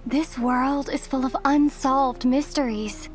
This world is full of unsolved mysteries.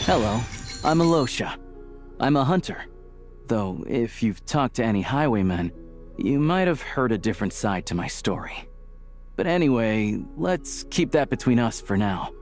Hello, I'm Alosha. I'm a hunter. Though, if you've talked to any highwaymen, you might have heard a different side to my story. But anyway, let's keep that between us for now.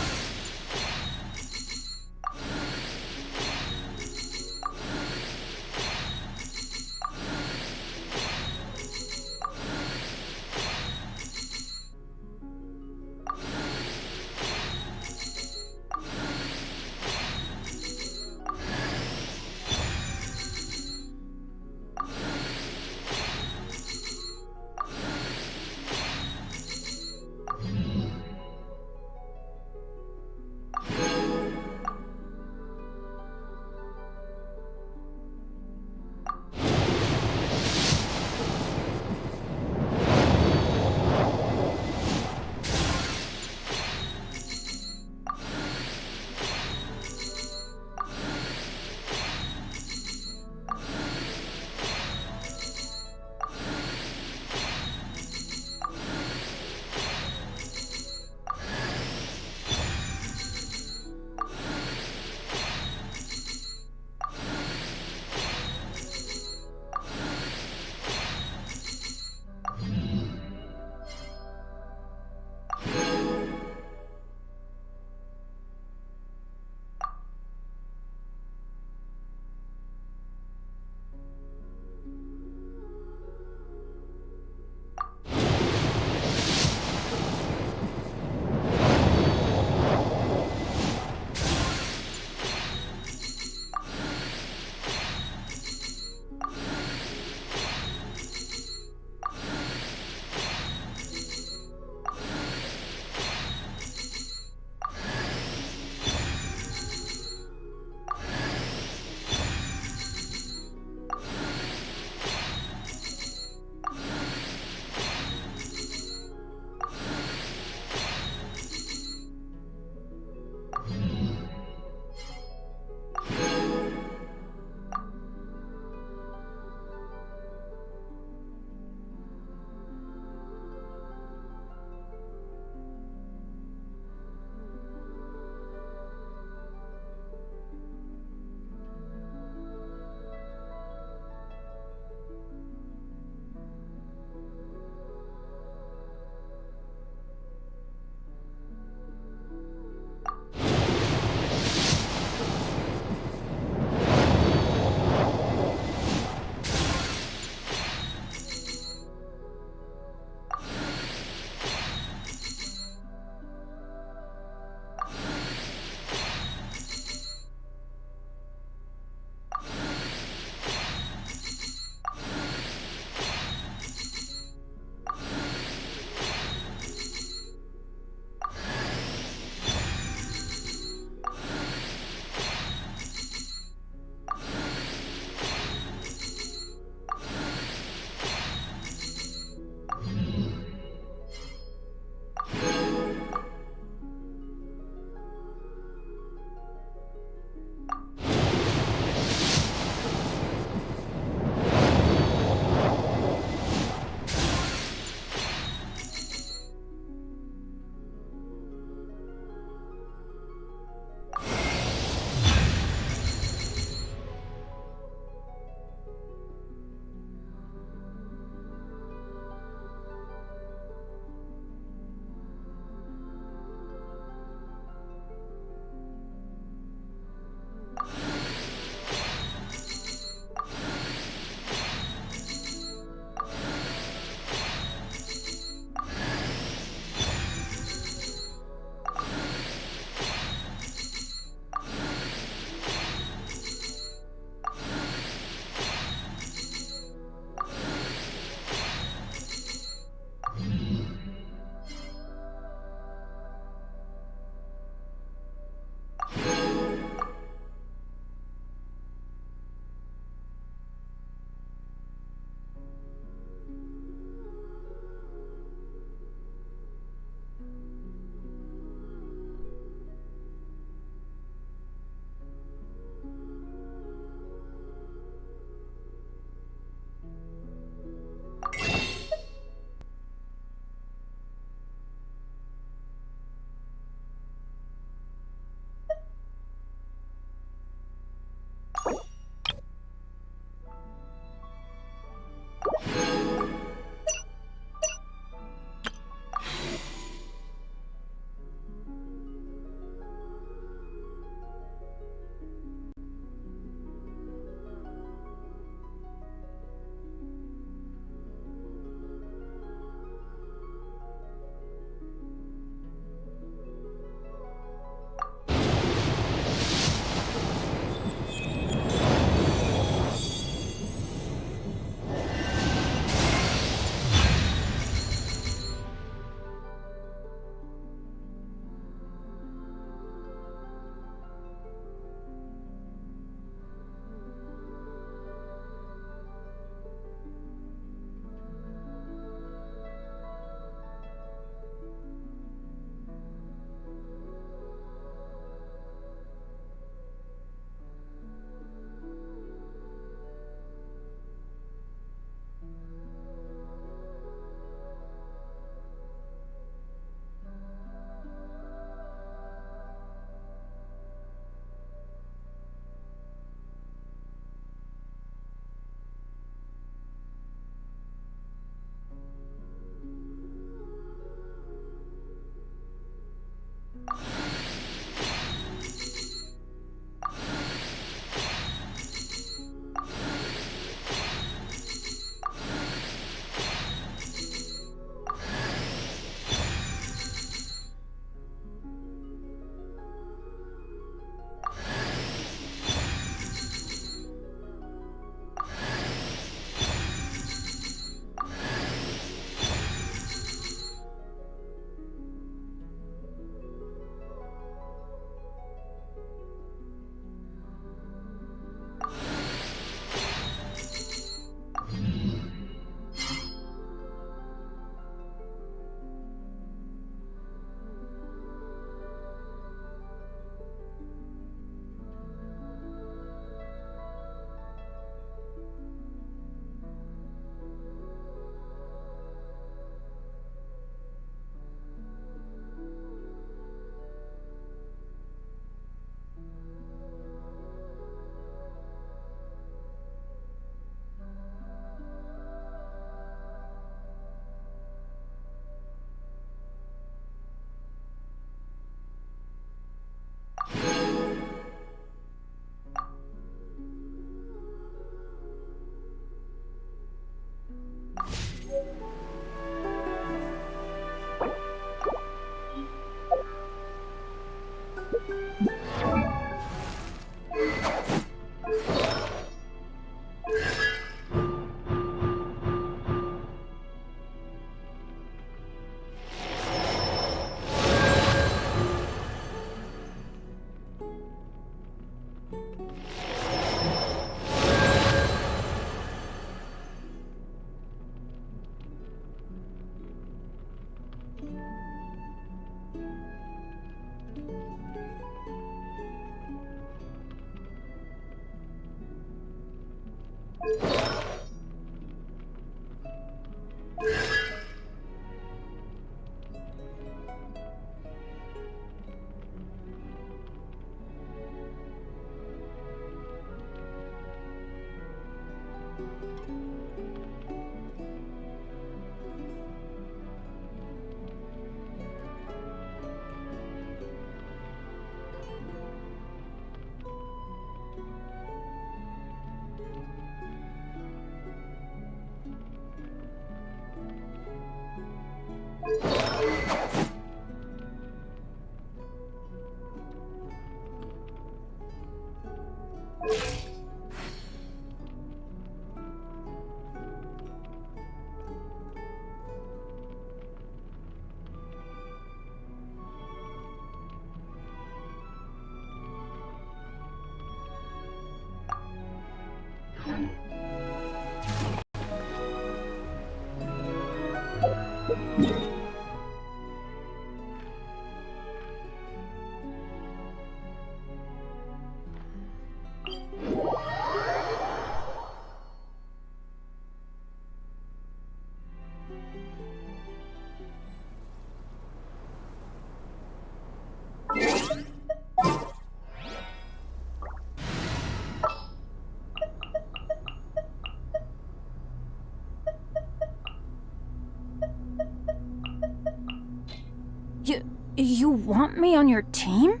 You want me on your team?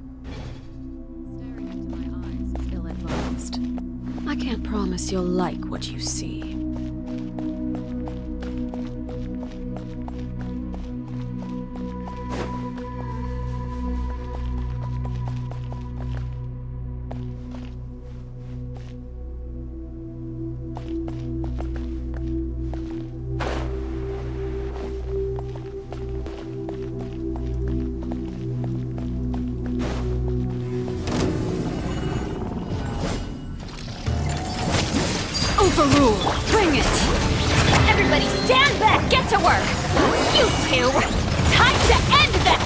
Staring into my eyes is ill-advised. I can't promise you'll like what you see. Overrule! Bring it! Everybody stand back! Get to work! You two! Time to end this!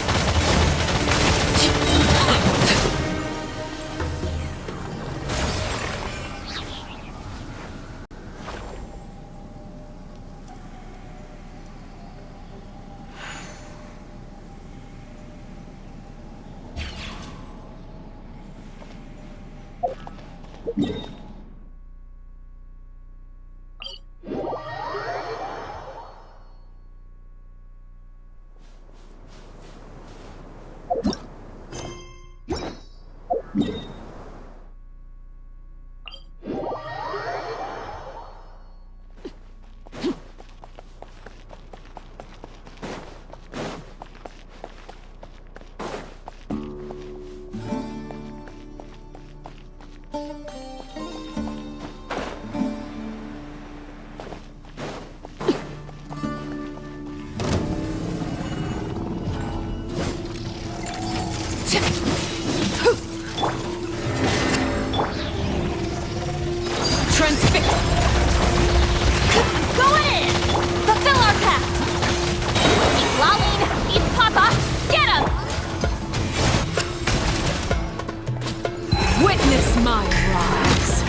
Transfix! Go in! Fulfill our pact! Eat Lolline! Eat Papa! Get him! Witness my rise!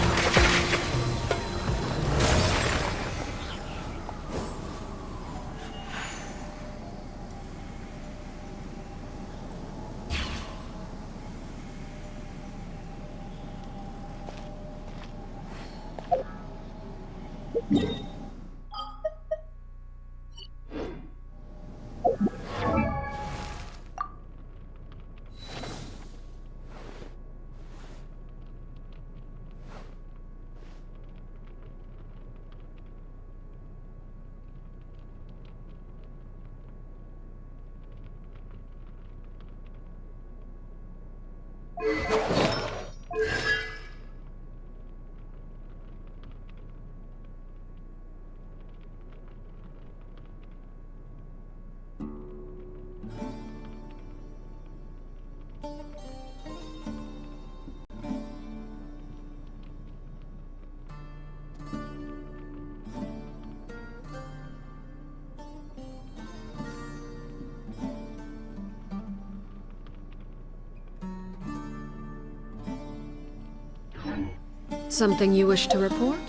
Something you wish to report?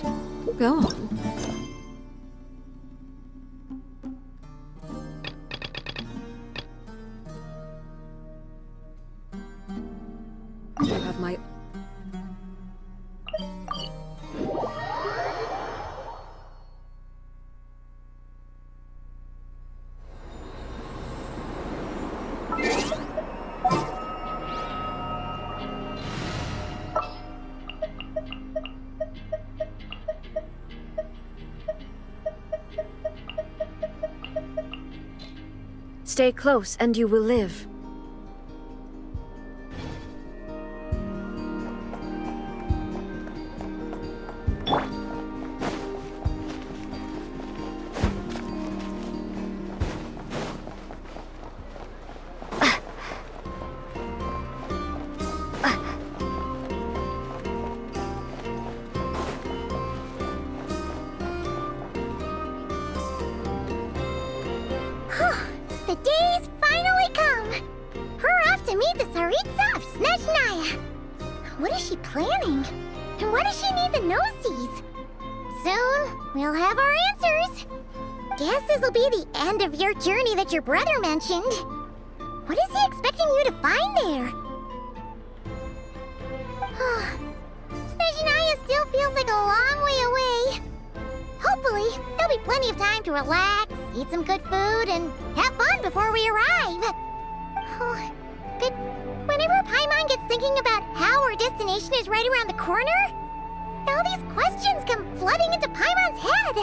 Go on. I have my... Stay close and you will live. The day's finally come! We're off to meet the Tsaritsa of Snezhnaya! What is she planning? And what does she need the gnosies? Soon, we'll have our answers! Guess this'll be the end of your journey that your brother mentioned. What is he expecting you to find there? Snezhnaya still feels like a long way away. Hopefully, there'll be plenty of time to relax, eat some good food, and have fun before we arrive. Oh, but whenever Paimon gets thinking about how our destination is right around the corner, all these questions come flooding into Paimon's head.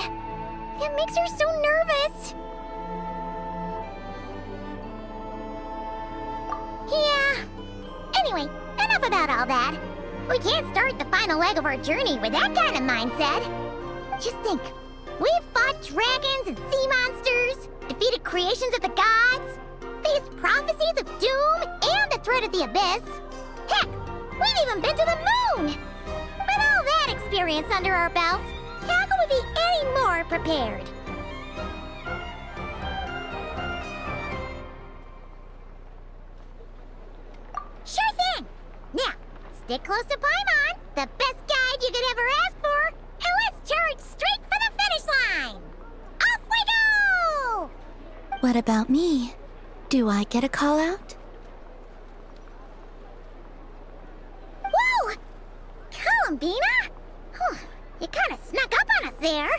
It makes her so nervous. Yeah. Anyway, enough about all that. We can't start the final leg of our journey with that kind of mindset. Just think, we've fought dragons and sea monsters, defeated creations of the gods, faced prophecies of doom and the threat of the abyss. Heck, we've even been to the moon! With all that experience under our belts, how can we be any more prepared? Sure thing! Now, stick close to Paimon, the best guide you could ever ask for, and let's charge straight for the finish line! Off we go! What about me? Do I get a call out? Whoa! Colombina? You kinda snuck up on us there.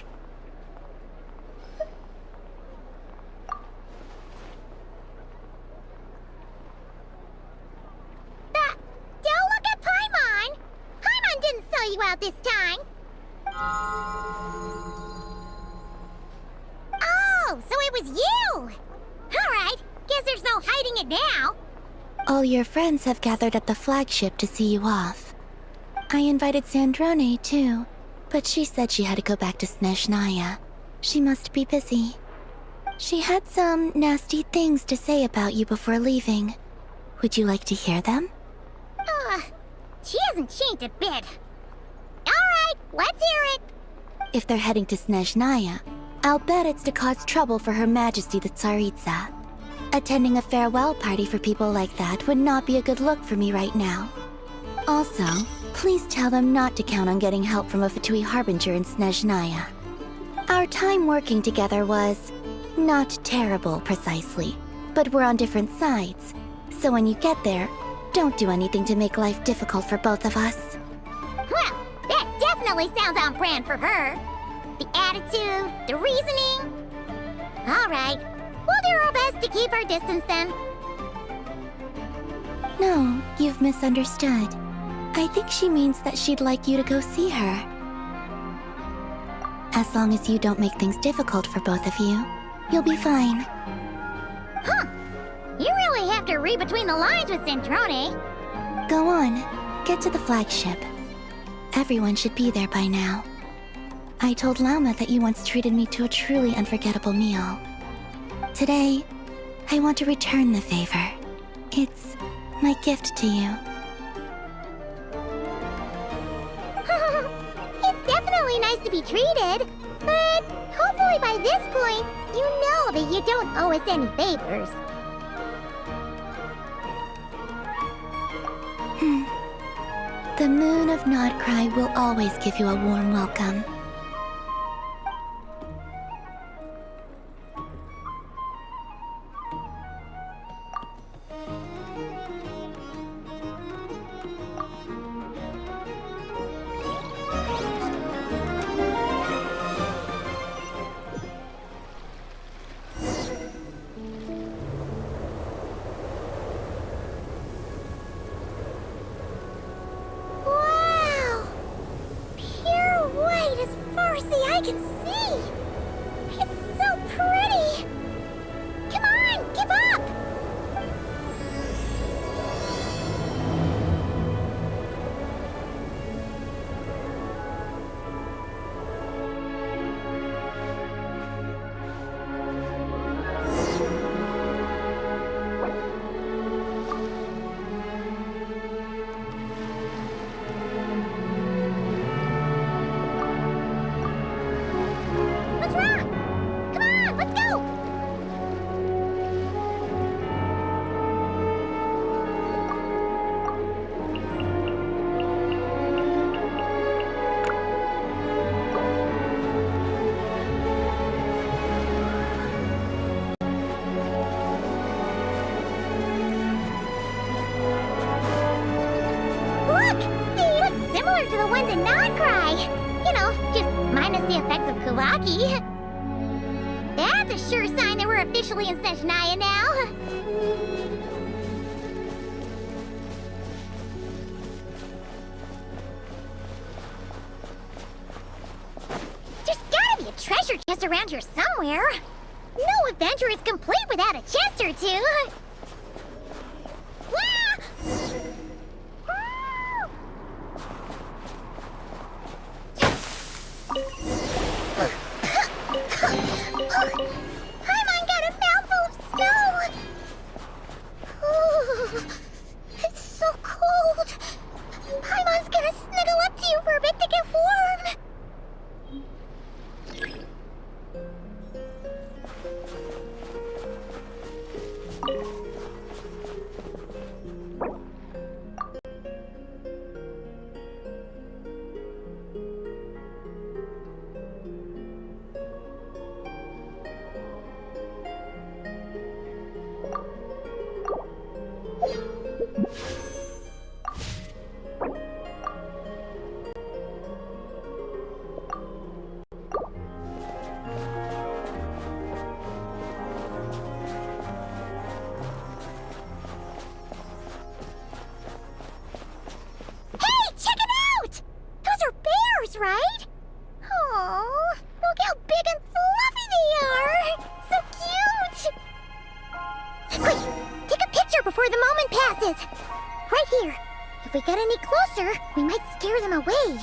Don't look at Paimon! Paimon didn't sell you out this time. Oh, so it was you! Alright, guess there's no hiding it now. All your friends have gathered at the flagship to see you off. I invited Sandrone too, but she said she had to go back to Snezhnaya. She must be busy. She had some nasty things to say about you before leaving. Would you like to hear them? She hasn't changed a bit. Alright, let's hear it. If they're heading to Snezhnaya, I'll bet it's to cause trouble for Her Majesty the Tsaritsa. Attending a farewell party for people like that would not be a good look for me right now. Also, please tell them not to count on getting help from a Fatui Harbinger in Snezhnaya. Our time working together was not terrible, precisely, but we're on different sides. So when you get there, don't do anything to make life difficult for both of us. Well, that definitely sounds on brand for her. The attitude, the reasoning. Alright, we'll do our best to keep our distance then. No, you've misunderstood. I think she means that she'd like you to go see her. As long as you don't make things difficult for both of you, you'll be fine. Huh. You really have to read between the lines with Sandrone. Go on, get to the flagship. Everyone should be there by now. I told Lauma that you once treated me to a truly unforgettable meal. Today, I want to return the favor. It's my gift to you. It's definitely nice to be treated, but hopefully by this point, you know that you don't owe us any favors. The moon of Nodcry will always give you a warm welcome. I can see! It's so pretty! Come on, give up! What's wrong? Come on, let's go! Look! They look similar to the ones in Nodcry. You know, just minus the effects of Kawaki. That's a sure sign that we're officially in Snezhnaya now. There's gotta be a treasure chest around here somewhere. No adventure is complete without a chest or two. Paimon got a mouthful of snow! Ooh, it's so cold! Paimon's gonna snuggle up to you for a bit to get warm! Hey, check it out! Those are bears, right? Aw, look how big and fluffy they are! So cute! Quick, take a picture before the moment passes. Right here. If we get any closer, we might scare them away.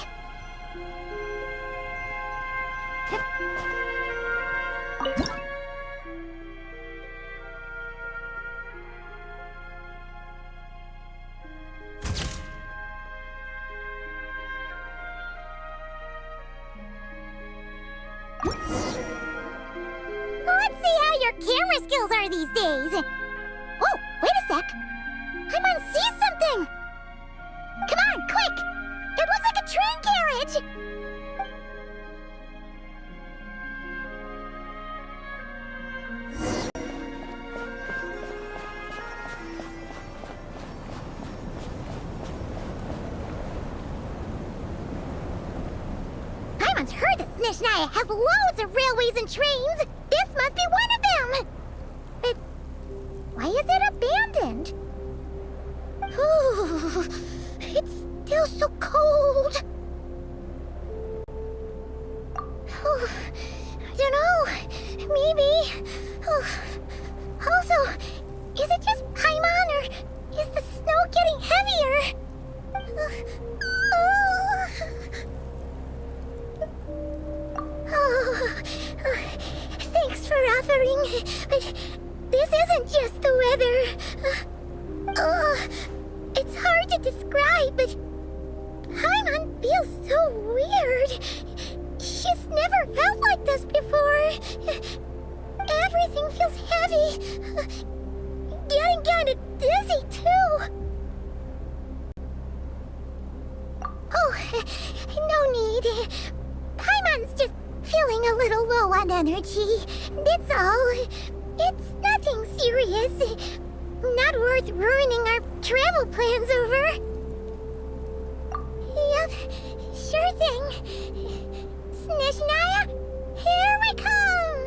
Let's see how your camera skills are these days. Oh, wait a sec. Paimon sees something. Come on, quick! It looks like a train carriage! Paimon's heard that Snezhnaya has loads of railways and trains. This must be one of them. But why is it abandoned? Ooh, it's still so cold. Ooh, I don't know. Maybe. Ooh. Also, is it just Paimon or is the snow getting heavier? Thanks for offering, but this isn't just the weather. It's hard to describe, but Paimon feels so weird. She's never felt like this before. Everything feels heavy. Getting kinda dizzy, too. Oh, no need. Paimon's just feeling a little low on energy. That's all. It's nothing serious. Not worth ruining our travel plans over. Yep, sure thing. Snezhnaya, here we come!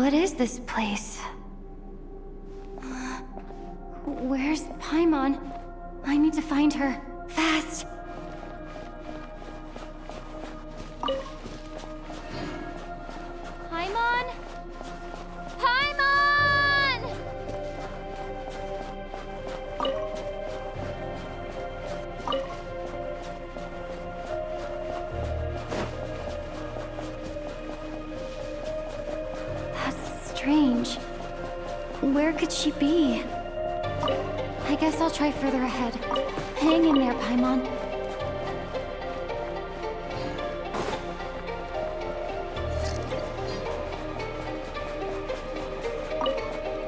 What is this place? Where's Paimon? I need to find her. Fast! Paimon? Paimon! That's strange. Where could she be? I guess I'll try further ahead. Hang in there, Paimon.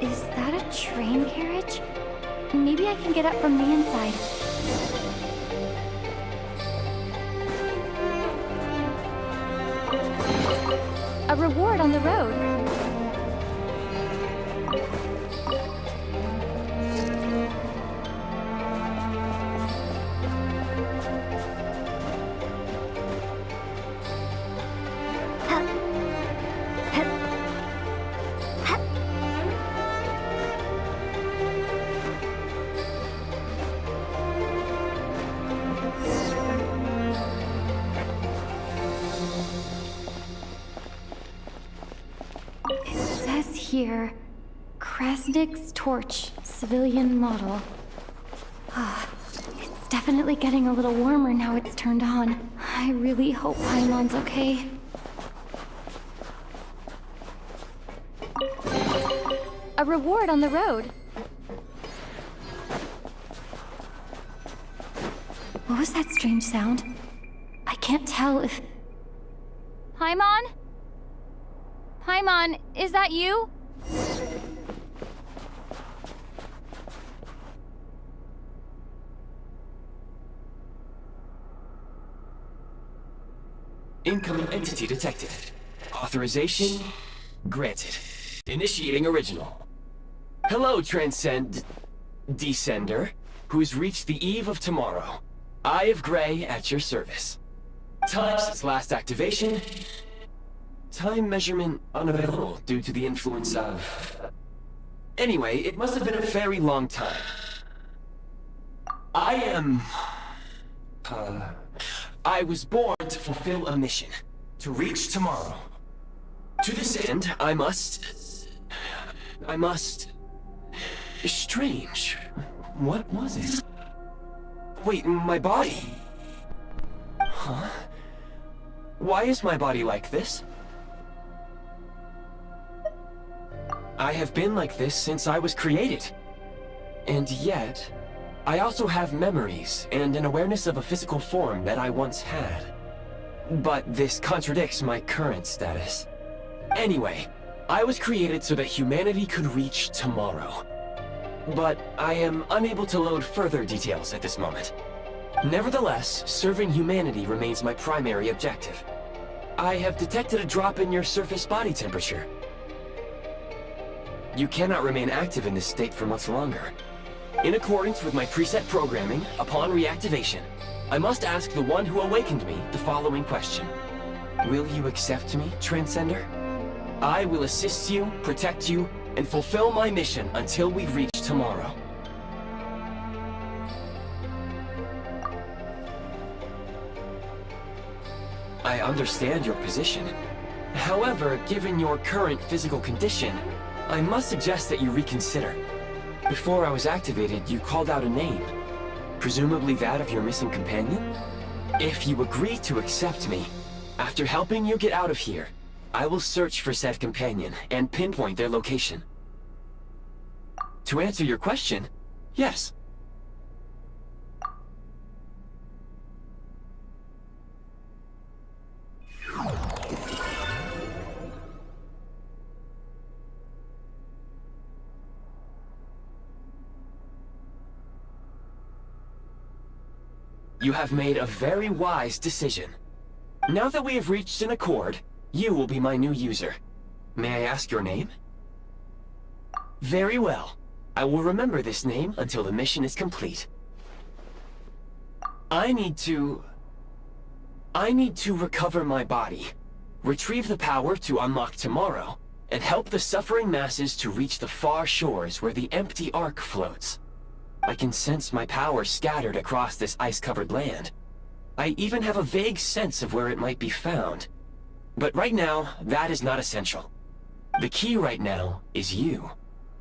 Is that a train carriage? Maybe I can get up from the inside. A reward on the road. Here, Krasnik's torch, civilian model. It's definitely getting a little warmer now it's turned on. I really hope Paimon's okay. A reward on the road. What was that strange sound? I can't tell if... Paimon? Paimon, is that you? Incoming entity detected. Authorization granted. Initiating original. Hello, Descender, who's reached the eve of tomorrow. Eye of Grey at your service. Time since last activation. Time measurement unavailable due to the influence of... Anyway, it must have been a very long time. I was born to fulfill a mission. To reach tomorrow. To this end, I must... Strange. What was it? Wait, my body? Huh? Why is my body like this? I have been like this since I was created. And yet, I also have memories and an awareness of a physical form that I once had. But this contradicts my current status. Anyway, I was created so that humanity could reach tomorrow. But I am unable to load further details at this moment. Nevertheless, serving humanity remains my primary objective. I have detected a drop in your surface body temperature. You cannot remain active in this state for much longer. In accordance with my preset programming, upon reactivation, I must ask the one who awakened me the following question. Will you accept me, Transcender? I will assist you, protect you, and fulfill my mission until we reach tomorrow. I understand your position. However, given your current physical condition, I must suggest that you reconsider. Before I was activated, you called out a name. Presumably that of your missing companion? If you agree to accept me, after helping you get out of here, I will search for said companion and pinpoint their location. To answer your question, yes. You have made a very wise decision. Now that we have reached an accord, you will be my new user. May I ask your name? Very well. I will remember this name until the mission is complete. I need to recover my body, retrieve the power to unlock tomorrow, and help the suffering masses to reach the far shores where the empty Ark floats. I can sense my power scattered across this ice-covered land. I even have a vague sense of where it might be found. But right now, that is not essential. The key right now is you.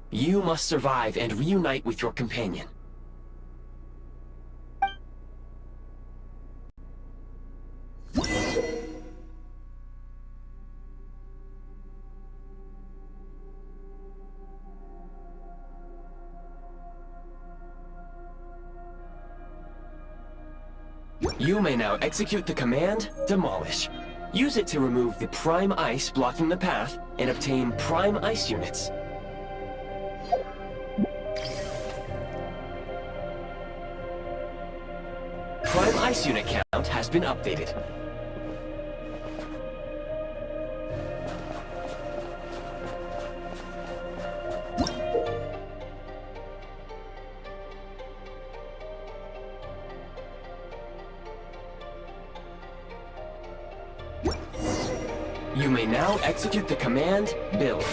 You must survive and reunite with your companion. You may now execute the command, Demolish. Use it to remove the prime ice blocking the path and obtain prime ice units. Prime ice unit count has been updated. You may now execute the command, Build.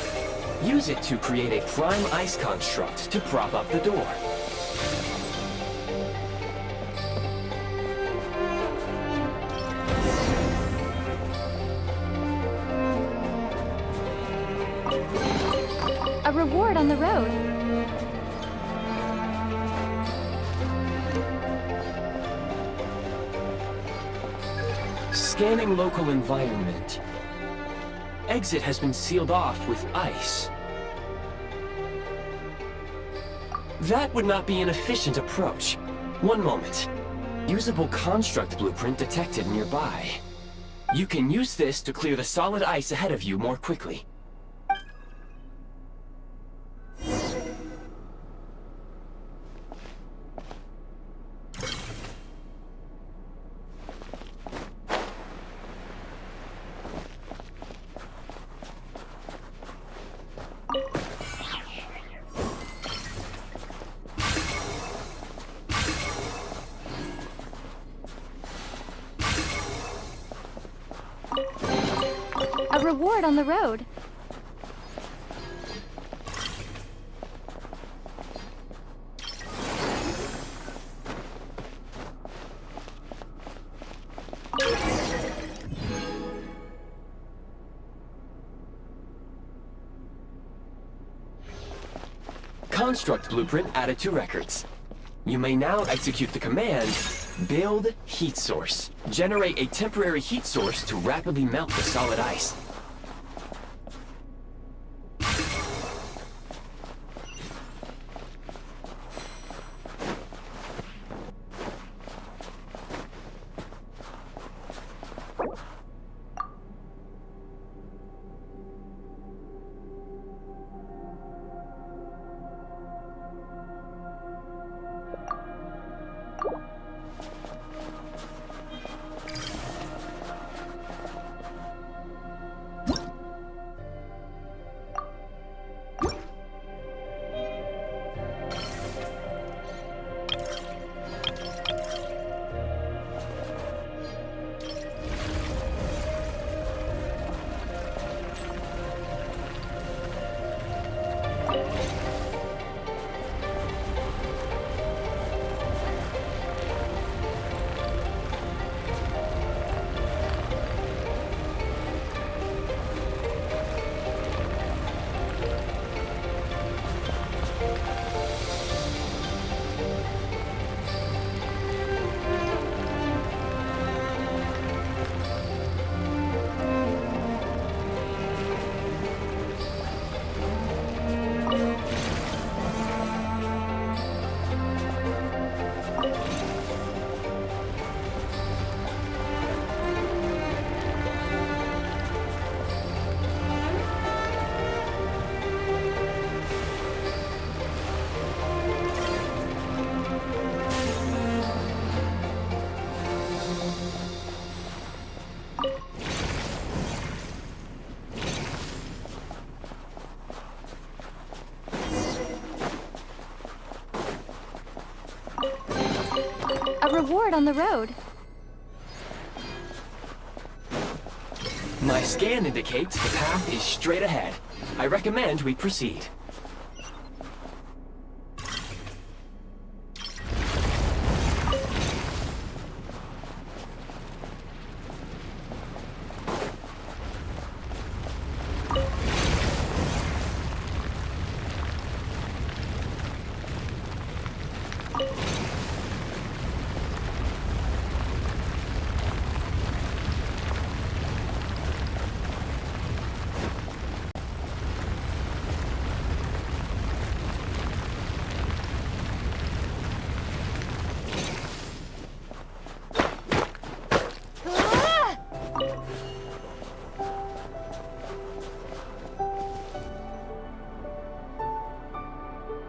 Use it to create a prime ice construct to prop up the door. A reward on the road. Scanning local environment. Exit has been sealed off with ice. That would not be an efficient approach. One moment. Usable construct blueprint detected nearby. You can use this to clear the solid ice ahead of you more quickly. A reward on the road. Construct blueprint added to records. You may now execute the command, Build Heat Source. Generate a temporary heat source to rapidly melt the solid ice. A reward on the road. My scan indicates the path is straight ahead. I recommend we proceed.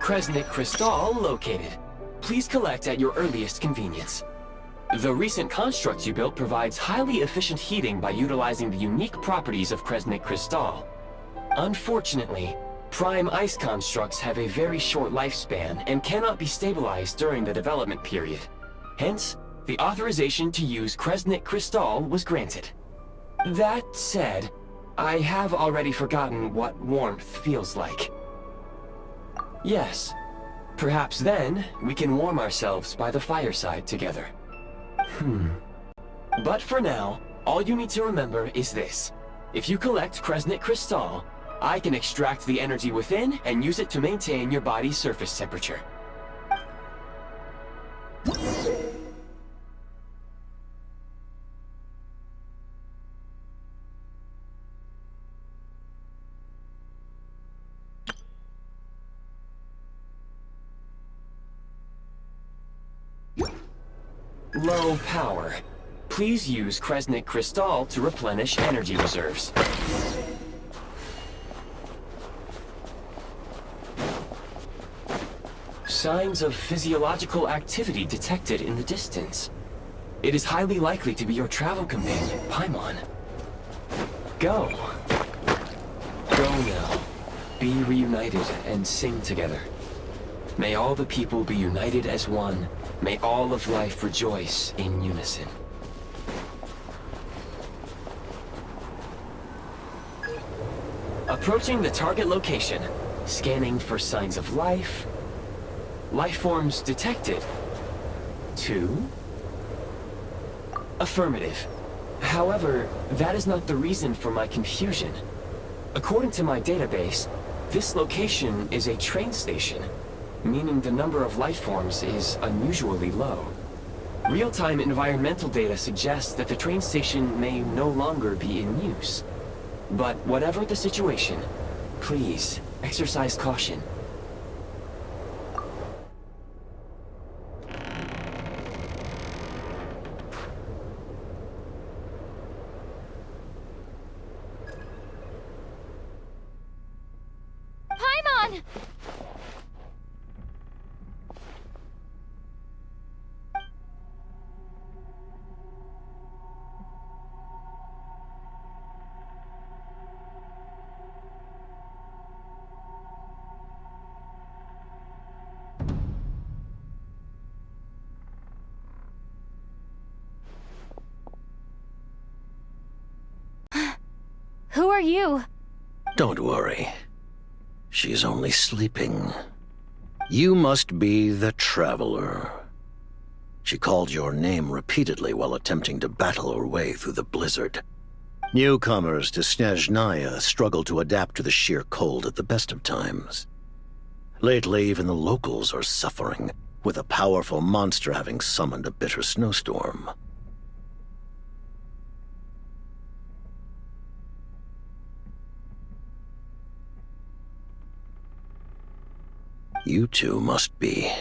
Kresnik Crystal located. Please collect at your earliest convenience. The recent construct you built provides highly efficient heating by utilizing the unique properties of Kresnik Crystal. Unfortunately, prime ice constructs have a very short lifespan and cannot be stabilized during the development period. Hence, the authorization to use Kresnik Crystal was granted. That said, I have already forgotten what warmth feels like. Yes. Perhaps then, we can warm ourselves by the fireside together. But for now, all you need to remember is this. If you collect Kresnik Crystal, I can extract the energy within and use it to maintain your body's surface temperature. Low power. Please use Kresnik Crystal to replenish energy reserves. Signs of physiological activity detected in the distance. It is highly likely to be your travel companion, Paimon. Go. Go now. Be reunited and sing together. May all the people be united as one. May all of life rejoice in unison. Approaching the target location. Scanning for signs of life. Life forms detected. 2. Affirmative. However, that is not the reason for my confusion. According to my database, this location is a train station, meaning the number of life forms is unusually low. Real-time environmental data suggests that the train station may no longer be in use. But whatever the situation, please exercise caution. Paimon! Who are you? Don't worry. She's only sleeping. You must be the Traveler. She called your name repeatedly while attempting to battle her way through the blizzard. Newcomers to Snezhnaya struggle to adapt to the sheer cold at the best of times. Lately, even the locals are suffering, with a powerful monster having summoned a bitter snowstorm. You two must be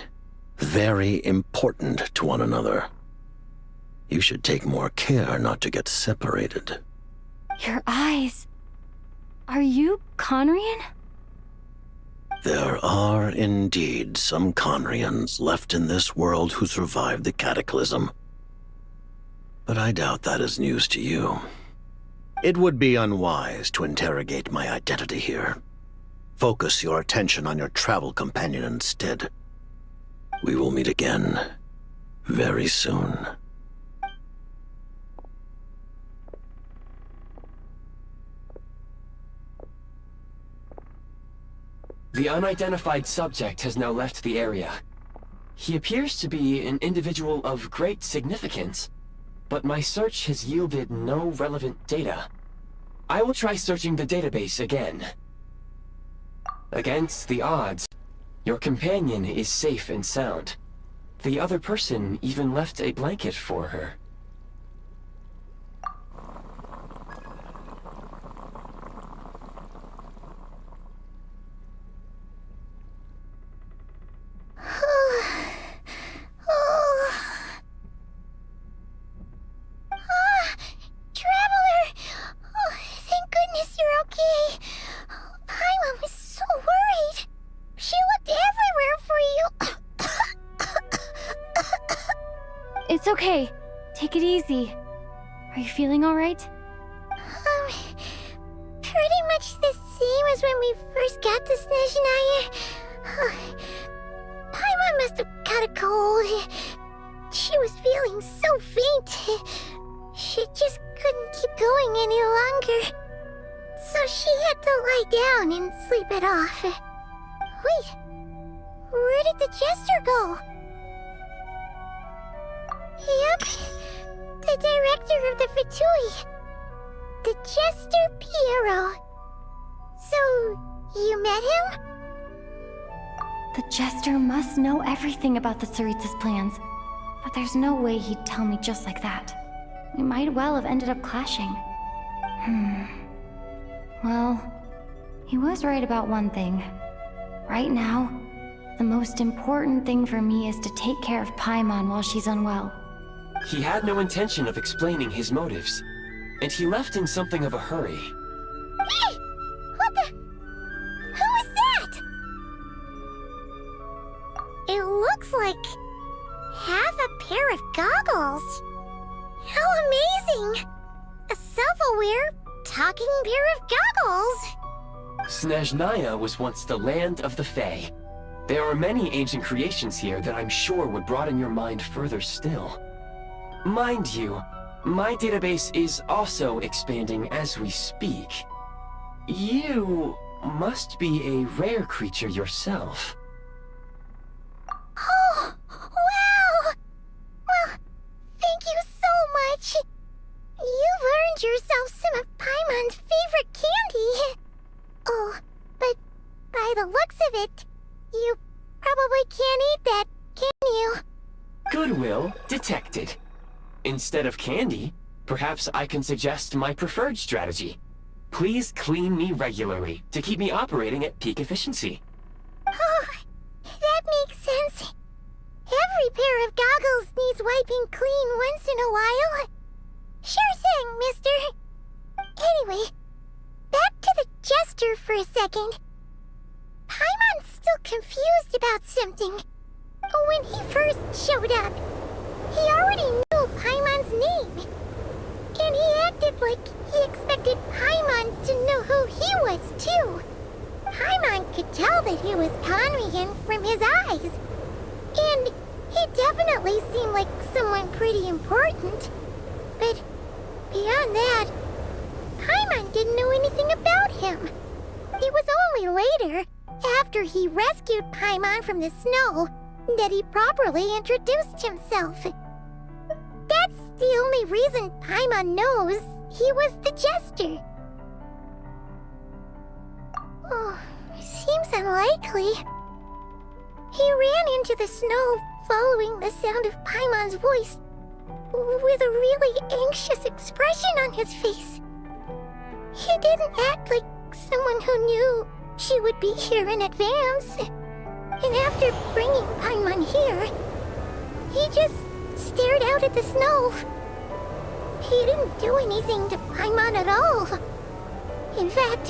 very important to one another. You should take more care not to get separated. Your eyes. Are you Conrian? There are indeed some Conrians left in this world who survived the cataclysm. But I doubt that is news to you. It would be unwise to interrogate my identity here. Focus your attention on your travel companion instead. We will meet again very soon. The unidentified subject has now left the area. He appears to be an individual of great significance, but my search has yielded no relevant data. I will try searching the database again. Against the odds, your companion is safe and sound. The other person even left a blanket for her. It's okay. Take it easy. Are you feeling alright? Pretty much the same as when we first got to Snezhnaya. Paimon must have caught a cold. She was feeling so faint. She just couldn't keep going any longer. So she had to lie down and sleep it off. Wait, where did the jester go? Yep, the director of the Fatui. The Jester Piero. So, you met him? The Jester must know everything about the Tsaritsa's plans. But there's no way he'd tell me just like that. We might well have ended up clashing. Well, he was right about one thing. Right now, the most important thing for me is to take care of Paimon while she's unwell. He had no intention of explaining his motives, and he left in something of a hurry. Hey! What the? Who is that? It looks like half a pair of goggles. How amazing! A self-aware, talking pair of goggles. Snezhnaya was once the land of the Fae. There are many ancient creations here that I'm sure would broaden your mind further still. Mind you, my database is also expanding as we speak. You must be a rare creature yourself. Oh, wow! Well, thank you so much. You've earned yourself some of Paimon's favorite candy. Oh, but by the looks of it, you probably can't eat that, can you? Goodwill detected. Instead of candy, perhaps I can suggest my preferred strategy. Please clean me regularly to keep me operating at peak efficiency. Oh, that makes sense. Every pair of goggles needs wiping clean once in a while. Sure thing, mister. Anyway, back to the Jester for a second. Paimon's still confused about something. When he first showed up, he already knew Paimon's name. And he acted like he expected Paimon to know who he was, too. Paimon could tell that he was Conrian from his eyes. And he definitely seemed like someone pretty important. But beyond that, Paimon didn't know anything about him. It was only later, after he rescued Paimon from the snow, that he properly introduced himself. That's the only reason Paimon knows he was the Jester. Oh, seems unlikely. He ran into the snow following the sound of Paimon's voice, with a really anxious expression on his face. He didn't act like someone who knew she would be here in advance. And after bringing Paimon here, he just stared out at the snow. He didn't do anything to Paimon at all. In fact,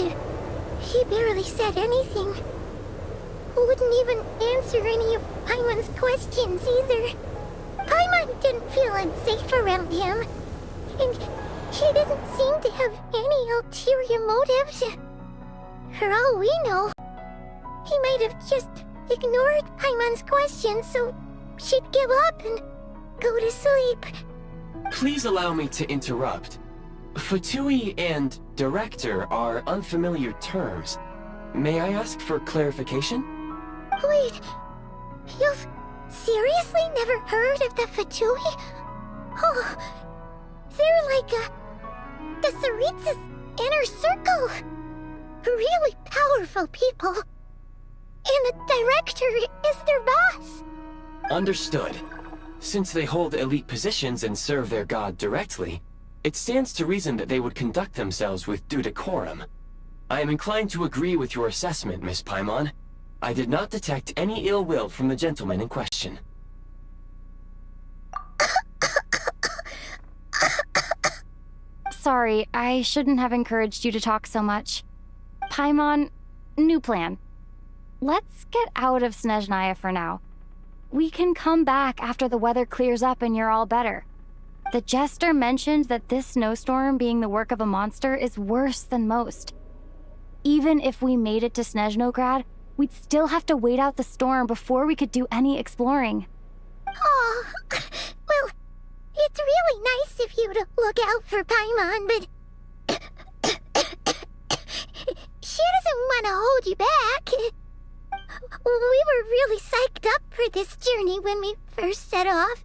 he barely said anything. Wouldn't even answer any of Paimon's questions either. Paimon didn't feel unsafe around him, and he didn't seem to have any ulterior motives. For all we know, he might have just ignored Paimon's questions so she'd give up and go to sleep. Please allow me to interrupt. Fatui and director are unfamiliar terms. May I ask for clarification? Wait, you've seriously never heard of the Fatui? Oh, they're like the Tsaritsa's inner circle. Really powerful people. And the director is their boss. Understood. Since they hold elite positions and serve their god directly, it stands to reason that they would conduct themselves with due decorum. I am inclined to agree with your assessment, Miss Paimon. I did not detect any ill will from the gentleman in question. Sorry, I shouldn't have encouraged you to talk so much. Paimon, new plan. Let's get out of Snezhnaya for now. We can come back after the weather clears up and you're all better. The jester mentioned that this snowstorm being the work of a monster is worse than most. Even if we made it to Snezhnograd, we'd still have to wait out the storm before we could do any exploring. Oh, well, it's really nice of you to look out for Paimon, but she doesn't want to hold you back. We were really psyched up for this journey when we first set off.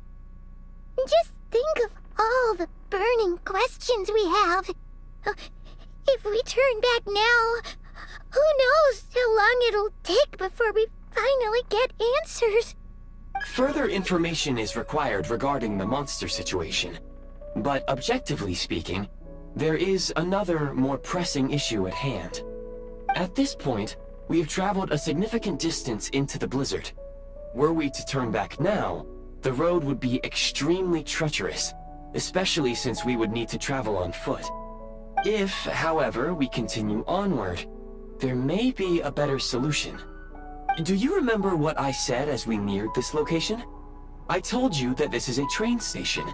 Just think of all the burning questions we have. If we turn back now, who knows how long it'll take before we finally get answers. Further information is required regarding the monster situation. But objectively speaking, there is another, more pressing issue at hand. At this point, we have traveled a significant distance into the blizzard. Were we to turn back now, the road would be extremely treacherous, especially since we would need to travel on foot. If, however, we continue onward, there may be a better solution. Do you remember what I said as we neared this location? I told you that this is a train station.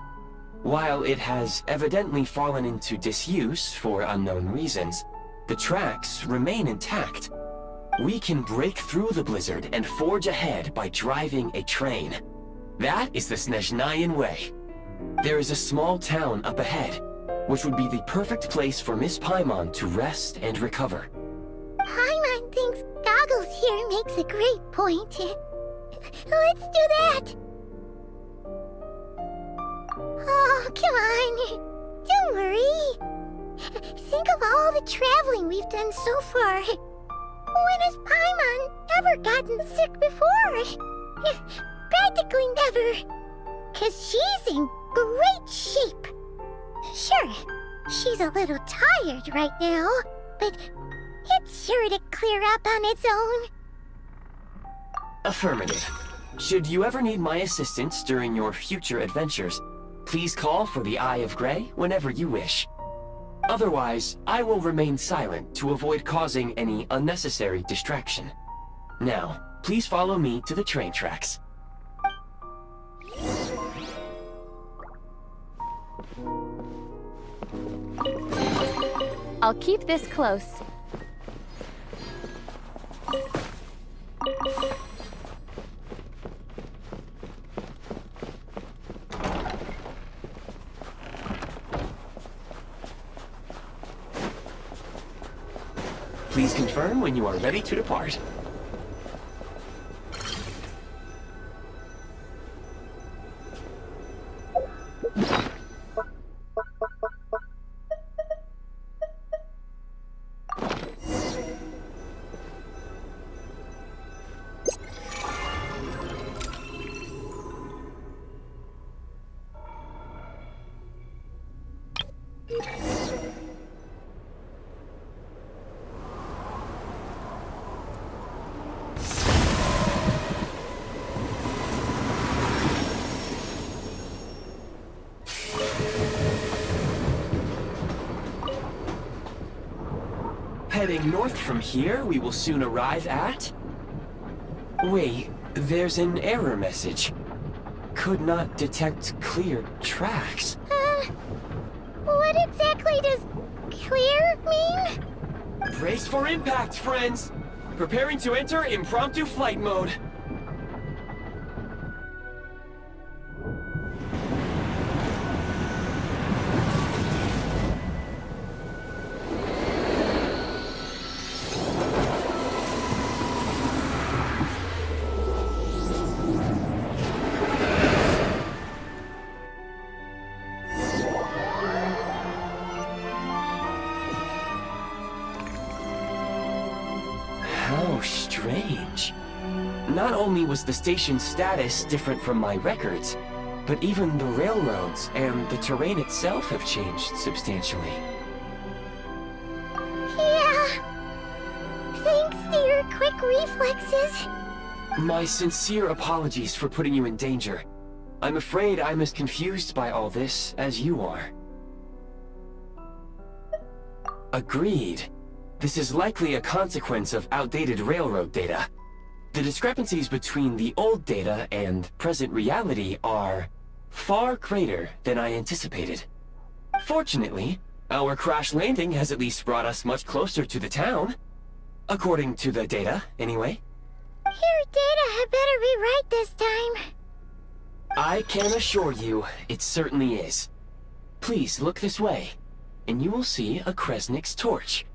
While it has evidently fallen into disuse for unknown reasons, the tracks remain intact. We can break through the blizzard and forge ahead by driving a train. That is the Snezhnayan way. There is a small town up ahead, which would be the perfect place for Miss Paimon to rest and recover. Paimon thinks Goggles here makes a great point. Let's do that! Oh, come on. Don't worry. Think of all the traveling we've done so far. When has Paimon ever gotten sick before? Practically never. 'Cause she's in great shape. Sure, she's a little tired right now, but it's sure to clear up on its own. Affirmative. Should you ever need my assistance during your future adventures, please call for the Eye of Grey whenever you wish. Otherwise, I will remain silent to avoid causing any unnecessary distraction. Now, please follow me to the train tracks. I'll keep this close. Please confirm when you are ready to depart. Heading north from here, we will soon arrive at... Wait, there's an error message. Could not detect clear tracks. What exactly does clear mean? Brace for impact, friends! Preparing to enter impromptu flight mode. How strange. Not only was the station's status different from my records, but even the railroads and the terrain itself have changed substantially. Yeah. Thanks to your quick reflexes. My sincere apologies for putting you in danger. I'm afraid I'm as confused by all this as you are. Agreed. This is likely a consequence of outdated railroad data. The discrepancies between the old data and present reality are far greater than I anticipated. Fortunately, our crash landing has at least brought us much closer to the town. According to the data, anyway. Your data had better be right this time. I can assure you, it certainly is. Please look this way, and you will see a Kresnik's torch.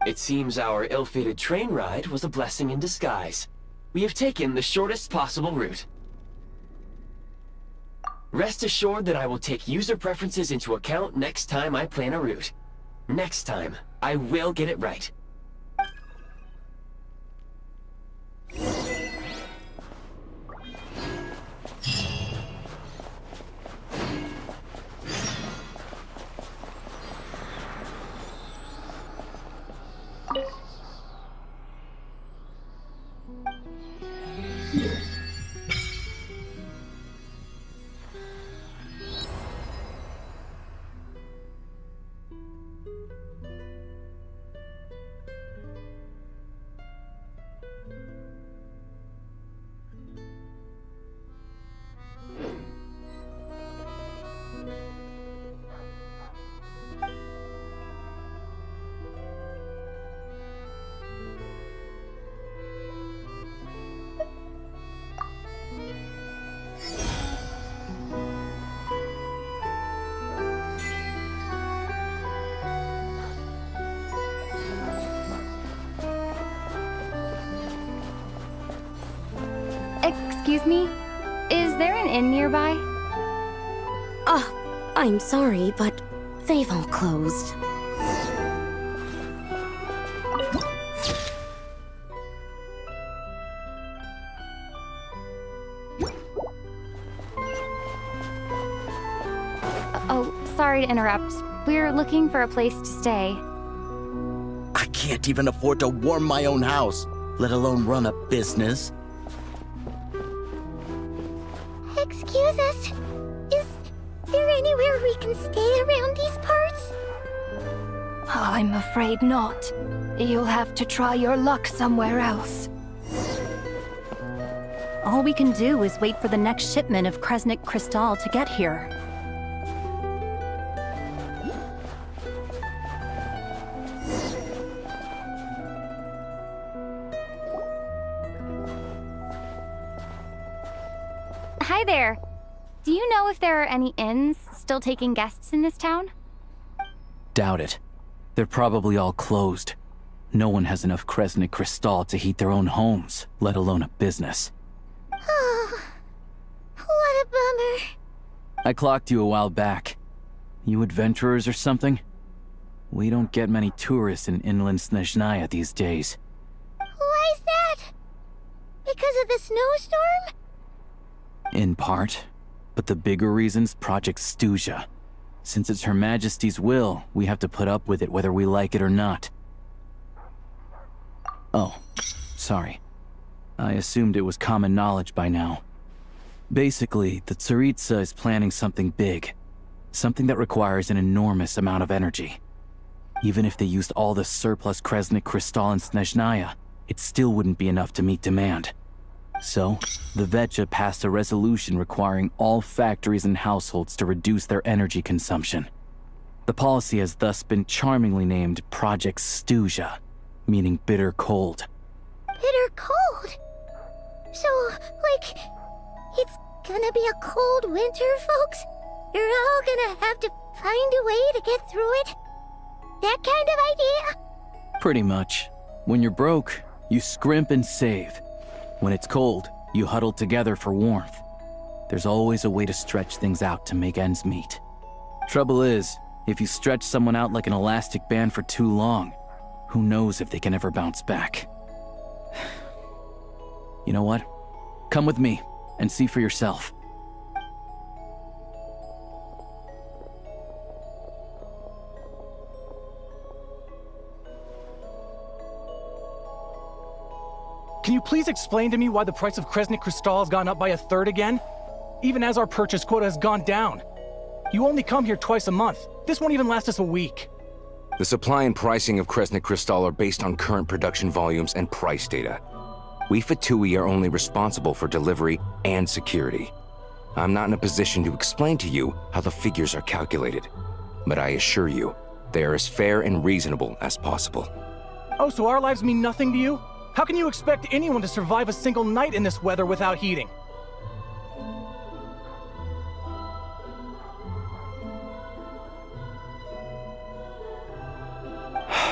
It seems our ill-fated train ride was a blessing in disguise. We have taken the shortest possible route. Rest assured that I will take user preferences into account next time I plan a route. Next time, I will get it right. Excuse me? Is there an inn nearby? I'm sorry, but they've all closed. Oh, sorry to interrupt. We're looking for a place to stay. I can't even afford to warm my own house, let alone run a business. Excuse us. Is there anywhere we can stay around these parts? I'm afraid not. You'll have to try your luck somewhere else. All we can do is wait for the next shipment of Kresnik Crystal to get here. Hi there. Do you know if there are any inns still taking guests in this town? Doubt it. They're probably all closed. No one has enough Kresnik Crystal to heat their own homes, let alone a business. Oh, what a bummer. I clocked you a while back. You adventurers or something? We don't get many tourists in inland Snezhnaya these days. Why is that? Because of the snowstorm? In part. But the bigger reason's Project Stuzha. Since it's Her Majesty's will, we have to put up with it whether we like it or not. Oh, sorry. I assumed it was common knowledge by now. Basically, the Tsaritsa is planning something big. Something that requires an enormous amount of energy. Even if they used all the surplus Kresnik Crystal in Snezhnaya, it still wouldn't be enough to meet demand. So, the Vetja passed a resolution requiring all factories and households to reduce their energy consumption. The policy has thus been charmingly named Project Stuzha, meaning bitter cold. Bitter cold? So, like, it's gonna be a cold winter, folks? You're all gonna have to find a way to get through it? That kind of idea? Pretty much. When you're broke, you scrimp and save. When it's cold, you huddle together for warmth. There's always a way to stretch things out to make ends meet. Trouble is, if you stretch someone out like an elastic band for too long, who knows if they can ever bounce back. You know what? Come with me and see for yourself. Can you please explain to me why the price of Kresnik Crystal has gone up by 1/3 again? Even as our purchase quota has gone down. You only come here twice a month. This won't even last us a week. The supply and pricing of Kresnik Crystal are based on current production volumes and price data. We Fatui are only responsible for delivery and security. I'm not in a position to explain to you how the figures are calculated, but I assure you, they are as fair and reasonable as possible. Oh, so our lives mean nothing to you? How can you expect anyone to survive a single night in this weather without heating?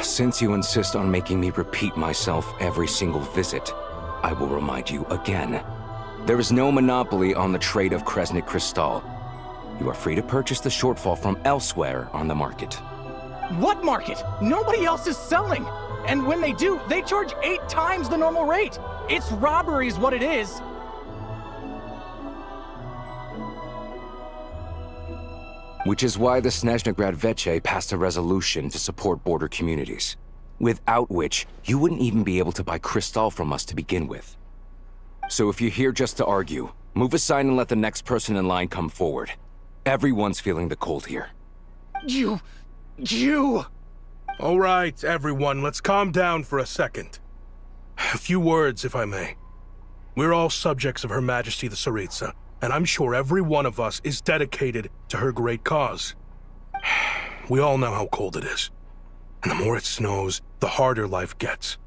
Since you insist on making me repeat myself every single visit, I will remind you again. There is no monopoly on the trade of Kresnik Crystal. You are free to purchase the shortfall from elsewhere on the market. What market? Nobody else is selling! And when they do, they charge 8 times the normal rate! It's robbery is what it is! Which is why the Snezhnegrad Veche passed a resolution to support border communities, without which you wouldn't even be able to buy Crystal from us to begin with. So if you're here just to argue, move aside and let the next person in line come forward. Everyone's feeling the cold here. You... All right, everyone, let's calm down for a second. A few words, if I may. We're all subjects of Her Majesty the Tsaritsa, and I'm sure every one of us is dedicated to her great cause. We all know how cold it is. And the more it snows, the harder life gets.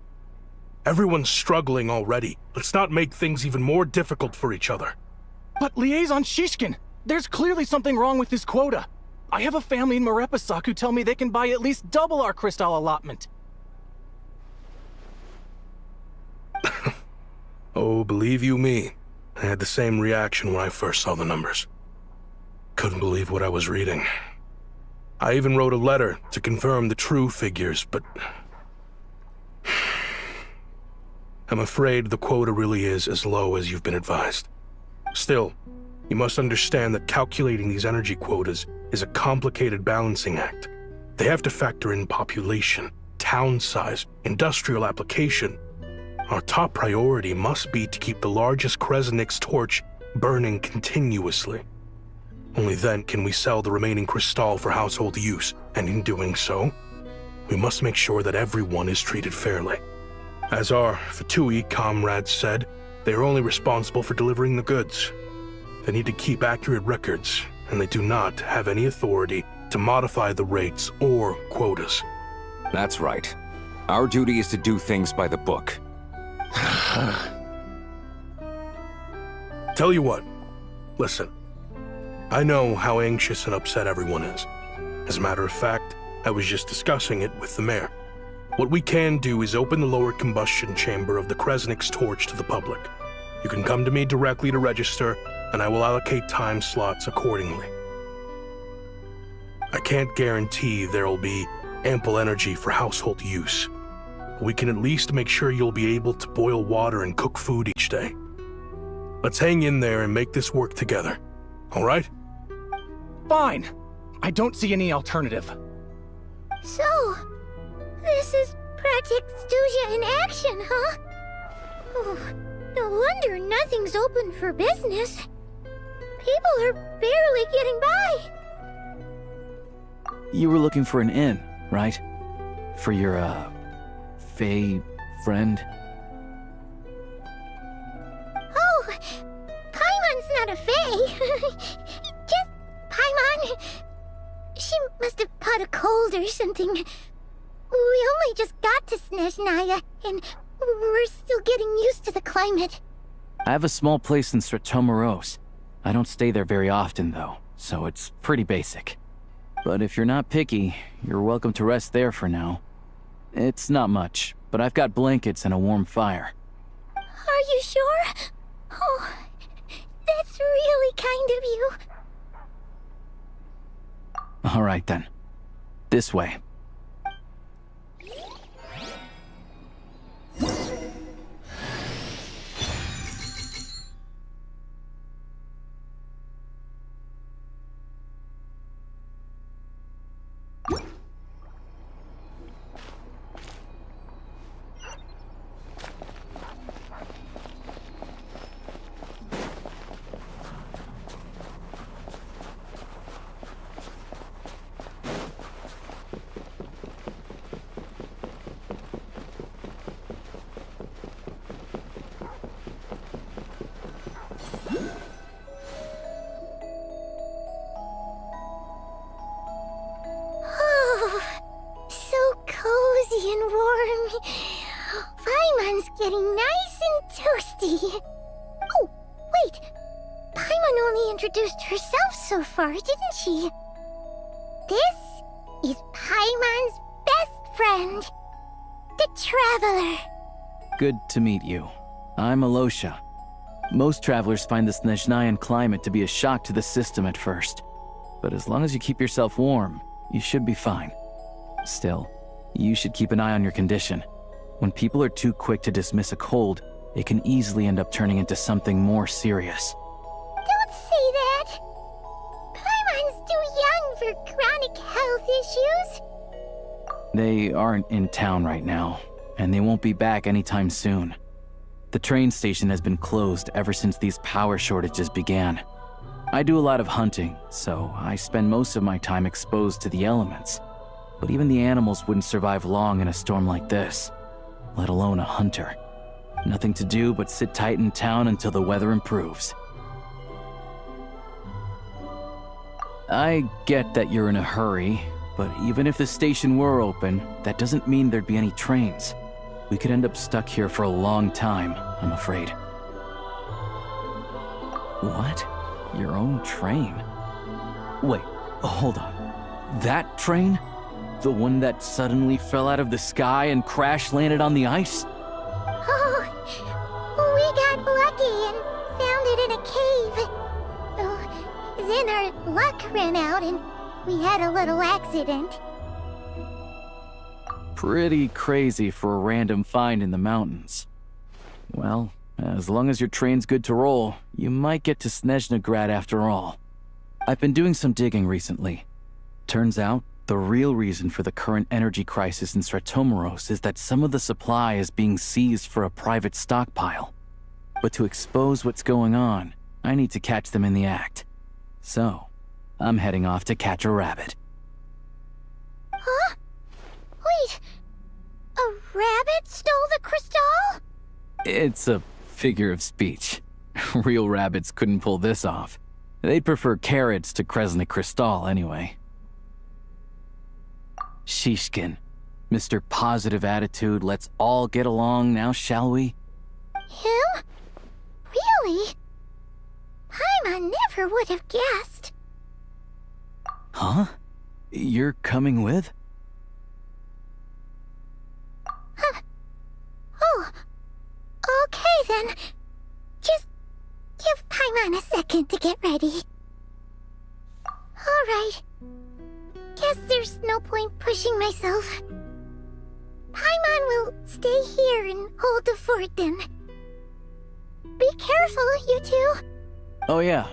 Everyone's struggling already. Let's not make things even more difficult for each other. But Liaison Shishkin, there's clearly something wrong with this quota. I have a family in Marepasak who tell me they can buy at least double our Crystal allotment. Oh, believe you me, I had the same reaction when I first saw the numbers. Couldn't believe what I was reading. I even wrote a letter to confirm the true figures, but... I'm afraid the quota really is as low as you've been advised. Still, you must understand that calculating these energy quotas is a complicated balancing act. They have to factor in population, town size, industrial application. Our top priority must be to keep the largest Kresnik's torch burning continuously. Only then can we sell the remaining Crystal for household use, and in doing so, we must make sure that everyone is treated fairly. As our Fatui comrades said, they are only responsible for delivering the goods. They need to keep accurate records, and they do not have any authority to modify the rates or quotas. That's right. Our duty is to do things by the book. Tell you what, listen. I know how anxious and upset everyone is. As a matter of fact, I was just discussing it with the mayor. What we can do is open the lower combustion chamber of the Kresnik's torch to the public. You can come to me directly to register, and I will allocate time slots accordingly. I can't guarantee there will be ample energy for household use, but we can at least make sure you'll be able to boil water and cook food each day. Let's hang in there and make this work together, all right? Fine. I don't see any alternative. So, this is Project Stuja in action, huh? Oh, no wonder nothing's open for business. People are barely getting by. You were looking for an inn, right? For your, Fae friend? Oh, Paimon's not a Fae. Just Paimon. She must have caught a cold or something. We only just got to Snezhnaya, and we're still getting used to the climate. I have a small place in Stratomaros. I don't stay there very often, though, so it's pretty basic. But if you're not picky, you're welcome to rest there for now. It's not much, but I've got blankets and a warm fire. Are you sure? Oh, that's really kind of you. All right, then. This way. Paimon's getting nice and toasty. Oh, wait. Paimon only introduced herself so far, didn't she? This is Paimon's best friend, the Traveler. Good to meet you. I'm Alosha. Most travelers find the Snezhnayan climate to be a shock to the system at first. But as long as you keep yourself warm, you should be fine. Still, you should keep an eye on your condition. When people are too quick to dismiss a cold, it can easily end up turning into something more serious. Don't say that! Paimon's too young for chronic health issues. They aren't in town right now, and they won't be back anytime soon. The train station has been closed ever since these power shortages began. I do a lot of hunting, so I spend most of my time exposed to the elements. But even the animals wouldn't survive long in a storm like this, let alone a hunter. Nothing to do but sit tight in town until the weather improves. I get that you're in a hurry, but even if the station were open, that doesn't mean there'd be any trains. We could end up stuck here for a long time, I'm afraid. What? Your own train? Wait, hold on. That train? The one that suddenly fell out of the sky and crash-landed on the ice? Oh, we got lucky and found it in a cave. Then our luck ran out and we had a little accident. Pretty crazy for a random find in the mountains. Well, as long as your train's good to roll, you might get to Snezhnagrad after all. I've been doing some digging recently. Turns out, the real reason for the current energy crisis in Stratomeros is that some of the supply is being seized for a private stockpile. But to expose what's going on, I need to catch them in the act. So, I'm heading off to catch a rabbit. Huh? Wait, a rabbit stole the crystal? It's a figure of speech. Real rabbits couldn't pull this off. They'd prefer carrots to Kresnik Crystal anyway. Shishkin, Mr. Positive Attitude, let's all get along now, shall we? Him? Really? Paimon never would have guessed. Huh? You're coming with? Oh, okay then. Just give Paimon a second to get ready. Alright. Guess there's no point pushing myself. Paimon will stay here and hold the fort then. Be careful, you two. Oh yeah,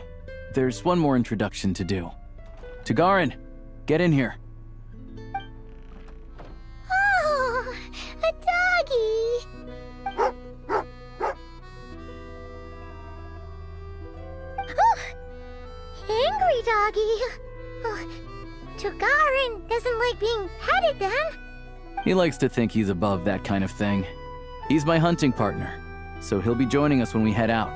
there's one more introduction to do. Tagarin, get in here. Oh, a doggy. Oh, angry doggy. Oh, Tagarin doesn't like being petted then. He likes to think he's above that kind of thing. He's my hunting partner, so he'll be joining us when we head out.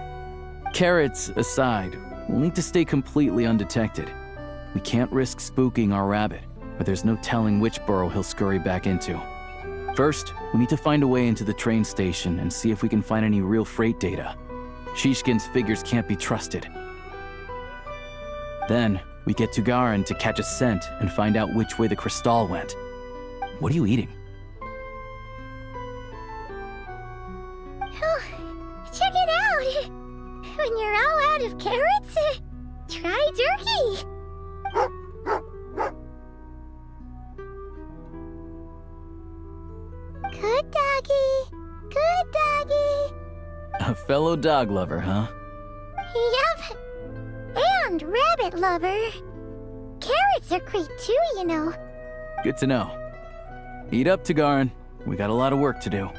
Carrots aside, we'll need to stay completely undetected. We can't risk spooking our rabbit, but there's no telling which burrow he'll scurry back into. First, we need to find a way into the train station and see if we can find any real freight data. Shishkin's figures can't be trusted. Then, we get Tagarin to catch a scent and find out which way the crystal went. What are you eating? Oh, check it out. When you're all out of carrots, try jerky. Good doggy. Good doggy. A fellow dog lover, huh? Yup. And rabbit lover. Carrots are great too, you know. Good to know. Eat up, Tagarin. We got a lot of work to do.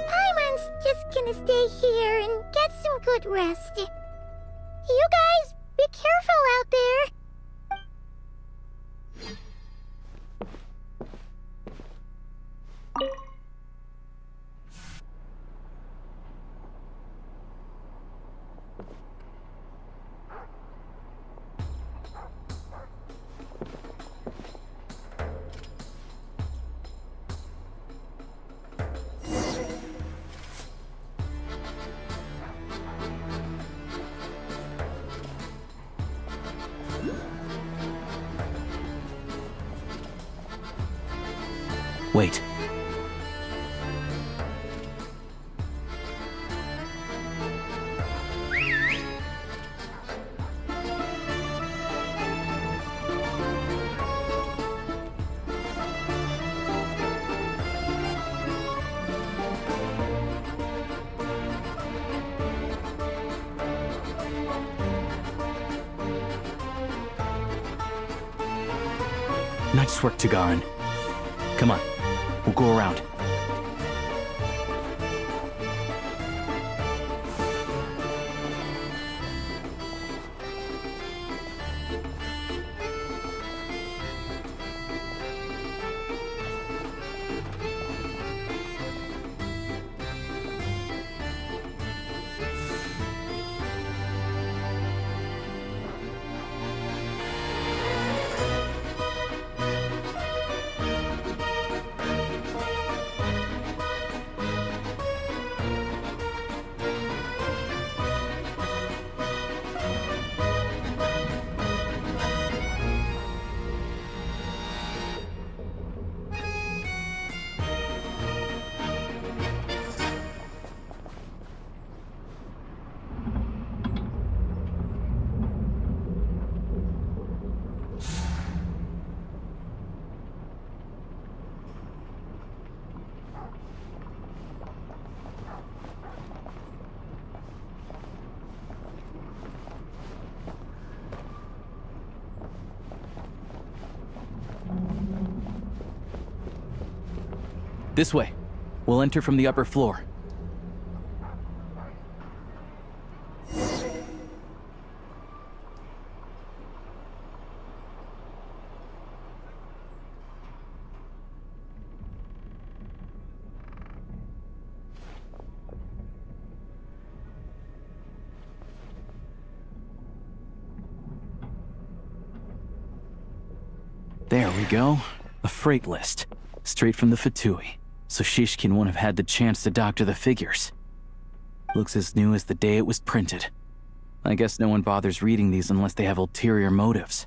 Paimon's just gonna stay here and get some good rest. You guys, be careful out there. Wait. Nice work, Tagarin. Come on, we'll go around. This way. We'll enter from the upper floor. There we go. A freight list. Straight from the Fatui. So Shishkin won't have had the chance to doctor the figures. Looks as new as the day it was printed. I guess no one bothers reading these unless they have ulterior motives.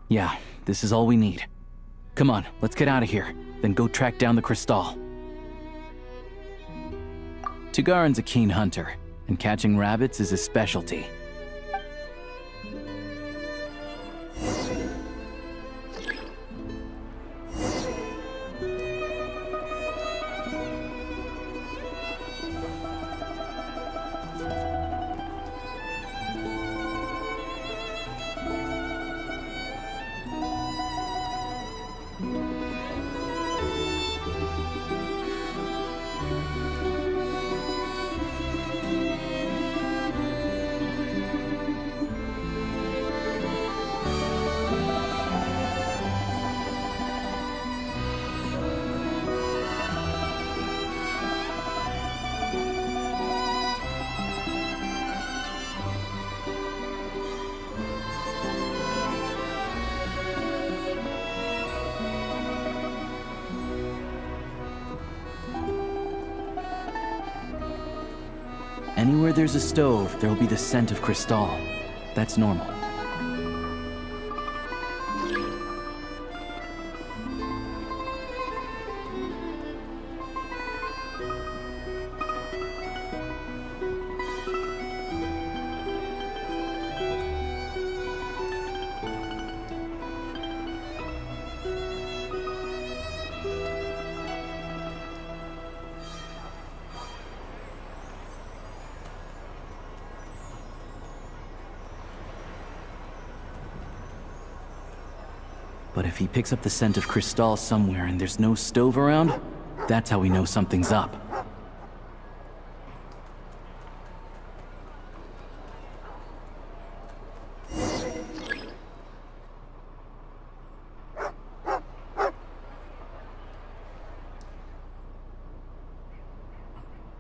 Yeah, this is all we need. Come on, let's get out of here, then go track down the Crystal. Tugarin's a keen hunter, and catching rabbits is his specialty. Anywhere there's a stove, there'll be the scent of Crystal. That's normal. But if he picks up the scent of Crystal somewhere and there's no stove around, that's how we know something's up.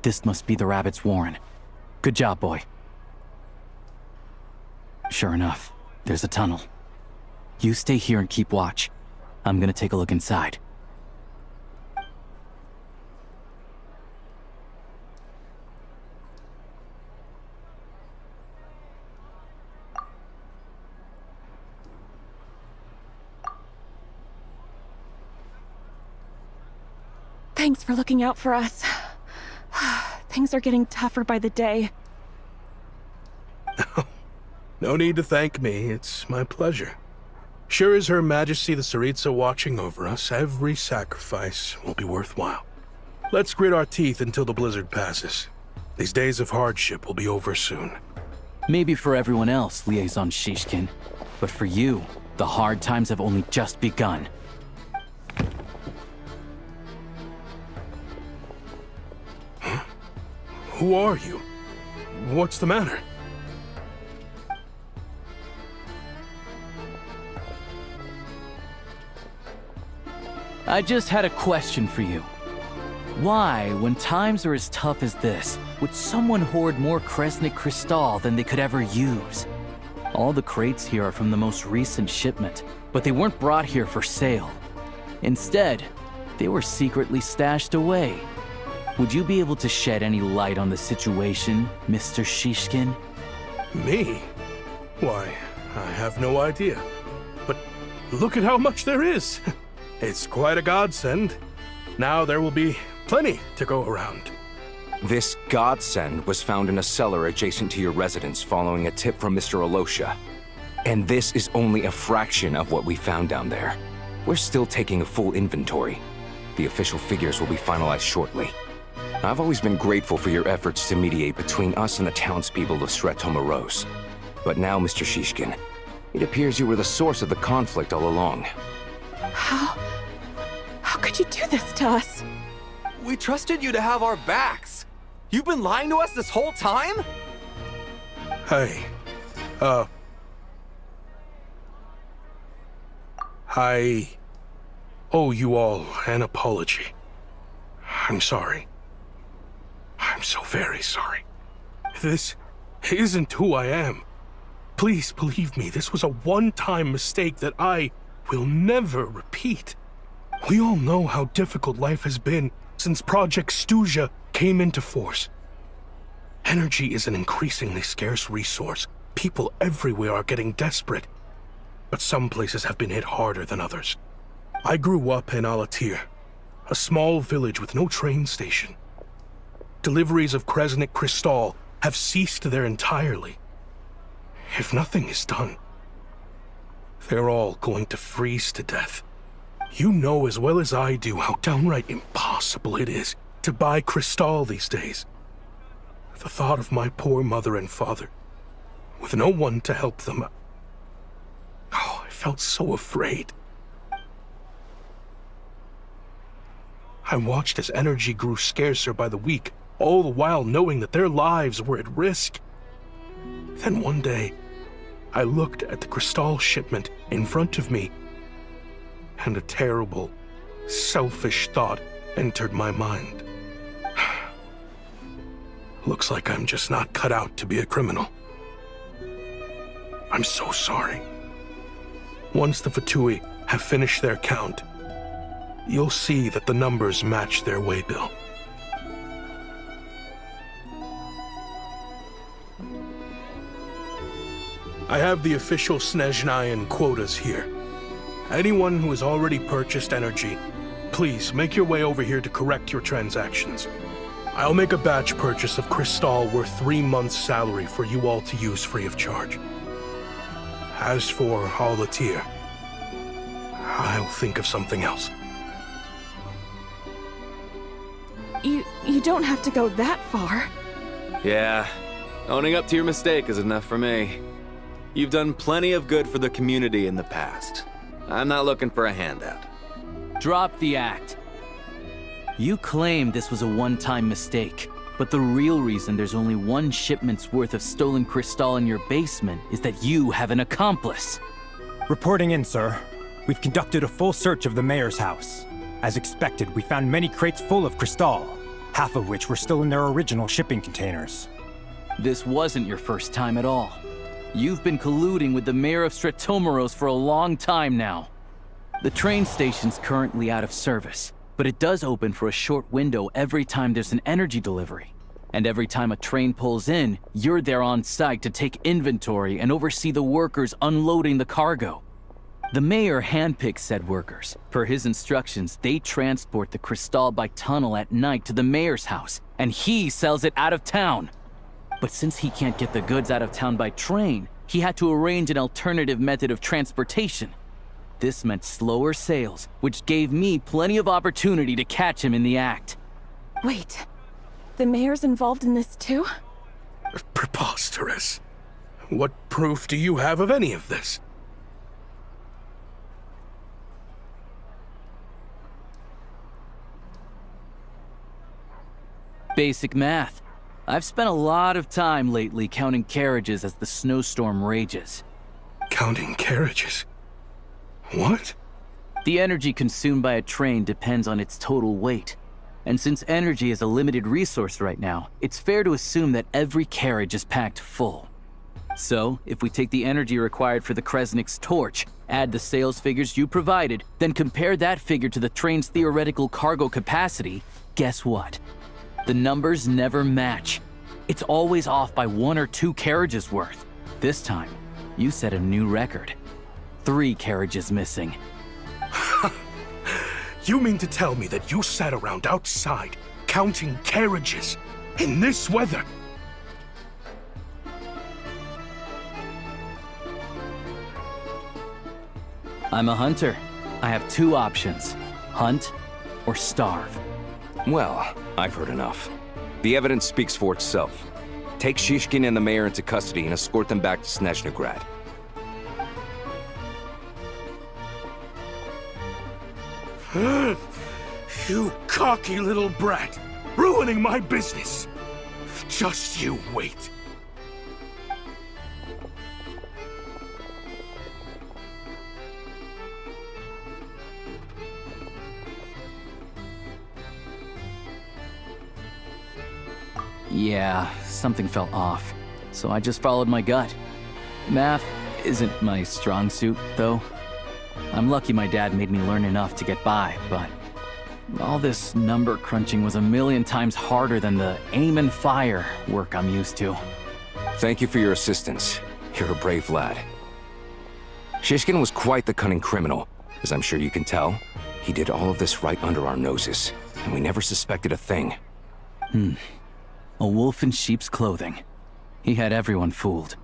This must be the rabbit's warren. Good job, boy. Sure enough, there's a tunnel. You stay here and keep watch. I'm gonna take a look inside. Thanks for looking out for us. Things are getting tougher by the day. No need to thank me, it's my pleasure. Sure as Her Majesty the Tsaritsa watching over us, every sacrifice will be worthwhile. Let's grit our teeth until the blizzard passes. These days of hardship will be over soon. Maybe for everyone else, Liaison Shishkin, but for you, the hard times have only just begun. Huh? Who are you? What's the matter? I just had a question for you. Why, when times are as tough as this, would someone hoard more Kresnik Crystal than they could ever use? All the crates here are from the most recent shipment, but they weren't brought here for sale. Instead, they were secretly stashed away. Would you be able to shed any light on the situation, Mr. Shishkin? Me? Why, I have no idea. But look at how much there is! It's quite a godsend. Now there will be plenty to go around. This godsend was found in a cellar adjacent to your residence following a tip from Mr. Alosha. And this is only a fraction of what we found down there. We're still taking a full inventory. The official figures will be finalized shortly. I've always been grateful for your efforts to mediate between us and the townspeople of Stratomaros. But now, Mr. Shishkin, it appears you were the source of the conflict all along. How could you do this to us? We trusted you to have our backs. You've been lying to us this whole time? Hey, I owe you all an apology. I'm sorry. I'm so very sorry. This isn't who I am. Please believe me, this was a one-time mistake that I will never repeat. We all know how difficult life has been since Project Stuja came into force. Energy is an increasingly scarce resource. People everywhere are getting desperate. But some places have been hit harder than others. I grew up in Alatir, a small village with no train station. Deliveries of Kresnik Crystal have ceased there entirely. If nothing is done, they're all going to freeze to death. You know as well as I do how downright impossible it is to buy Crystal these days. The thought of my poor mother and father, with no one to help them, I felt so afraid. I watched as energy grew scarcer by the week, all the while knowing that their lives were at risk. Then one day, I looked at the Crystal shipment in front of me, and a terrible, selfish thought entered my mind. Looks like I'm just not cut out to be a criminal. I'm so sorry. Once the Fatui have finished their count, you'll see that the numbers match their waybill. I have the official Snezhnayan quotas here. Anyone who has already purchased energy, please make your way over here to correct your transactions. I'll make a batch purchase of Crystal worth 3 months' salary for you all to use free of charge. As for Alatir, I'll think of something else. You don't have to go that far. Yeah, owning up to your mistake is enough for me. You've done plenty of good for the community in the past. I'm not looking for a handout. Drop the act. You claim this was a one-time mistake, but the real reason there's only one shipment's worth of stolen Crystal in your basement is that you have an accomplice. Reporting in, sir. We've conducted a full search of the mayor's house. As expected, we found many crates full of Crystal, half of which were still in their original shipping containers. This wasn't your first time at all. You've been colluding with the mayor of Stratomaros for a long time now. The train station's currently out of service, but it does open for a short window every time there's an energy delivery. And every time a train pulls in, you're there on site to take inventory and oversee the workers unloading the cargo. The mayor handpicks said workers. Per his instructions, they transport the crystal by tunnel at night to the mayor's house, and he sells it out of town. But since he can't get the goods out of town by train, he had to arrange an alternative method of transportation. This meant slower sales, which gave me plenty of opportunity to catch him in the act. Wait, the mayor's involved in this too? Preposterous. What proof do you have of any of this? Basic math. I've spent a lot of time lately counting carriages as the snowstorm rages. Counting carriages? What? The energy consumed by a train depends on its total weight. And since energy is a limited resource right now, it's fair to assume that every carriage is packed full. So, if we take the energy required for the Kresnik's torch, add the sales figures you provided, then compare that figure to the train's theoretical cargo capacity, guess what? The numbers never match. It's always off by 1 or 2 carriages worth. This time, you set a new record. 3 carriages missing. You mean to tell me that you sat around outside, counting carriages, in this weather? I'm a hunter. I have 2 options. Hunt or starve. Well, I've heard enough. The evidence speaks for itself. Take Shishkin and the mayor into custody and escort them back to Snezhnograd. You cocky little brat! Ruining my business! Just you wait. Yeah, something felt off, so I just followed my gut. Math isn't my strong suit, though. I'm lucky my dad made me learn enough to get by, but all this number crunching was a million times harder than the aim and fire work I'm used to. Thank you for your assistance. You're a brave lad. Shishkin was quite the cunning criminal. As I'm sure you can tell, he did all of this right under our noses, and we never suspected a thing. A wolf in sheep's clothing. He had everyone fooled.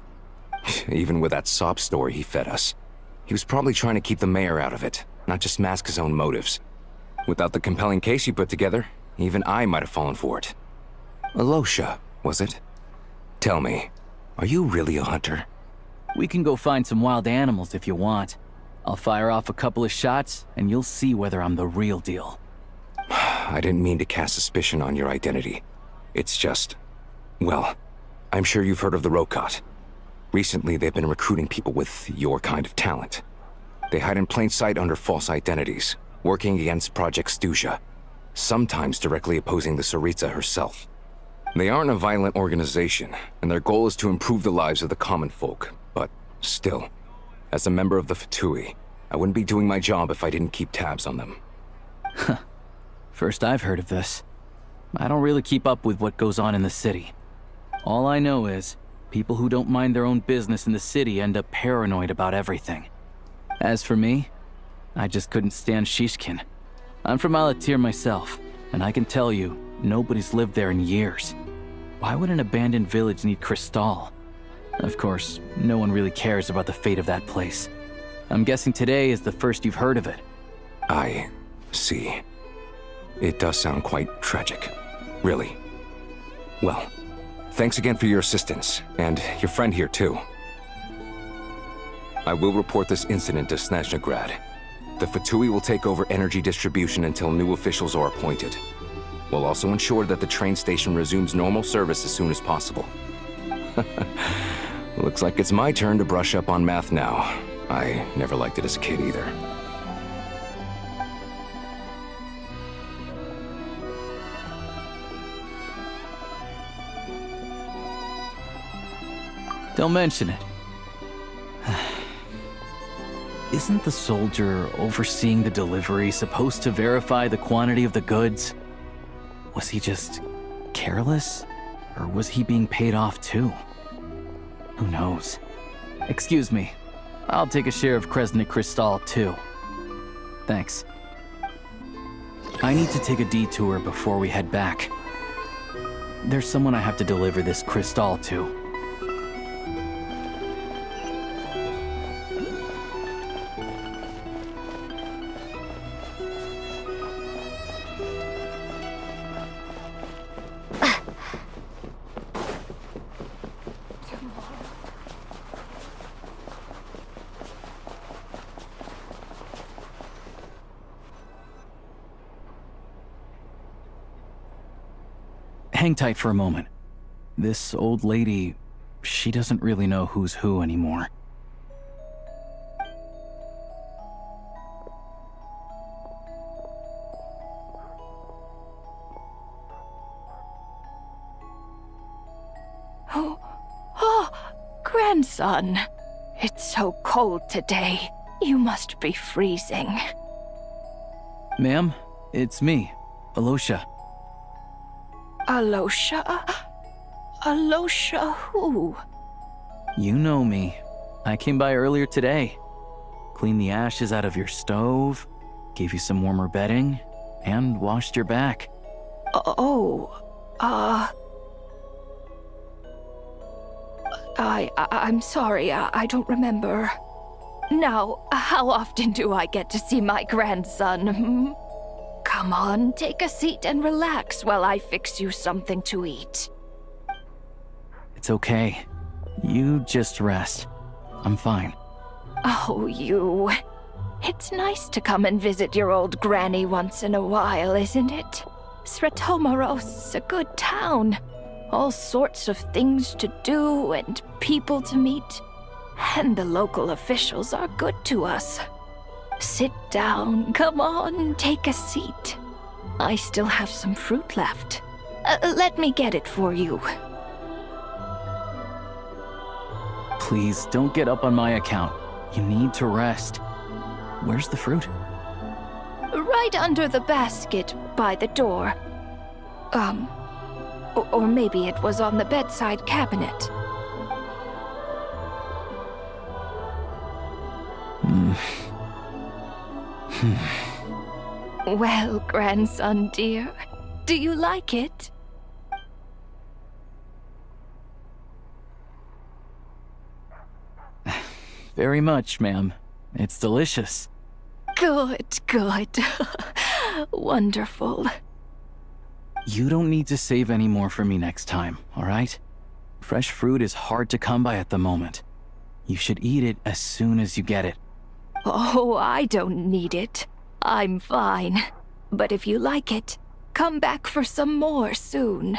Even with that sob story he fed us. He was probably trying to keep the mayor out of it, not just mask his own motives. Without the compelling case you put together, even I might have fallen for it. Alosha, was it? Tell me, are you really a hunter? We can go find some wild animals if you want. I'll fire off a couple of shots, and you'll see whether I'm the real deal. I didn't mean to cast suspicion on your identity. It's just... well, I'm sure you've heard of the Rokot. Recently, they've been recruiting people with your kind of talent. They hide in plain sight under false identities, working against Project Stuja, sometimes directly opposing the Tsaritsa herself. They aren't a violent organization, and their goal is to improve the lives of the common folk, but still, as a member of the Fatui, I wouldn't be doing my job if I didn't keep tabs on them. First I've heard of this. I don't really keep up with what goes on in the city. All I know is, people who don't mind their own business in the city end up paranoid about everything. As for me, I just couldn't stand Shishkin. I'm from Alatir myself, and I can tell you, nobody's lived there in years. Why would an abandoned village need crystal? Of course, no one really cares about the fate of that place. I'm guessing today is the first you've heard of it. I see. It does sound quite tragic. Really. Well, thanks again for your assistance, and your friend here too. I will report this incident to Snezhnograd. The Fatui will take over energy distribution until new officials are appointed. We'll also ensure that the train station resumes normal service as soon as possible. Looks like it's my turn to brush up on math now. I never liked it as a kid either. Don't mention it. Isn't the soldier overseeing the delivery supposed to verify the quantity of the goods? Was he just careless? Or was he being paid off too? Who knows? Excuse me. I'll take a share of Crescent Crystal, too. Thanks. I need to take a detour before we head back. There's someone I have to deliver this crystal to. Hang tight for a moment. This old lady, she doesn't really know who's who anymore. Oh, grandson. It's so cold today. You must be freezing. Ma'am, it's me, Alosha. Alosha? Alosha who? You know me. I came by earlier today. Cleaned the ashes out of your stove, gave you some warmer bedding, and washed your back. I'm sorry, I don't remember. Now, how often do I get to see my grandson? Come on, take a seat and relax while I fix you something to eat. It's okay. You just rest. I'm fine. Oh, you. It's nice to come and visit your old granny once in a while, isn't it? Sratomaros is a good town. All sorts of things to do and people to meet. And the local officials are good to us. Sit down, come on, take a seat. I still have some fruit left. Let me get it for you. Please, don't get up on my account. You need to rest. Where's the fruit? Right under the basket by the door. Or maybe it was on the bedside cabinet. Well, grandson dear, do you like it? Very much, ma'am. It's delicious. Good, good. Wonderful. You don't need to save any more for me next time, all right? Fresh fruit is hard to come by at the moment. You should eat it as soon as you get it. Oh, I don't need it. I'm fine. But if you like it, come back for some more soon.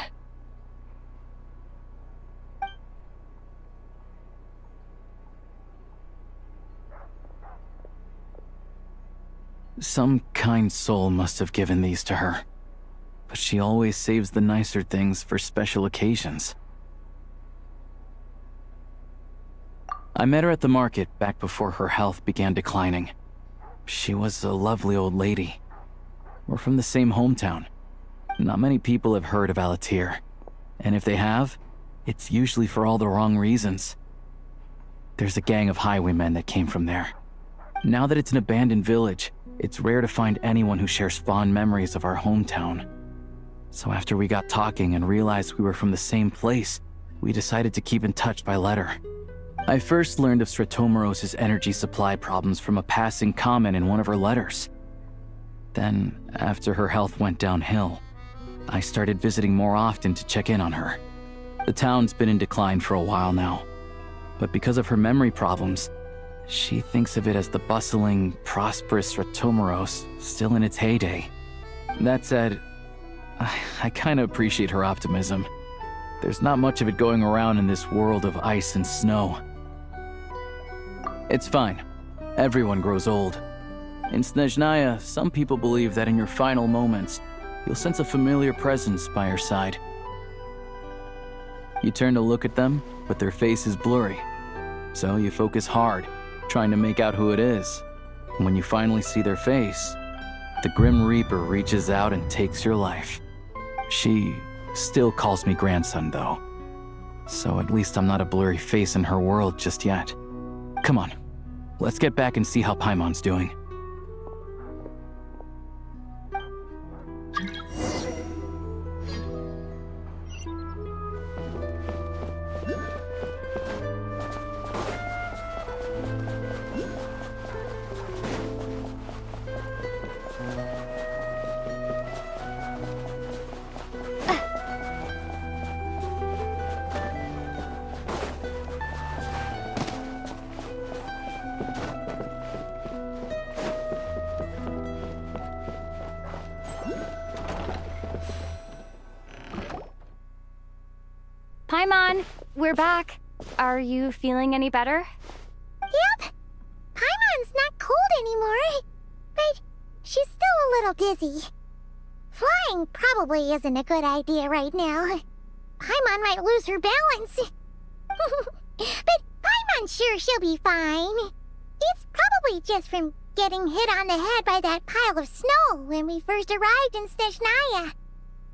Some kind soul must have given these to her. But she always saves the nicer things for special occasions. I met her at the market back before her health began declining. She was a lovely old lady. We're from the same hometown. Not many people have heard of Alatir. And if they have, it's usually for all the wrong reasons. There's a gang of highwaymen that came from there. Now that it's an abandoned village, it's rare to find anyone who shares fond memories of our hometown. So after we got talking and realized we were from the same place, we decided to keep in touch by letter. I first learned of Sratomaros' energy supply problems from a passing comment in one of her letters. Then, after her health went downhill, I started visiting more often to check in on her. The town's been in decline for a while now, but because of her memory problems, she thinks of it as the bustling, prosperous Sratomaros still in its heyday. That said, I kinda appreciate her optimism. There's not much of it going around in this world of ice and snow. It's fine. Everyone grows old. In Snezhnaya, some people believe that in your final moments, you'll sense a familiar presence by your side. You turn to look at them, but their face is blurry. So you focus hard, trying to make out who it is. And when you finally see their face, the Grim Reaper reaches out and takes your life. She still calls me grandson, though. So at least I'm not a blurry face in her world just yet. Come on, Let's get back and see how Paimon's doing. Paimon, we're back. Are you feeling any better? Yep. Paimon's not cold anymore, but she's still a little dizzy. Flying probably isn't a good idea right now. Paimon might lose her balance. But Paimon's sure she'll be fine. It's probably just from getting hit on the head by that pile of snow when we first arrived in Snezhnaya.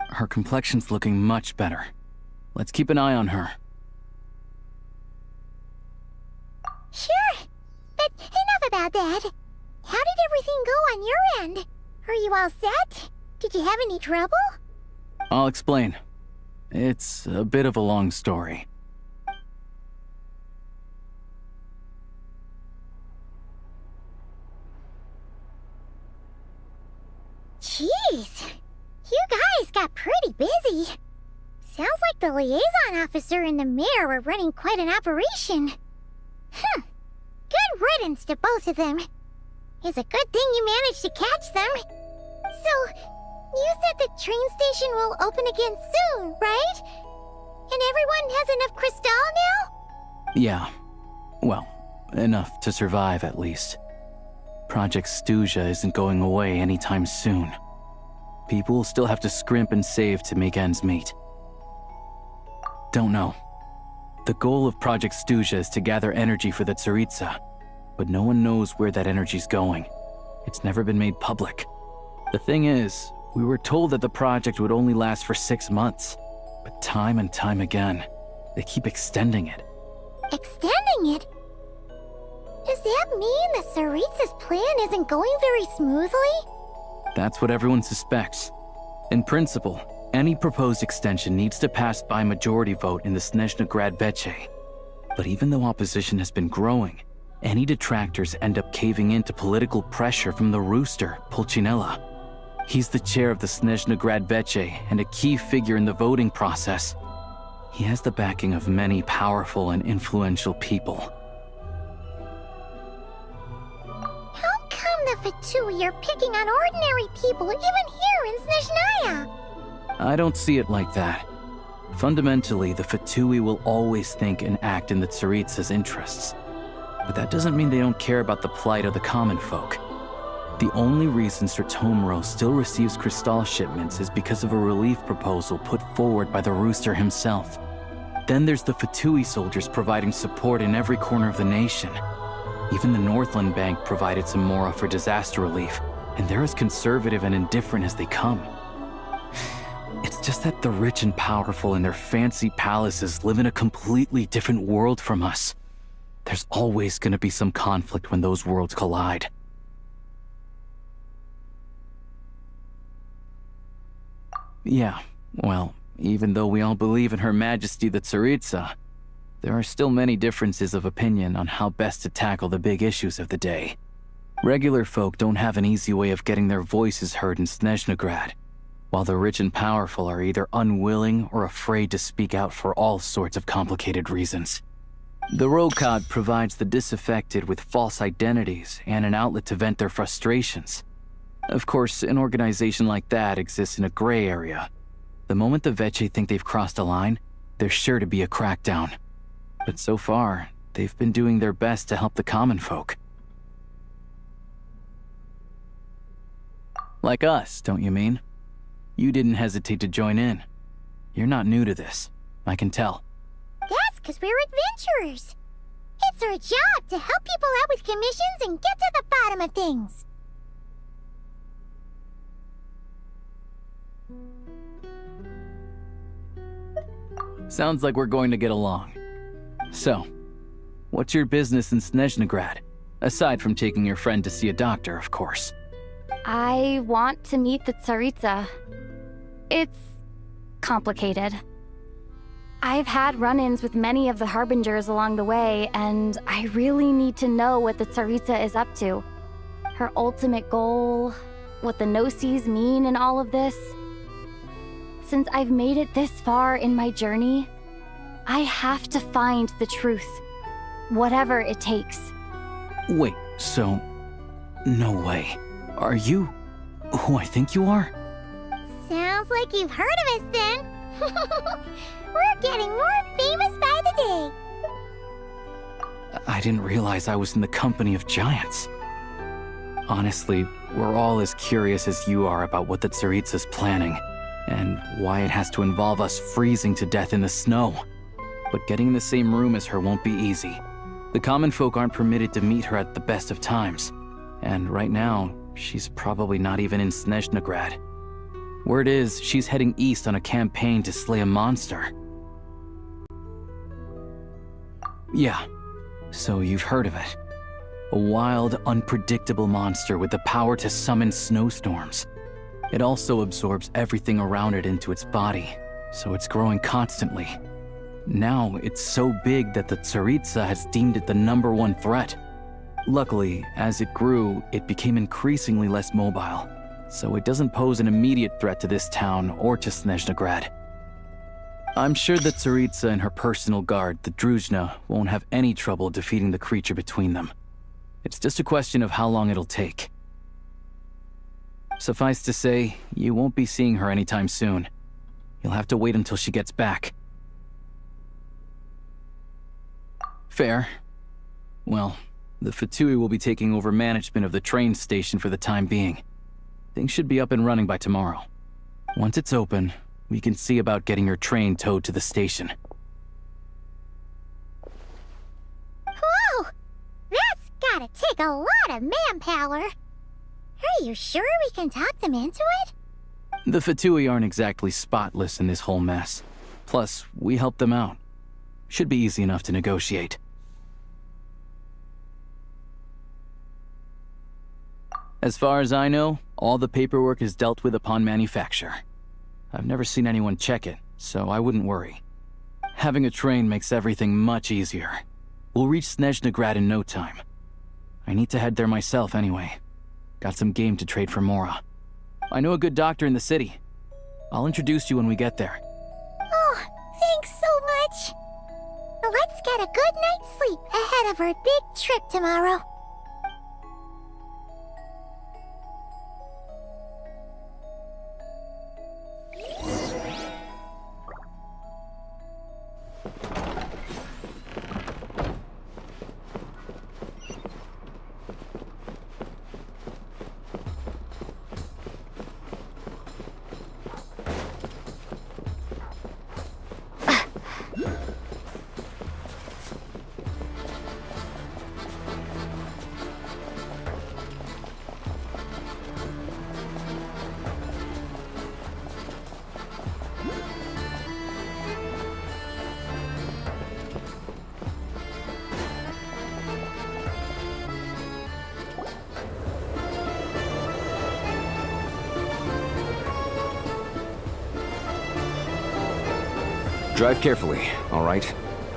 Her complexion's looking much better. Let's keep an eye on her. Sure, but enough about that. How did everything go on your end? Are you all set? Did you have any trouble? I'll explain. It's a bit of a long story. Jeez, you guys got pretty busy. Sounds like the liaison officer and the mayor were running quite an operation. Good riddance to both of them. It's a good thing you managed to catch them. So, you said the train station will open again soon, right? And everyone has enough crystal now? Yeah. Well, enough to survive at least. Project Stuja isn't going away anytime soon. People will still have to scrimp and save to make ends meet. Don't know. The goal of Project Stuja is to gather energy for the Tsaritsa, but no one knows where that energy's going. It's never been made public. The thing is, we were told that the project would only last for 6 months, but time and time again, they keep extending it. Extending it? Does that mean the Tsaritsa's plan isn't going very smoothly? That's what everyone suspects. In principle, any proposed extension needs to pass by majority vote in the Snezhnegrad Veche. But even though opposition has been growing, any detractors end up caving into political pressure from the rooster, Pulcinella. He's the chair of the Snezhnegrad Veche and a key figure in the voting process. He has the backing of many powerful and influential people. How come the Fatui are picking on ordinary people even here in Snezhnaya? I don't see it like that. Fundamentally, the Fatui will always think and act in the Tsaritsa's interests. But that doesn't mean they don't care about the plight of the common folk. The only reason Sir Tomoro still receives crystal shipments is because of a relief proposal put forward by the Rooster himself. Then there's the Fatui soldiers providing support in every corner of the nation. Even the Northland Bank provided some mora for disaster relief, and they're as conservative and indifferent as they come. It's just that the rich and powerful in their fancy palaces live in a completely different world from us. There's always gonna be some conflict when those worlds collide. Yeah, well, even though we all believe in Her Majesty the Tsaritsa, there are still many differences of opinion on how best to tackle the big issues of the day. Regular folk don't have an easy way of getting their voices heard in Snezhnegrad, while the rich and powerful are either unwilling or afraid to speak out for all sorts of complicated reasons. The Rokad provides the disaffected with false identities and an outlet to vent their frustrations. Of course, an organization like that exists in a gray area. The moment the Veche think they've crossed a line, there's sure to be a crackdown. But so far, they've been doing their best to help the common folk. Like us, don't you mean? You didn't hesitate to join in. You're not new to this, I can tell. That's because we're adventurers. It's our job to help people out with commissions and get to the bottom of things. Sounds like we're going to get along. So, what's your business in Snezhnegrad? Aside from taking your friend to see a doctor, of course. I want to meet the Tsaritsa. It's complicated. I've had run-ins with many of the Harbingers along the way, and I really need to know what the Tsaritsa is up to. Her ultimate goal, what the Gnosis mean in all of this. Since I've made it this far in my journey, I have to find the truth, whatever it takes. Wait, so... no way. Are you who I think you are? Sounds like you've heard of us then. We're getting more famous by the day. I didn't realize I was in the company of giants. Honestly, we're all as curious as you are about what the Tsaritsa's planning, and why it has to involve us freezing to death in the snow. But getting in the same room as her won't be easy. The common folk aren't permitted to meet her at the best of times, and right now, she's probably not even in Snezhnegrad. Word is, she's heading east on a campaign to slay a monster. Yeah, so you've heard of it. A wild, unpredictable monster with the power to summon snowstorms. It also absorbs everything around it into its body, so it's growing constantly. Now, it's so big that the Tsaritsa has deemed it the #1 threat. Luckily, as it grew, it became increasingly less mobile, so it doesn't pose an immediate threat to this town or to Snezhnegrad. I'm sure that Tsaritsa and her personal guard, the Druzhna, won't have any trouble defeating the creature between them. It's just a question of how long it'll take. Suffice to say, you won't be seeing her anytime soon. You'll have to wait until she gets back. Fair. Well, the Fatui will be taking over management of the train station for the time being. Things should be up and running by tomorrow. Once it's open, we can see about getting your train towed to the station. Whoa! That's gotta take a lot of manpower. Are you sure we can talk them into it? The Fatui aren't exactly spotless in this whole mess. Plus, we helped them out. Should be easy enough to negotiate. As far as I know, all the paperwork is dealt with upon manufacture. I've never seen anyone check it, so I wouldn't worry. Having a train makes everything much easier. We'll reach Snezhnegrad in no time. I need to head there myself anyway. Got some game to trade for Mora. I know a good doctor in the city. I'll introduce you when we get there. Oh, thanks so much. Let's get a good night's sleep ahead of our big trip tomorrow. Drive carefully, all right?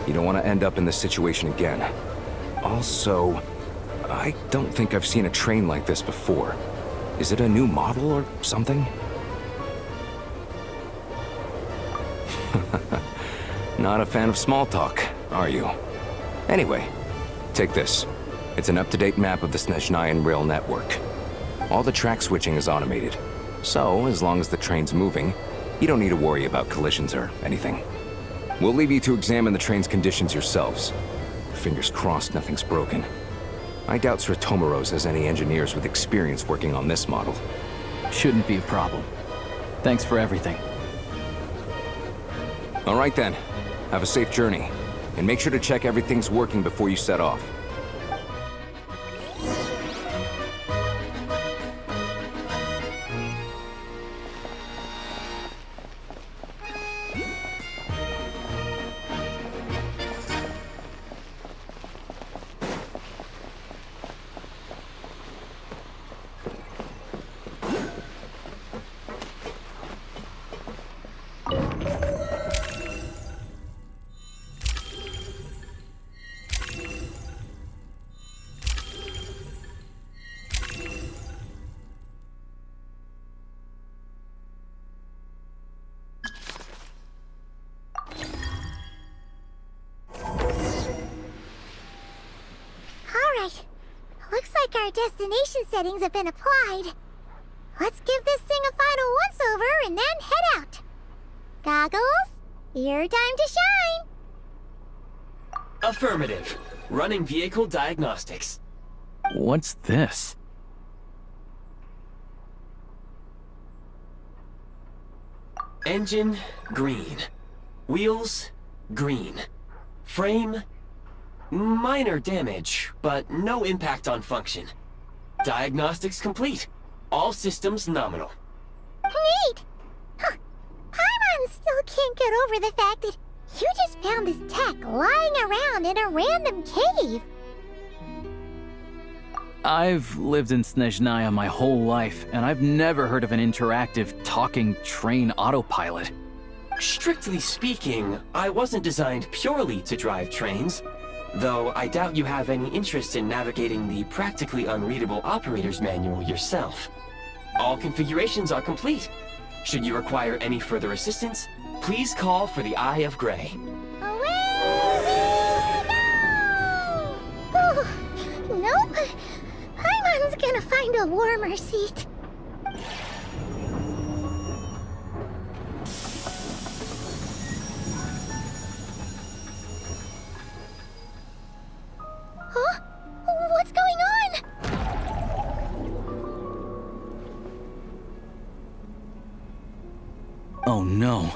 You don't want to end up in this situation again. Also, I don't think I've seen a train like this before. Is it a new model or something? Not a fan of small talk, are you? Anyway, take this. It's an up-to-date map of the Snezhnayan rail network. All the track switching is automated. So, as long as the train's moving, you don't need to worry about collisions or anything. We'll leave you to examine the train's conditions yourselves. Fingers crossed nothing's broken. I doubt Sratomaros has any engineers with experience working on this model. Shouldn't be a problem. Thanks for everything. All right then. Have a safe journey. And make sure to check everything's working before you set off. like our destination settings have been applied. Let's give this thing a final once-over and then head out. Goggles, your time to shine! Affirmative. Running vehicle diagnostics. What's this? Engine, green. Wheels, green. Frame, minor damage, but no impact on function. Diagnostics complete. All systems nominal. Neat! Huh. Paimon still can't get over the fact that you just found this tech lying around in a random cave. I've lived in Snezhnaya my whole life, and I've never heard of an interactive, talking train autopilot. Strictly speaking, I wasn't designed purely to drive trains, though I doubt you have any interest in navigating the practically unreadable operator's manual yourself. All configurations are complete. Should you require any further assistance, please call for the Eye of Grey. Away we go! Nope. Paimon's gonna find a warmer seat. Huh? What's going on? Oh no.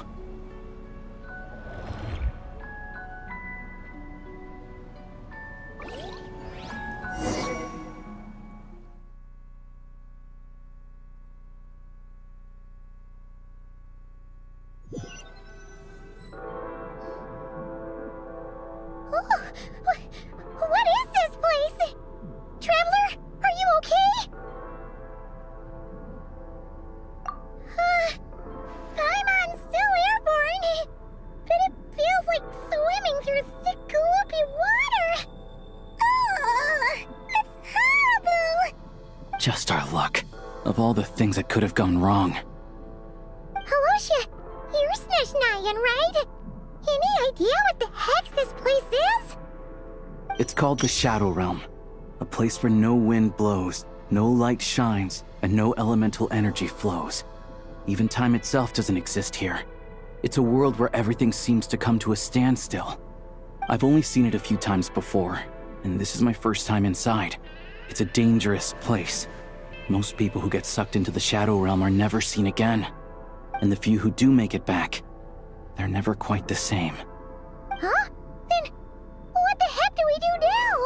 What is this place? Traveler, are you okay? Paimon's still airborne, but it feels like swimming through thick, gloopy water. Ugh, that's horrible. Just our luck. Of all the things that could have gone wrong. Alosha, you're Snezhnayan, right? Any idea what the heck this place is? It's called the Shadow Realm. A place where no wind blows, no light shines, and no elemental energy flows. Even time itself doesn't exist here. It's a world where everything seems to come to a standstill. I've only seen it a few times before, and this is my first time inside. It's a dangerous place. Most people who get sucked into the Shadow Realm are never seen again. And the few who do make it back, they're never quite the same. Huh? Then what the heck do we do now?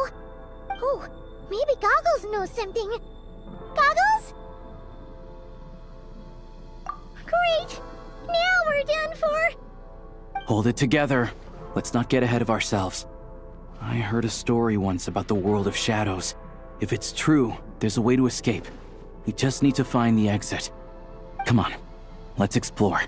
Oh, maybe Goggles knows something. Goggles? Great! Now we're done for! Hold it together. Let's not get ahead of ourselves. I heard a story once about the world of shadows. If it's true, there's a way to escape. We just need to find the exit. Come on, let's explore.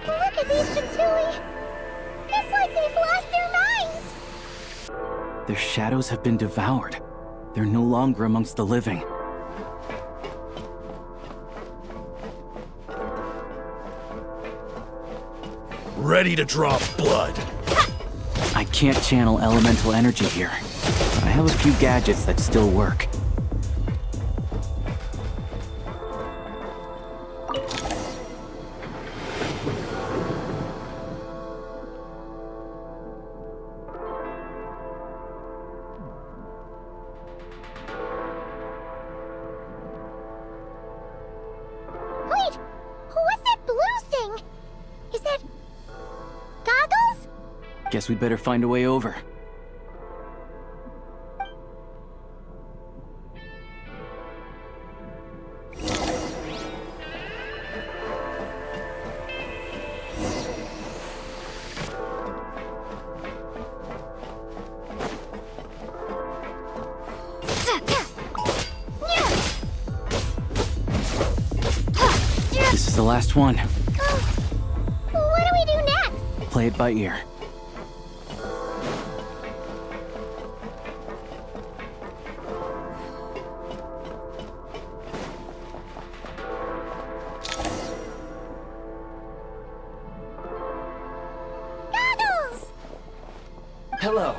Look at these Fatui! It's like they've lost their minds! Their shadows have been devoured. They're no longer amongst the living. Ready to draw blood. I can't channel elemental energy here, but I have a few gadgets that still work. Wait! What's that blue thing? Is that... Goggles? Guess we'd better find a way over. This is the last one. What do we do next? Play it by ear. Hello.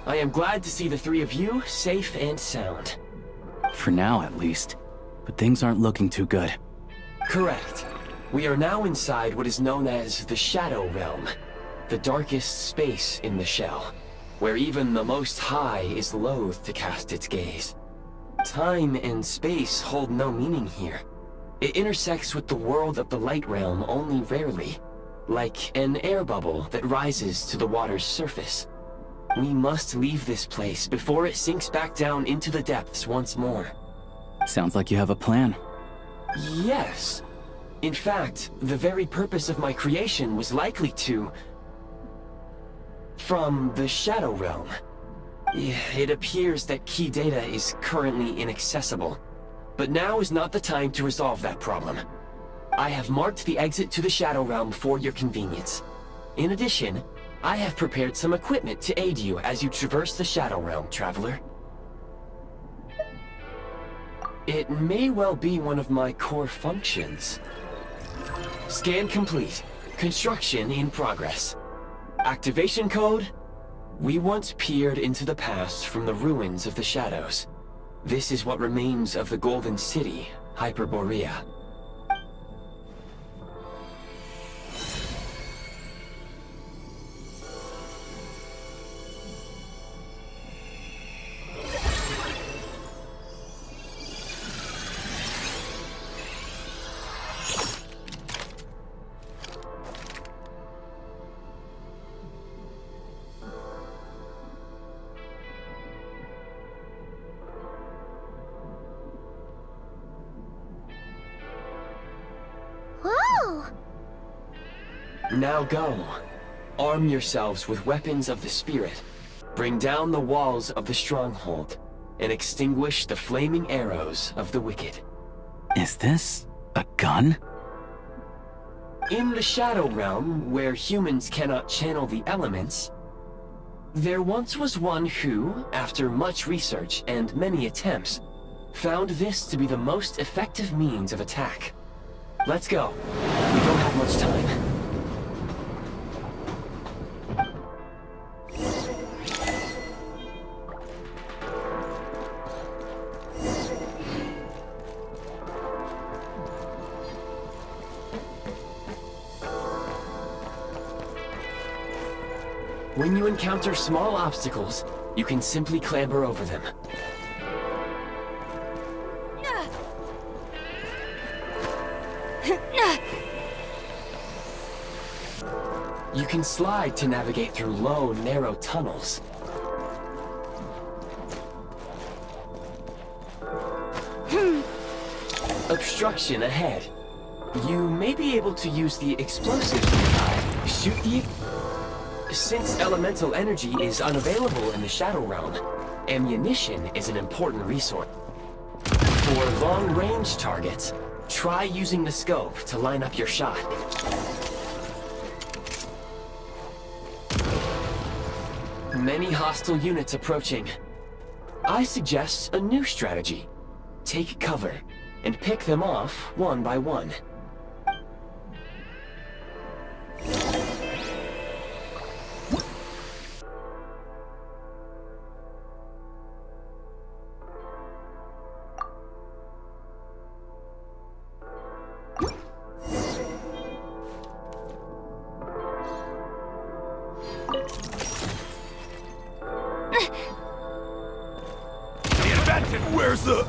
I am glad to see the three of you safe and sound. For now, at least. But things aren't looking too good. Correct. We are now inside what is known as the Shadow Realm, the darkest space in the shell, where even the Most High is loath to cast its gaze. Time and space hold no meaning here. It intersects with the world of the Light Realm only rarely, like an air bubble that rises to the water's surface. We must leave this place before it sinks back down into the depths once more. Sounds like you have a plan. Yes. In fact, the very purpose of my creation was likely to... from the Shadow Realm. It appears that key data is currently inaccessible, but now is not the time to resolve that problem. I have marked the exit to the Shadow Realm for your convenience. In addition, I have prepared some equipment to aid you as you traverse the Shadow Realm, traveler. It may well be one of my core functions. Scan complete. Construction in progress. Activation code? We once peered into the past from the ruins of the shadows. This is what remains of the Golden City, Hyperborea. Now go. Arm yourselves with weapons of the spirit. Bring down the walls of the stronghold, and extinguish the flaming arrows of the wicked. Is this a gun? In the Shadow Realm, where humans cannot channel the elements, there once was one who, after much research and many attempts, found this to be the most effective means of attack. Let's go. We don't have much time. When you encounter small obstacles, you can simply clamber over them. You can slide to navigate through low, narrow tunnels. Obstruction ahead. You may be able to use the explosives nearby. Shoot the... Since elemental energy is unavailable in the Shadow Realm, ammunition is an important resource. For long-range targets, try using the scope to line up your shot. Many hostile units approaching. I suggest a new strategy. Take cover, and pick them off one by one. Where's the...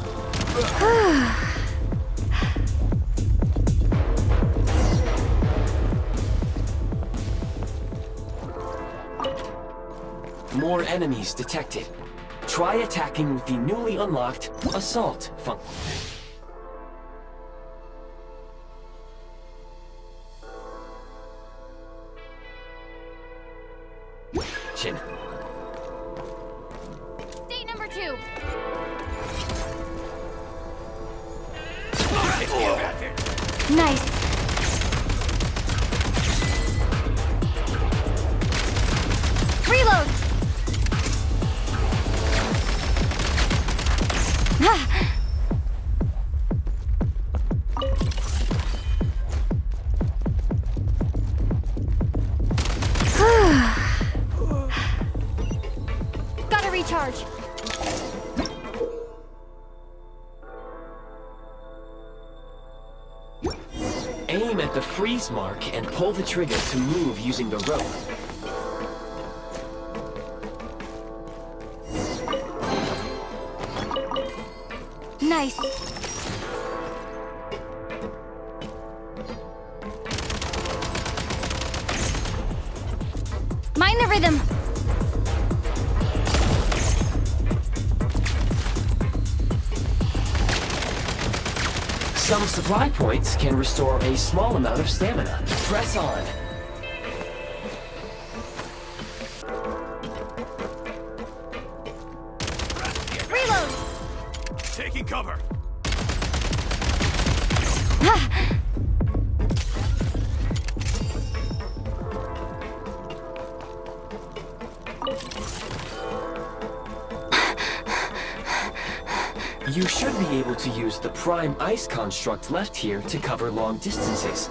More enemies detected. Try attacking with the newly unlocked Assault function. State number 2. Nice. Reload. Aim at the freeze mark and pull the trigger to move using the rope. Nice. Mind the rhythm. Some supply points can restore a small amount of stamina. Press on. Reload! Taking cover. You should be able to use the prime ice construct left here to cover long distances.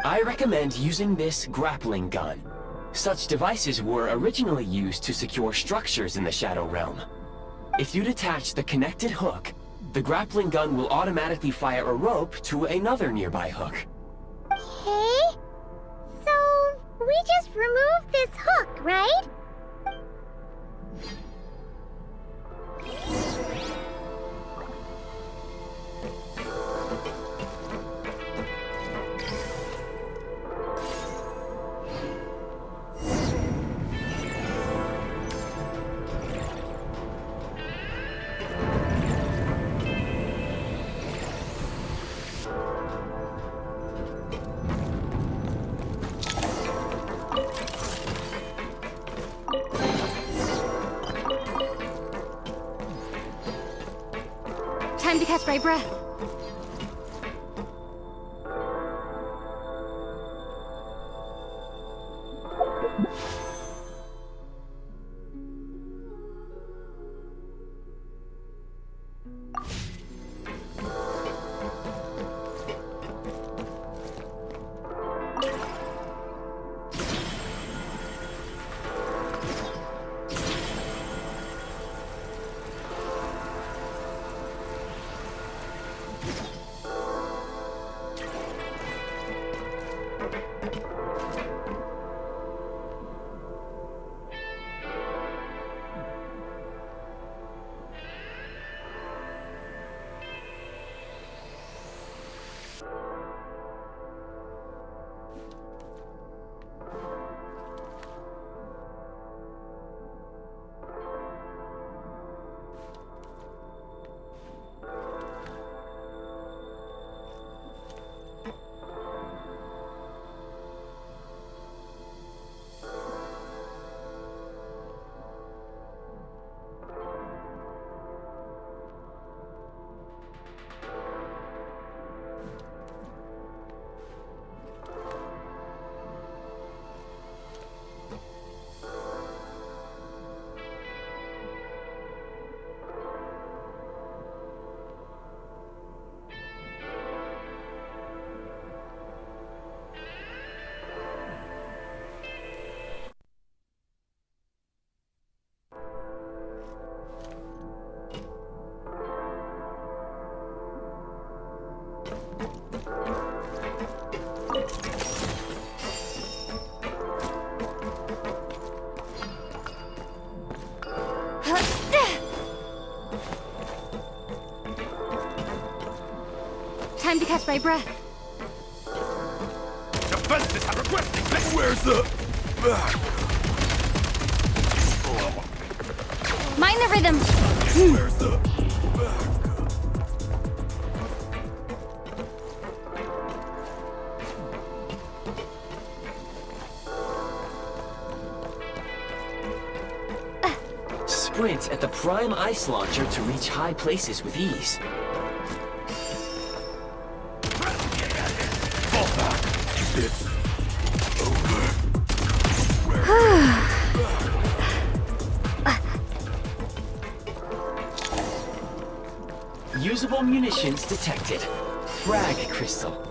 I recommend using this grappling gun. Such devices were originally used to secure structures in the Shadow Realm. If you detach the connected hook, the grappling gun will automatically fire a rope to another nearby hook. Okay. So, we just remove this hook, right? Time to catch my breath. Time to catch my breath. Defenses have requested. Where's the... Mind the rhythm. Where's the... sprint at the prime ice launcher to reach high places with ease. Usable munitions detected. Frag crystal.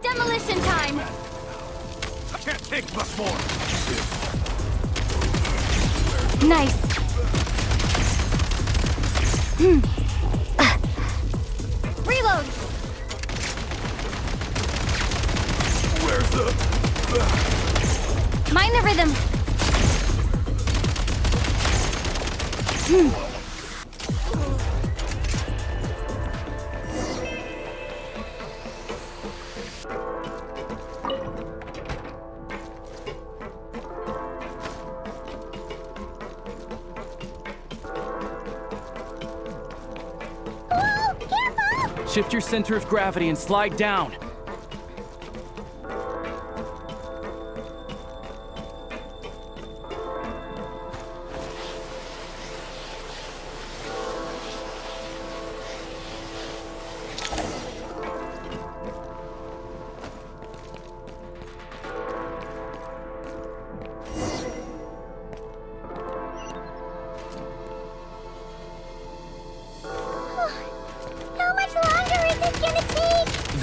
Demolition time! I can't take much more. Nice. Reload! Where's the... Mind the rhythm. Shift your center of gravity and slide down.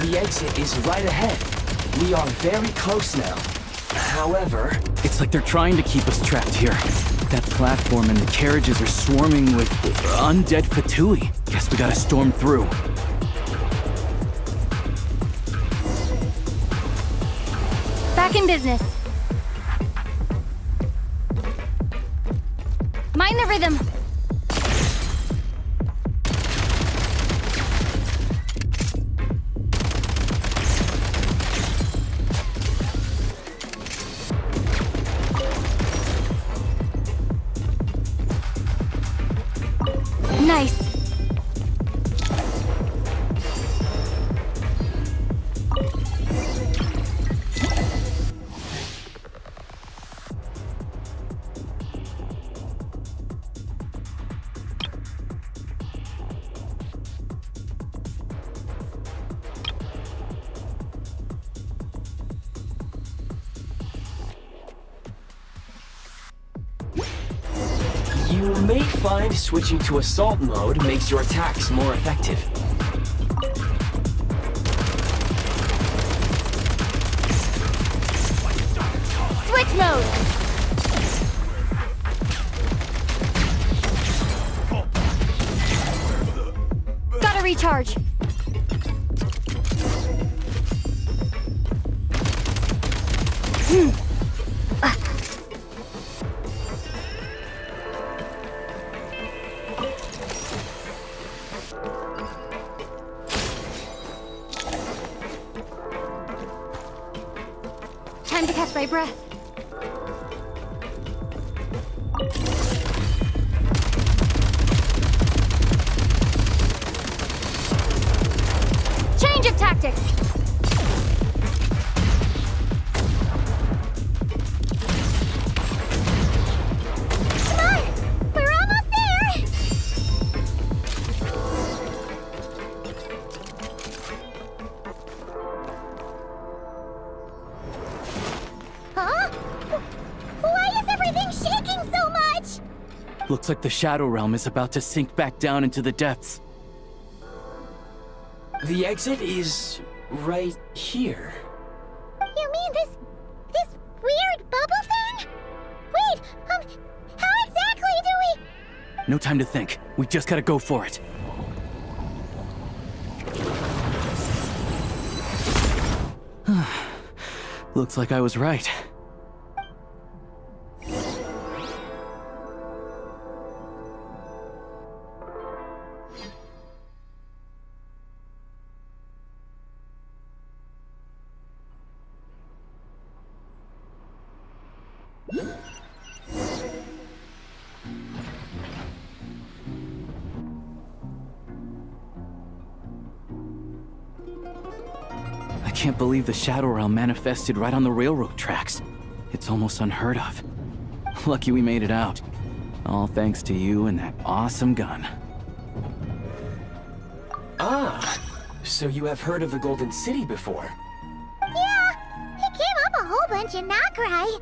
The exit is right ahead. We are very close now. However... It's like they're trying to keep us trapped here. That platform and the carriages are swarming with undead Fatui. Guess we gotta storm through. Back in business. Mind the rhythm. Nice. You may find switching to assault mode makes your attacks more effective. Switch mode! Gotta recharge. Time to catch my breath. Change of tactics. Come on, we're almost there. Huh? Why is everything shaking so much? Looks like the Shadow Realm is about to sink back down into the depths. The exit is right here. You mean this weird bubble thing? Wait, how exactly do we... No time to think. We just gotta go for it. Looks like I was right. can't believe the Shadow Realm manifested right on the railroad tracks. It's almost unheard of. Lucky we made it out. All thanks to you and that awesome gun. Ah, so you have heard of the Golden City before? Yeah, it came up a whole bunch in Nokrai.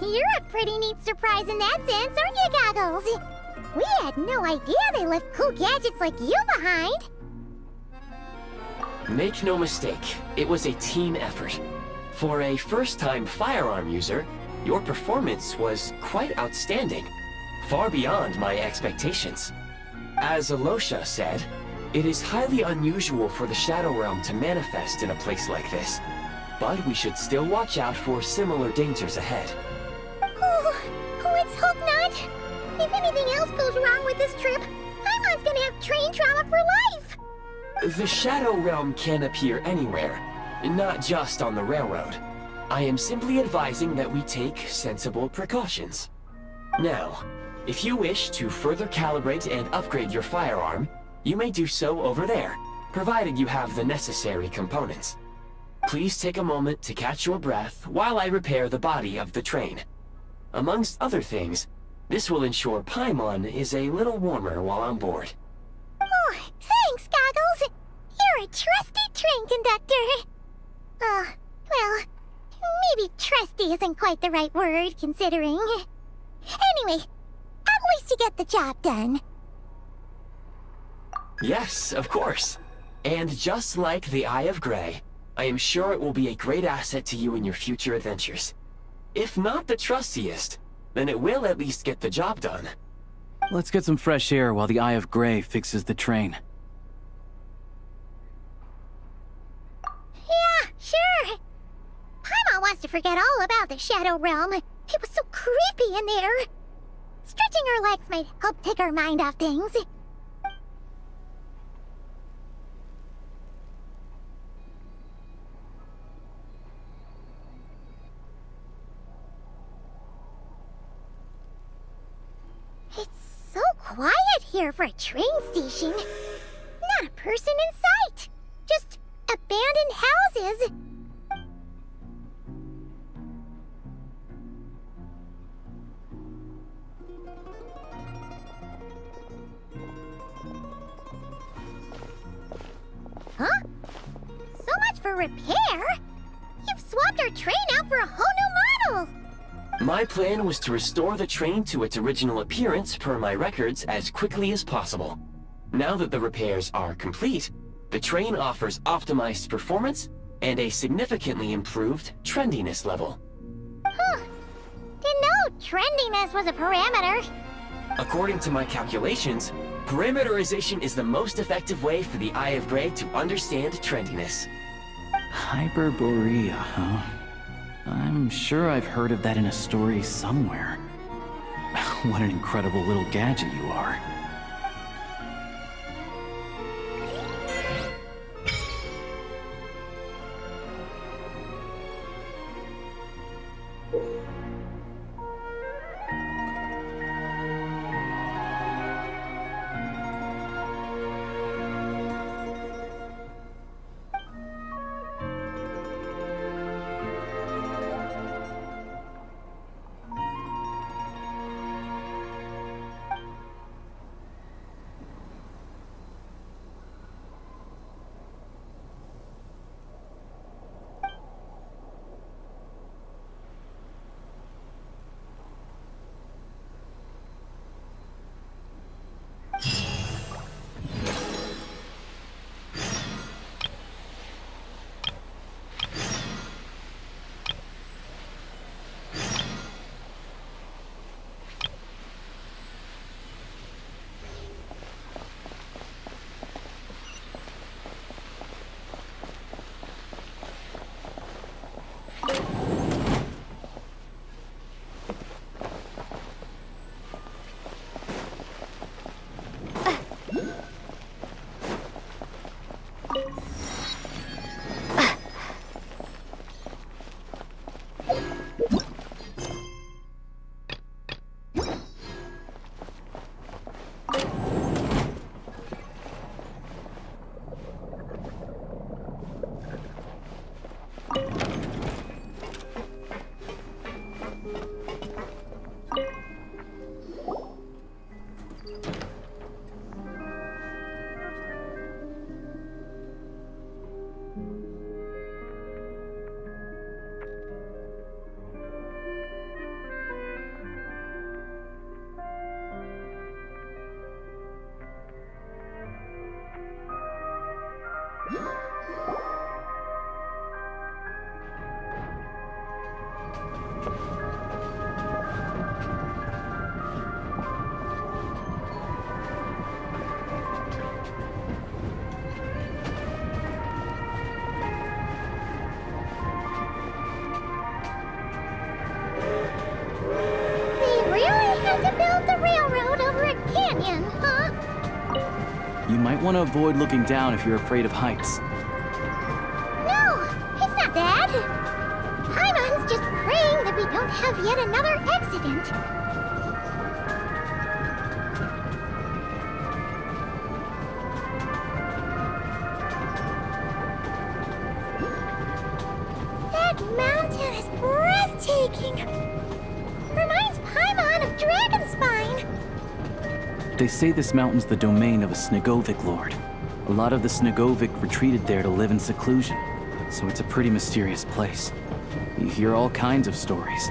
You're a pretty neat surprise in that sense, aren't you, Goggles? We had no idea they left cool gadgets like you behind. Make no mistake, it was a team effort. For a first-time firearm user, your performance was quite outstanding, far beyond my expectations. As Alosha said, it is highly unusual for the Shadow Realm to manifest in a place like this, but we should still watch out for similar dangers ahead. Let's hope not. If anything else goes wrong with this trip, Paimon's gonna have train trauma for life. The Shadow Realm can appear anywhere, not just on the railroad. I am simply advising that we take sensible precautions. Now, if you wish to further calibrate and upgrade your firearm, you may do so over there, provided you have the necessary components. Please take a moment to catch your breath while I repair the body of the train. Amongst other things, this will ensure Paimon is a little warmer while on board. Oh, thanks, Goggles. You're a trusty train conductor. Well, maybe trusty isn't quite the right word, considering. Anyway, at least you get the job done. Yes, of course. And just like the Eye of Grey, I am sure it will be a great asset to you in your future adventures. If not the trustiest, then it will at least get the job done. Let's get some fresh air while the Eye of Grey fixes the train. Yeah, sure. Paimon wants to forget all about the Shadow Realm. It was so creepy in there. Stretching her legs might help take her mind off things. It's so quiet here for a train station. Not a person in sight. Just abandoned houses. Huh? So much for repair? You've swapped our train out for a whole new model! My plan was to restore the train to its original appearance per my records as quickly as possible. Now that the repairs are complete, the train offers optimized performance and a significantly improved trendiness level. Huh. Didn't know trendiness was a parameter. According to my calculations, parameterization is the most effective way for the Eye of Grey to understand trendiness. Hyperborea, huh? I'm sure I've heard of that in a story somewhere. What an incredible little gadget you are. You might want to avoid looking down if you're afraid of heights. No, it's not that. Paimon's just praying that we don't have yet another accident. That mountain is breathtaking. Reminds Paimon of Dragonspine. They say this mountain's the domain of a Snegovic lord. A lot of the Snegovic retreated there to live in seclusion, so it's a pretty mysterious place. You hear all kinds of stories.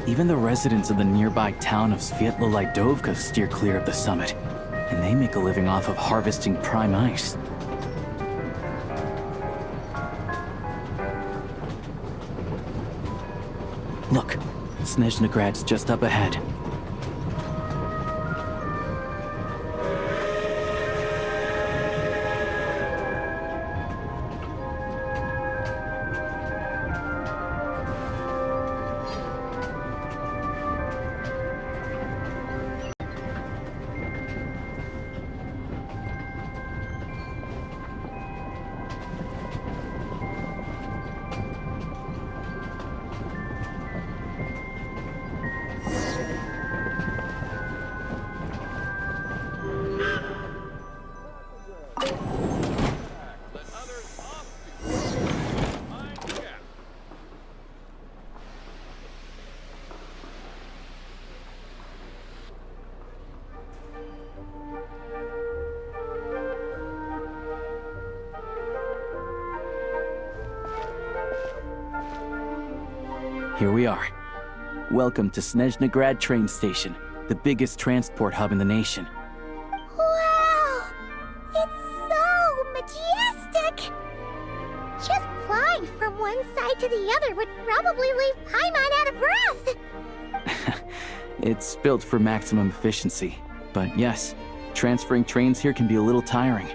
Even the residents of the nearby town of Svietlo-Lidovka steer clear of the summit, and they make a living off of harvesting prime ice. Look, Snezhnograd's just up ahead. Here we are. Welcome to Snezhnograd train station, the biggest transport hub in the nation. Wow! It's so majestic! Just flying from one side to the other would probably leave Paimon out of breath! It's built for maximum efficiency, but yes, transferring trains here can be a little tiring.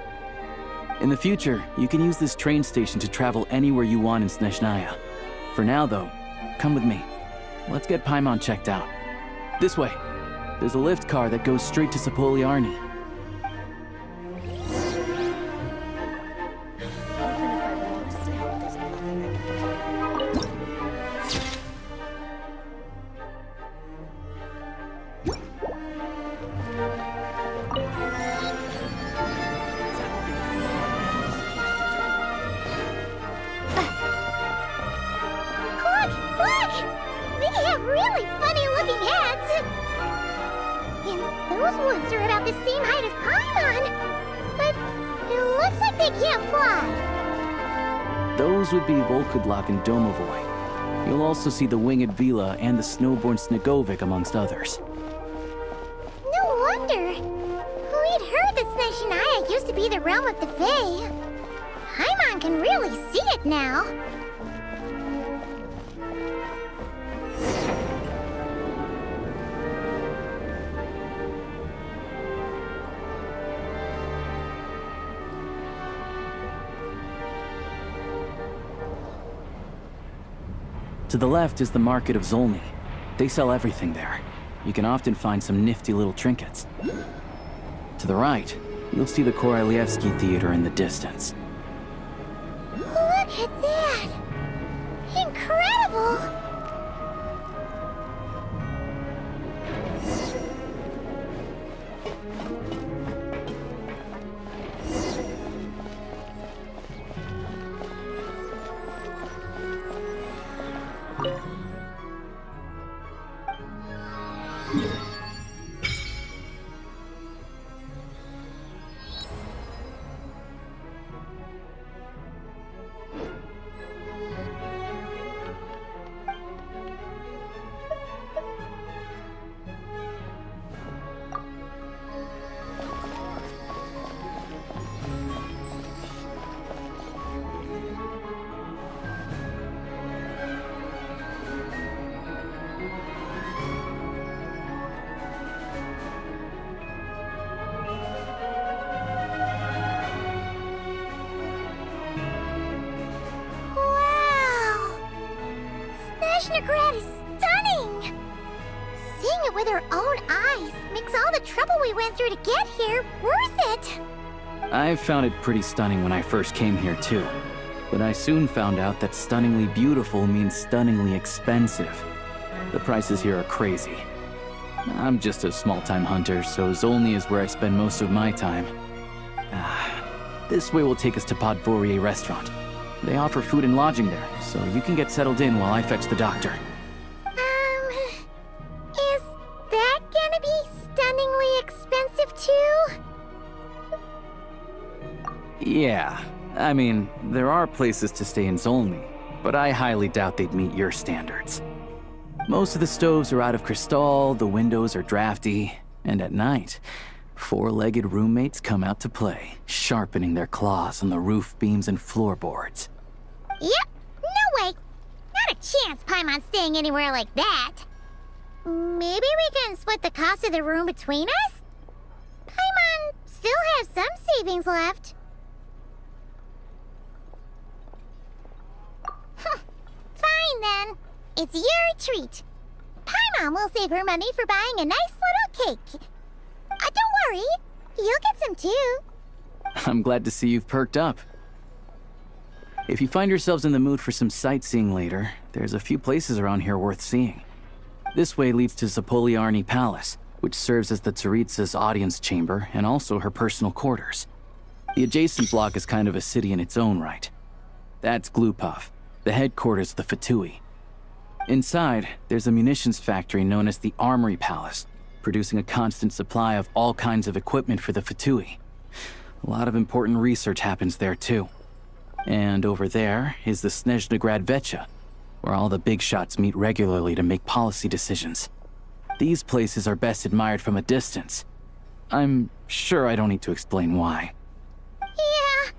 In the future, you can use this train station to travel anywhere you want in Snezhnaya. For now, though, come with me. Let's get Paimon checked out. This way. There's a lift car that goes straight to Sapoliarny. Those would be Volkudlak and Domovoy. You'll also see the Winged Vila and the Snowborn Snegovic, amongst others. No wonder! We'd heard that Snezhnaya used to be the realm of the Fae. Paimon can really see it now. To the left is the Market of Zolny. They sell everything there. You can often find some nifty little trinkets. To the right, you'll see the Korolyevsky Theater in the distance. Look at that! Incredible! with her own eyes makes all the trouble we went through to get here worth it. I found it pretty stunning when I first came here too. But I soon found out that stunningly beautiful means stunningly expensive. The prices here are crazy. I'm just a small-time hunter, so Zolny is where I spend most of my time. This way will take us to Podvorier restaurant. They offer food and lodging there, so you can get settled in while I fetch the doctor. Is that gonna be stunningly expensive too? Yeah, I mean, there are places to stay in Zolny, but I highly doubt they'd meet your standards. Most of the stoves are out of crystal, the windows are drafty, and at night, four-legged roommates come out to play, sharpening their claws on the roof beams and floorboards. Yep, no way. Not a chance Paimon's staying anywhere like that. Maybe we can split the cost of the room between us? Paimon still has some savings left. Fine then. It's your treat. Paimon will save her money for buying a nice little cake. Don't worry, you'll get some too. I'm glad to see you've perked up. If you find yourselves in the mood for some sightseeing later, there's a few places around here worth seeing. This way leads to Zapoliarny Palace, which serves as the Tsaritsa's audience chamber and also her personal quarters. The adjacent block is kind of a city in its own right. That's Glupov, the headquarters of the Fatui. Inside, there's a munitions factory known as the Armory Palace, producing a constant supply of all kinds of equipment for the Fatui. A lot of important research happens there too. And over there is the Snezhnegrad Vecha, where all the big shots meet regularly to make policy decisions. These places are best admired from a distance. I'm sure I don't need to explain why. Yeah,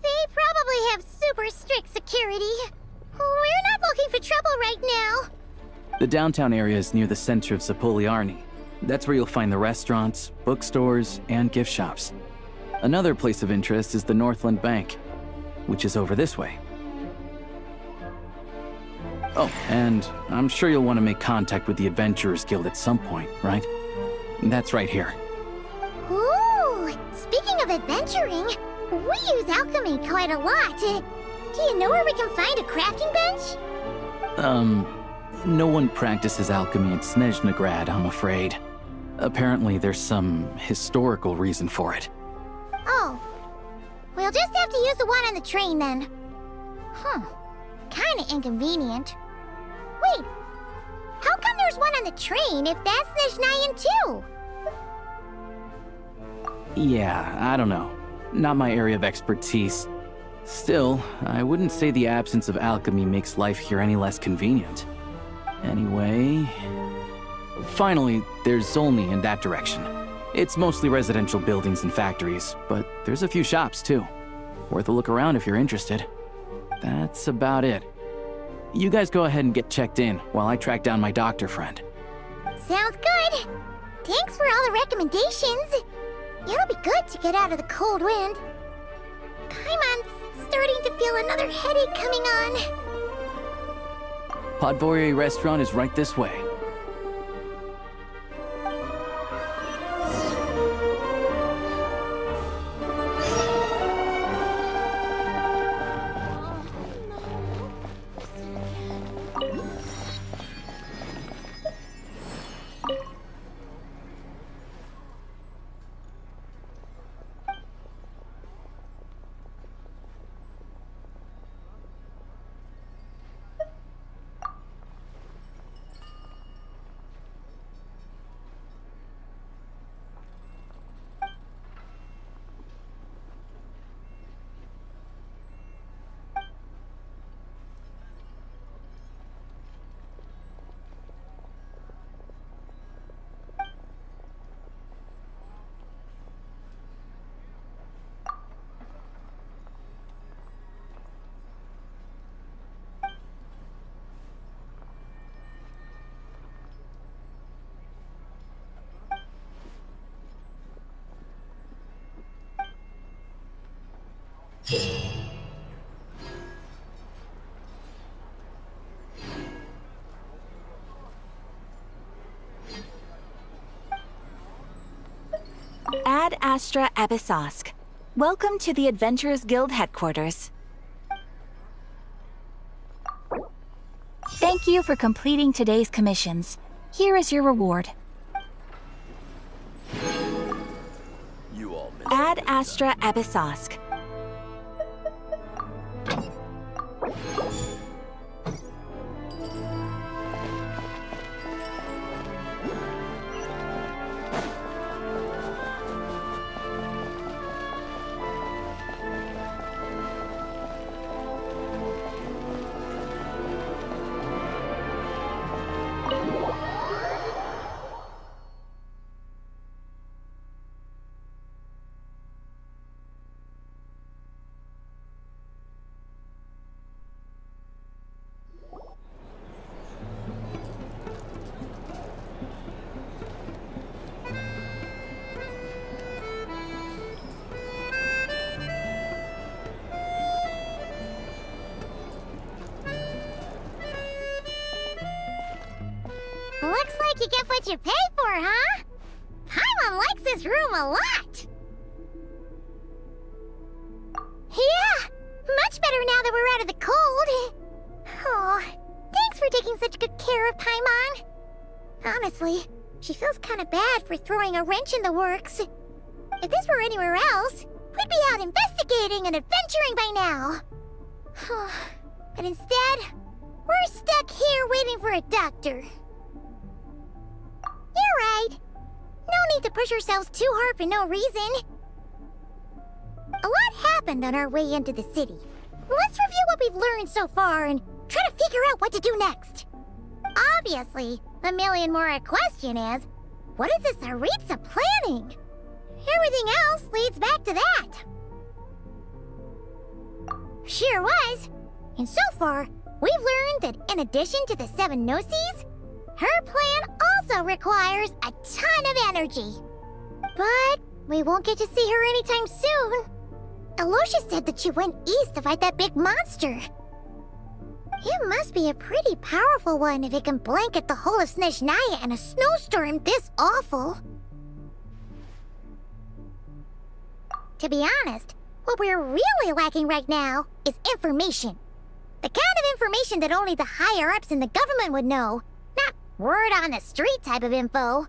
they probably have super strict security. We're not looking for trouble right now. The downtown area is near the center of Zapoliarny. That's where you'll find the restaurants, bookstores, and gift shops. Another place of interest is the Northland Bank, which is over this way. Oh, and I'm sure you'll want to make contact with the Adventurers Guild at some point, right? That's right here. Ooh, speaking of adventuring, we use alchemy quite a lot. Do you know where we can find a crafting bench? No one practices alchemy at Snezhnegrad, I'm afraid. Apparently there's some historical reason for it. Oh. We'll just have to use the one on the train then. Kinda inconvenient. Wait, how come there's one on the train if that's Snezhnayan too? Yeah, I don't know. Not my area of expertise. Still, I wouldn't say the absence of alchemy makes life here any less convenient. Anyway... Finally, there's Zolny in that direction. It's mostly residential buildings and factories, but there's a few shops too. Worth a look around if you're interested. That's about it. You guys go ahead and get checked in while I track down my doctor friend. Sounds good. Thanks for all the recommendations. It'll be good to get out of the cold wind. Paimon's starting to feel another headache coming on. Podvorier restaurant is right this way. Ad Astra Abyssosk. Welcome to the Adventurers Guild headquarters. Thank you for completing today's commissions. Here is your reward. Ad Astra Abyssosk. Looks like you get what you pay for, huh? Paimon likes this room a lot. Yeah, much better now that we're out of the cold. Oh, thanks for taking such good care of Paimon. Honestly, she feels kind of bad for throwing a wrench in the works. If this were anywhere else, we'd be out investigating and adventuring by now. But instead, we're stuck here waiting for a doctor. You're right. No need to push ourselves too hard for no reason. A lot happened on our way into the city. Let's review what we've learned so far and try to figure out what to do next. Obviously, the million more question is, what is this Tsaritsa planning? Everything else leads back to that. Sure was. And so far, we've learned that in addition to the 7 Gnosis, her plan also requires a ton of energy. But we won't get to see her anytime soon. Alosha said that she went east to fight that big monster. It must be a pretty powerful one if it can blanket the whole of Snezhnaya in a snowstorm this awful. To be honest, what we're really lacking right now is information. The kind of information that only the higher-ups in the government would know. Not word on the street type of info.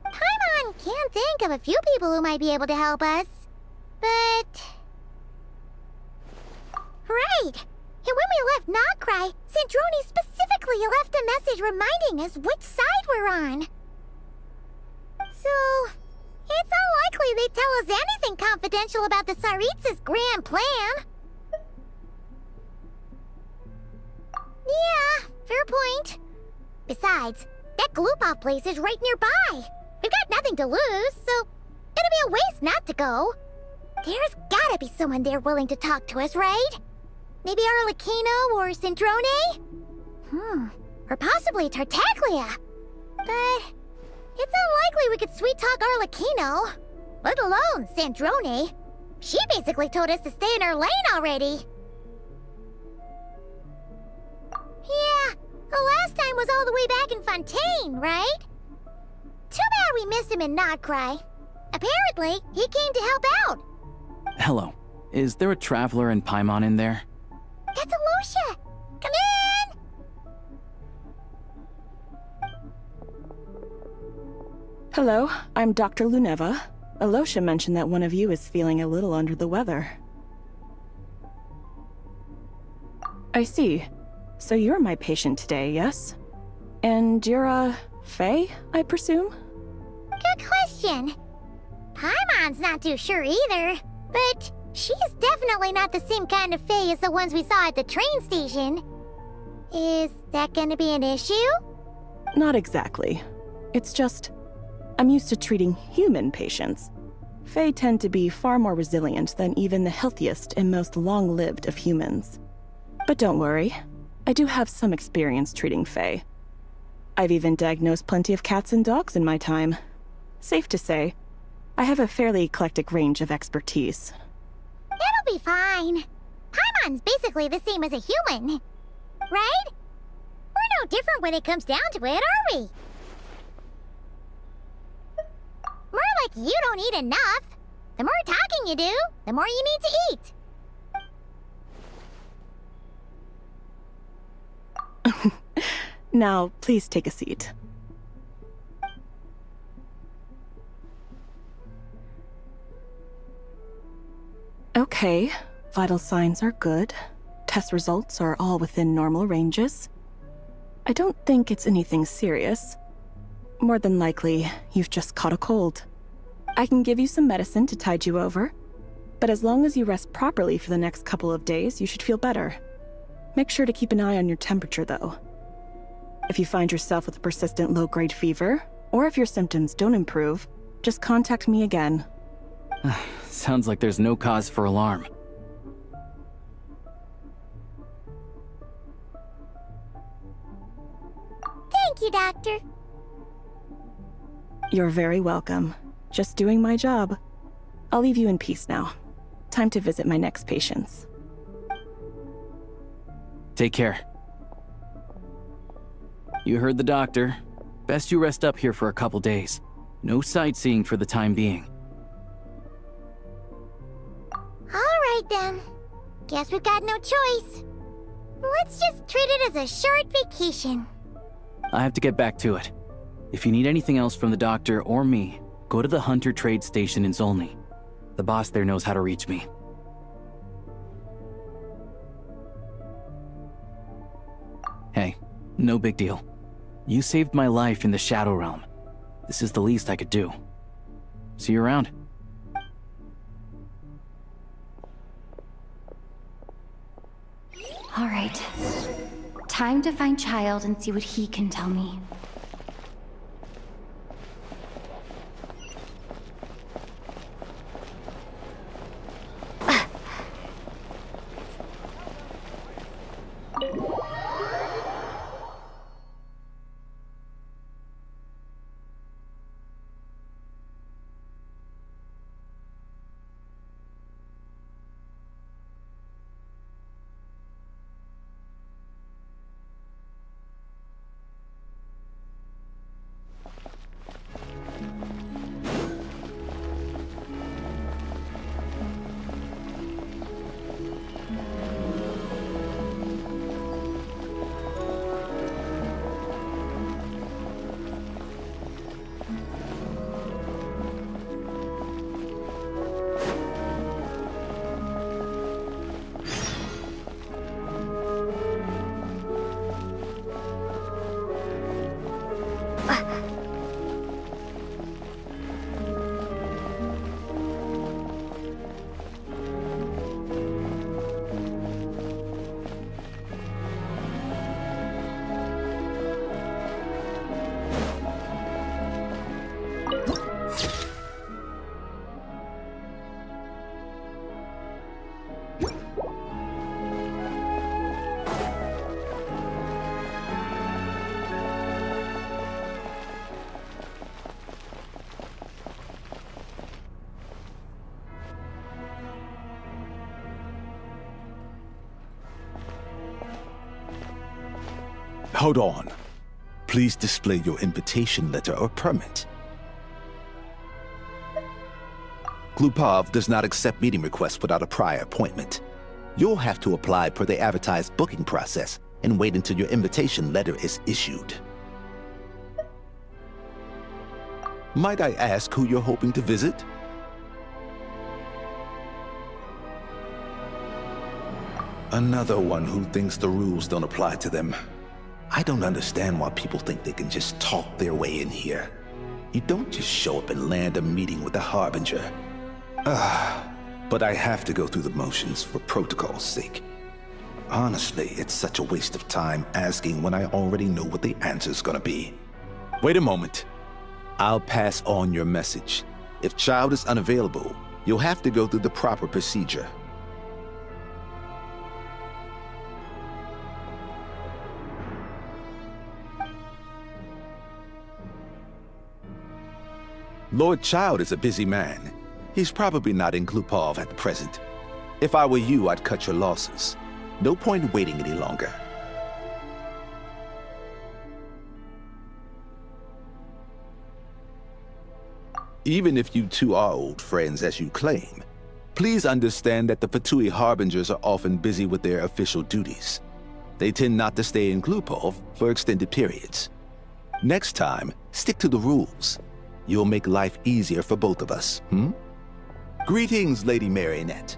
Paimon can think of a few people who might be able to help us. But... Right! And when we left Nocry, Sandrone specifically left a message reminding us which side we're on. So... it's unlikely they'd tell us anything confidential about the Tsaritsa's grand plan. Yeah, fair point. Besides, that Glupov place is right nearby. We've got nothing to lose, so it'll be a waste not to go. There's gotta be someone there willing to talk to us, right? Maybe Arlecchino or Sandrone? Or possibly Tartaglia. But it's unlikely we could sweet-talk Arlecchino, let alone Sandrone. She basically told us to stay in her lane already. Yeah, the last time was all the way back in Fontaine, right? Too bad we missed him in Nocry. Apparently, he came to help out. Hello. Is there a traveler and Paimon in there? That's Alosha! Come in! Hello, I'm Dr. Luneva. Alosha mentioned that one of you is feeling a little under the weather. I see. So you're my patient today, yes? And you're, Faye, I presume? Good question. Paimon's not too sure either, but she's definitely not the same kind of Faye as the ones we saw at the train station. Is that gonna be an issue? Not exactly. It's just, I'm used to treating human patients. Faye tend to be far more resilient than even the healthiest and most long-lived of humans. But don't worry, I do have some experience treating Faye. I've even diagnosed plenty of cats and dogs in my time. Safe to say, I have a fairly eclectic range of expertise. It'll be fine. Paimon's basically the same as a human, right? We're no different when it comes down to it, are we? More like like you don't eat enough. The more talking you do, the more you need to eat. Now, please take a seat. Okay, vital signs are good. Test results are all within normal ranges. I don't think it's anything serious. More than likely, you've just caught a cold. I can give you some medicine to tide you over, but as long as you rest properly for the next couple of days, you should feel better. Make sure to keep an eye on your temperature, though. If you find yourself with a persistent low-grade fever, or if your symptoms don't improve, just contact me again. Sounds like there's no cause for alarm. Thank you, Doctor. You're very welcome. Just doing my job. I'll leave you in peace now. Time to visit my next patients. Take care. You heard the doctor. Best you rest up here for a couple days. No sightseeing for the time being. Alright then. Guess we've got no choice. Let's just treat it as a short vacation. I have to get back to it. If you need anything else from the doctor or me, go to the Hunter Trade Station in Zolny. The boss there knows how to reach me. Hey, no big deal. You saved my life in the Shadow Realm. This is the least I could do. See you around. All right. Time to find Child and see what he can tell me. Hold on. Please display your invitation letter or permit. Glupov does not accept meeting requests without a prior appointment. You'll have to apply per the advertised booking process and wait until your invitation letter is issued. Might I ask who you're hoping to visit? Another one who thinks the rules don't apply to them. I don't understand why people think they can just talk their way in here. You don't just show up and land a meeting with the Harbinger. But I have to go through the motions for protocol's sake. Honestly, it's such a waste of time asking when I already know what the answer's gonna be. Wait a moment. I'll pass on your message. If Child is unavailable, you'll have to go through the proper procedure. Lord Child is a busy man. He's probably not in Glupov at the present. If I were you, I'd cut your losses. No point in waiting any longer. Even if you two are old friends as you claim, please understand that the Fatui Harbingers are often busy with their official duties. They tend not to stay in Glupov for extended periods. Next time, stick to the rules. You'll make life easier for both of us, Greetings, Lady Marionette.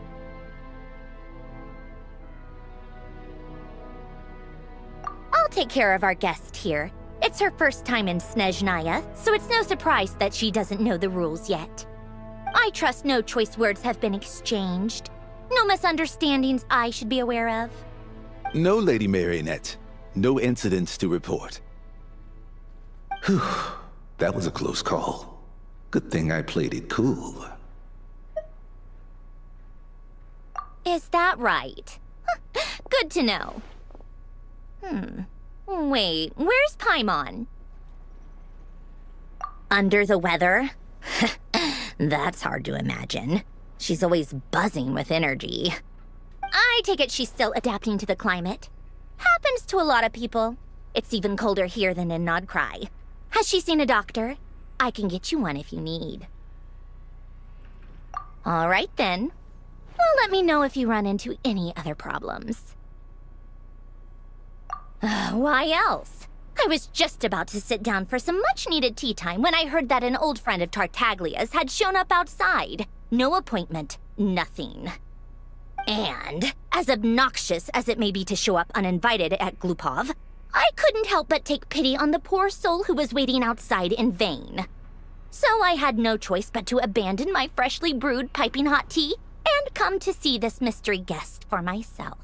I'll take care of our guest here. It's her first time in Snezhnaya, so it's no surprise that she doesn't know the rules yet. I trust no choice words have been exchanged. No misunderstandings I should be aware of. No, Lady Marionette. No incidents to report. Whew, that was a close call. Good thing I played it cool. Is that right? Good to know. Wait, where's Paimon? Under the weather? That's hard to imagine. She's always buzzing with energy. I take it she's still adapting to the climate. Happens to a lot of people. It's even colder here than in Nodcry. Has she seen a doctor? I can get you one if you need. All right then. Well, let me know if you run into any other problems. Why else? I was just about to sit down for some much-needed tea time when I heard that an old friend of Tartaglia's had shown up outside. No appointment, nothing. And, as obnoxious as it may be to show up uninvited at Glupov, I couldn't help but take pity on the poor soul who was waiting outside in vain. So I had no choice but to abandon my freshly brewed piping hot tea and come to see this mystery guest for myself.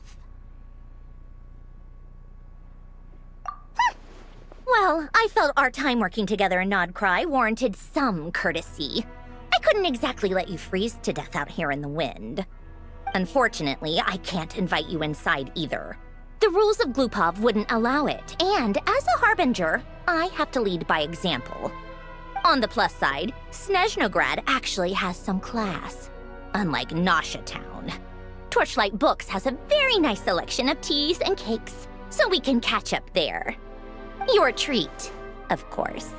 Well, I felt our time working together in Nodcry warranted some courtesy. I couldn't exactly let you freeze to death out here in the wind. Unfortunately, I can't invite you inside either. The rules of Glupov wouldn't allow it, and as a harbinger, I have to lead by example. On the plus side, Snezhnograd actually has some class, unlike Nasha Town. Torchlight Books has a very nice selection of teas and cakes, so we can catch up there. Your treat, of course.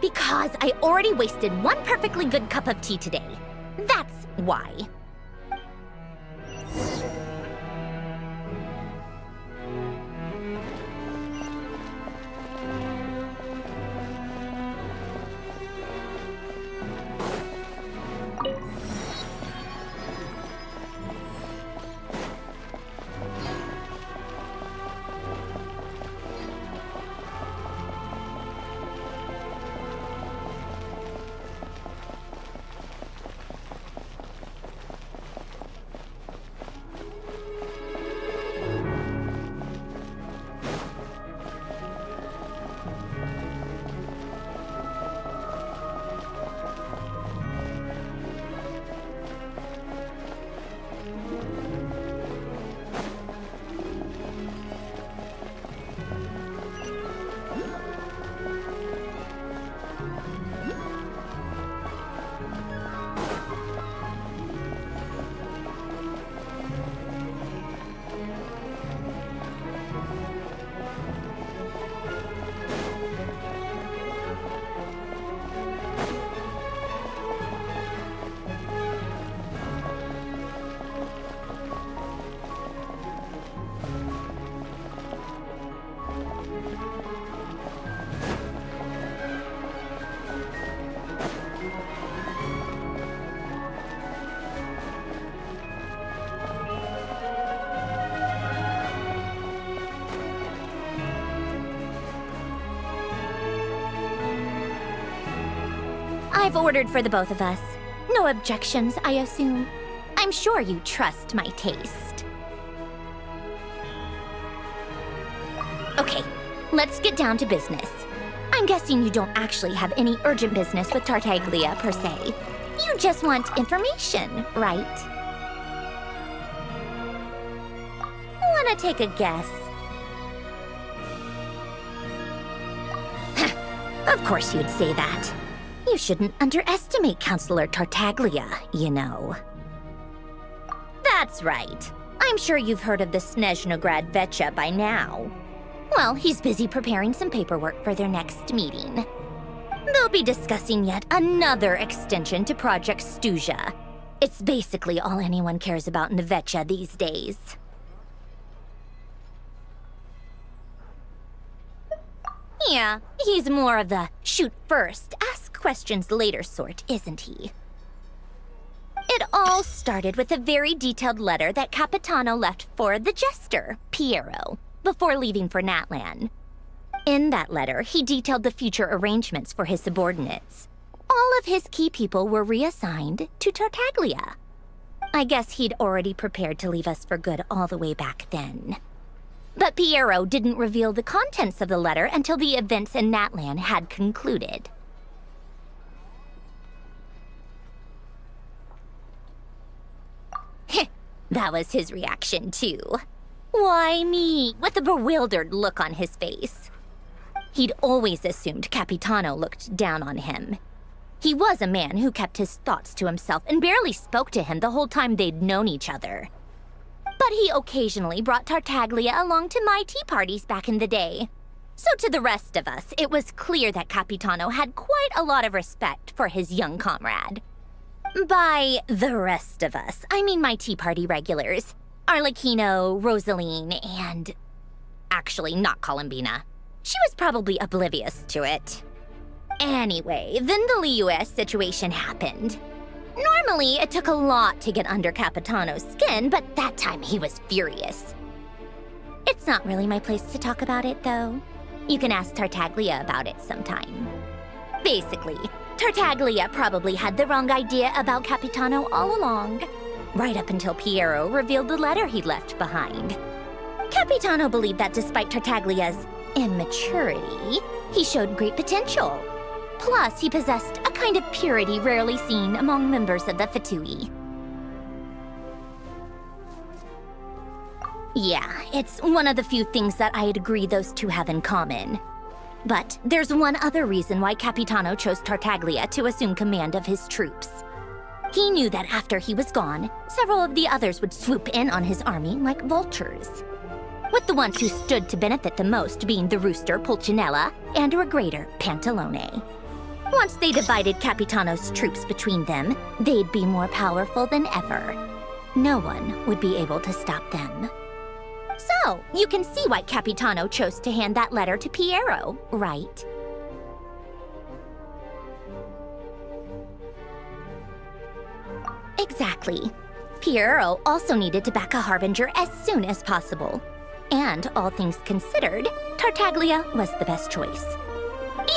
Because I already wasted one perfectly good cup of tea today. That's why. I've ordered for the both of us. No objections, I assume. I'm sure you trust my taste. Okay, let's get down to business. I'm guessing you don't actually have any urgent business with Tartaglia, per se. You just want information, right? Wanna take a guess? Of course you'd say that. You shouldn't underestimate Counselor Tartaglia, you know. That's right. I'm sure you've heard of the Snezhnograd Vecha by now. Well, he's busy preparing some paperwork for their next meeting. They'll be discussing yet another extension to Project Stuja. It's basically all anyone cares about in Vetcha these days. Yeah, he's more of the shoot first, ask questions later sort, isn't he? It all started with a very detailed letter that Capitano left for the jester, Piero, before leaving for Natlan. In that letter, he detailed the future arrangements for his subordinates. All of his key people were reassigned to Tartaglia. I guess he'd already prepared to leave us for good all the way back then. But Piero didn't reveal the contents of the letter until the events in Natlan had concluded. That was his reaction, too. Why me? With a bewildered look on his face. He'd always assumed Capitano looked down on him. He was a man who kept his thoughts to himself and barely spoke to him the whole time they'd known each other. But he occasionally brought Tartaglia along to my tea parties back in the day. So to the rest of us, it was clear that Capitano had quite a lot of respect for his young comrade. By the rest of us, I mean my tea party regulars. Arlecchino, Rosaline, and... actually, not Colombina. She was probably oblivious to it. Anyway, then the Liu-S situation happened. Normally, it took a lot to get under Capitano's skin, but that time he was furious. It's not really my place to talk about it, though. You can ask Tartaglia about it sometime. Basically, Tartaglia probably had the wrong idea about Capitano all along, right up until Piero revealed the letter he'd left behind. Capitano believed that despite Tartaglia's immaturity, he showed great potential. Plus, he possessed a kind of purity rarely seen among members of the Fatui. Yeah, it's one of the few things that I'd agree those two have in common. But there's one other reason why Capitano chose Tartaglia to assume command of his troops. He knew that after he was gone, several of the others would swoop in on his army like vultures. With the ones who stood to benefit the most being the rooster Pulcinella and regrator Pantalone. Once they divided Capitano's troops between them, they'd be more powerful than ever. No one would be able to stop them. So, you can see why Capitano chose to hand that letter to Piero, right? Exactly. Piero also needed to back a harbinger as soon as possible. And, all things considered, Tartaglia was the best choice.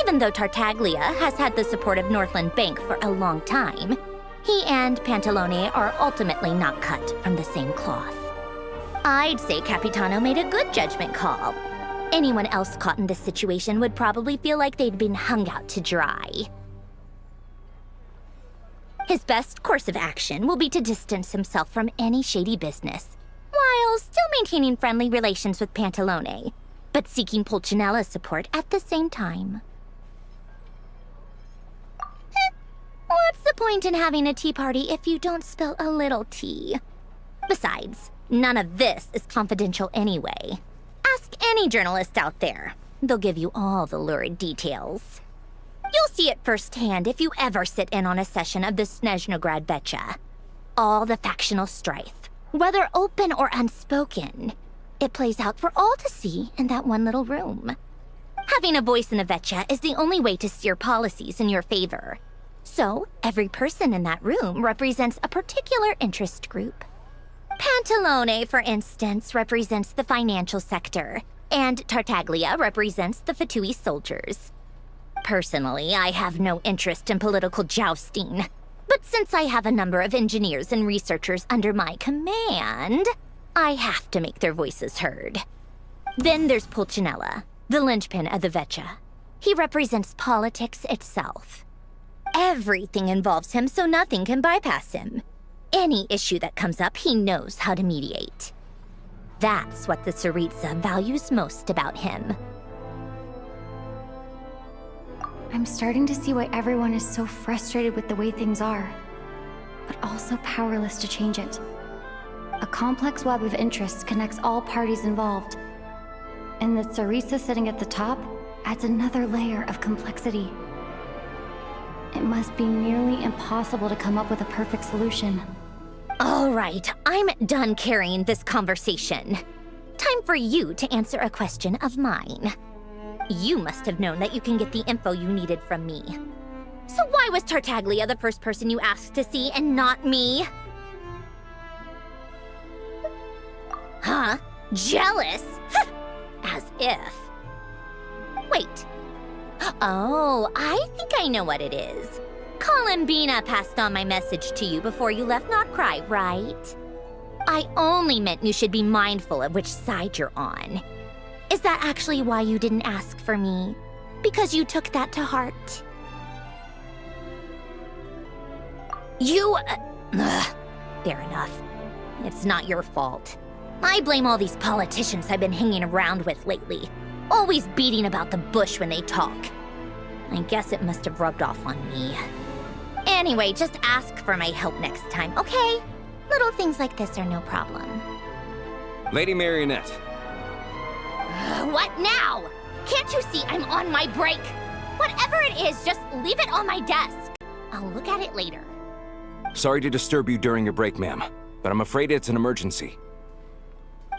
Even though Tartaglia has had the support of Northland Bank for a long time, he and Pantalone are ultimately not cut from the same cloth. I'd say Capitano made a good judgment call. Anyone else caught in this situation would probably feel like they'd been hung out to dry. His best course of action will be to distance himself from any shady business, while still maintaining friendly relations with Pantalone, but seeking Pulcinella's support at the same time. What's the point in having a tea party if you don't spill a little tea? Besides, none of this is confidential anyway. Ask any journalist out there. They'll give you all the lurid details. You'll see it firsthand if you ever sit in on a session of the Snezhnograd Vetcha. All the factional strife, whether open or unspoken, it plays out for all to see in that one little room. Having a voice in a Vetcha is the only way to steer policies in your favor. So, every person in that room represents a particular interest group. Pantalone, for instance, represents the financial sector, and Tartaglia represents the Fatui soldiers. Personally, I have no interest in political jousting, but since I have a number of engineers and researchers under my command, I have to make their voices heard. Then there's Pulcinella, the linchpin of the Vetcha. He represents politics itself. Everything involves him, so nothing can bypass him. Any issue that comes up, he knows how to mediate. That's what the Tsaritsa values most about him. I'm starting to see why everyone is so frustrated with the way things are, but also powerless to change it. A complex web of interests connects all parties involved, and the Tsaritsa sitting at the top adds another layer of complexity. It must be nearly impossible to come up with a perfect solution. All right, I'm done carrying this conversation. Time for you to answer a question of mine. You must have known that you can get the info you needed from me. So why was Tartaglia the first person you asked to see and not me? Huh? Jealous? As if. Wait. Oh, I think I know what it is. Colombina passed on my message to you before you left Not Cry, right? I only meant you should be mindful of which side you're on. Is that actually why you didn't ask for me? Because you took that to heart? Fair enough. It's not your fault. I blame all these politicians I've been hanging around with lately. Always beating about the bush when they talk. I guess it must have rubbed off on me. Anyway, just ask for my help next time, okay? Little things like this are no problem. Lady Marionette. What now? Can't you see I'm on my break? Whatever it is, just leave it on my desk. I'll look at it later. Sorry to disturb you during your break, ma'am, but I'm afraid it's an emergency.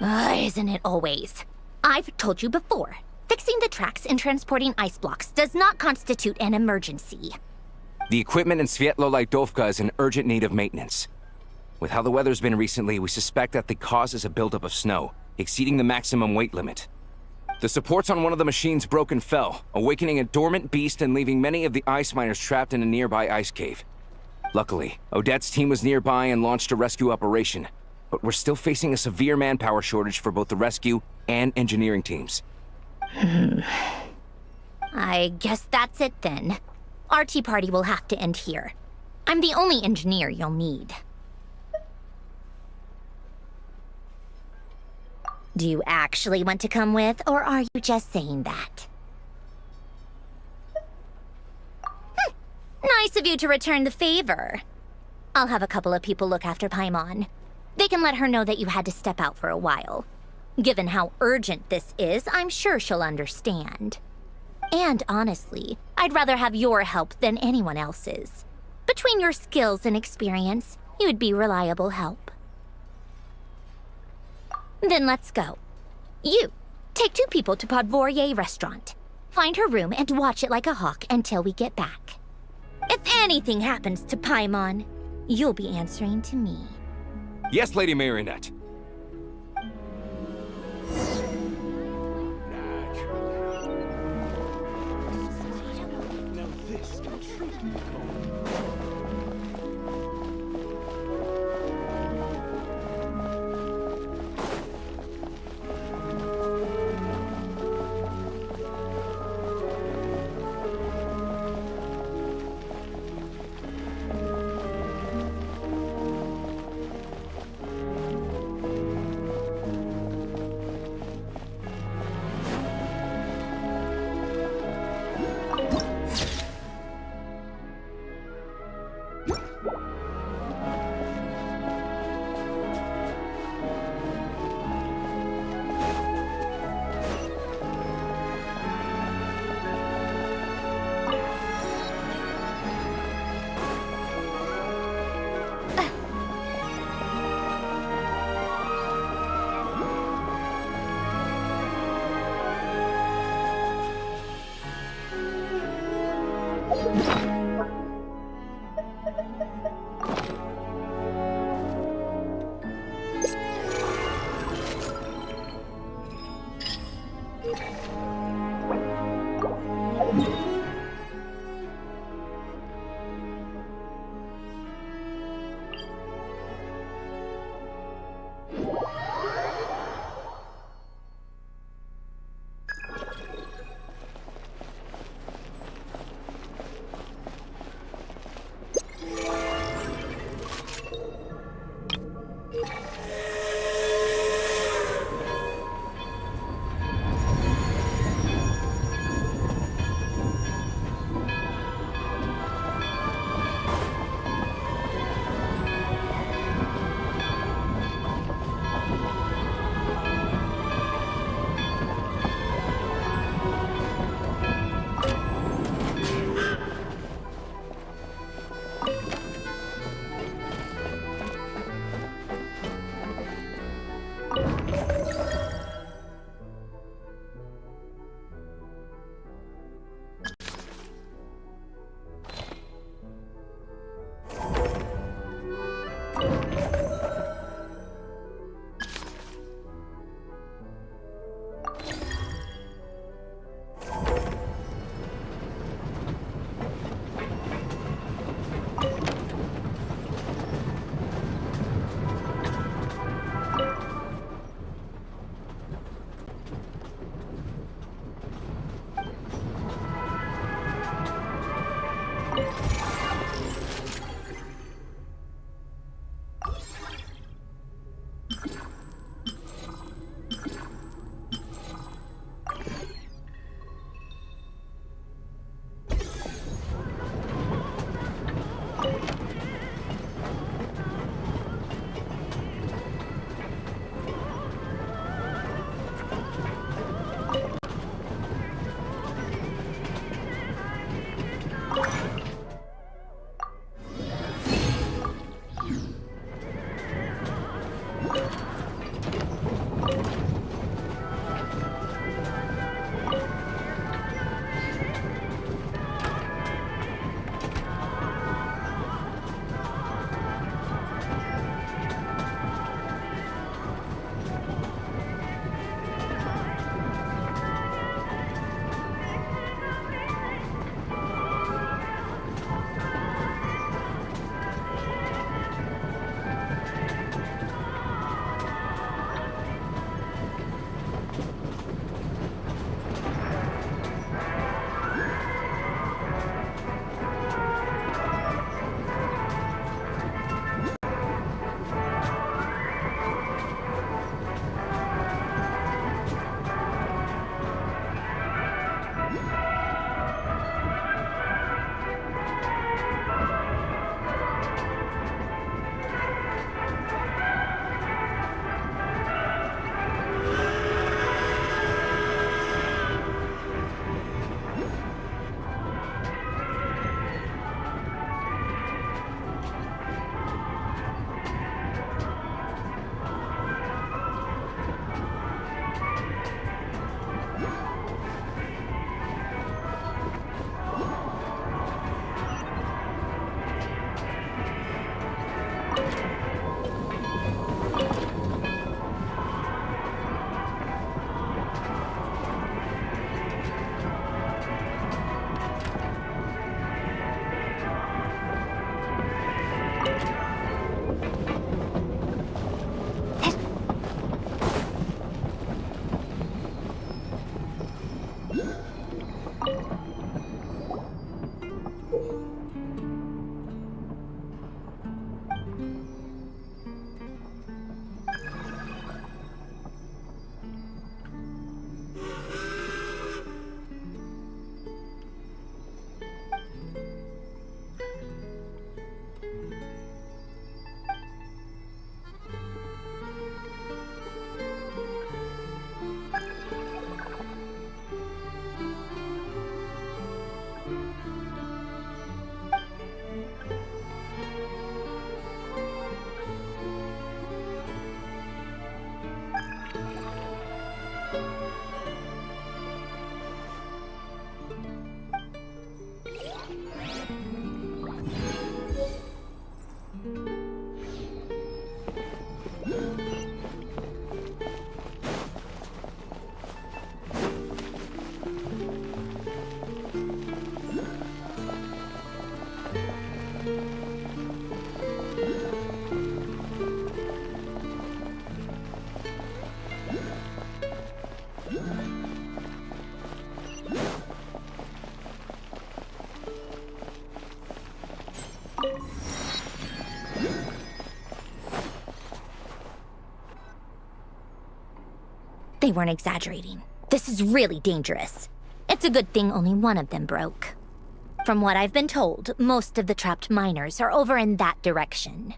Isn't it always? I've told you before, fixing the tracks and transporting ice blocks does not constitute an emergency. The equipment in Svietlo-Lidovka is in urgent need of maintenance. With how the weather's been recently, we suspect that the cause is a buildup of snow, exceeding the maximum weight limit. The supports on one of the machines broke and fell, awakening a dormant beast and leaving many of the ice miners trapped in a nearby ice cave. Luckily, Odette's team was nearby and launched a rescue operation, but we're still facing a severe manpower shortage for both the rescue and engineering teams. I guess that's it then. Our tea party will have to end here. I'm the only engineer you'll need. Do you actually want to come with, or are you just saying that? Nice of you to return the favor. I'll have a couple of people look after Paimon. They can let her know that you had to step out for a while. Given how urgent this is, I'm sure she'll understand. And honestly, I'd rather have your help than anyone else's. Between your skills and experience, you'd be reliable help. Then let's go. You, take 2 people to Podvorier restaurant. Find her room and watch it like a hawk until we get back. If anything happens to Paimon, you'll be answering to me. Yes, Lady Marionette. They weren't exaggerating. This is really dangerous. It's a good thing only one of them broke. From what I've been told, most of the trapped miners are over in that direction.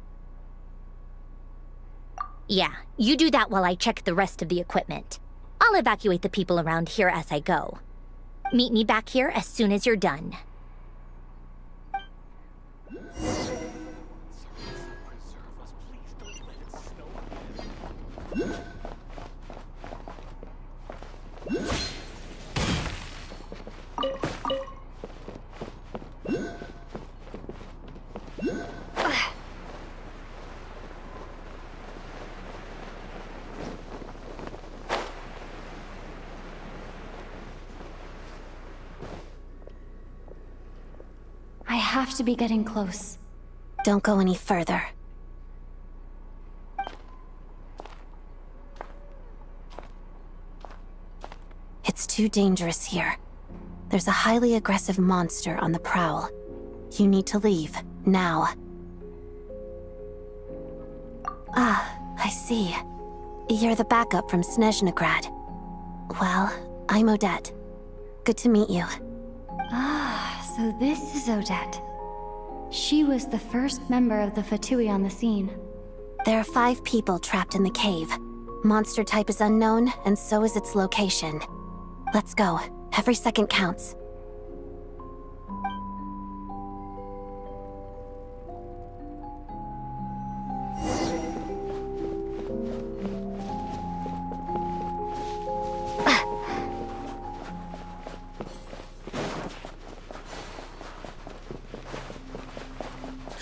Yeah, you do that while I check the rest of the equipment. I'll evacuate the people around here as I go. Meet me back here as soon as you're done. I have to be getting close. Don't go any further. It's too dangerous here. There's a highly aggressive monster on the prowl. You need to leave, now. Ah, I see. You're the backup from Snezhnegrad. Well, I'm Odette. Good to meet you. Ah, so this is Odette. She was the first member of the Fatui on the scene. There are 5 people trapped in the cave. Monster type is unknown, and so is its location. Let's go. Every second counts.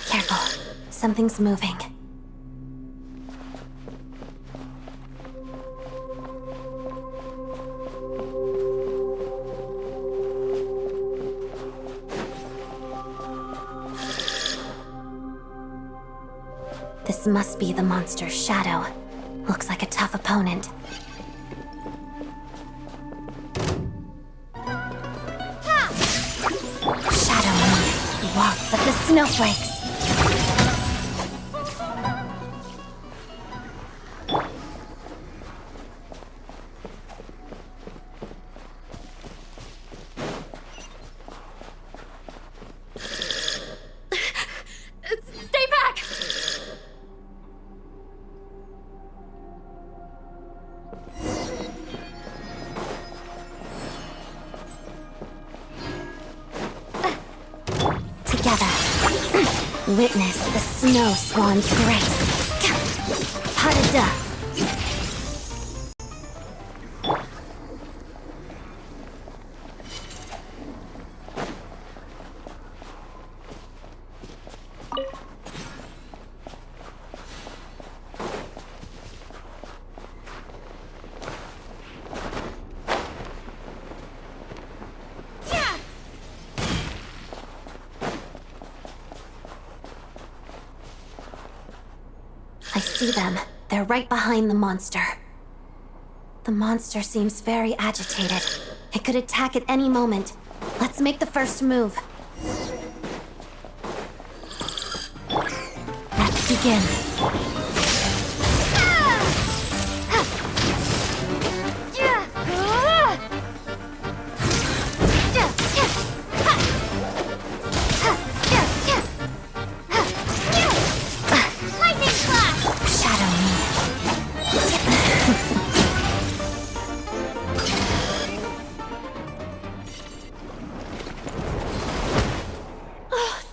Careful. Something's moving. This must be the monster's shadow. Looks like a tough opponent. Shadow Moon walks up the snowflakes. Stay back! Together. Witness the snow swan's grace. Harada. I see them. They're right behind the monster. The monster seems very agitated. It could attack at any moment. Let's make the first move. Let's begin.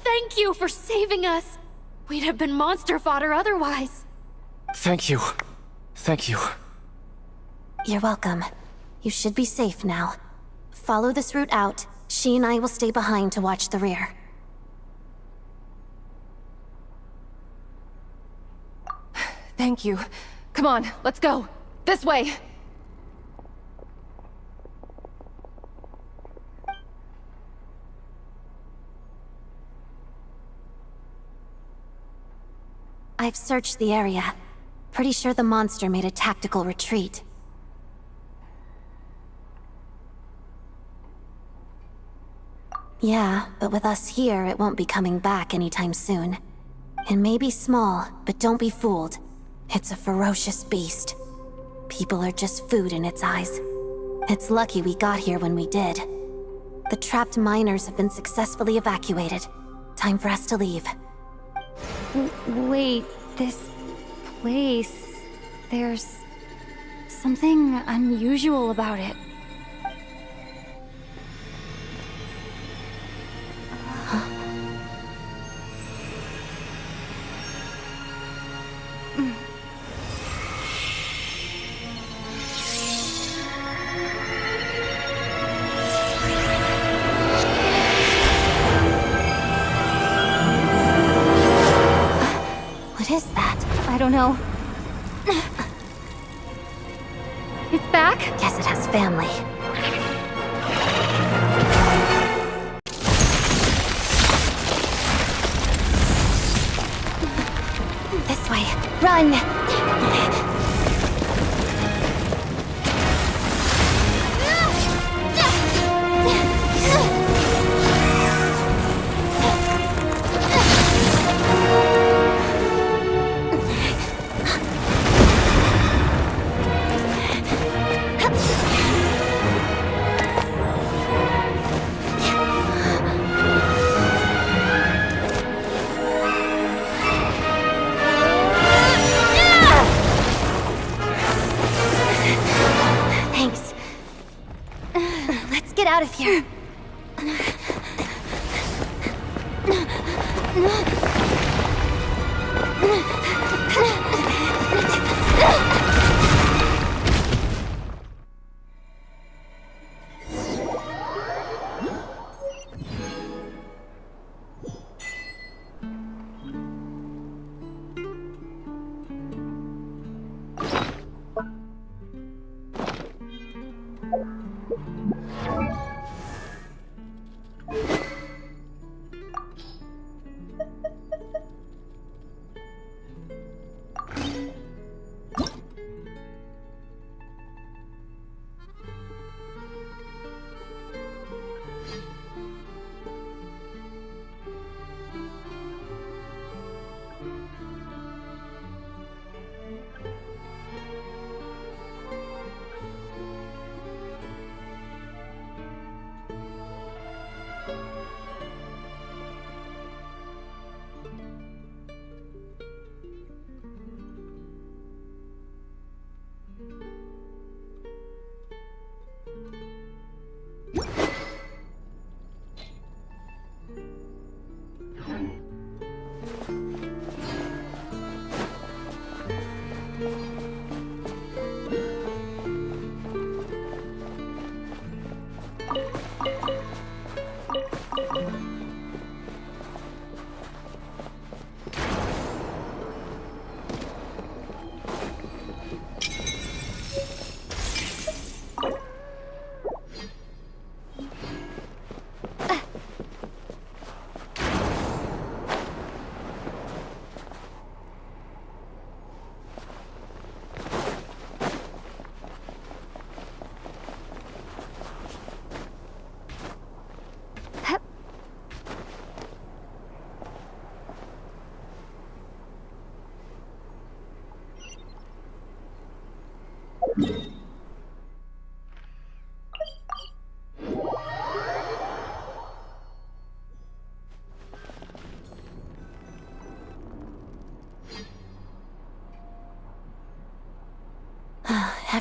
Thank you for saving us! We'd have been monster fodder otherwise. Thank you. Thank you. You're welcome. You should be safe now. Follow this route out. She and I will stay behind to watch the rear. Thank you. Come on, let's go. This way! I've searched the area. Pretty sure the monster made a tactical retreat. Yeah, but with us here, it won't be coming back anytime soon. It may be small, but don't be fooled. It's a ferocious beast. People are just food in its eyes. It's lucky we got here when we did. The trapped miners have been successfully evacuated. Time for us to leave. Wait, this place... There's... something unusual about it. What is that? I don't know. It's back? Guess it has family. This way. Run! Thanks. Let's get out of here.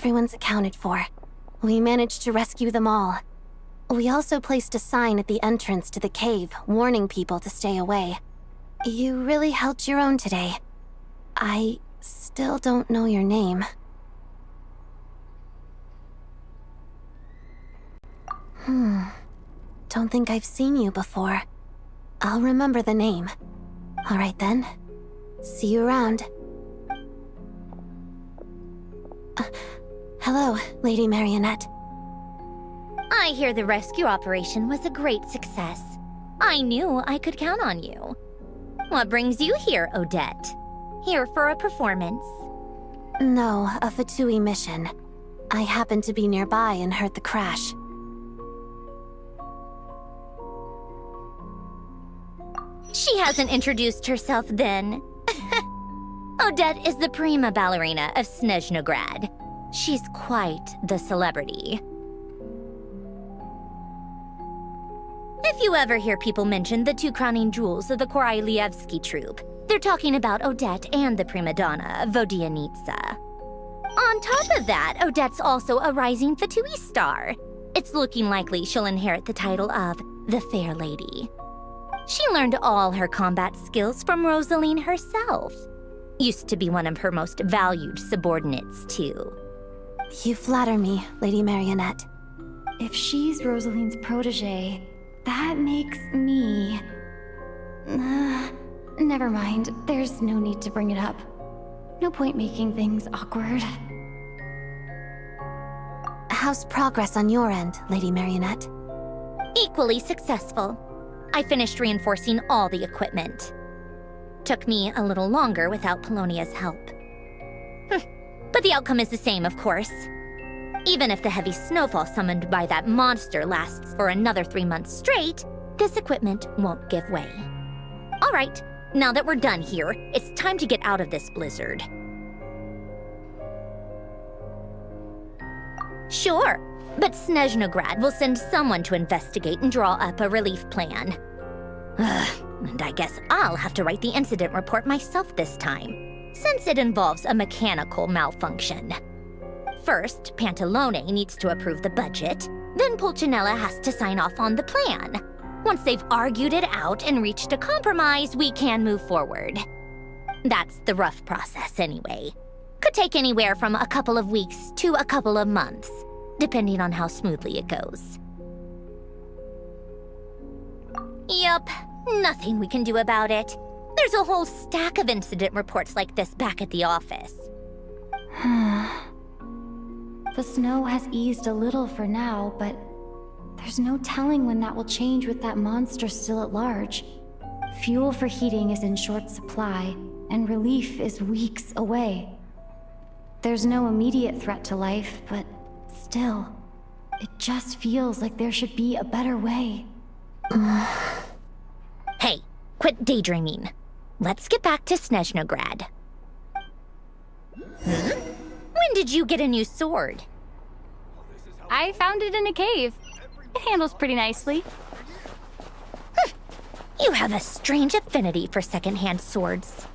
Everyone's accounted for. We managed to rescue them all. We also placed a sign at the entrance to the cave, warning people to stay away. You really held your own today. I still don't know your name. Don't think I've seen you before. I'll remember the name. All right then. See you around. Hello, Lady Marionette. I hear the rescue operation was a great success. I knew I could count on you. What brings you here, Odette? Here for a performance? No, a Fatui mission. I happened to be nearby and heard the crash. She hasn't introduced herself then. Odette is the prima ballerina of Snezhnograd. She's quite the celebrity. If you ever hear people mention the two crowning jewels of the Korailievsky troupe, they're talking about Odette and the prima donna, Vodianitsa. On top of that, Odette's also a rising Fatui star. It's looking likely she'll inherit the title of the Fair Lady. She learned all her combat skills from Rosaline herself. Used to be one of her most valued subordinates, too. You flatter me, Lady Marionette. If she's Rosaline's protege, that makes me... never mind. There's no need to bring it up. No point making things awkward. How's progress on your end, Lady Marionette? Equally successful. I finished reinforcing all the equipment. Took me a little longer without Polonia's help. But the outcome is the same, of course. Even if the heavy snowfall summoned by that monster lasts for another 3 months straight, this equipment won't give way. All right, now that we're done here, it's time to get out of this blizzard. Sure, but Snezhnograd will send someone to investigate and draw up a relief plan. And I guess I'll have to write the incident report myself this time, since it involves a mechanical malfunction. First, Pantalone needs to approve the budget, then Pulcinella has to sign off on the plan. Once they've argued it out and reached a compromise, we can move forward. That's the rough process anyway. Could take anywhere from a couple of weeks to a couple of months, depending on how smoothly it goes. Yup, nothing we can do about it. There's a whole stack of incident reports like this back at the office. The snow has eased a little for now, but there's no telling when that will change with that monster still at large. Fuel for heating is in short supply, and relief is weeks away. There's no immediate threat to life, but still, it just feels like there should be a better way. Hey, quit daydreaming. Let's get back to Snezhnograd. When did you get a new sword? I found it in a cave. It handles pretty nicely. You have a strange affinity for second-hand swords.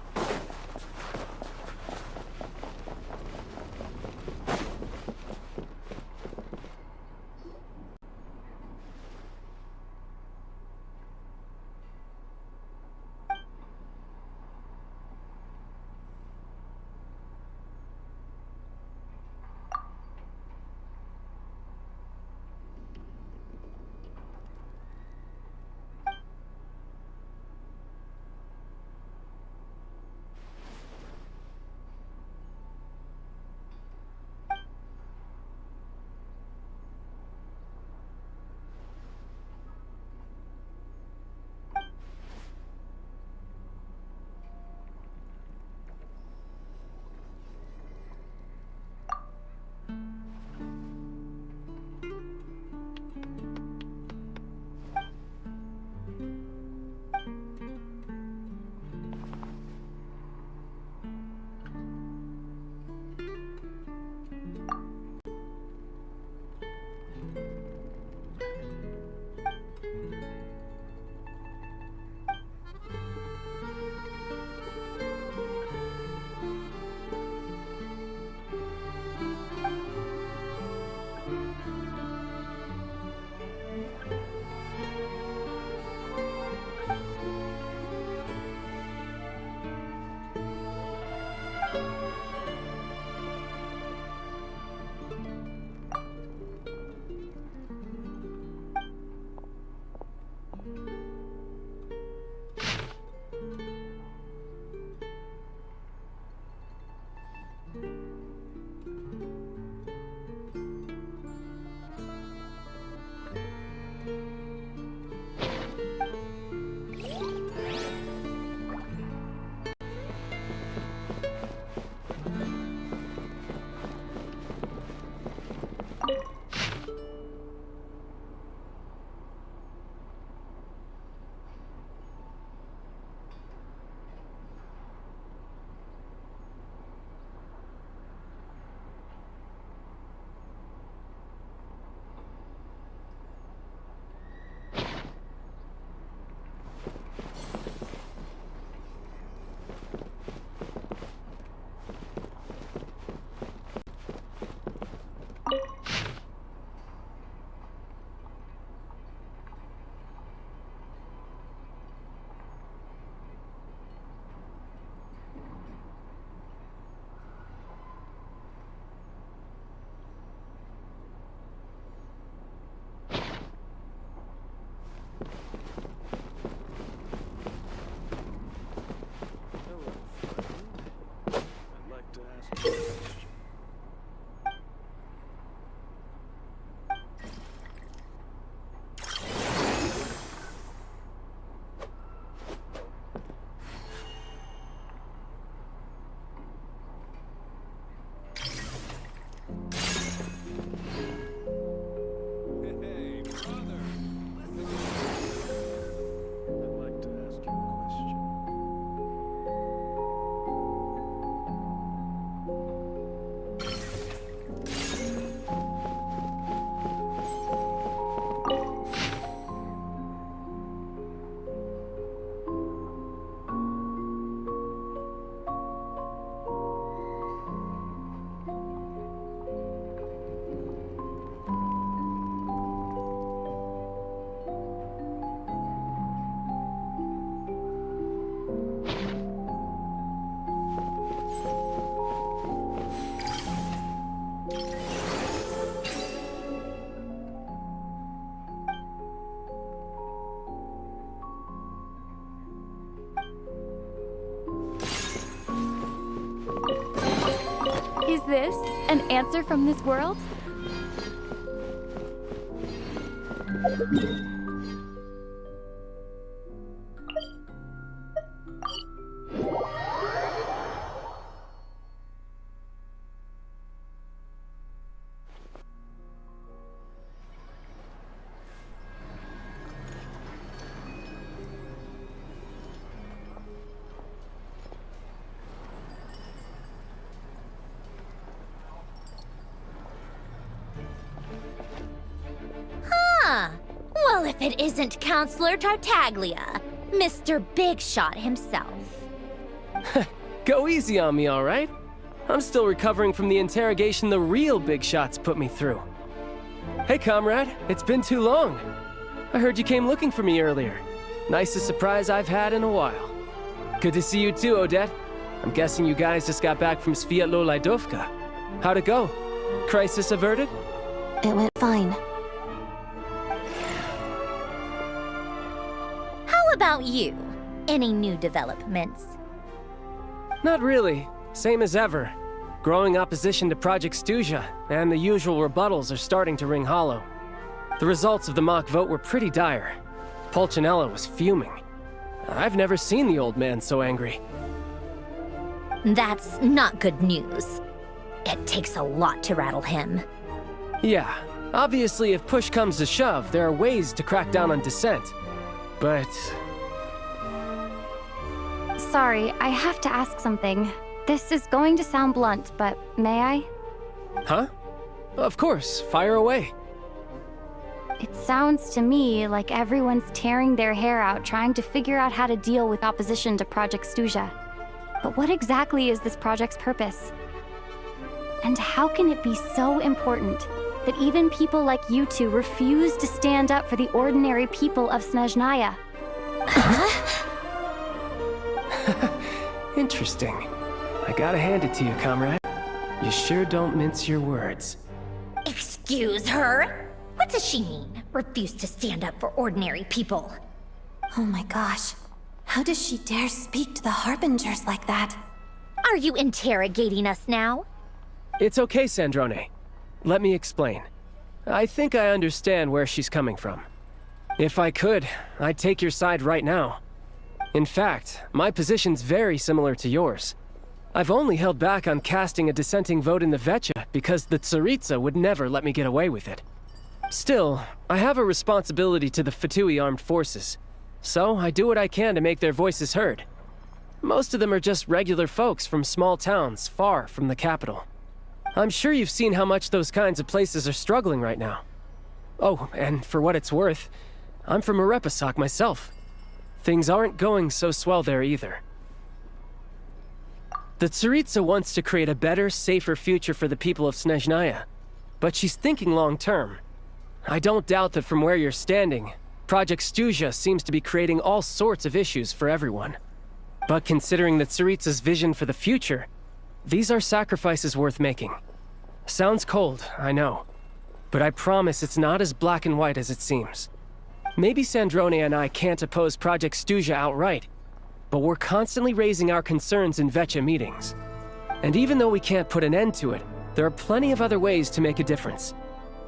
this an answer from this world? Huh. Well, if it isn't Counselor Tartaglia, Mr. Big Shot himself. Go easy on me, all right? I'm still recovering from the interrogation the real Big Shots put me through. Hey, comrade, it's been too long. I heard you came looking for me earlier. Nicest surprise I've had in a while. Good to see you too, Odette. I'm guessing you guys just got back from Sviatlo-Lajdovka. How'd it go? Crisis averted? It went fine. How about you? Any new developments? Not really. Same as ever. Growing opposition to Project Stuja, and the usual rebuttals are starting to ring hollow. The results of the mock vote were pretty dire. Pulcinella was fuming. I've never seen the old man so angry. That's not good news. It takes a lot to rattle him. Yeah, obviously if push comes to shove, there are ways to crack down on dissent. But... Sorry, I have to ask something. This is going to sound blunt, but may I? Huh? Of course, fire away. It sounds to me like everyone's tearing their hair out trying to figure out how to deal with opposition to Project Stuja. But what exactly is this project's purpose? And how can it be so important that even people like you two refuse to stand up for the ordinary people of Snezhnaya? Interesting. I gotta hand it to you, comrade. You sure don't mince your words. Excuse her? What does she mean? Refuse to stand up for ordinary people? Oh my gosh. How does she dare speak to the Harbingers like that? Are you interrogating us now? It's okay, Sandrone. Let me explain. I think I understand where she's coming from. If I could, I'd take your side right now. In fact, my position's very similar to yours. I've only held back on casting a dissenting vote in the Vecha because the Tsaritsa would never let me get away with it. Still, I have a responsibility to the Fatui armed forces, so I do what I can to make their voices heard. Most of them are just regular folks from small towns far from the capital. I'm sure you've seen how much those kinds of places are struggling right now. Oh, and for what it's worth, I'm from Arepasak myself. Things aren't going so swell there either. The Tsaritsa wants to create a better, safer future for the people of Snezhnaya, but she's thinking long-term. I don't doubt that from where you're standing, Project Stuja seems to be creating all sorts of issues for everyone. But considering the Tsaritsa's vision for the future, these are sacrifices worth making. Sounds cold, I know, but I promise it's not as black and white as it seems. Maybe Sandrone and I can't oppose Project Stuja outright, but we're constantly raising our concerns in Vecha meetings. And even though we can't put an end to it, there are plenty of other ways to make a difference.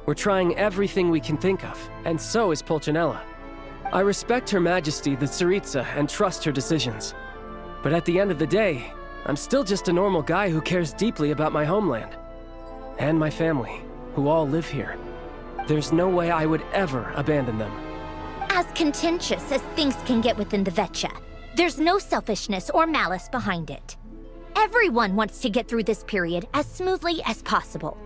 We're trying everything we can think of, and so is Pulcinella. I respect Her Majesty the Tsaritsa and trust her decisions. But at the end of the day, I'm still just a normal guy who cares deeply about my homeland. And my family, who all live here. There's no way I would ever abandon them. As contentious as things can get within the Vecha, there's no selfishness or malice behind it. Everyone wants to get through this period as smoothly as possible.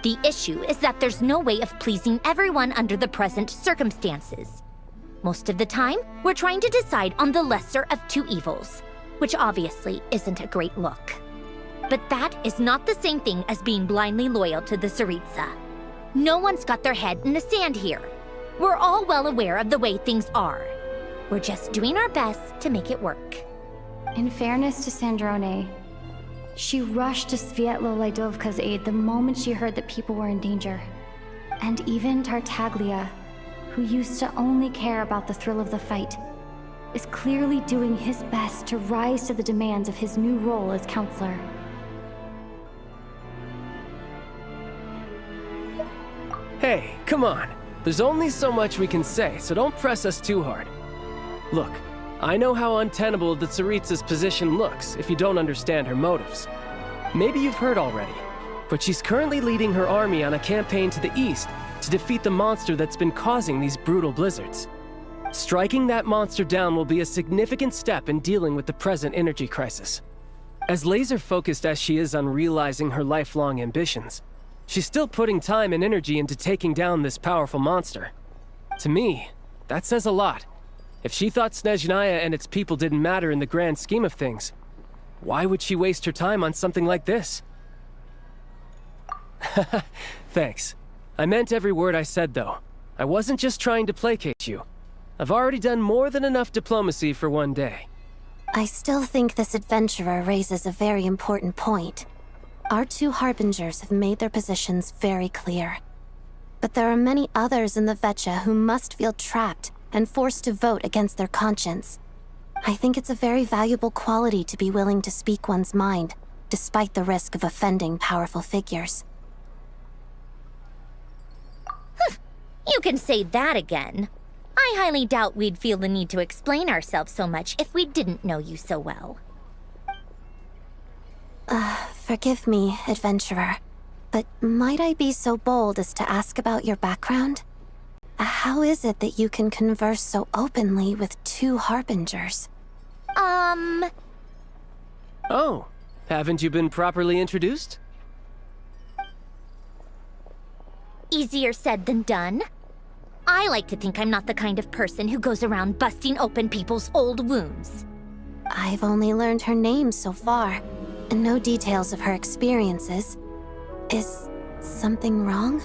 The issue is that there's no way of pleasing everyone under the present circumstances. Most of the time, we're trying to decide on the lesser of two evils, which obviously isn't a great look. But that is not the same thing as being blindly loyal to the Tsaritsa. No one's got their head in the sand here. We're all well aware of the way things are. We're just doing our best to make it work. In fairness to Sandrone, she rushed to Sviatlo-Lajdovka's aid the moment she heard that people were in danger. And even Tartaglia, who used to only care about the thrill of the fight, is clearly doing his best to rise to the demands of his new role as counselor. Hey, come on. There's only so much we can say, so don't press us too hard. Look, I know how untenable the Tsaritsa's position looks if you don't understand her motives. Maybe you've heard already, but she's currently leading her army on a campaign to the east to defeat the monster that's been causing these brutal blizzards. Striking that monster down will be a significant step in dealing with the present energy crisis. As laser-focused as she is on realizing her lifelong ambitions, she's still putting time and energy into taking down this powerful monster. To me, that says a lot. If she thought Snezhnaya and its people didn't matter in the grand scheme of things, why would she waste her time on something like this? Thanks. I meant every word I said, though. I wasn't just trying to placate you. I've already done more than enough diplomacy for one day. I still think this adventurer raises a very important point. Our two harbingers have made their positions very clear. But there are many others in the Vecha who must feel trapped and forced to vote against their conscience. I think it's a very valuable quality to be willing to speak one's mind, despite the risk of offending powerful figures. You can say that again. I highly doubt we'd feel the need to explain ourselves so much if we didn't know you so well. Forgive me, adventurer, but might I be so bold as to ask about your background? How is it that you can converse so openly with two harbingers? Oh, haven't you been properly introduced? Easier said than done. I like to think I'm not the kind of person who goes around busting open people's old wounds. I've only learned her name so far, and no details of her experiences. Is something wrong?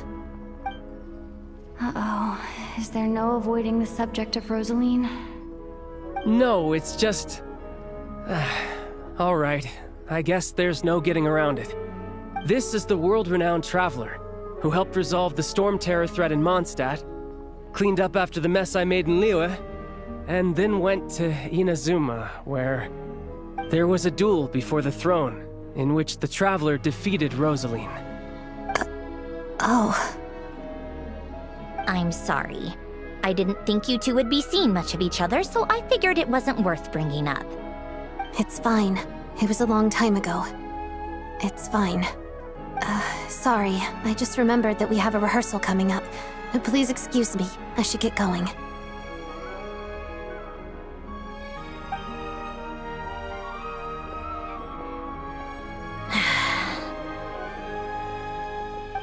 Uh-oh. Is there no avoiding the subject of Rosaline? No, it's just... all right. I guess there's no getting around it. This is the world-renowned traveler who helped resolve the storm terror threat in Mondstadt, cleaned up after the mess I made in Liyue, and then went to Inazuma, where there was a duel before the throne in which the traveler defeated Rosaline. Oh. I'm sorry. I didn't think you two would be seeing much of each other, so I figured it wasn't worth bringing up. It's fine. It was a long time ago. It's fine. Sorry. I just remembered that we have a rehearsal coming up. Please excuse me. I should get going.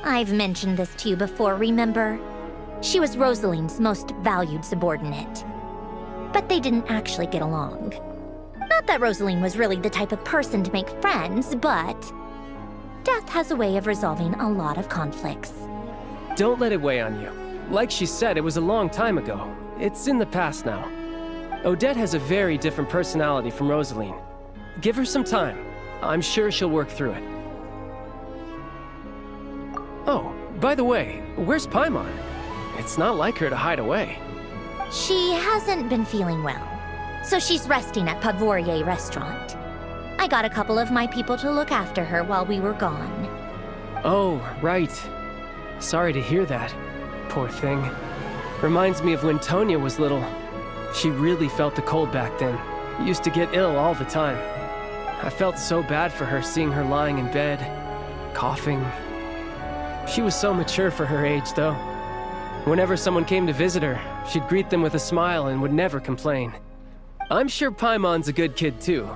I've mentioned this to you before, remember? She was Rosaline's most valued subordinate. But they didn't actually get along. Not that Rosaline was really the type of person to make friends, but death has a way of resolving a lot of conflicts. Don't let it weigh on you. Like she said, it was a long time ago. It's in the past now. Odette has a very different personality from Rosaline. Give her some time. I'm sure she'll work through it. Oh, by the way, where's Paimon? It's not like her to hide away. She hasn't been feeling well, so she's resting at Padvorier restaurant. I got a couple of my people to look after her while we were gone. Oh, right. Sorry to hear that. Poor thing. Reminds me of when Tonya was little. She really felt the cold back then. Used to get ill all the time. I felt so bad for her seeing her lying in bed, coughing. She was so mature for her age, though. Whenever someone came to visit her, she'd greet them with a smile and would never complain. I'm sure Paimon's a good kid, too.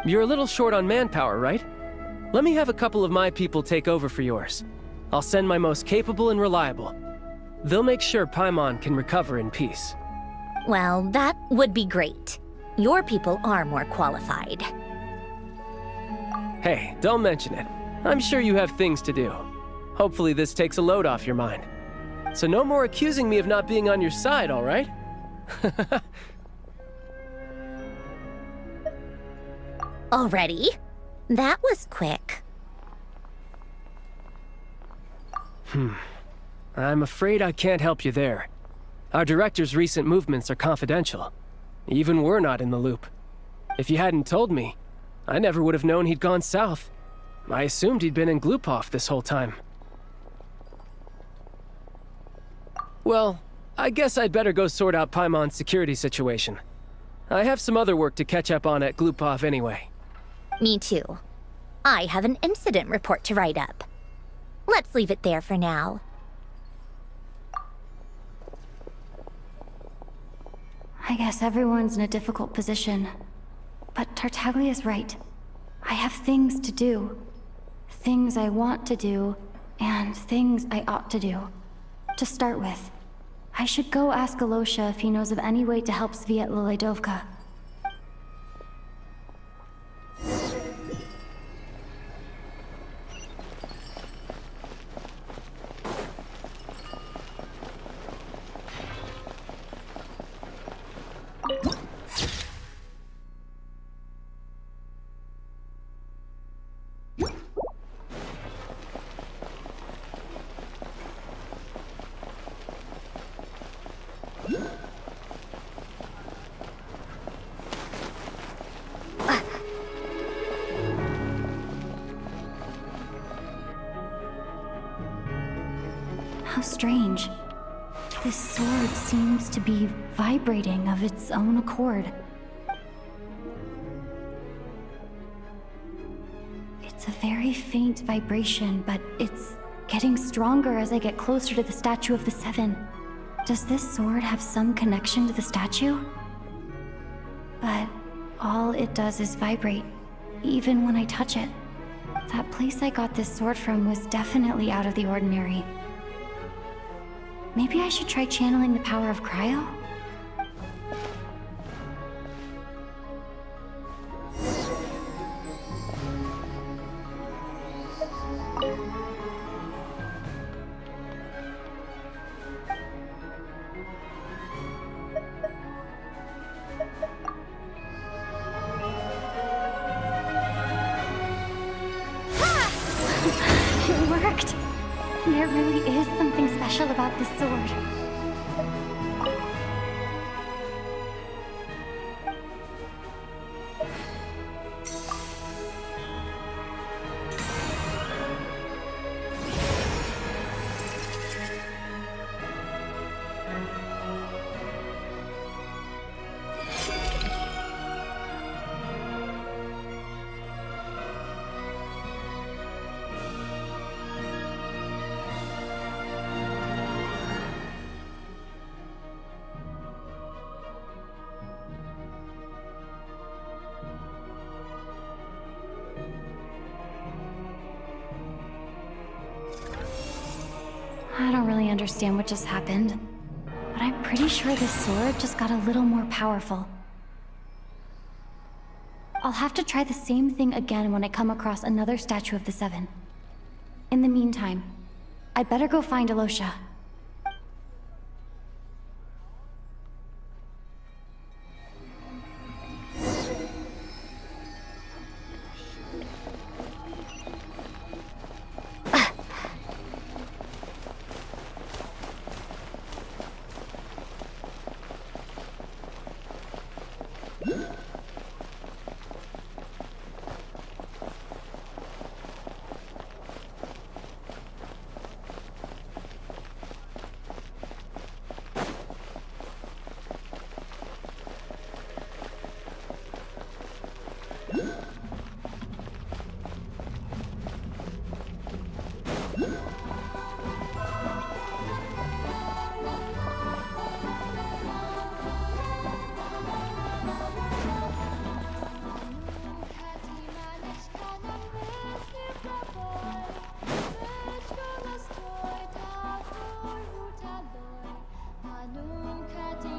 You're a little short on manpower, right? Let me have a couple of my people take over for yours. I'll send my most capable and reliable. They'll make sure Paimon can recover in peace. Well, that would be great. Your people are more qualified. Hey, don't mention it. I'm sure you have things to do. Hopefully this takes a load off your mind. So no more accusing me of not being on your side, all right? Already? That was quick. I'm afraid I can't help you there. Our director's recent movements are confidential. Even we're not in the loop. If you hadn't told me, I never would have known he'd gone south. I assumed he'd been in Glupov this whole time. Well, I guess I'd better go sort out Paimon's security situation. I have some other work to catch up on at Glupov anyway. Me too. I have an incident report to write up. Let's leave it there for now. I guess everyone's in a difficult position. But Tartaglia's right. I have things to do. Things I want to do, and things I ought to do. To start with, I should go ask Alosha if he knows of any way to help Sviet Liledovka. How strange. This sword seems to be vibrating of its own accord. It's a very faint vibration, but it's getting stronger as I get closer to the Statue of the Seven. Does this sword have some connection to the statue? But all it does is vibrate, even when I touch it. That place I got this sword from was definitely out of the ordinary. Maybe I should try channeling the power of cryo? It worked! There really is something special about this sword. I don't really understand what just happened, but I'm pretty sure this sword just got a little more powerful. I'll have to try the same thing again when I come across another Statue of the Seven. In the meantime, I'd better go find Alosha.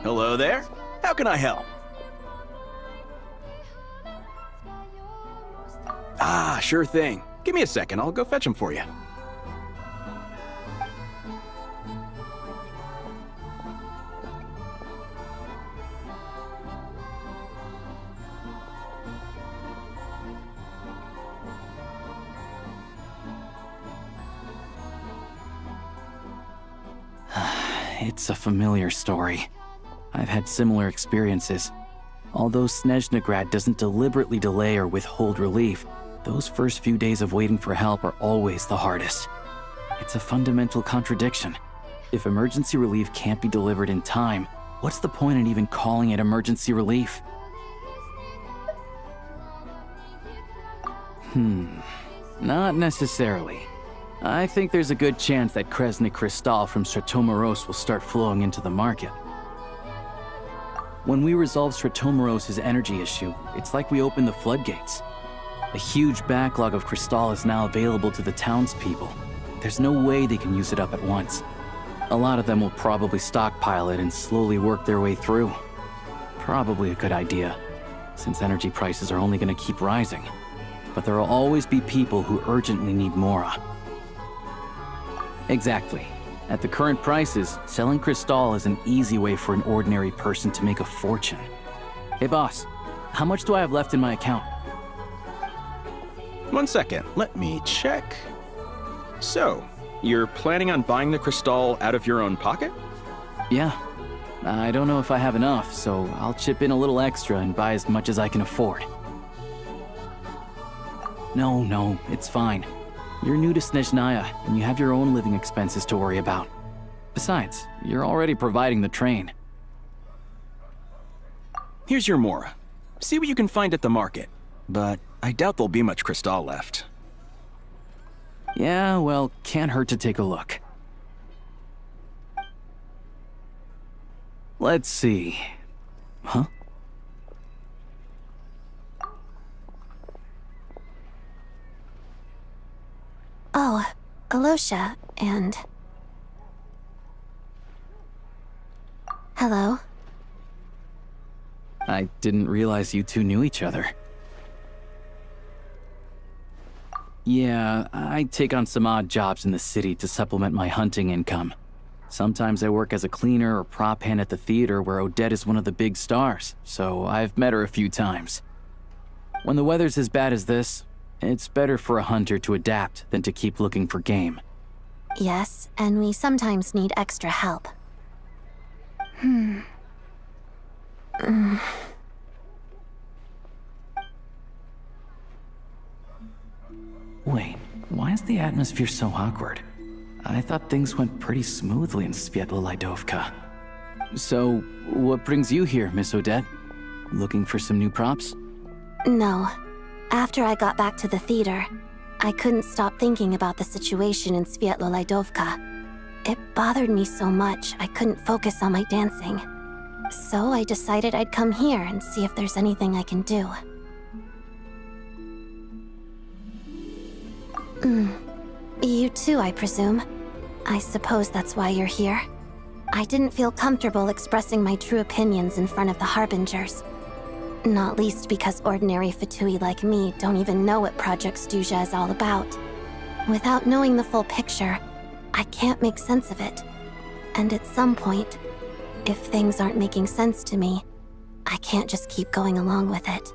Hello there. How can I help? Ah, sure thing. Give me a second. I'll go fetch him for you. It's a familiar story. I've had similar experiences. Although Snezhnegrad doesn't deliberately delay or withhold relief, those first few days of waiting for help are always the hardest. It's a fundamental contradiction. If emergency relief can't be delivered in time, what's the point in even calling it emergency relief? Not necessarily. I think there's a good chance that Kresnik Crystal from Stratomoros will start flowing into the market. When we resolve Stratomoros' energy issue, it's like we open the floodgates. A huge backlog of Crystal is now available to the townspeople. There's no way they can use it up at once. A lot of them will probably stockpile it and slowly work their way through. Probably a good idea, since energy prices are only going to keep rising. But there will always be people who urgently need Mora. Exactly. At the current prices, selling Crystal is an easy way for an ordinary person to make a fortune. Hey boss, how much do I have left in my account? 1 second, let me check. So, you're planning on buying the Crystal out of your own pocket? Yeah. I don't know if I have enough, so I'll chip in a little extra and buy as much as I can afford. No, it's fine. You're new to Snezhnaya, and you have your own living expenses to worry about. Besides, you're already providing the train. Here's your Mora. See what you can find at the market. But I doubt there'll be much Crystal left. Yeah, well, can't hurt to take a look. Let's see. Huh? Oh, Alosha, and... Hello? I didn't realize you two knew each other. Yeah, I take on some odd jobs in the city to supplement my hunting income. Sometimes I work as a cleaner or prop hand at the theater where Odette is one of the big stars, so I've met her a few times. When the weather's as bad as this, it's better for a hunter to adapt than to keep looking for game. Yes, and we sometimes need extra help. Wait, why is the atmosphere so awkward? I thought things went pretty smoothly in Sviatlo-Lidovka. So, what brings you here, Miss Odette? Looking for some new props? No. After I got back to the theater, I couldn't stop thinking about the situation in Sviatlo-Lidovka. It bothered me so much I couldn't focus on my dancing. So I decided I'd come here and see if there's anything I can do. You too, I presume. I suppose that's why you're here. I didn't feel comfortable expressing my true opinions in front of the Harbingers. Not least because ordinary Fatui like me don't even know what Project Stuja is all about. Without knowing the full picture, I can't make sense of it. And at some point, if things aren't making sense to me, I can't just keep going along with it.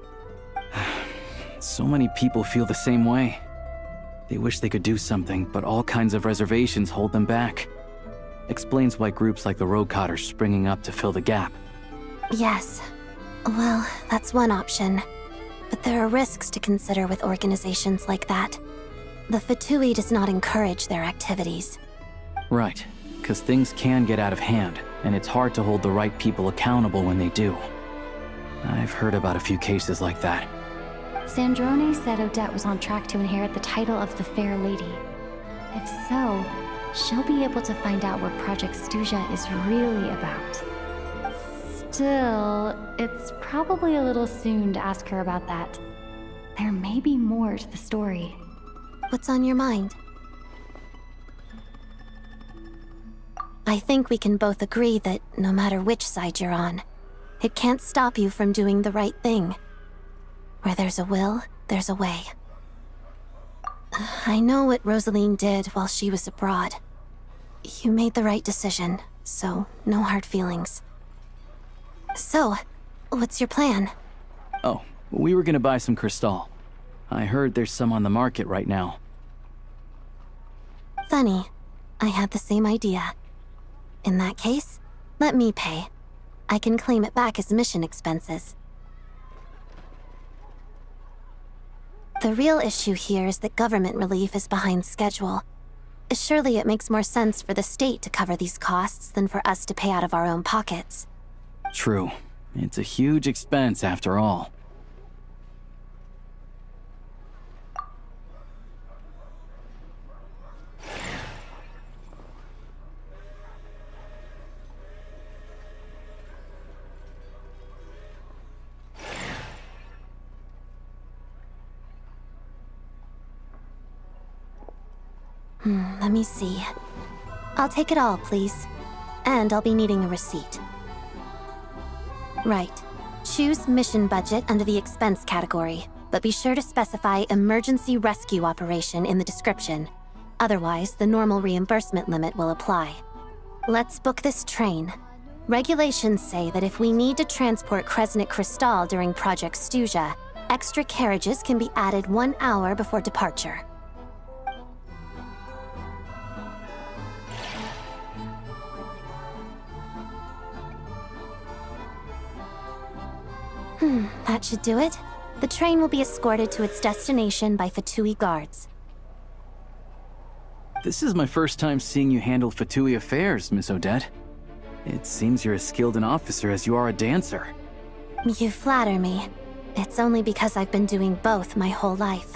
So many people feel the same way. They wish they could do something, but all kinds of reservations hold them back. Explains why groups like the Roadcott are springing up to fill the gap. Yes. Well, that's one option. But there are risks to consider with organizations like that. The Fatui does not encourage their activities. Right, because things can get out of hand, and it's hard to hold the right people accountable when they do. I've heard about a few cases like that. Sandrone said Odette was on track to inherit the title of the Fair Lady. If so, she'll be able to find out what Project Stuja is really about. Still, it's probably a little soon to ask her about that. There may be more to the story. What's on your mind? I think we can both agree that no matter which side you're on, it can't stop you from doing the right thing. Where there's a will, there's a way. I know what Rosaline did while she was abroad. You made the right decision, so no hard feelings. So, what's your plan? Oh, we were gonna buy some Crystal. I heard there's some on the market right now. Funny. I had the same idea. In that case, let me pay. I can claim it back as mission expenses. The real issue here is that government relief is behind schedule. Surely it makes more sense for the state to cover these costs than for us to pay out of our own pockets. True. It's a huge expense after all. Let me see. I'll take it all, please. And I'll be needing a receipt. Right. Choose mission budget under the expense category, but be sure to specify emergency rescue operation in the description. Otherwise, the normal reimbursement limit will apply. Let's book this train. Regulations say that if we need to transport Kresnik Crystal during Project Stuja, extra carriages can be added 1 hour before departure. That should do it. The train will be escorted to its destination by Fatui guards. This is my first time seeing you handle Fatui affairs, Miss Odette. It seems you're as skilled an officer as you are a dancer. You flatter me. It's only because I've been doing both my whole life.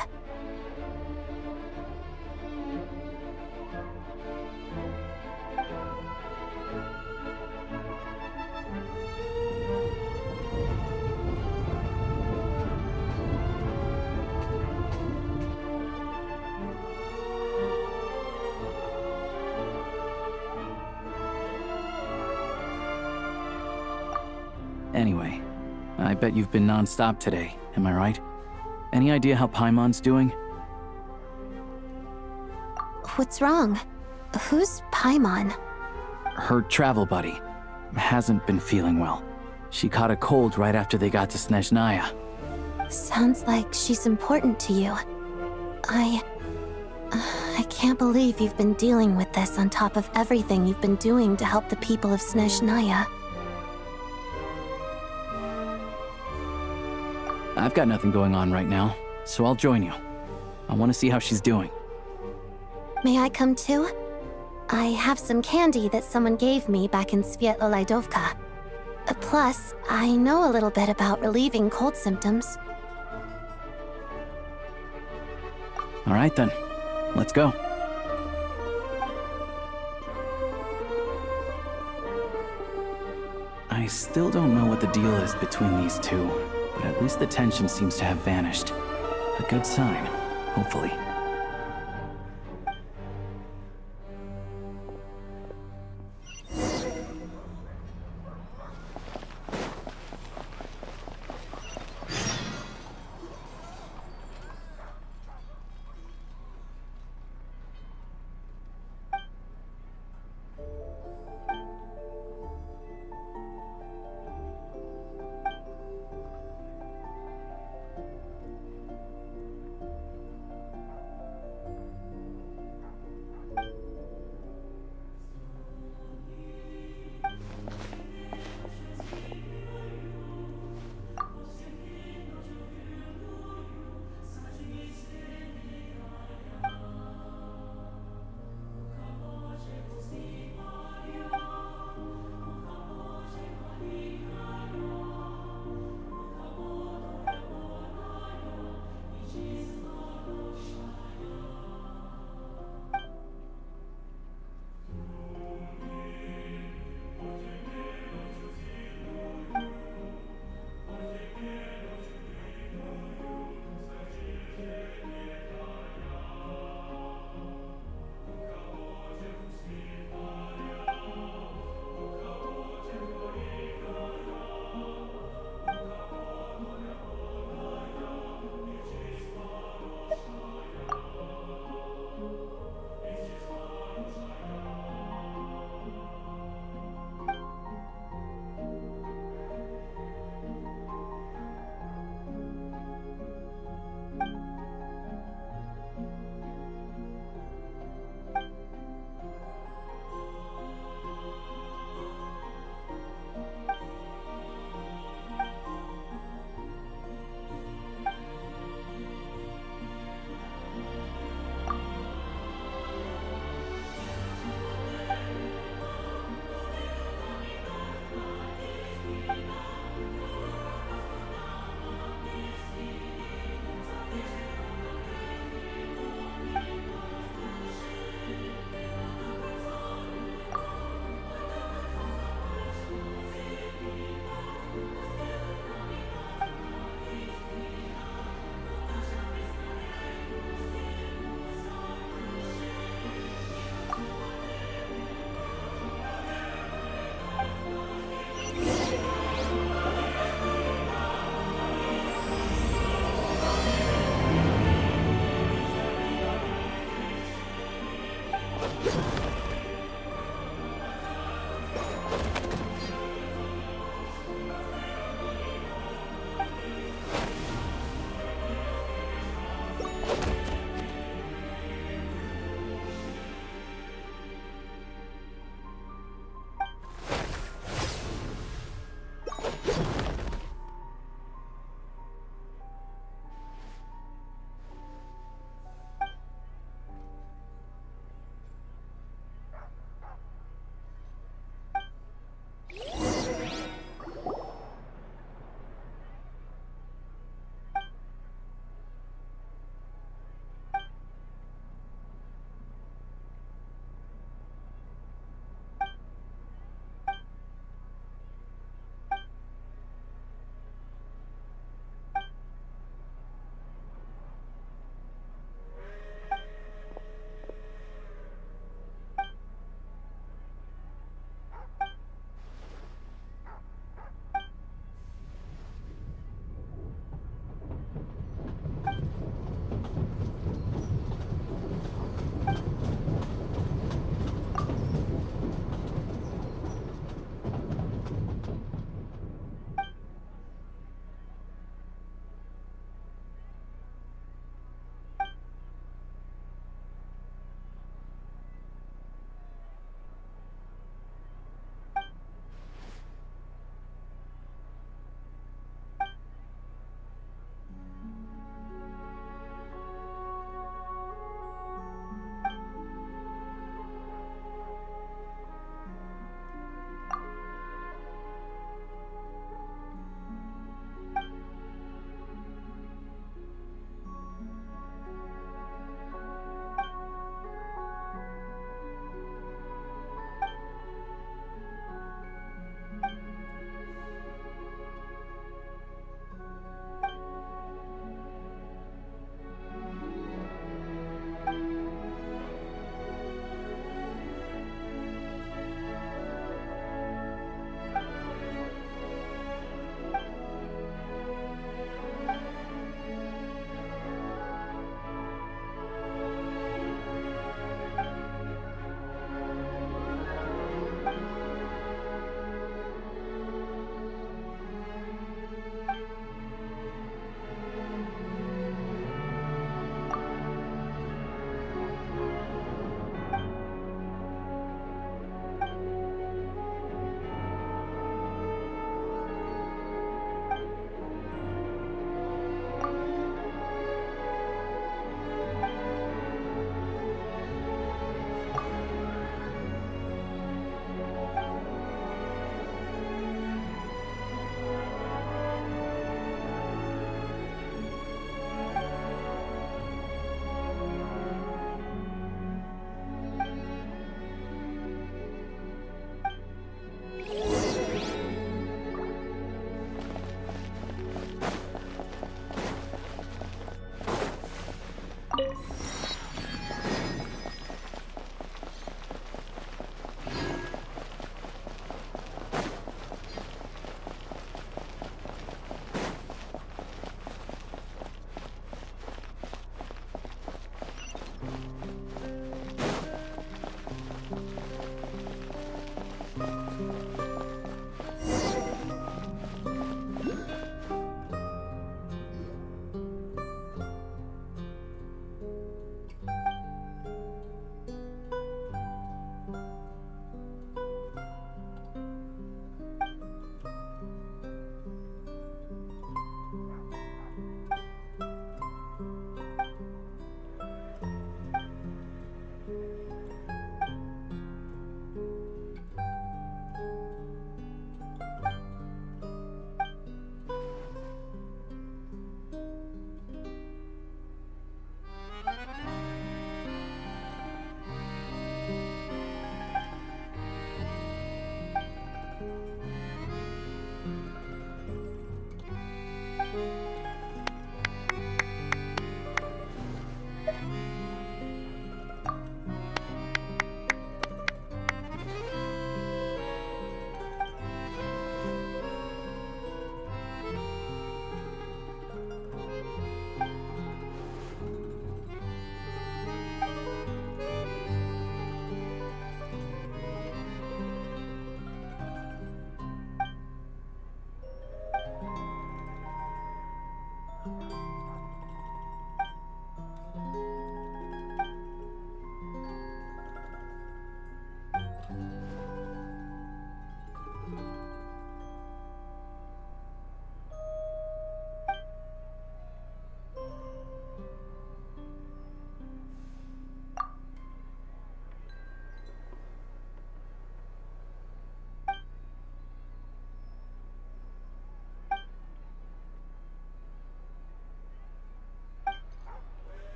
Anyway, I bet you've been non-stop today, am I right? Any idea how Paimon's doing? What's wrong? Who's Paimon? Her travel buddy hasn't been feeling well. She caught a cold right after they got to Snezhnaya. Sounds like she's important to you. I can't believe you've been dealing with this on top of everything you've been doing to help the people of Snezhnaya. I've got nothing going on right now, so I'll join you. I want to see how she's doing. May I come too? I have some candy that someone gave me back in Svietlo-Lidovka. Plus, I know a little bit about relieving cold symptoms. All right then, let's go. I still don't know what the deal is between these two, but at least the tension seems to have vanished. A good sign, hopefully.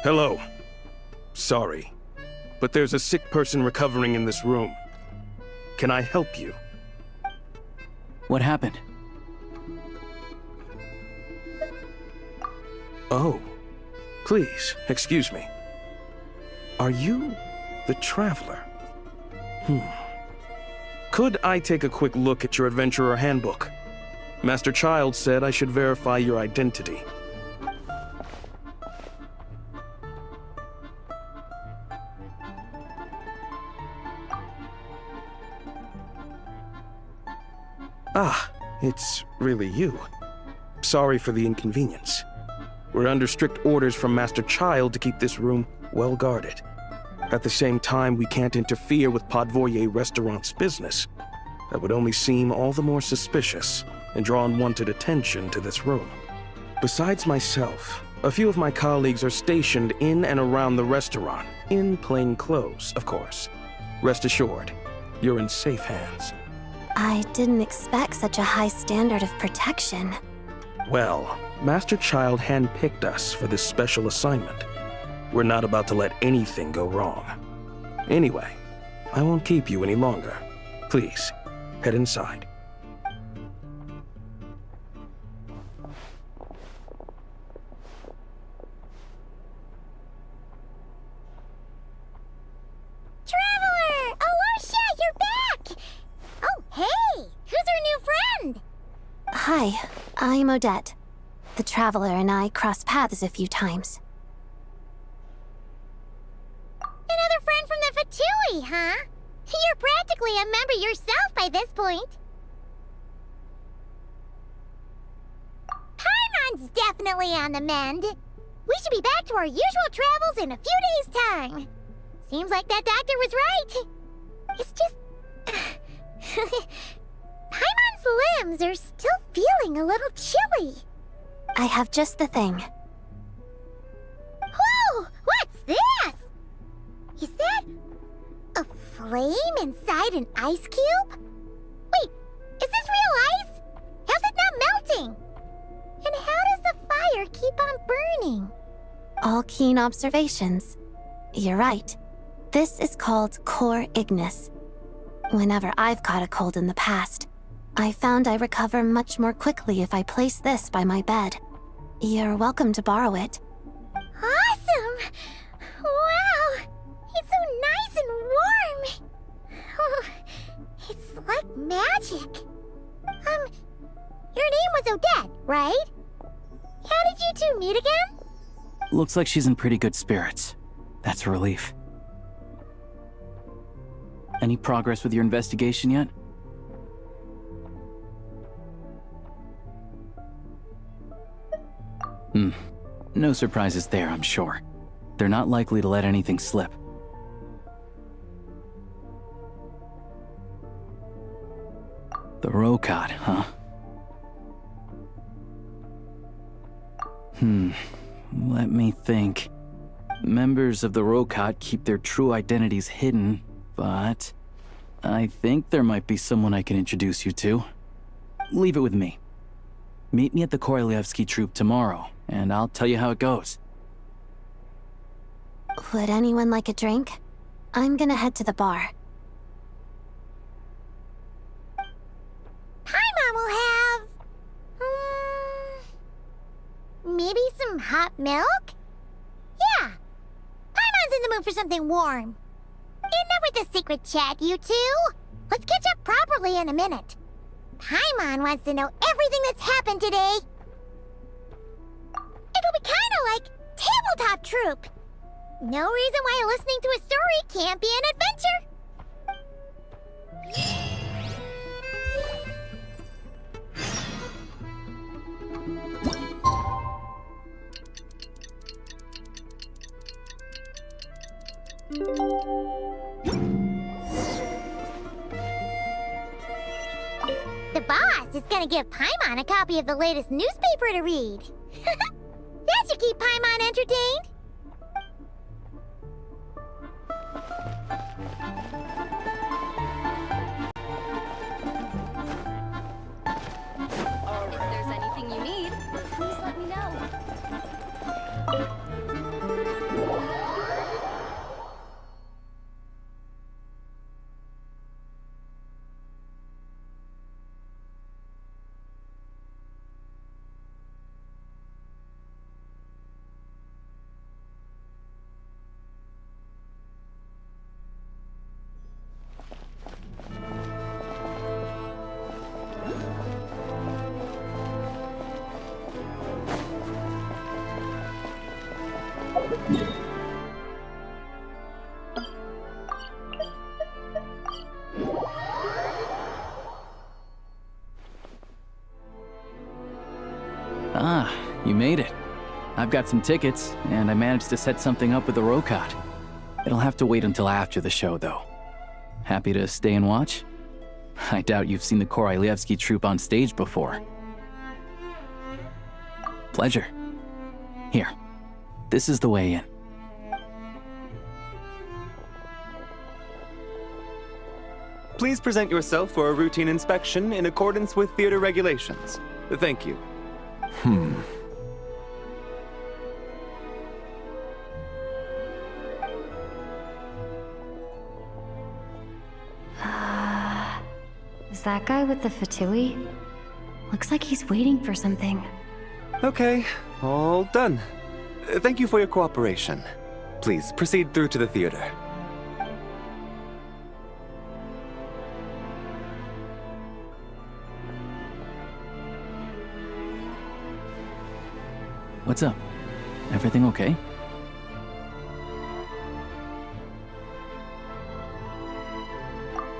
Hello. Sorry, but there's a sick person recovering in this room. Can I help you? What happened? Oh, please, excuse me. Are you the Traveler? Could I take a quick look at your Adventurer Handbook? Master Child said I should verify your identity. Ah, it's really you. Sorry for the inconvenience. We're under strict orders from Master Child to keep this room well guarded. At the same time, we can't interfere with Podvoye Restaurant's business. That would only seem all the more suspicious and draw unwanted attention to this room. Besides myself, a few of my colleagues are stationed in and around the restaurant, in plain clothes, of course. Rest assured, you're in safe hands. I didn't expect such a high standard of protection. Well, Master Child handpicked us for this special assignment. We're not about to let anything go wrong. Anyway, I won't keep you any longer. Please, head inside. Traveler! Alosha, you're back! Oh, hey! Who's our new friend? Hi, I'm Odette. The Traveler and I crossed paths a few times. Another friend from the Fatui, huh? You're practically a member yourself by this point. Paimon's definitely on the mend. We should be back to our usual travels in a few days' time. Seems like that doctor was right. It's just... Paimon's limbs are still feeling a little chilly. I have just the thing. Whoa! What's this? Is that a flame inside an ice cube? Wait, is this real ice? How's it not melting? And how does the fire keep on burning? All keen observations. You're right. This is called core ignis. Whenever I've caught a cold in the past, I found I recover much more quickly if I place this by my bed. You're welcome to borrow it. Awesome! Wow! It's so nice and warm! Oh, it's like magic. Your name was Odette, right? How did you two meet again? Looks like she's in pretty good spirits. That's a relief. Any progress with your investigation yet? No surprises there, I'm sure. They're not likely to let anything slip. The Rokad, huh? Let me think. Members of the Rokad keep their true identities hidden, but I think there might be someone I can introduce you to. Leave it with me. Meet me at the Korolyevsky Troop tomorrow, and I'll tell you how it goes. Would anyone like a drink? I'm gonna head to the bar. Paimon will have... maybe some hot milk? Yeah. Paimon's in the mood for something warm. Enough with the secret chat, you two. Let's catch up properly in a minute. Paimon wants to know everything that's happened today. It'll be kinda like Tabletop Troop. No reason why listening to a story can't be an adventure. The boss is gonna give Paimon a copy of the latest newspaper to read. That should keep Paimon entertained. If there's anything you need, please let me know. Ah, you made it. I've got some tickets, and I managed to set something up with the Rokot. It'll have to wait until after the show, though. Happy to stay and watch? I doubt you've seen the Korolyevsky troupe on stage before. Pleasure. Here, this is the way in. Please present yourself for a routine inspection in accordance with theater regulations. Thank you. Is that guy with the fatui? Looks like he's waiting for something. Okay, all done. Thank you for your cooperation. Please proceed through to the theater. What's up? Everything okay?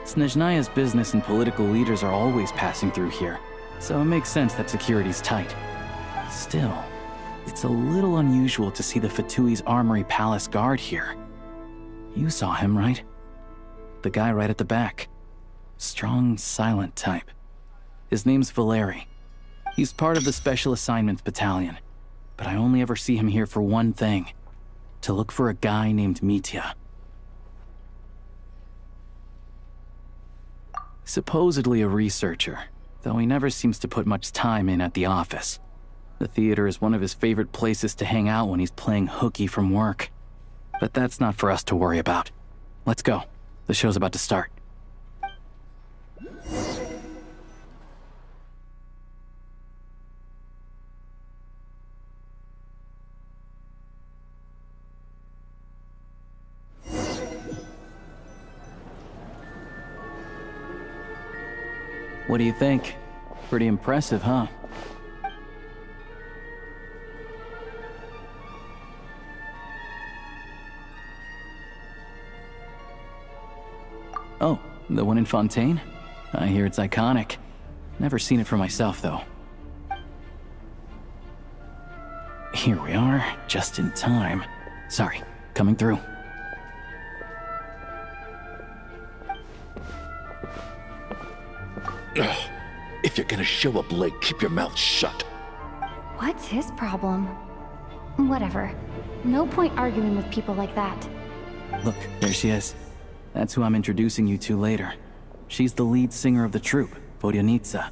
Snezhnaya's business and political leaders are always passing through here, so it makes sense that security's tight. Still, it's a little unusual to see the Fatui's Armory Palace guard here. You saw him, right? The guy right at the back. Strong, silent type. His name's Valeri. He's part of the Special Assignments Battalion, but I only ever see him here for one thing: to look for a guy named Mitya. Supposedly a researcher, though he never seems to put much time in at the office. The theater is one of his favorite places to hang out when he's playing hooky from work. But that's not for us to worry about. Let's go. The show's about to start. What do you think? Pretty impressive, huh? Oh, the one in Fontaine? I hear it's iconic. Never seen it for myself, though. Here we are, just in time. Sorry, coming through. Ugh. If you're gonna show up late, keep your mouth shut. What's his problem? Whatever. No point arguing with people like that. Look, there she is. That's who I'm introducing you to later. She's the lead singer of the troupe, Vodyanitsa.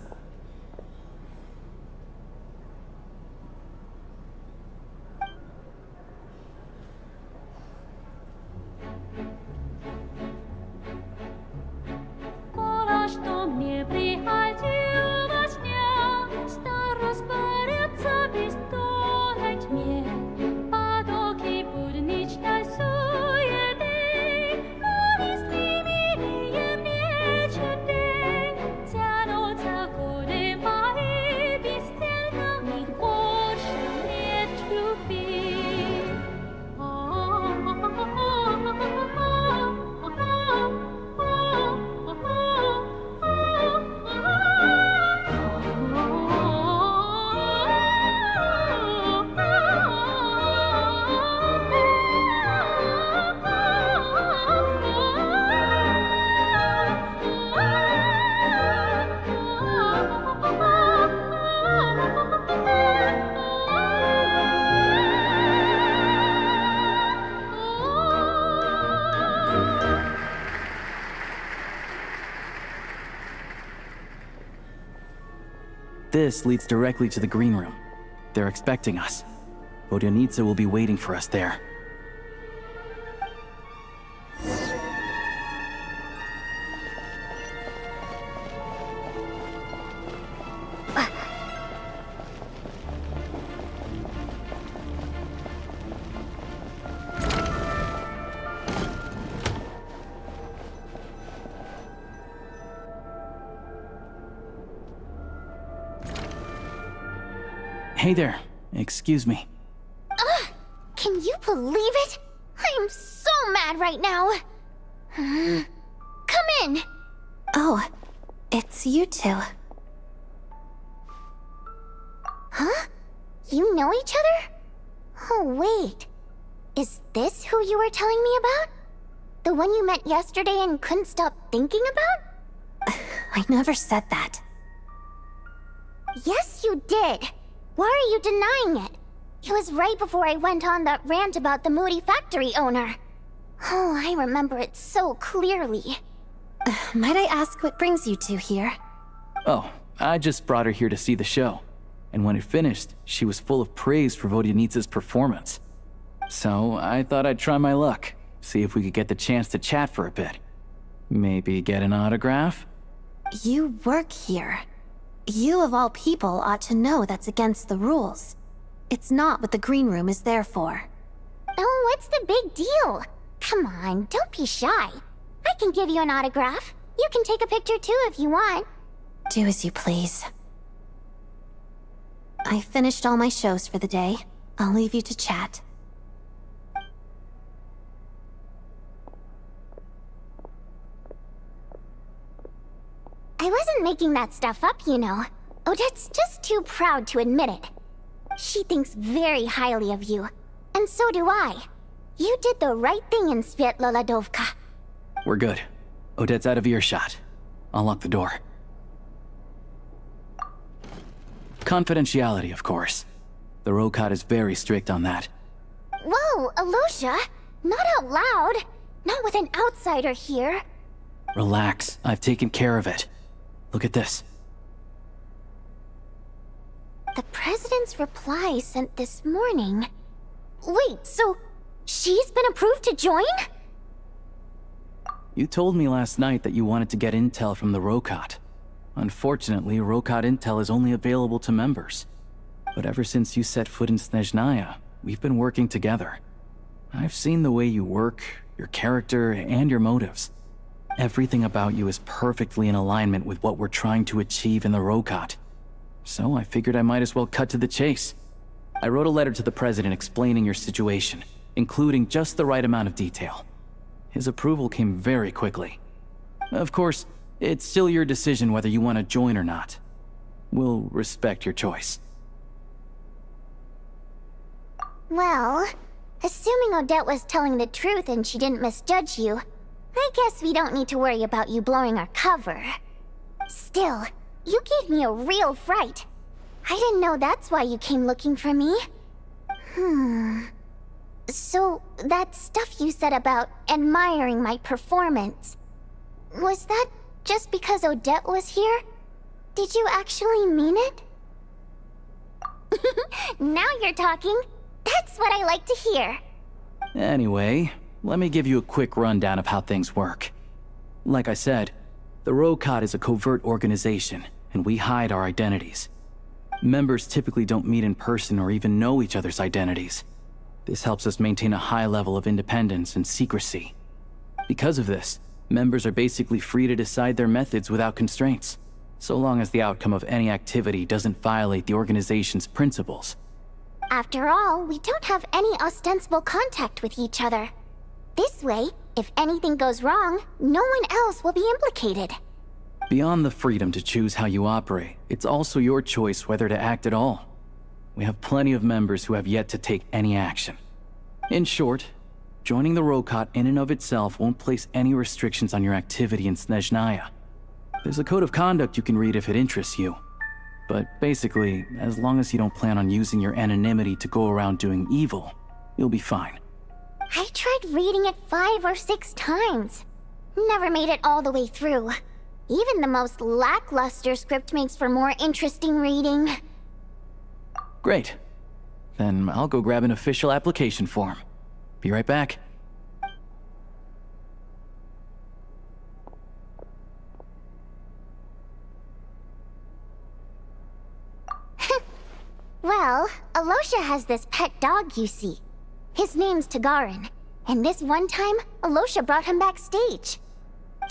This leads directly to the green room. They're expecting us. Vodyanitsa will be waiting for us there. Hey there. Excuse me. Can you believe it? I am so mad right now. Come in. Oh, it's you two. Huh? You know each other? Oh, wait. Is this who you were telling me about? The one you met yesterday and couldn't stop thinking about? I never said that. Yes, you did. Why are you denying it? It was right before I went on that rant about the moody factory owner. Oh, I remember it so clearly. Might I ask what brings you two here? Oh, I just brought her here to see the show. And when it finished, she was full of praise for Vodyanitsa's performance. So I thought I'd try my luck, see if we could get the chance to chat for a bit. Maybe get an autograph? You work here. You of all people ought to know that's against the rules. It's not what the green room is there for. Oh, what's the big deal? Come on, don't be shy. I can give you an autograph. You can take a picture too if you want. Do as you please. I finished all my shows for the day. I'll leave you to chat. I wasn't making that stuff up, you know. Odette's just too proud to admit it. She thinks very highly of you, and so do I. You did the right thing in Svietloladovka. We're good. Odette's out of earshot. I'll lock the door. Confidentiality, of course. The Rokot is very strict on that. Whoa, Alosha! Not out loud! Not with an outsider here. Relax, I've taken care of it. Look at this. The President's reply sent this morning. Wait, so she's been approved to join? You told me last night that you wanted to get intel from the Rokot. Unfortunately, Rokot intel is only available to members. But ever since you set foot in Snezhnaya, we've been working together. I've seen the way you work, your character, and your motives. Everything about you is perfectly in alignment with what we're trying to achieve in the Rokot. So I figured I might as well cut to the chase. I wrote a letter to the President explaining your situation, including just the right amount of detail. His approval came very quickly. Of course, it's still your decision whether you want to join or not. We'll respect your choice. Well, assuming Odette was telling the truth and she didn't misjudge you, I guess we don't need to worry about you blowing our cover. Still, you gave me a real fright. I didn't know that's why you came looking for me. So, that stuff you said about admiring my performance, was that just because Odette was here? Did you actually mean it? Now you're talking. That's what I like to hear. Anyway, let me give you a quick rundown of how things work. Like I said, the Rokot is a covert organization, and we hide our identities. Members typically don't meet in person or even know each other's identities. This helps us maintain a high level of independence and secrecy. Because of this, members are basically free to decide their methods without constraints, so long as the outcome of any activity doesn't violate the organization's principles. After all, we don't have any ostensible contact with each other. This way, if anything goes wrong, no one else will be implicated. Beyond the freedom to choose how you operate, it's also your choice whether to act at all. We have plenty of members who have yet to take any action. In short, joining the Rokot in and of itself won't place any restrictions on your activity in Snezhnaya. There's a code of conduct you can read if it interests you. But basically, as long as you don't plan on using your anonymity to go around doing evil, you'll be fine. I tried reading it 5 or 6 times. Never made it all the way through. Even the most lackluster script makes for more interesting reading. Great. Then I'll go grab an official application form. Be right back. Well, Alosha has this pet dog, you see. His name's Tagarin, and this one time, Alosha brought him backstage.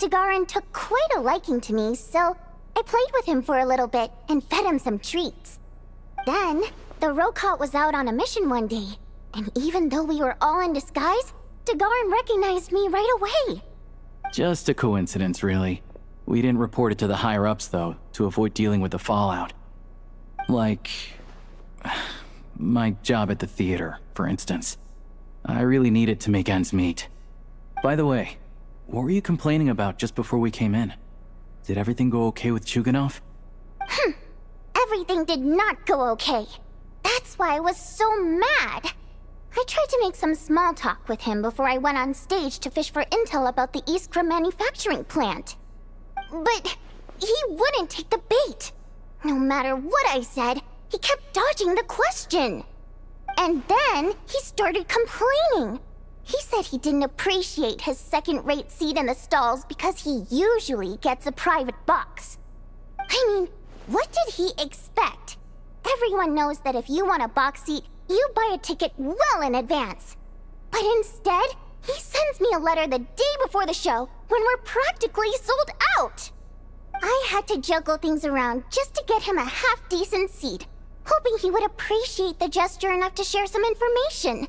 Tagarin took quite a liking to me, so I played with him for a little bit and fed him some treats. Then, the Rokot was out on a mission one day, And even though we were all in disguise, Dagarin recognized me right away. Just a coincidence, really. We didn't report it to the higher-ups, though, to avoid dealing with the fallout. Like... my job at the theater, for instance. I really needed to make ends meet. By the way, what were you complaining about just before we came in? Did everything go okay with Chuganov? Everything did not go okay. That's why I was so mad. I tried to make some small talk with him before I went on stage to fish for intel about the Iskra manufacturing plant. But he wouldn't take the bait. No matter what I said, he kept dodging the question. And then he started complaining. He said he didn't appreciate his second-rate seat in the stalls because he usually gets a private box. I mean, what did he expect? Everyone knows that if you want a box seat, you buy a ticket well in advance. But instead, he sends me a letter the day before the show when we're practically sold out. I had to juggle things around just to get him a half-decent seat, hoping he would appreciate the gesture enough to share some information.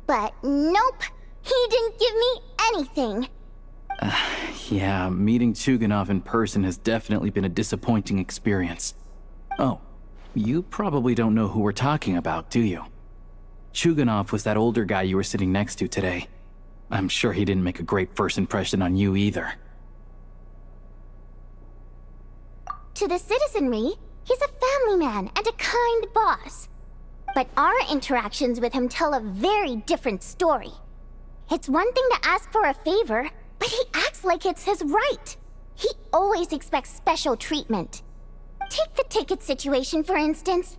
But nope, he didn't give me anything. Yeah, meeting Chuganov in person has definitely been a disappointing experience. Oh, you probably don't know who we're talking about, do you? Chuganov was that older guy you were sitting next to today. I'm sure he didn't make a great first impression on you either. To the citizenry, he's a family man and a kind boss. But our interactions with him tell a very different story. It's one thing to ask for a favor, but he acts like it's his right. He always expects special treatment. Take the ticket situation, for instance.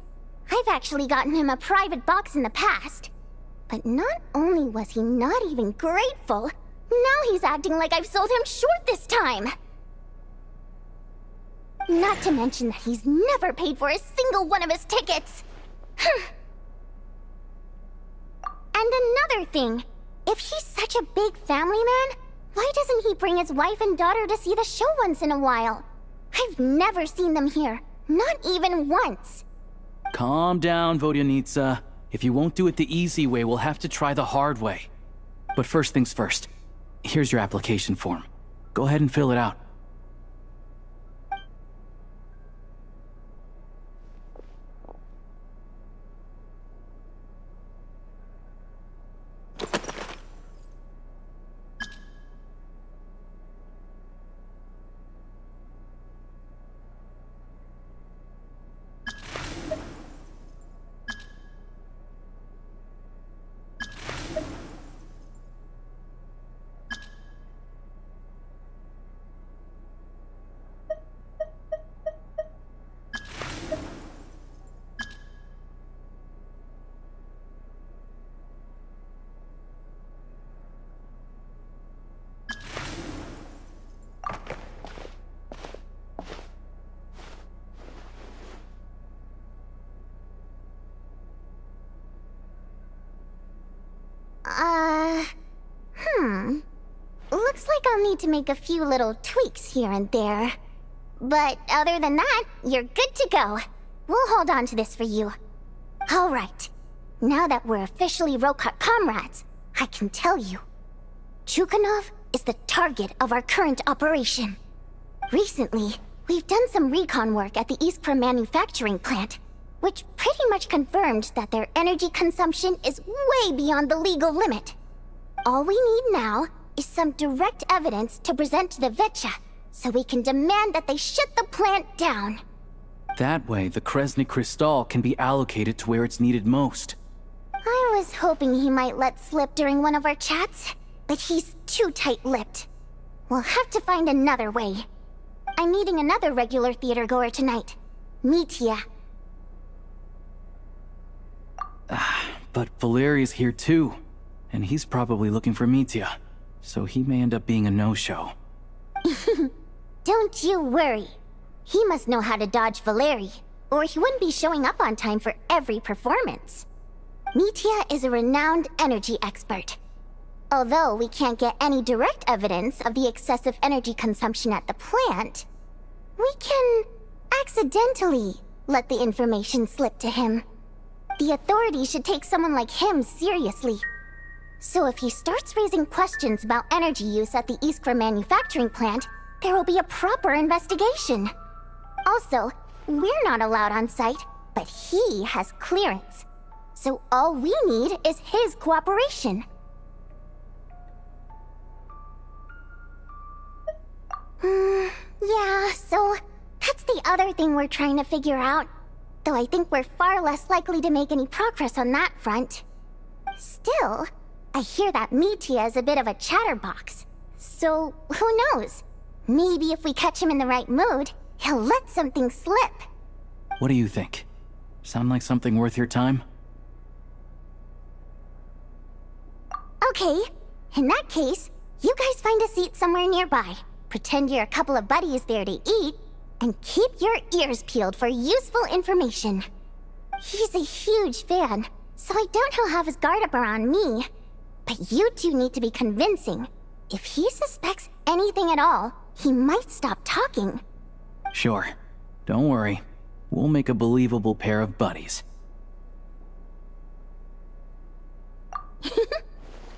I've actually gotten him a private box in the past. But not only was he not even grateful, now he's acting like I've sold him short this time. Not to mention that he's never paid for a single one of his tickets. And another thing, if he's such a big family man, why doesn't he bring his wife and daughter to see the show once in a while? I've never seen them here, not even once. Calm down, Vodyanitsa. If you won't do it the easy way, we'll have to try the hard way. But first things first. Here's your application form. Go ahead and fill it out. Looks like I'll need to make a few little tweaks here and there. But other than that, you're good to go. We'll hold on to this for you. Alright. Now that we're officially Rokat comrades, I can tell you. Chuganov is the target of our current operation. Recently, we've done some recon work at the Iskra manufacturing plant, which pretty much confirmed that their energy consumption is way beyond the legal limit. All we need now is some direct evidence to present to the Vetcha, so we can demand that they shut the plant down. That way, the Kresny Crystal can be allocated to where it's needed most. I was hoping he might let slip during one of our chats, but he's too tight-lipped. We'll have to find another way. I'm meeting another regular theater-goer tonight, Mitya. But Valeri's here too, and he's probably looking for Mitya, so he may end up being a no-show. Don't you worry. He must know how to dodge Valeri, or he wouldn't be showing up on time for every performance. Mitya is a renowned energy expert. Although we can't get any direct evidence of the excessive energy consumption at the plant, we can accidentally let the information slip to him. The authorities should take someone like him seriously. So if he starts raising questions about energy use at the Iskra manufacturing plant, there will be a proper investigation. Also, we're not allowed on site, but he has clearance. So all we need is his cooperation. Yeah, so that's the other thing we're trying to figure out. Though I think we're far less likely to make any progress on that front. Still, I hear that Mitya is a bit of a chatterbox. So, who knows? Maybe if we catch him in the right mood, he'll let something slip. What do you think? Sound like something worth your time? Okay, in that case, you guys find a seat somewhere nearby. Pretend you're a couple of buddies there to eat, and keep your ears peeled for useful information. He's a huge fan, so I doubt he'll have his guard up around me. But you two need to be convincing. If he suspects anything at all, he might stop talking. Sure. Don't worry. We'll make a believable pair of buddies.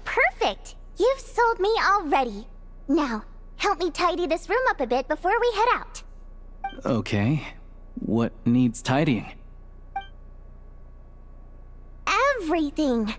Perfect! You've sold me already. Now, help me tidy this room up a bit before we head out. Okay. What needs tidying? Everything!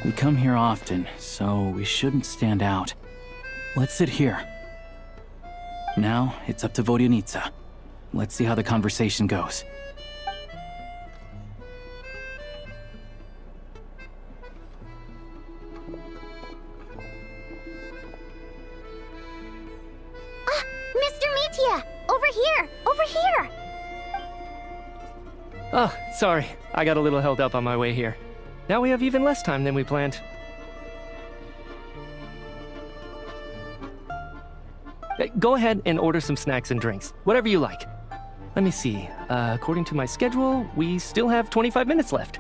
We come here often, so we shouldn't stand out. Let's sit here. Now, it's up to Vodyanica. Let's see how the conversation goes. Mr. Mitya! Over here! Over here! Oh, sorry. I got a little held up on my way here. Now we have even less time than we planned. Go ahead and order some snacks and drinks. Whatever you like. Let me see. According to my schedule, we still have 25 minutes left.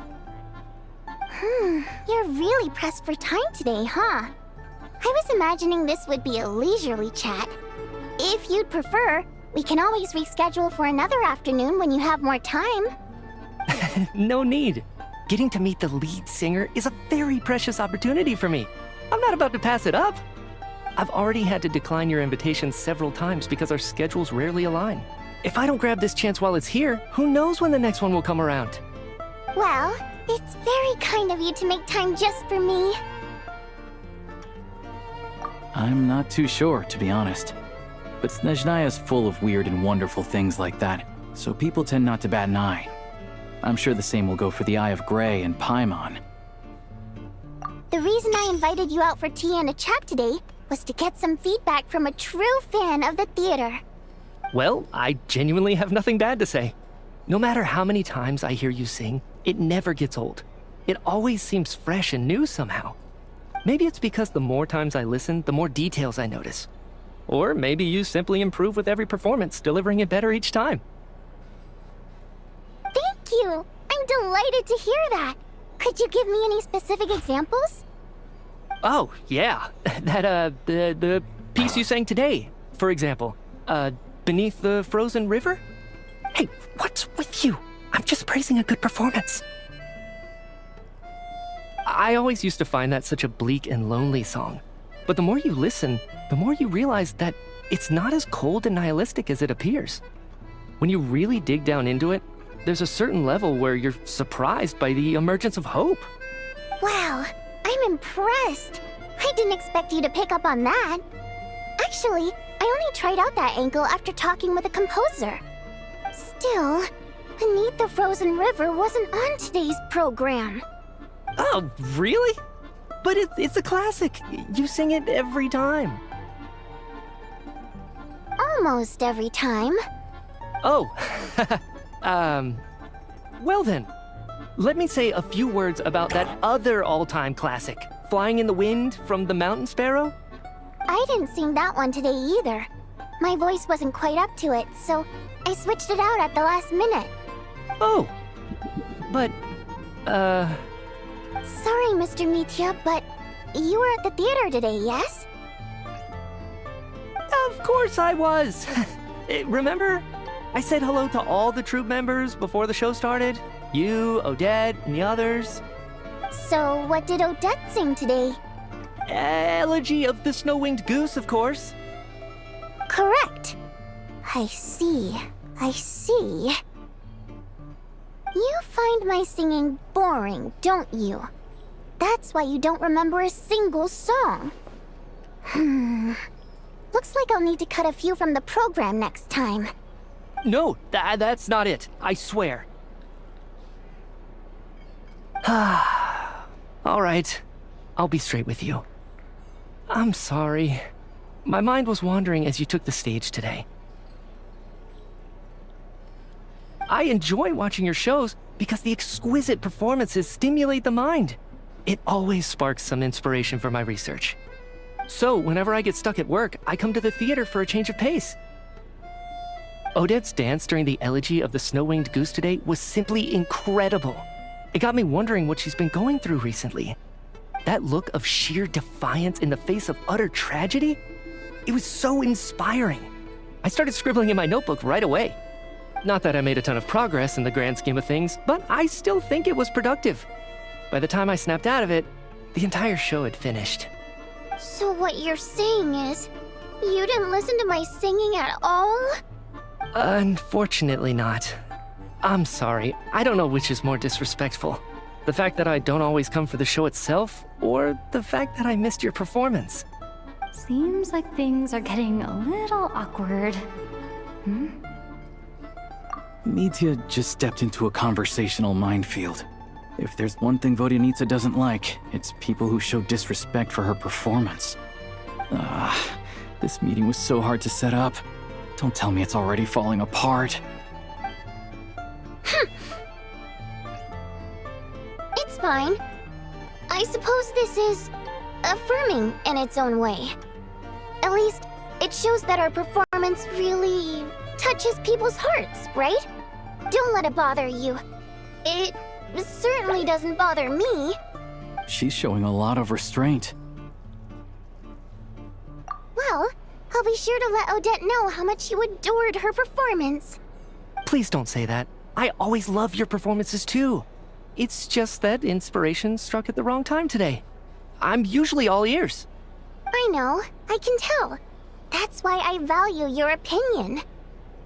You're really pressed for time today, huh? I was imagining this would be a leisurely chat. If you'd prefer, we can always reschedule for another afternoon when you have more time. No need. Getting to meet the lead singer is a very precious opportunity for me. I'm not about to pass it up. I've already had to decline your invitation several times because our schedules rarely align. If I don't grab this chance while it's here, who knows when the next one will come around? Well, it's very kind of you to make time just for me. I'm not too sure, to be honest. But Snezhnaya's full of weird and wonderful things like that, so people tend not to bat an eye. I'm sure the same will go for the Eye of Grey and Paimon. The reason I invited you out for tea and a chat today was to get some feedback from a true fan of the theater. Well, I genuinely have nothing bad to say. No matter how many times I hear you sing, it never gets old. It always seems fresh and new somehow. Maybe it's because the more times I listen, the more details I notice. Or maybe you simply improve with every performance, delivering it better each time. Thank you! I'm delighted to hear that. Could you give me any specific examples? Oh, yeah. The piece you sang today, for example. Beneath the Frozen River? Hey, what's with you? I'm just praising a good performance. I always used to find that such a bleak and lonely song. But the more you listen, the more you realize that it's not as cold and nihilistic as it appears. When you really dig down into it, there's a certain level where you're surprised by the emergence of hope. Wow, I'm impressed. I didn't expect you to pick up on that. Actually, I only tried out that angle after talking with a composer. Still, Beneath the Frozen River wasn't on today's program. Oh, really? But it's a classic. You sing it every time. Almost every time. Oh, well then. Let me say a few words about that other all-time classic, Flying in the Wind from the Mountain Sparrow. I didn't sing that one today either. My voice wasn't quite up to it, so I switched it out at the last minute. Oh, but, Sorry, Mr. Mitya, but you were at the theater today, yes? Of course I was. Remember? I said hello to all the troupe members before the show started. You, Odette, and the others. So what did Odette sing today? Elegy of the Snow-Winged Goose, of course. Correct. I see. You find my singing boring, don't you? That's why you don't remember a single song. Looks like I'll need to cut a few from the program next time. No, that's not it. I swear. All right. I'll be straight with you. I'm sorry. My mind was wandering as you took the stage today. I enjoy watching your shows because the exquisite performances stimulate the mind. It always sparks some inspiration for my research. So, whenever I get stuck at work, I come to the theater for a change of pace. Odette's dance during the Elegy of the Snow-Winged Goose today was simply incredible. It got me wondering what she's been going through recently. That look of sheer defiance in the face of utter tragedy? It was so inspiring. I started scribbling in my notebook right away. Not that I made a ton of progress in the grand scheme of things, but I still think it was productive. By the time I snapped out of it, the entire show had finished. So what you're saying is, you didn't listen to my singing at all? Unfortunately not. I'm sorry, I don't know which is more disrespectful. The fact that I don't always come for the show itself, or the fact that I missed your performance. Seems like things are getting a little awkward. Mitya just stepped into a conversational minefield. If there's one thing Vodyanitsa doesn't like, it's people who show disrespect for her performance. This meeting was so hard to set up. Don't tell me it's already falling apart. It's fine. I suppose this is affirming in its own way. At least, it shows that our performance really touches people's hearts, right? Don't let it bother you. It certainly doesn't bother me. She's showing a lot of restraint. Well, I'll be sure to let Odette know how much you adored her performance. Please don't say that. I always love your performances too. It's just that inspiration struck at the wrong time today. I'm usually all ears. I know, I can tell. That's why I value your opinion.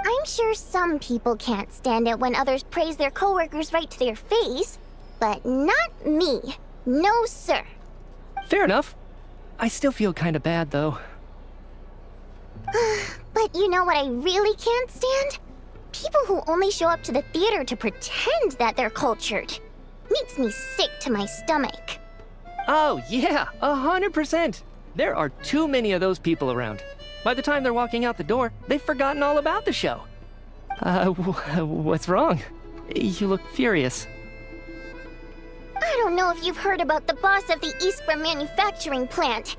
I'm sure some people can't stand it when others praise their coworkers right to their face, but not me. No, sir. Fair enough. I still feel kinda bad, though. But you know what I really can't stand? People who only show up to the theater to pretend that they're cultured. Makes me sick to my stomach. Oh, yeah, 100%. There are too many of those people around. By the time they're walking out the door, they've forgotten all about the show. What's wrong? You look furious. I don't know if you've heard about the boss of the Iskra manufacturing plant.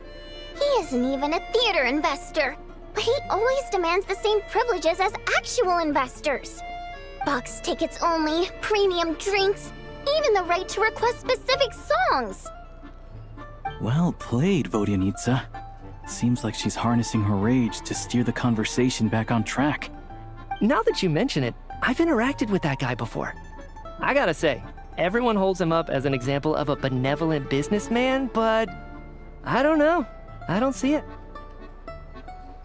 He isn't even a theater investor, but he always demands the same privileges as actual investors. Box tickets only, premium drinks, even the right to request specific songs. Well played, Vodyanitsa. Seems like she's harnessing her rage to steer the conversation back on track. Now that you mention it, I've interacted with that guy before. I gotta say, everyone holds him up as an example of a benevolent businessman, but I don't know. I don't see it.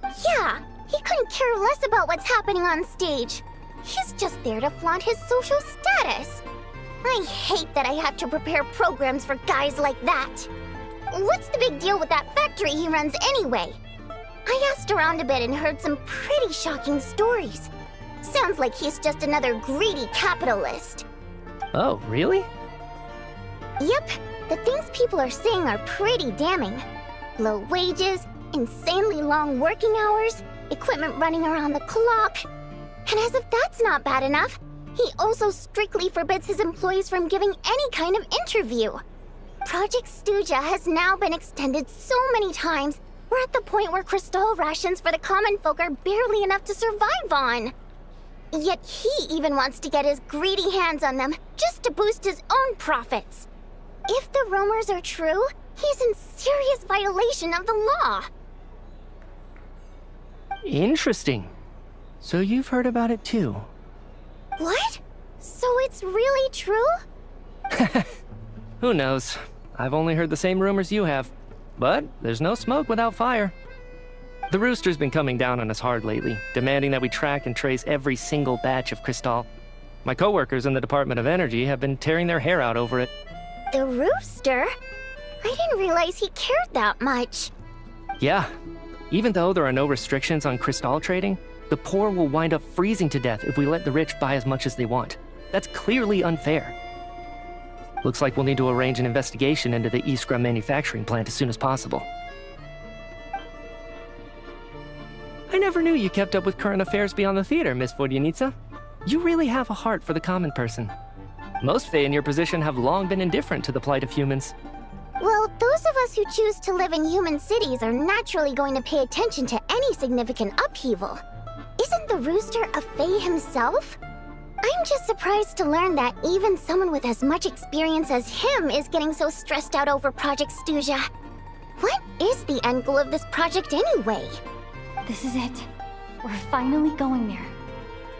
Yeah, he couldn't care less about what's happening on stage. He's just there to flaunt his social status. I hate that I have to prepare programs for guys like that. What's the big deal with that factory he runs anyway? I asked around a bit and heard some pretty shocking stories. Sounds like he's just another greedy capitalist. Oh, really? Yep, the things people are saying are pretty damning. Low wages, insanely long working hours, equipment running around the clock. And as if that's not bad enough, he also strictly forbids his employees from giving any kind of interview. Project Stuja has now been extended so many times, we're at the point where crystal rations for the common folk are barely enough to survive on. Yet he even wants to get his greedy hands on them just to boost his own profits. If the rumors are true, he's in serious violation of the law. Interesting. So you've heard about it too? What? So it's really true? Who knows? I've only heard the same rumors you have. But there's no smoke without fire. The Rooster's been coming down on us hard lately, demanding that we track and trace every single batch of Crystal. My coworkers in the Department of Energy have been tearing their hair out over it. The Rooster? I didn't realize he cared that much. Yeah. Even though there are no restrictions on Crystal trading, the poor will wind up freezing to death if we let the rich buy as much as they want. That's clearly unfair. Looks like we'll need to arrange an investigation into the Iskra manufacturing plant as soon as possible. I never knew you kept up with current affairs beyond the theater, Miss Vodyanitsa. You really have a heart for the common person. Most Fae in your position have long been indifferent to the plight of humans. Well, those of us who choose to live in human cities are naturally going to pay attention to any significant upheaval. Isn't the Rooster a Fae himself? I'm just surprised to learn that even someone with as much experience as him is getting so stressed out over Project Stuja. What is the end goal of this project anyway? This is it. We're finally going there.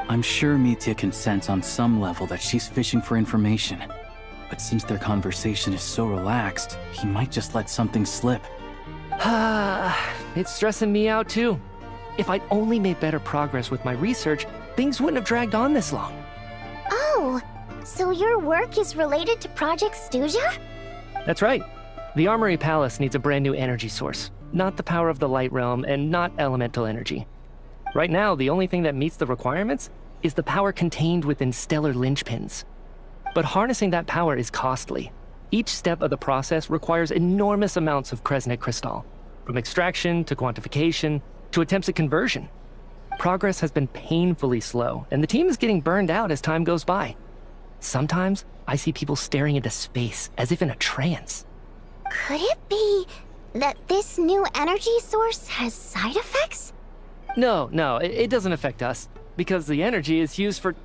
I'm sure Mitya can sense on some level that she's fishing for information. But since their conversation is so relaxed, he might just let something slip. It's stressing me out too. If I'd only made better progress with my research, things wouldn't have dragged on this long. Oh, so your work is related to Project Stuja? That's right. The Armory Palace needs a brand new energy source. Not the power of the Light Realm, and not elemental energy. Right now, the only thing that meets the requirements is the power contained within stellar linchpins. But harnessing that power is costly. Each step of the process requires enormous amounts of Kresnik crystal, from extraction to quantification to attempts at conversion. Progress has been painfully slow, and the team is getting burned out as time goes by. Sometimes, I see people staring into space as if in a trance. Could it be that this new energy source has side effects? No, it doesn't affect us, because the energy is used for...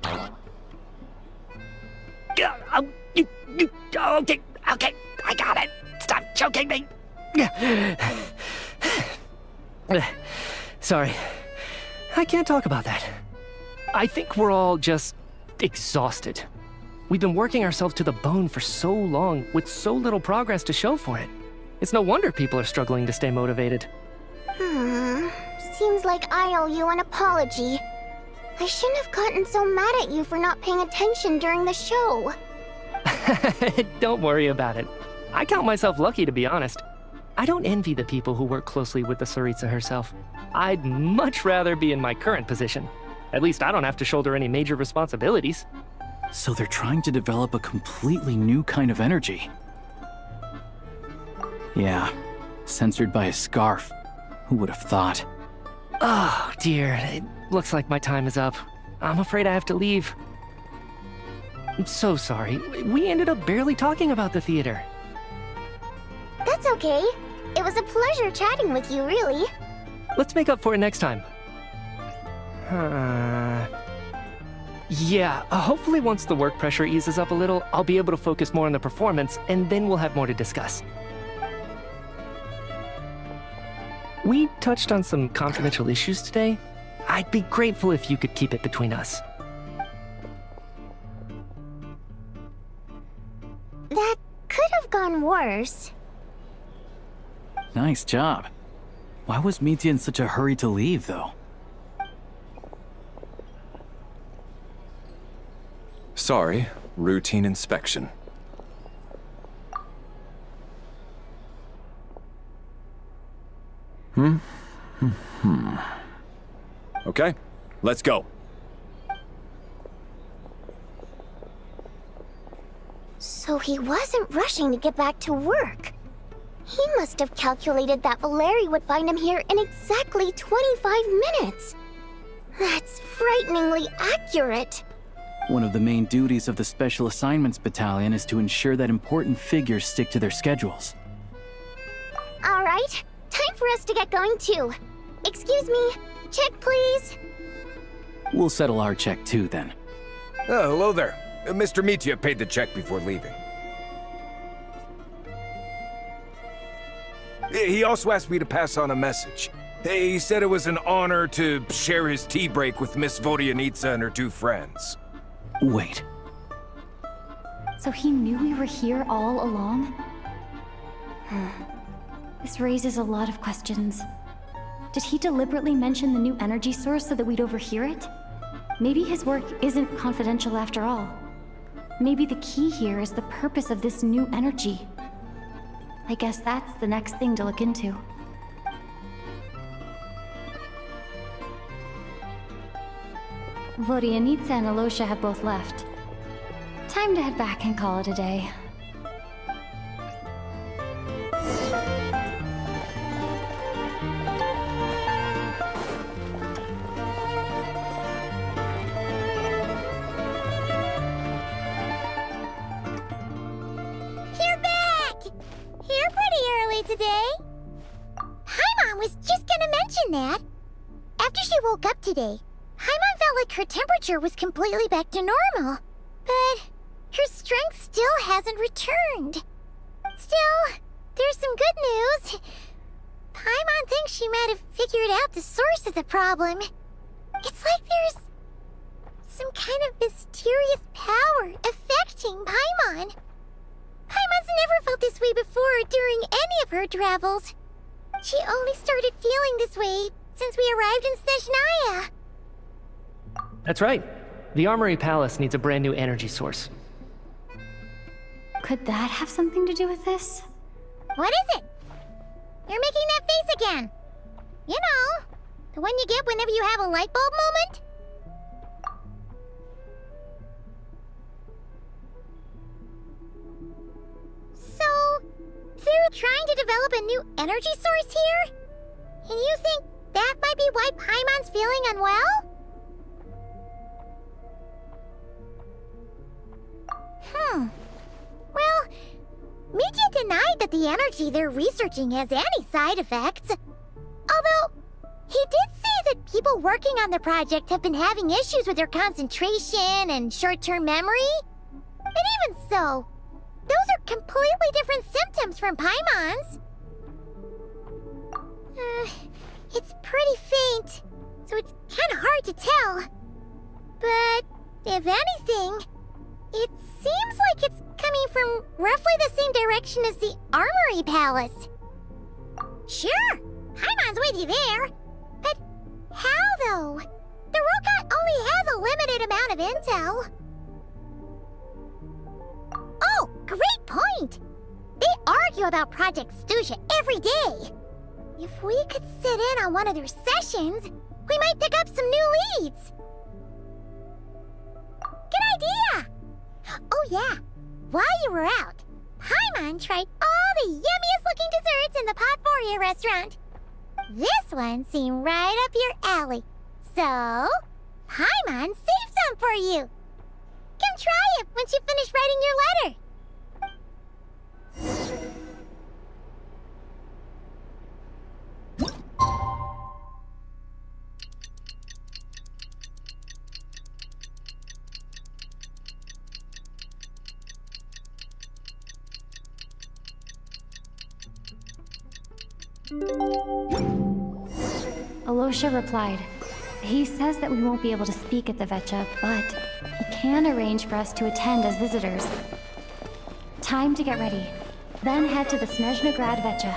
Okay, I got it. Stop choking me. Sorry, I can't talk about that. I think we're all just exhausted. We've been working ourselves to the bone for so long with so little progress to show for it. It's no wonder people are struggling to stay motivated. Seems like I owe you an apology. I shouldn't have gotten so mad at you for not paying attention during the show. Don't worry about it. I count myself lucky, to be honest. I don't envy the people who work closely with the Tsaritsa herself. I'd much rather be in my current position. At least I don't have to shoulder any major responsibilities. So they're trying to develop a completely new kind of energy. Yeah, censored by a scarf. Who would have thought? Oh, dear. It looks like my time is up. I'm afraid I have to leave. I'm so sorry. We ended up barely talking about the theater. That's okay. It was a pleasure chatting with you, really. Let's make up for it next time. Yeah, hopefully once the work pressure eases up a little, I'll be able to focus more on the performance, and then we'll have more to discuss. We touched on some confidential issues today. I'd be grateful if you could keep it between us. That could have gone worse. Nice job. Why was Mitya in such a hurry to leave, though? Sorry, routine inspection. Okay, let's go. So he wasn't rushing to get back to work. He must have calculated that Valeri would find him here in exactly 25 minutes. That's frighteningly accurate. One of the main duties of the Special Assignments Battalion is to ensure that important figures stick to their schedules. All right, time for us to get going too. Excuse me, check please. We'll settle our check too, then. Oh, hello there. Mr. Mitya paid the check before leaving. He also asked me to pass on a message. He said it was an honor to share his tea break with Miss Vodyanitsa and her two friends. Wait. So he knew we were here all along? This raises a lot of questions. Did he deliberately mention the new energy source so that we'd overhear it? Maybe his work isn't confidential after all. Maybe the key here is the purpose of this new energy. I guess that's the next thing to look into. Vodyanitsa and Alosha have both left. Time to head back and call it a day. You're back! Here pretty early today. Paimon was just gonna mention that. After she woke up today, Paimon felt like her temperature was completely back to normal. But her strength still hasn't returned. Still, there's some good news. Paimon thinks she might have figured out the source of the problem. It's like there's some kind of mysterious power affecting Paimon. Paimon's never felt this way before during any of her travels. She only started feeling this way since we arrived in Snezhnaya. That's right. The Armory Palace needs a brand new energy source. Could that have something to do with this? What is it? You're making that face again. You know, the one you get whenever you have a light bulb moment? So, they're trying to develop a new energy source here? And you think that might be why Paimon's feeling unwell? Well, Mitya denied that the energy they're researching has any side effects. Although, he did say that people working on the project have been having issues with their concentration and short-term memory. And even so, those are completely different symptoms from Paimon's. It's pretty faint, so it's kind of hard to tell. But, if anything, it seems like it's coming from roughly the same direction as the Armory Palace. Sure, Paimon's with you there. But how, though? The robot only has a limited amount of intel. Oh, great point! They argue about Project Stuja every day. If we could sit in on one of their sessions, we might pick up some new leads. Good idea! Oh yeah, while you were out, Paimon tried all all the yummiest looking desserts in the Potpourri restaurant. This one seemed right up your alley. So, Paimon saved some for you. Come try it once you finish writing your letter. Alosha replied. He says that we won't be able to speak at the Vecha, but he can arrange for us to attend as visitors. Time to get ready. Then head to the Snezhnograd Vecha.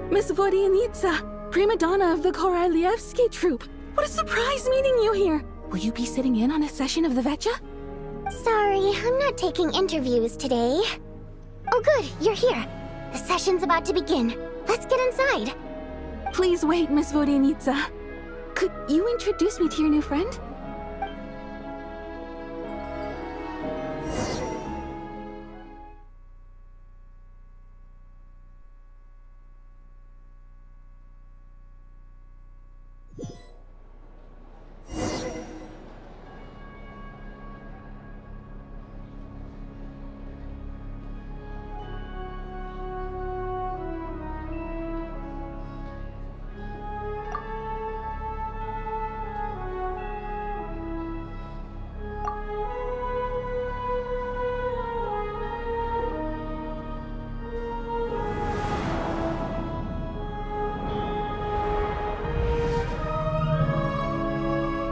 Miss Vodyanitsa, prima donna of the Korolievsky troupe. What a surprise meeting you here. Will you be sitting in on a session of the Vecha? Sorry, I'm not taking interviews today. Oh good, you're here. The session's about to begin. Let's get inside. Please wait, Miss Vodyanitsa. Could you introduce me to your new friend?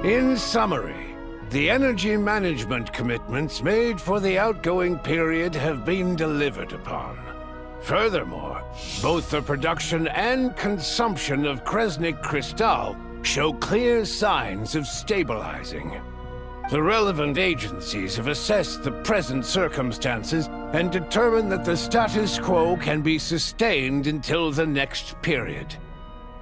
In summary, the energy management commitments made for the outgoing period have been delivered upon. Furthermore, both the production and consumption of Kresnik Crystal show clear signs of stabilizing. The relevant agencies have assessed the present circumstances and determined that the status quo can be sustained until the next period.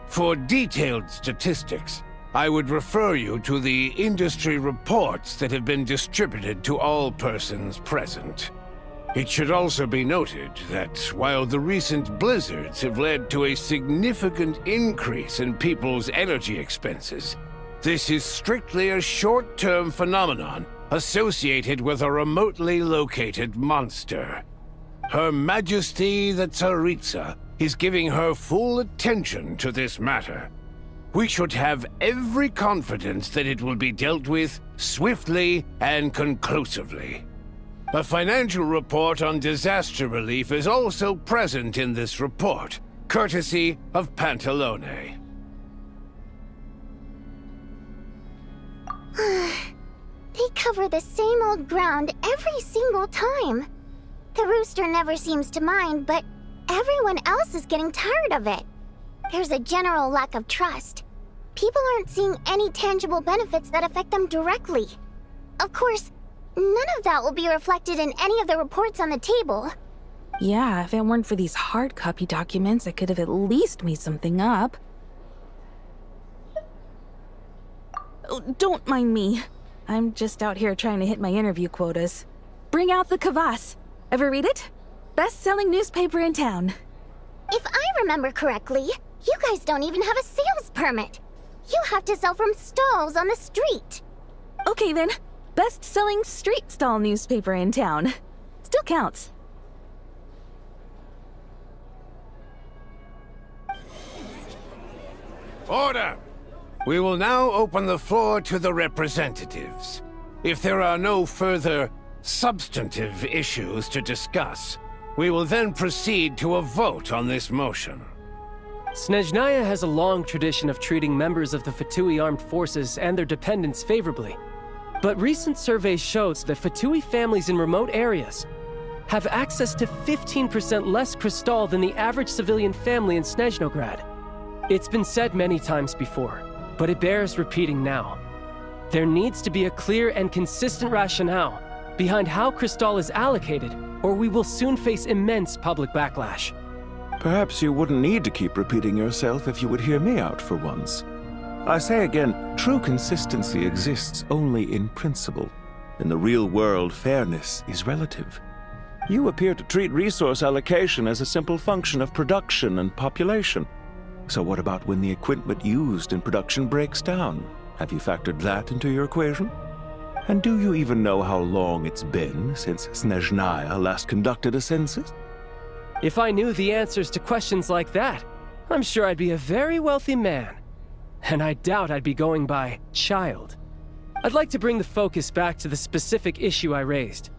For detailed statistics, I would refer you to the industry reports that have been distributed to all persons present. It should also be noted that while the recent blizzards have led to a significant increase in people's energy expenses, this is strictly a short-term phenomenon associated with a remotely located monster. Her Majesty the Tsaritsa is giving her full attention to this matter. We should have every confidence that it will be dealt with swiftly and conclusively. A financial report on disaster relief is also present in this report, courtesy of Pantalone. They cover the same old ground every single time. The rooster never seems to mind, but everyone else is getting tired of it. There's a general lack of trust. People aren't seeing any tangible benefits that affect them directly. Of course, none of that will be reflected in any of the reports on the table. Yeah, if it weren't for these hard copy documents, I could have at least made something up. Oh, don't mind me. I'm just out here trying to hit my interview quotas. Bring out the Kvass. Ever read it? Best-selling newspaper in town. If I remember correctly, you guys don't even have a sales permit. You have to sell from stalls on the street. Okay then, best-selling street stall newspaper in town. Still counts. Order! We will now open the floor to the representatives. If there are no further substantive issues to discuss, we will then proceed to a vote on this motion. Snezhnaya has a long tradition of treating members of the Fatui armed forces and their dependents favorably. But recent surveys shows that Fatui families in remote areas have access to 15% less crystal than the average civilian family in Snezhnograd. It's been said many times before, but it bears repeating now. There needs to be a clear and consistent rationale behind how crystal is allocated, or we will soon face immense public backlash. Perhaps you wouldn't need to keep repeating yourself if you would hear me out for once. I say again, true consistency exists only in principle. In the real world, fairness is relative. You appear to treat resource allocation as a simple function of production and population. So what about when the equipment used in production breaks down? Have you factored that into your equation? And do you even know how long it's been since Snezhnaya last conducted a census? If I knew the answers to questions like that, I'm sure I'd be a very wealthy man. And I doubt I'd be going by child. I'd like to bring the focus back to the specific issue I raised.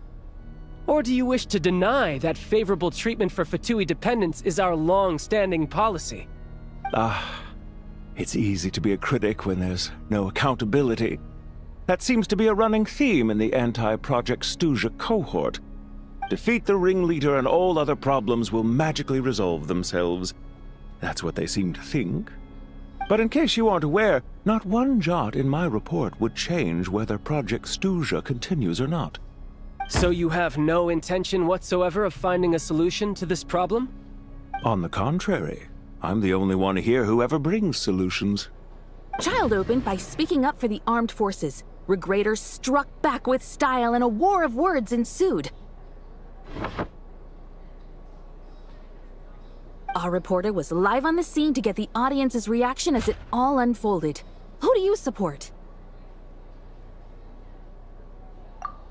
Or do you wish to deny that favorable treatment for Fatui dependents is our long-standing policy? It's easy to be a critic when there's no accountability. That seems to be a running theme in the anti-Project Stuja cohort. Defeat the ringleader and all other problems will magically resolve themselves. That's what they seem to think. But in case you aren't aware, not one jot in my report would change whether Project Stuja continues or not. So you have no intention whatsoever of finding a solution to this problem? On the contrary, I'm the only one here who ever brings solutions. Child opened by speaking up for the armed forces. Regrader struck back with style and a war of words ensued. Our reporter was live on the scene to get the audience's reaction as it all unfolded. Who do you support?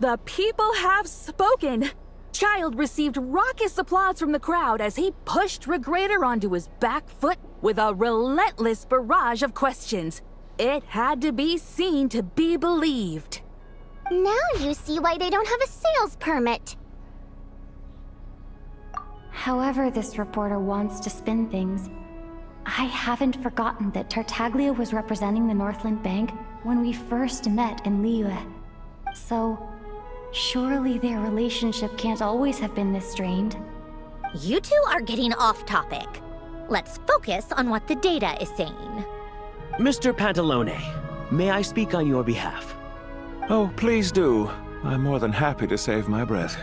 The people have spoken! Child received raucous applause from the crowd as he pushed Regrader onto his back foot with a relentless barrage of questions. It had to be seen to be believed. Now you see why they don't have a sales permit. However this reporter wants to spin things, I haven't forgotten that Tartaglia was representing the Northland Bank when we first met in Liyue. So, surely their relationship can't always have been this strained. You two are getting off topic. Let's focus on what the data is saying. Mr. Pantalone, may I speak on your behalf? Oh, please do. I'm more than happy to save my breath.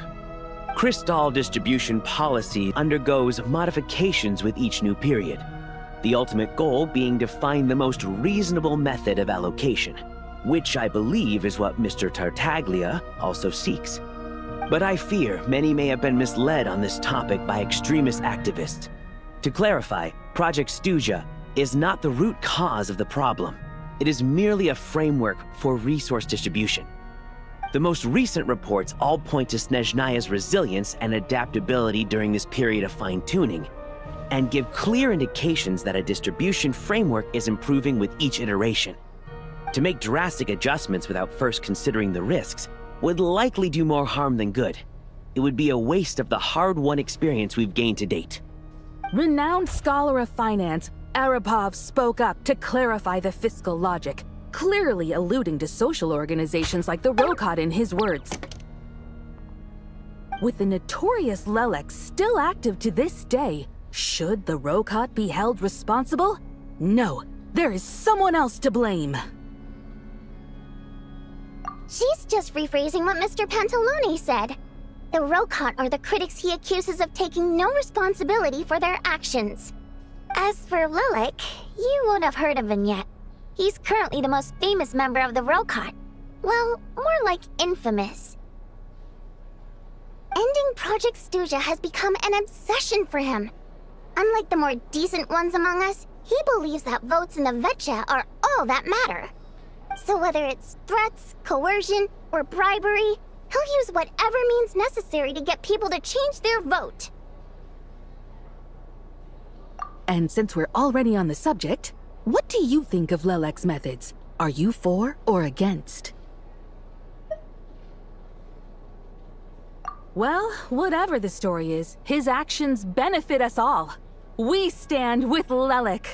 Crystal distribution policy undergoes modifications with each new period. The ultimate goal being to find the most reasonable method of allocation, which I believe is what Mr. Tartaglia also seeks. But I fear many may have been misled on this topic by extremist activists. To clarify, Project Stuja is not the root cause of the problem. It is merely a framework for resource distribution. The most recent reports all point to Snezhnaya's resilience and adaptability during this period of fine-tuning, and give clear indications that a distribution framework is improving with each iteration. To make drastic adjustments without first considering the risks would likely do more harm than good. It would be a waste of the hard-won experience we've gained to date. Renowned scholar of finance, Arapov spoke up to clarify the fiscal logic, clearly alluding to social organizations like the Rokot in his words. With the notorious Lelek still active to this day, should the Rokot be held responsible? No, there is someone else to blame. She's just rephrasing what Mr. Pantalone said. The Rokot are the critics he accuses of taking no responsibility for their actions. As for Lelek, you won't have heard of him yet. He's currently the most famous member of the Rokot. Well, more like infamous. Ending Project Stuja has become an obsession for him. Unlike the more decent ones among us, he believes that votes in the Vetcha are all that matter. So whether it's threats, coercion, or bribery, he'll use whatever means necessary to get people to change their vote. And since we're already on the subject, what do you think of Lelek's methods? Are you for or against? Well, whatever the story is, his actions benefit us all. We stand with Lelek.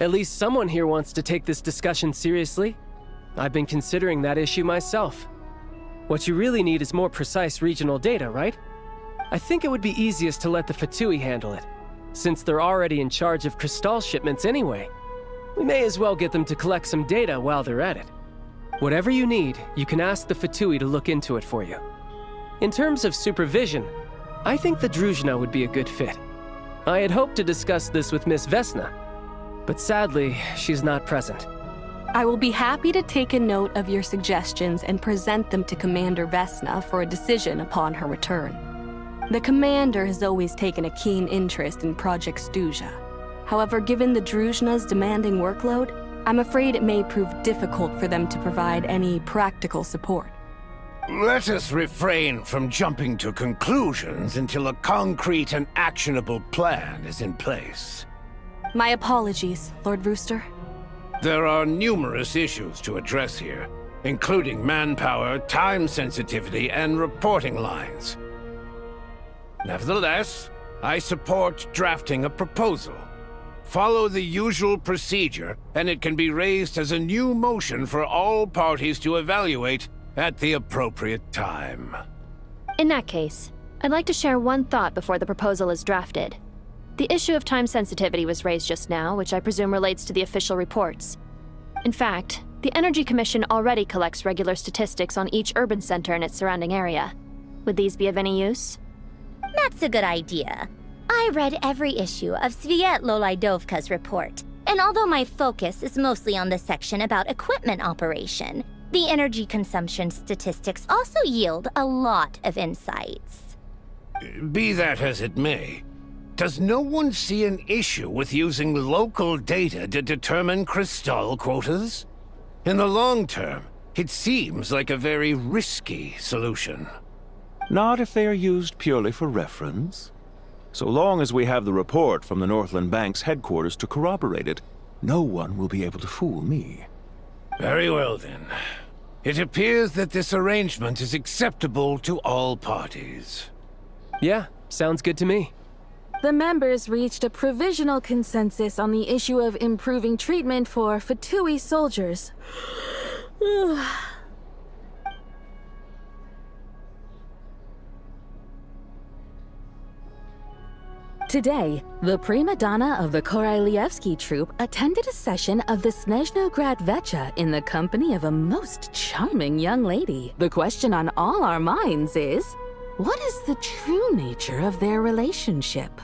At least someone here wants to take this discussion seriously. I've been considering that issue myself. What you really need is more precise regional data, right? I think it would be easiest to let the Fatui handle it, since they're already in charge of Crystal shipments anyway. We may as well get them to collect some data while they're at it. Whatever you need, you can ask the Fatui to look into it for you. In terms of supervision, I think the Druzhna would be a good fit. I had hoped to discuss this with Miss Vesna, but sadly, she's not present. I will be happy to take a note of your suggestions and present them to Commander Vesna for a decision upon her return. The Commander has always taken a keen interest in Project Stuja. However, given the Druzhna's demanding workload, I'm afraid it may prove difficult for them to provide any practical support. Let us refrain from jumping to conclusions until a concrete and actionable plan is in place. My apologies, Lord Rooster. There are numerous issues to address here, including manpower, time sensitivity, and reporting lines. Nevertheless, I support drafting a proposal. Follow the usual procedure, and it can be raised as a new motion for all parties to evaluate at the appropriate time. In that case, I'd like to share one thought before the proposal is drafted. The issue of time sensitivity was raised just now, which I presume relates to the official reports. In fact, the Energy Commission already collects regular statistics on each urban center and its surrounding area. Would these be of any use? That's a good idea. I read every issue of Sviet Lolaidovka's report, and although my focus is mostly on the section about equipment operation, the energy consumption statistics also yield a lot of insights. Be that as it may, does no one see an issue with using local data to determine Crystal quotas? In the long term, it seems like a very risky solution. Not if they are used purely for reference. So long as we have the report from the Northland Bank's headquarters to corroborate it, no one will be able to fool me. Very well then. It appears that this arrangement is acceptable to all parties. Yeah, sounds good to me. The members reached a provisional consensus on the issue of improving treatment for Fatui soldiers. Today, the prima donna of the Korailievsky troupe attended a session of the Snezhnograd Vecha in the company of a most charming young lady. The question on all our minds is, what is the true nature of their relationship?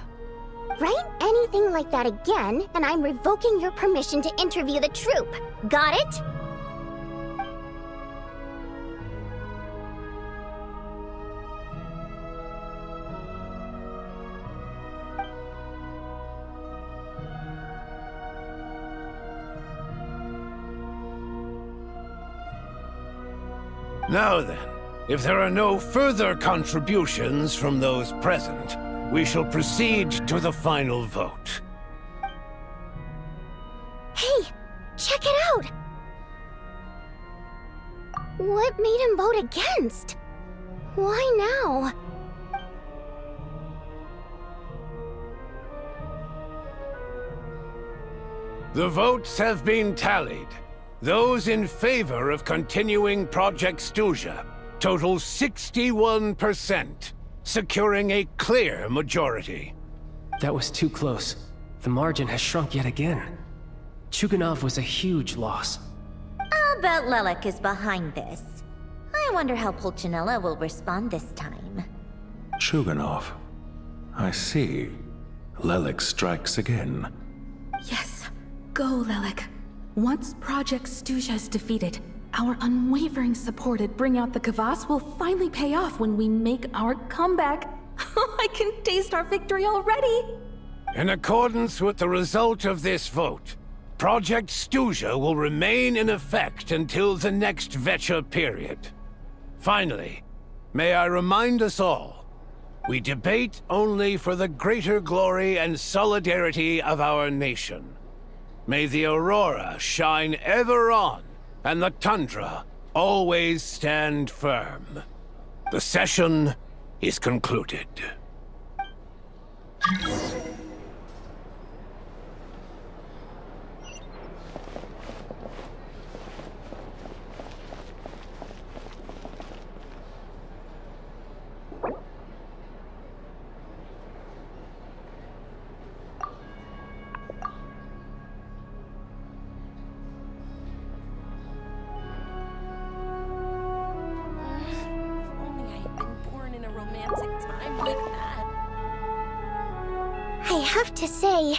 Write anything like that again, and I'm revoking your permission to interview the troupe. Got it? Now then, if there are no further contributions from those present, we shall proceed to the final vote. Hey, check it out! What made him vote against? Why now? The votes have been tallied. Those in favor of continuing Project Stuja total 61%, securing a clear majority. That was too close. The margin has shrunk yet again. Chuganov was a huge loss. I'll bet Lelek is behind this. I wonder how Pulcinella will respond this time. Chuganov. I see. Lelek strikes again. Yes, go, Lelek. Once Project Stuja is defeated, our unwavering support at Bring Out the Kvass will finally pay off when we make our comeback. I can taste our victory already! In accordance with the result of this vote, Project Stuja will remain in effect until the next Vecha period. Finally, may I remind us all, we debate only for the greater glory and solidarity of our nation. May the aurora shine ever on, and the tundra always stand firm. The session is concluded. I have to say,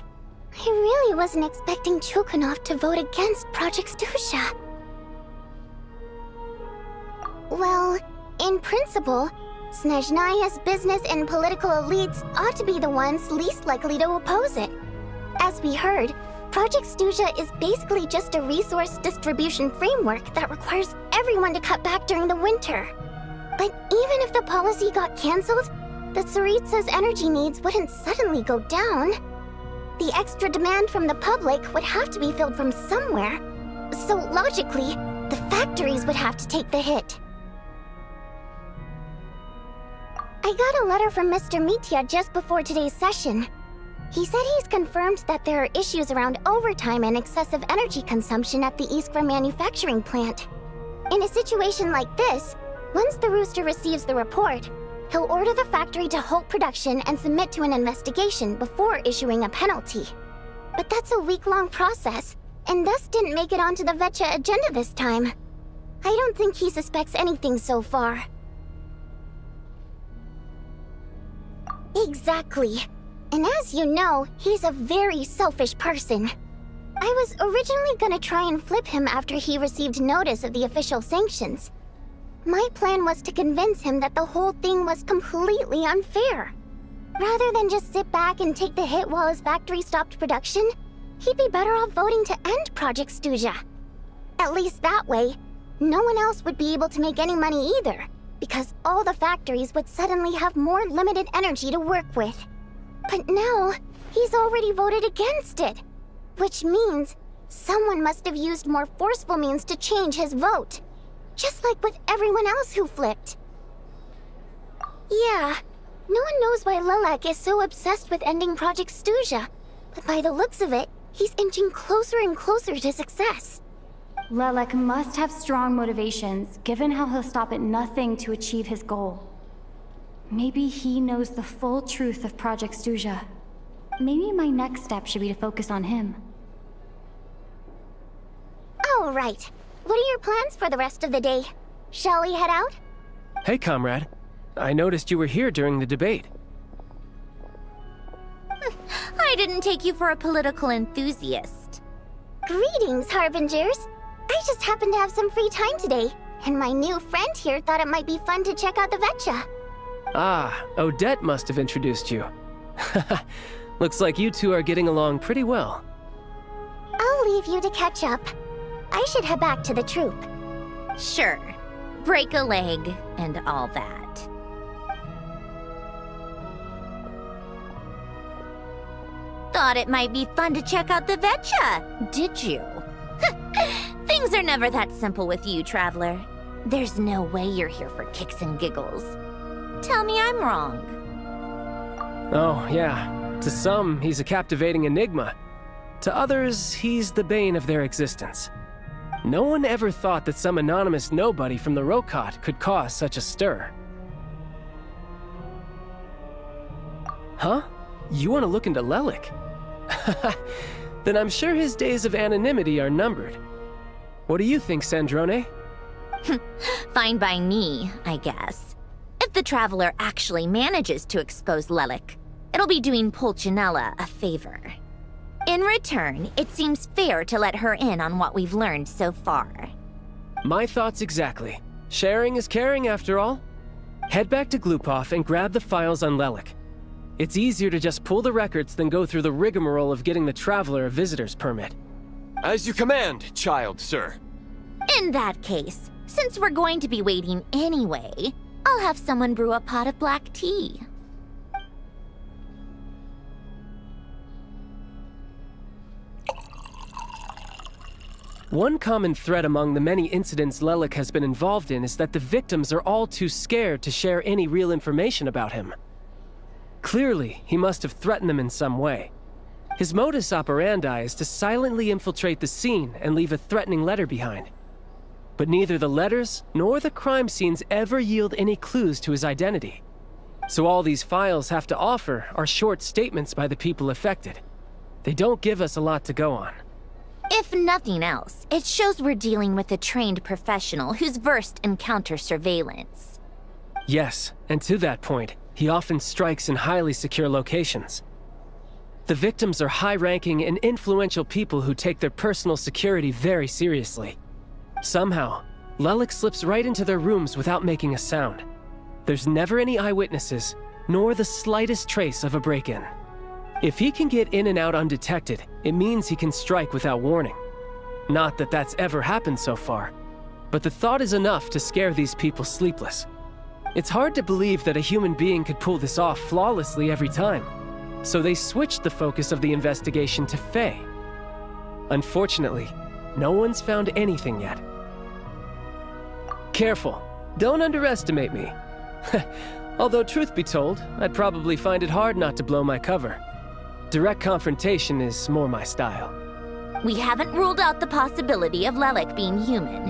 I really wasn't expecting Chukhanov to vote against Project Stuja. Well, in principle, Snezhnaya's business and political elites ought to be the ones least likely to oppose it. As we heard, Project Stuja is basically just a resource distribution framework that requires everyone to cut back during the winter. But even if the policy got cancelled, the Tsaritsa's energy needs wouldn't suddenly go down. The extra demand from the public would have to be filled from somewhere. So logically, the factories would have to take the hit. I got a letter from Mr. Mitya just before today's session. He said he's confirmed that there are issues around overtime and excessive energy consumption at the Iskra manufacturing plant. In a situation like this, once the Rooster receives the report, he'll order the factory to halt production and submit to an investigation before issuing a penalty. But that's a week-long process, and thus didn't make it onto the Vecha agenda this time. I don't think he suspects anything so far. Exactly. And as you know, he's a very selfish person. I was originally gonna try and flip him after he received notice of the official sanctions. My plan was to convince him that the whole thing was completely unfair. Rather than just sit back and take the hit while his factory stopped production, he'd be better off voting to end Project Stuja. At least that way, no one else would be able to make any money either, because all the factories would suddenly have more limited energy to work with. But now, he's already voted against it, which means someone must have used more forceful means to change his vote. Just like with everyone else who flipped. Yeah, no one knows why Lilac is so obsessed with ending Project Stuja, but by the looks of it, he's inching closer and closer to success. Lilac must have strong motivations, given how he'll stop at nothing to achieve his goal. Maybe he knows the full truth of Project Stuja. Maybe my next step should be to focus on him. All right. What are your plans for the rest of the day? Shall we head out? Hey, comrade. I noticed you were here during the debate. I didn't take you for a political enthusiast. Greetings, Harbingers. I just happened to have some free time today, and my new friend here thought it might be fun to check out the Vecha. Ah, Odette must have introduced you. Looks like you two are getting along pretty well. I'll leave you to catch up. I should head back to the troop. Sure. Break a leg and all that. Thought it might be fun to check out the Vecha, did you? Things are never that simple with you, Traveler. There's no way you're here for kicks and giggles. Tell me I'm wrong. Oh, yeah. To some, he's a captivating enigma. To others, he's the bane of their existence. No one ever thought that some anonymous nobody from the Rokot could cause such a stir. Huh? You want to look into Lelik? Then I'm sure his days of anonymity are numbered. What do you think, Sandrone? Fine by me, I guess. If the Traveler actually manages to expose Lelik, it'll be doing Pulcinella a favor. In return, it seems fair to let her in on what we've learned so far. My thoughts exactly. Sharing is caring, after all. Head back to Glupov and grab the files on Lelik. It's easier to just pull the records than go through the rigmarole of getting the Traveler a visitor's permit. As you command, child, sir. In that case, since we're going to be waiting anyway, I'll have someone brew a pot of black tea. One common thread among the many incidents Lelik has been involved in is that the victims are all too scared to share any real information about him. Clearly, he must have threatened them in some way. His modus operandi is to silently infiltrate the scene and leave a threatening letter behind. But neither the letters nor the crime scenes ever yield any clues to his identity. So all these files have to offer are short statements by the people affected. They don't give us a lot to go on. If nothing else, it shows we're dealing with a trained professional who's versed in counter-surveillance. Yes, and to that point, he often strikes in highly secure locations. The victims are high-ranking and influential people who take their personal security very seriously. Somehow, Lelik slips right into their rooms without making a sound. There's never any eyewitnesses, nor the slightest trace of a break-in. If he can get in and out undetected, it means he can strike without warning. Not that that's ever happened so far, but the thought is enough to scare these people sleepless. It's hard to believe that a human being could pull this off flawlessly every time, so they switched the focus of the investigation to Faye. Unfortunately, no one's found anything yet. Careful, don't underestimate me. Although truth be told, I'd probably find it hard not to blow my cover. Direct confrontation is more my style. We haven't ruled out the possibility of Lelik being human.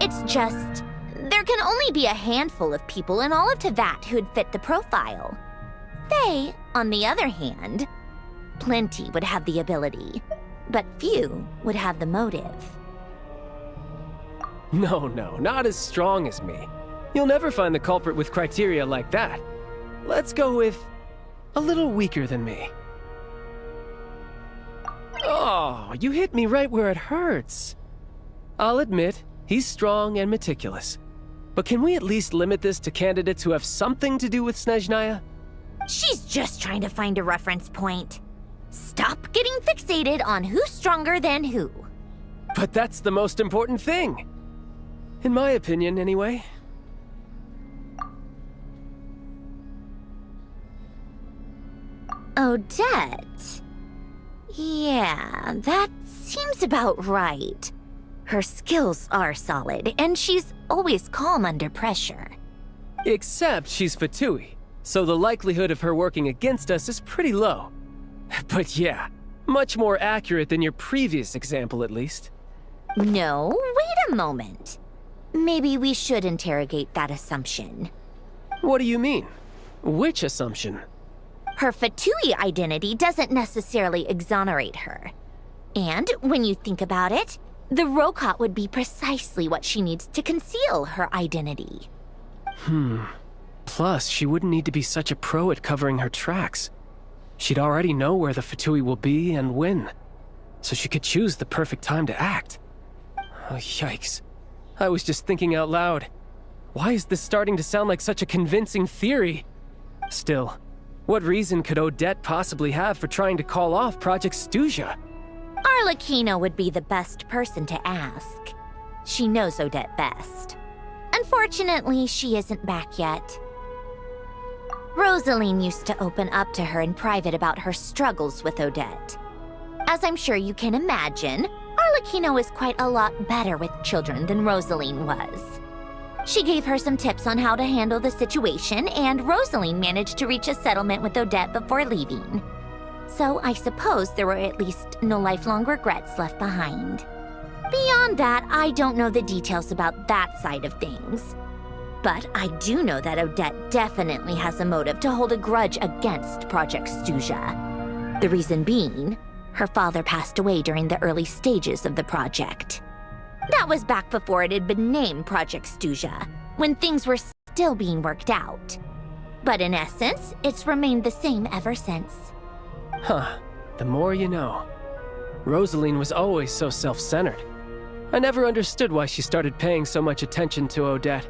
It's just, there can only be a handful of people in all of Teyvat who'd fit the profile. Faye, on the other hand, plenty would have the ability, but few would have the motive. No, not as strong as me. You'll never find the culprit with criteria like that. Let's go with a little weaker than me. Oh, you hit me right where it hurts. I'll admit, he's strong and meticulous. But can we at least limit this to candidates who have something to do with Snezhnaya? She's just trying to find a reference point. Stop getting fixated on who's stronger than who. But that's the most important thing. In my opinion, anyway. Odette? Yeah, that seems about right. Her skills are solid, and she's always calm under pressure. Except she's Fatui, so the likelihood of her working against us is pretty low. But yeah, much more accurate than your previous example, at least. No, wait a moment. Maybe we should interrogate that assumption. What do you mean? Which assumption? Her Fatui identity doesn't necessarily exonerate her. And when you think about it, the Rokot would be precisely what she needs to conceal her identity. Plus, she wouldn't need to be such a pro at covering her tracks. She'd already know where the Fatui will be and when, so she could choose the perfect time to act. Oh, yikes. I was just thinking out loud. Why is this starting to sound like such a convincing theory? Still, what reason could Odette possibly have for trying to call off Project Stuzha? Arlecchino would be the best person to ask. She knows Odette best. Unfortunately, she isn't back yet. Rosaline used to open up to her in private about her struggles with Odette. As I'm sure you can imagine, Arlecchino is quite a lot better with children than Rosaline was. She gave her some tips on how to handle the situation, and Rosaline managed to reach a settlement with Odette before leaving. So I suppose there were at least no lifelong regrets left behind. Beyond that, I don't know the details about that side of things. But I do know that Odette definitely has a motive to hold a grudge against Project Stuzha. The reason being, her father passed away during the early stages of the project. That was back before it had been named Project Stuzha, when things were still being worked out. But in essence, it's remained the same ever since. Huh, the more you know. Rosaline was always so self-centered. I never understood why she started paying so much attention to Odette.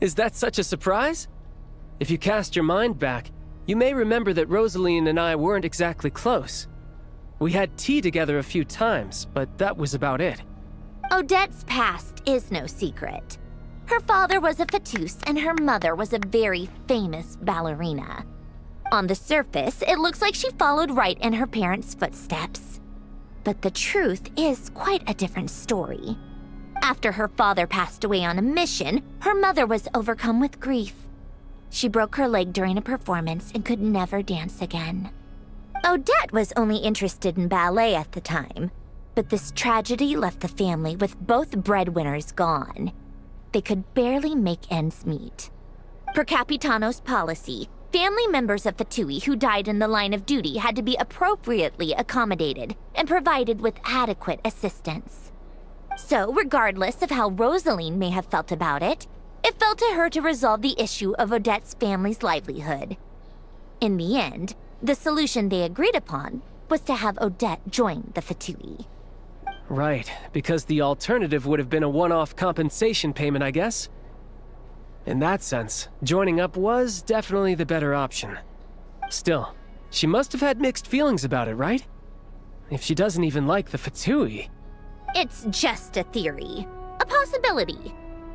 Is that such a surprise? If you cast your mind back, you may remember that Rosaline and I weren't exactly close. We had tea together a few times, but that was about it. Odette's past is no secret. Her father was a fatus and her mother was a very famous ballerina. On the surface, it looks like she followed right in her parents' footsteps. But the truth is quite a different story. After her father passed away on a mission, her mother was overcome with grief. She broke her leg during a performance and could never dance again. Odette was only interested in ballet at the time, but this tragedy left the family with both breadwinners gone. They could barely make ends meet. Per Capitano's policy, family members of Fatui who died in the line of duty had to be appropriately accommodated and provided with adequate assistance. So, regardless of how Rosaline may have felt about it, it fell to her to resolve the issue of Odette's family's livelihood. In the end, the solution they agreed upon was to have Odette join the Fatui. Right, because the alternative would have been a one-off compensation payment, I guess. In that sense, joining up was definitely the better option. Still, she must have had mixed feelings about it, right? If she doesn't even like the Fatui. It's just a theory, a possibility.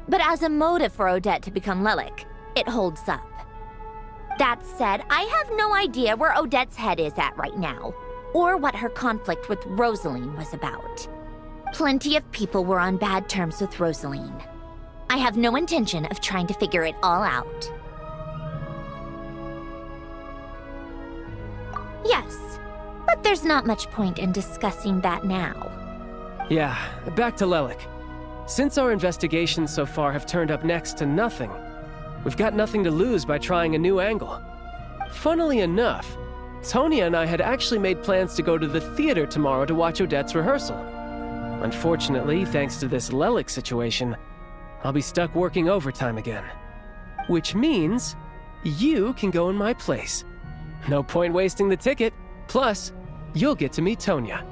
But as a motive for Odette to become Lelic, it holds up. That said, I have no idea where Odette's head is at right now, or what her conflict with Rosaline was about. Plenty of people were on bad terms with Rosaline. I have no intention of trying to figure it all out. Yes, but there's not much point in discussing that now. Yeah, back to Lelic. Since our investigations so far have turned up next to nothing, we've got nothing to lose by trying a new angle. Funnily enough, Tonya and I had actually made plans to go to the theater tomorrow to watch Odette's rehearsal. Unfortunately, thanks to this Lelic situation, I'll be stuck working overtime again. Which means you can go in my place. No point wasting the ticket. Plus, you'll get to meet Tonya.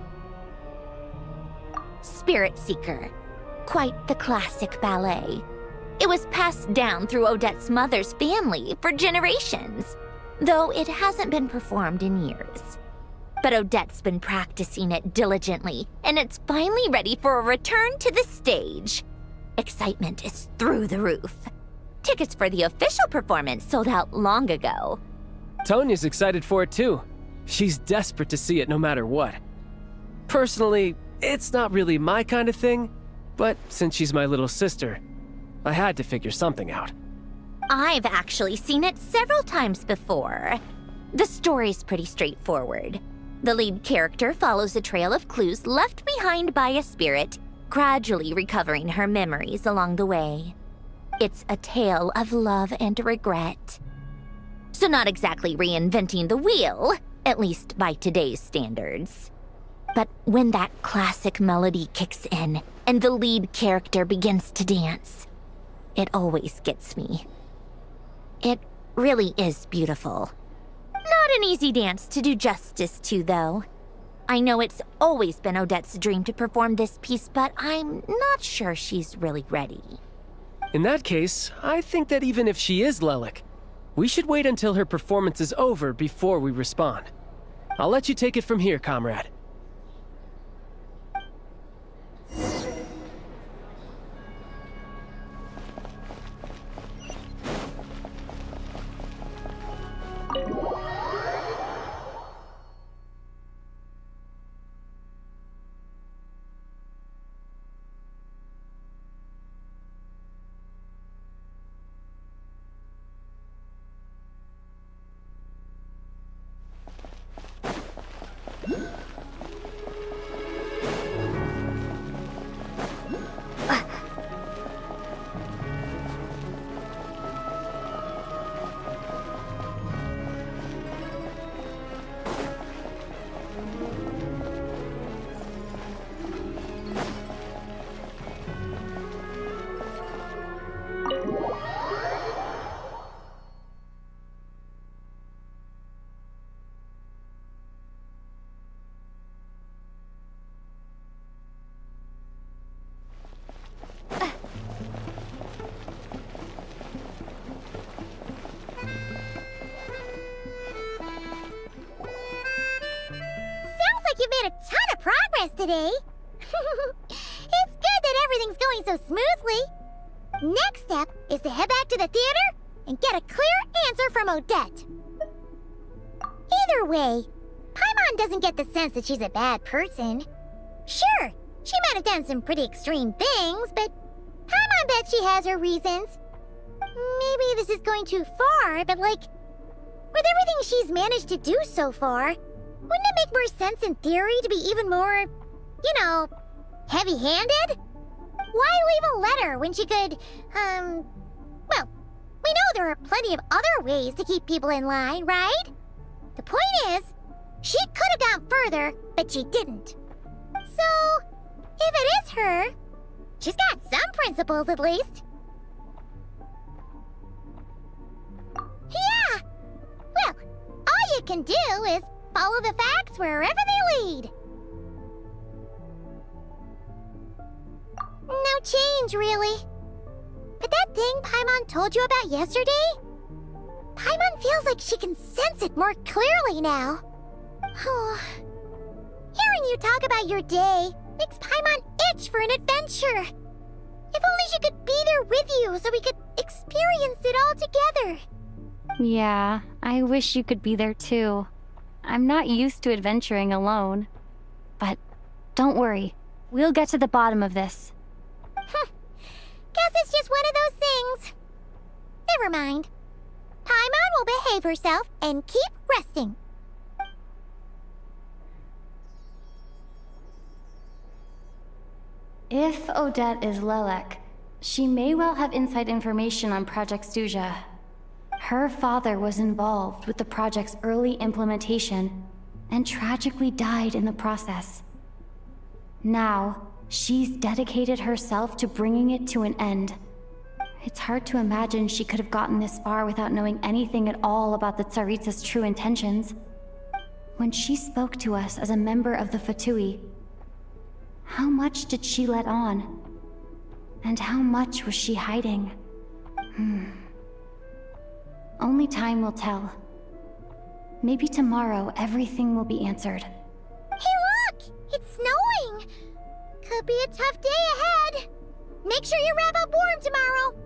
Spirit Seeker. Quite the classic ballet. It was passed down through Odette's mother's family for generations, though it hasn't been performed in years. But Odette's been practicing it diligently, and it's finally ready for a return to the stage. Excitement is through the roof. Tickets for the official performance sold out long ago. Tonya's excited for it too. She's desperate to see it no matter what. Personally, it's not really my kind of thing, but since she's my little sister, I had to figure something out. I've actually seen it several times before. The story's pretty straightforward. The lead character follows a trail of clues left behind by a spirit, gradually recovering her memories along the way. It's a tale of love and regret. So not exactly reinventing the wheel, at least by today's standards. But when that classic melody kicks in and the lead character begins to dance, it always gets me. It really is beautiful. Not an easy dance to do justice to, though. I know it's always been Odette's dream to perform this piece, but I'm not sure she's really ready. In that case, I think that even if she is Lelic, we should wait until her performance is over before we respond. I'll let you take it from here, comrade. made a ton of progress today. It's good that everything's going so smoothly. Next step is to head back to the theater and get a clear answer from Odette. Either way, Paimon doesn't get the sense that she's a bad person. Sure, she might have done some pretty extreme things, but Paimon bet she has her reasons. Maybe this is going too far, but like, with everything she's managed to do so far, wouldn't it make more sense in theory to be even more, you know, heavy-handed? Why leave a letter when she could, well, we know there are plenty of other ways to keep people in line, right? The point is, she could have gone further, but she didn't. So, if it is her, she's got some principles at least. Yeah! Well, all you can do is follow the facts wherever they lead. No change, really. But that thing Paimon told you about yesterday? Paimon feels like she can sense it more clearly now. Hearing you talk about your day makes Paimon itch for an adventure. If only she could be there with you so we could experience it all together. Yeah, I wish you could be there too. I'm not used to adventuring alone. But don't worry, we'll get to the bottom of this. Guess it's just one of those things. Never mind. Paimon will behave herself and keep resting. If Odette is Lelek, she may well have inside information on Project Stuja. Her father was involved with the project's early implementation and tragically died in the process. Now, she's dedicated herself to bringing it to an end. It's hard to imagine she could have gotten this far without knowing anything at all about the Tsaritsa's true intentions. When she spoke to us as a member of the Fatui, how much did she let on? And how much was she hiding? Only time will tell. Maybe tomorrow everything will be answered. Hey look! It's snowing! Could be a tough day ahead. Make sure you wrap up warm tomorrow.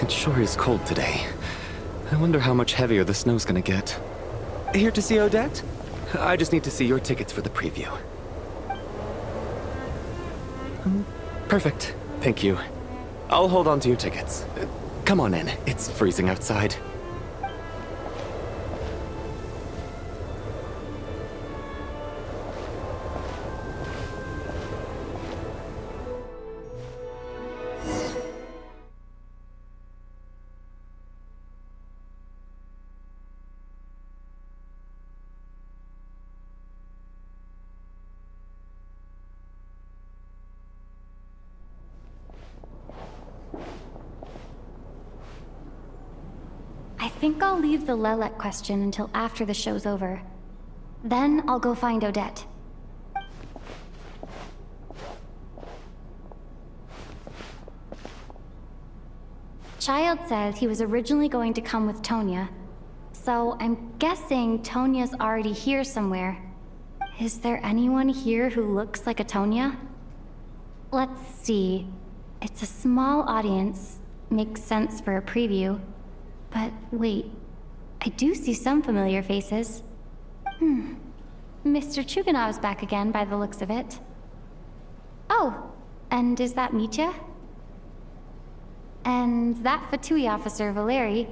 It sure is cold today. I wonder how much heavier the snow's gonna get. Here to see Odette? I just need to see your tickets for the preview. Perfect. Thank you. I'll hold on to your tickets. Come on in. It's freezing outside. I think I'll leave the Lelek question until after the show's over. Then I'll go find Odette. Child said he was originally going to come with Tonya, so I'm guessing Tonya's already here somewhere. Is there anyone here who looks like a Tonya? Let's see. It's a small audience. Makes sense for a preview. But wait, I do see some familiar faces. Mr. Chuganov's back again by the looks of it. Oh, and is that Mitya? And that Fatui officer, Valeri.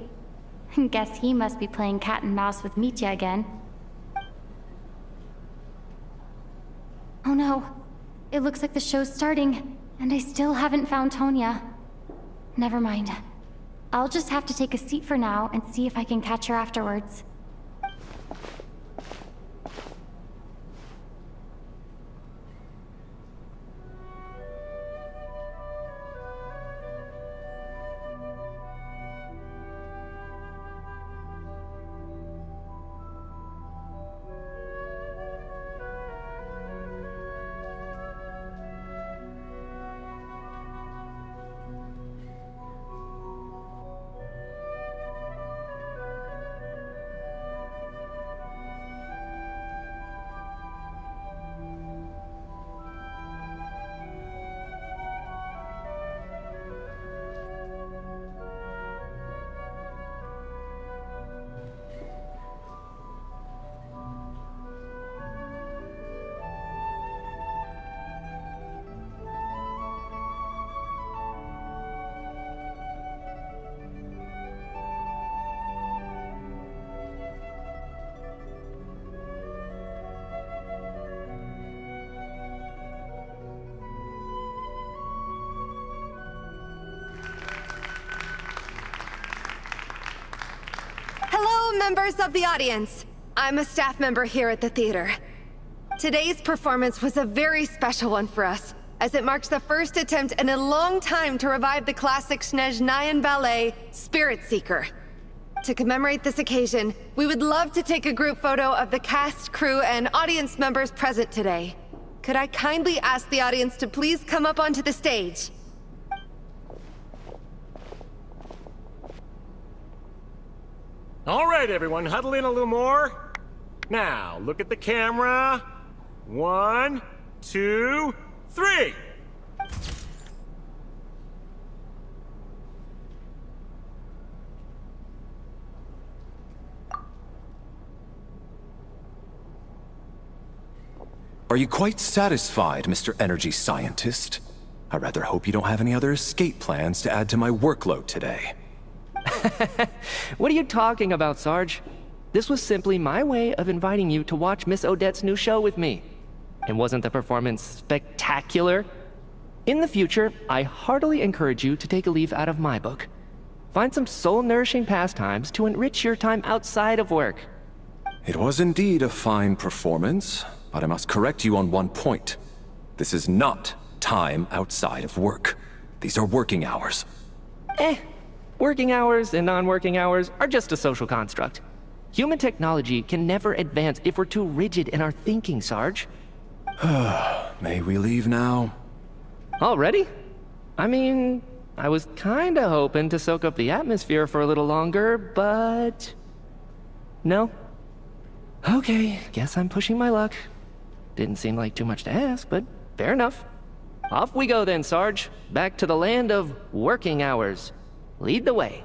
Guess he must be playing cat and mouse with Mitya again. Oh no, it looks like the show's starting, and I still haven't found Tonya. Never mind. I'll just have to take a seat for now and see if I can catch her afterwards. Members of the audience, I'm a staff member here at the theater. Today's performance was a very special one for us, as it marks the first attempt in a long time to revive the classic Snezhnayan ballet, Spirit Seeker. To commemorate this occasion, we would love to take a group photo of the cast, crew, and audience members present today. Could I kindly ask the audience to please come up onto the stage? All right, everyone, huddle in a little more. Now, look at the camera. 1, 2, 3. Are you quite satisfied, Mr. Energy Scientist? I rather hope you don't have any other escape plans to add to my workload today. What are you talking about, Sarge? This was simply my way of inviting you to watch Miss Odette's new show with me. And wasn't the performance spectacular? In the future, I heartily encourage you to take a leaf out of my book. Find some soul-nourishing pastimes to enrich your time outside of work. It was indeed a fine performance, but I must correct you on one point. This is not time outside of work. These are working hours. Working hours and non-working hours are just a social construct. Human technology can never advance if we're too rigid in our thinking, Sarge. May we leave now? Already? I mean, I was kinda hoping to soak up the atmosphere for a little longer, but... No? Okay, guess I'm pushing my luck. Didn't seem like too much to ask, but fair enough. Off we go then, Sarge. Back to the land of working hours. Lead the way.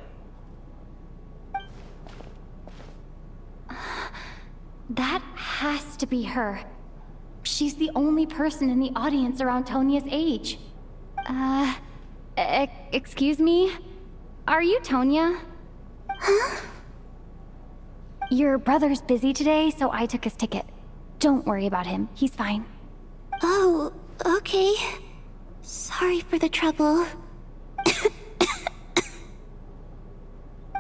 That has to be her. She's the only person in the audience around Tonia's age. Excuse me? Are you Tonia? Huh? Your brother's busy today, so I took his ticket. Don't worry about him. He's fine. Oh, okay. Sorry for the trouble.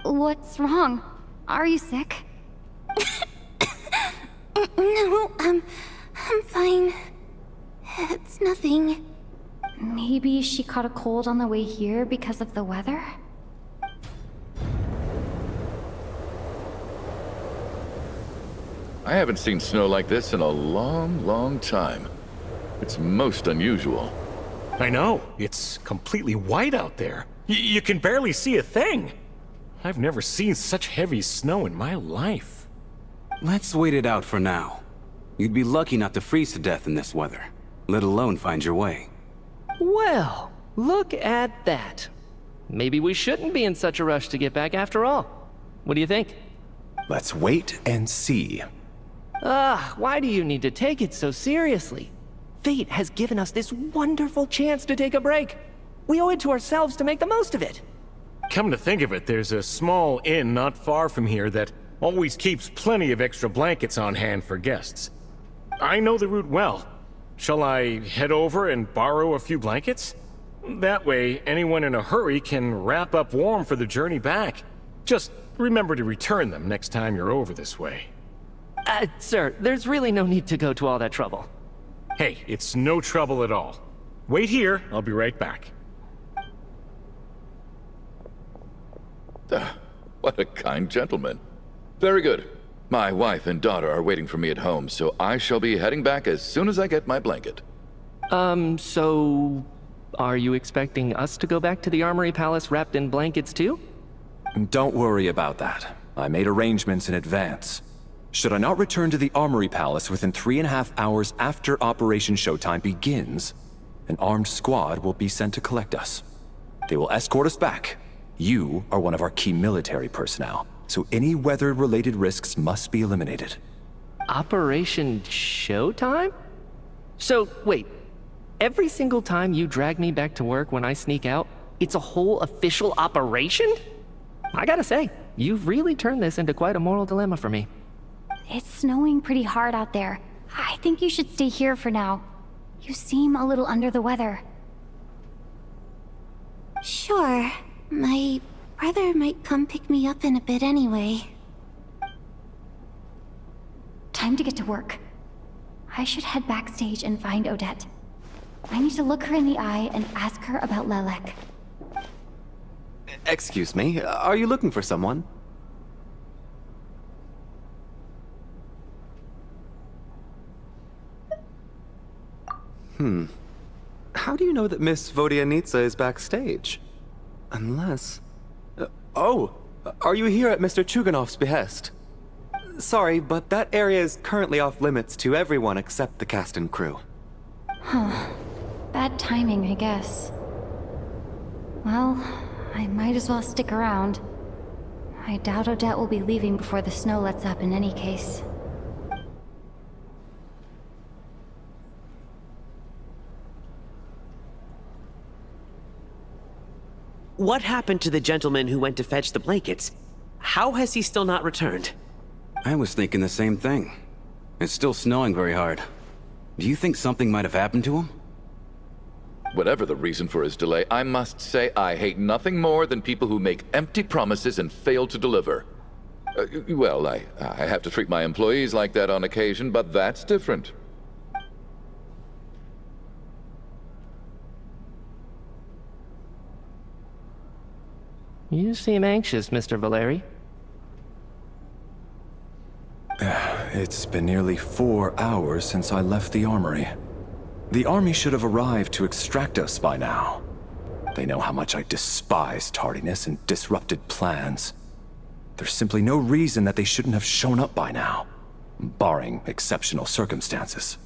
What's wrong? Are you sick? No, I'm fine. It's nothing. Maybe she caught a cold on the way here because of the weather? I haven't seen snow like this in a long, long time. It's most unusual. I know. It's completely white out there. You can barely see a thing. I've never seen such heavy snow in my life. Let's wait it out for now. You'd be lucky not to freeze to death in this weather, let alone find your way. Well, look at that. Maybe we shouldn't be in such a rush to get back after all. What do you think? Let's wait and see. Why do you need to take it so seriously? Fate has given us this wonderful chance to take a break. We owe it to ourselves to make the most of it. Come to think of it, there's a small inn not far from here that always keeps plenty of extra blankets on hand for guests. I know the route well. Shall I head over and borrow a few blankets? That way, anyone in a hurry can wrap up warm for the journey back. Just remember to return them next time you're over this way. Sir, there's really no need to go to all that trouble. Hey, it's no trouble at all. Wait here, I'll be right back. What a kind gentleman. Very good. My wife and daughter are waiting for me at home, so I shall be heading back as soon as I get my blanket. So... are you expecting us to go back to the Armory Palace wrapped in blankets too? Don't worry about that. I made arrangements in advance. Should I not return to the Armory Palace within 3.5 hours after Operation Showtime begins, an armed squad will be sent to collect us. They will escort us back. You are one of our key military personnel, so any weather-related risks must be eliminated. Operation Showtime? So, wait. Every single time you drag me back to work when I sneak out, it's a whole official operation? I gotta say, you've really turned this into quite a moral dilemma for me. It's snowing pretty hard out there. I think you should stay here for now. You seem a little under the weather. Sure. My brother might come pick me up in a bit anyway. Time to get to work. I should head backstage and find Odette. I need to look her in the eye and ask her about Lelek. Excuse me, are you looking for someone? How do you know that Miss Vodyanitsa is backstage? Unless... oh! Are you here at Mr. Chuganov's behest? Sorry, but that area is currently off limits to everyone except the cast and crew. Huh. Bad timing, I guess. Well, I might as well stick around. I doubt Odette will be leaving before the snow lets up in any case. What happened to the gentleman who went to fetch the blankets? How has he still not returned? I was thinking the same thing. It's still snowing very hard. Do you think something might have happened to him? Whatever the reason for his delay, I must say I hate nothing more than people who make empty promises and fail to deliver. Well, I have to treat my employees like that on occasion, but that's different. You seem anxious, Mr. Valeri. It's been nearly 4 hours since I left the armory. The army should have arrived to extract us by now. They know how much I despise tardiness and disrupted plans. There's simply no reason that they shouldn't have shown up by now, barring exceptional circumstances.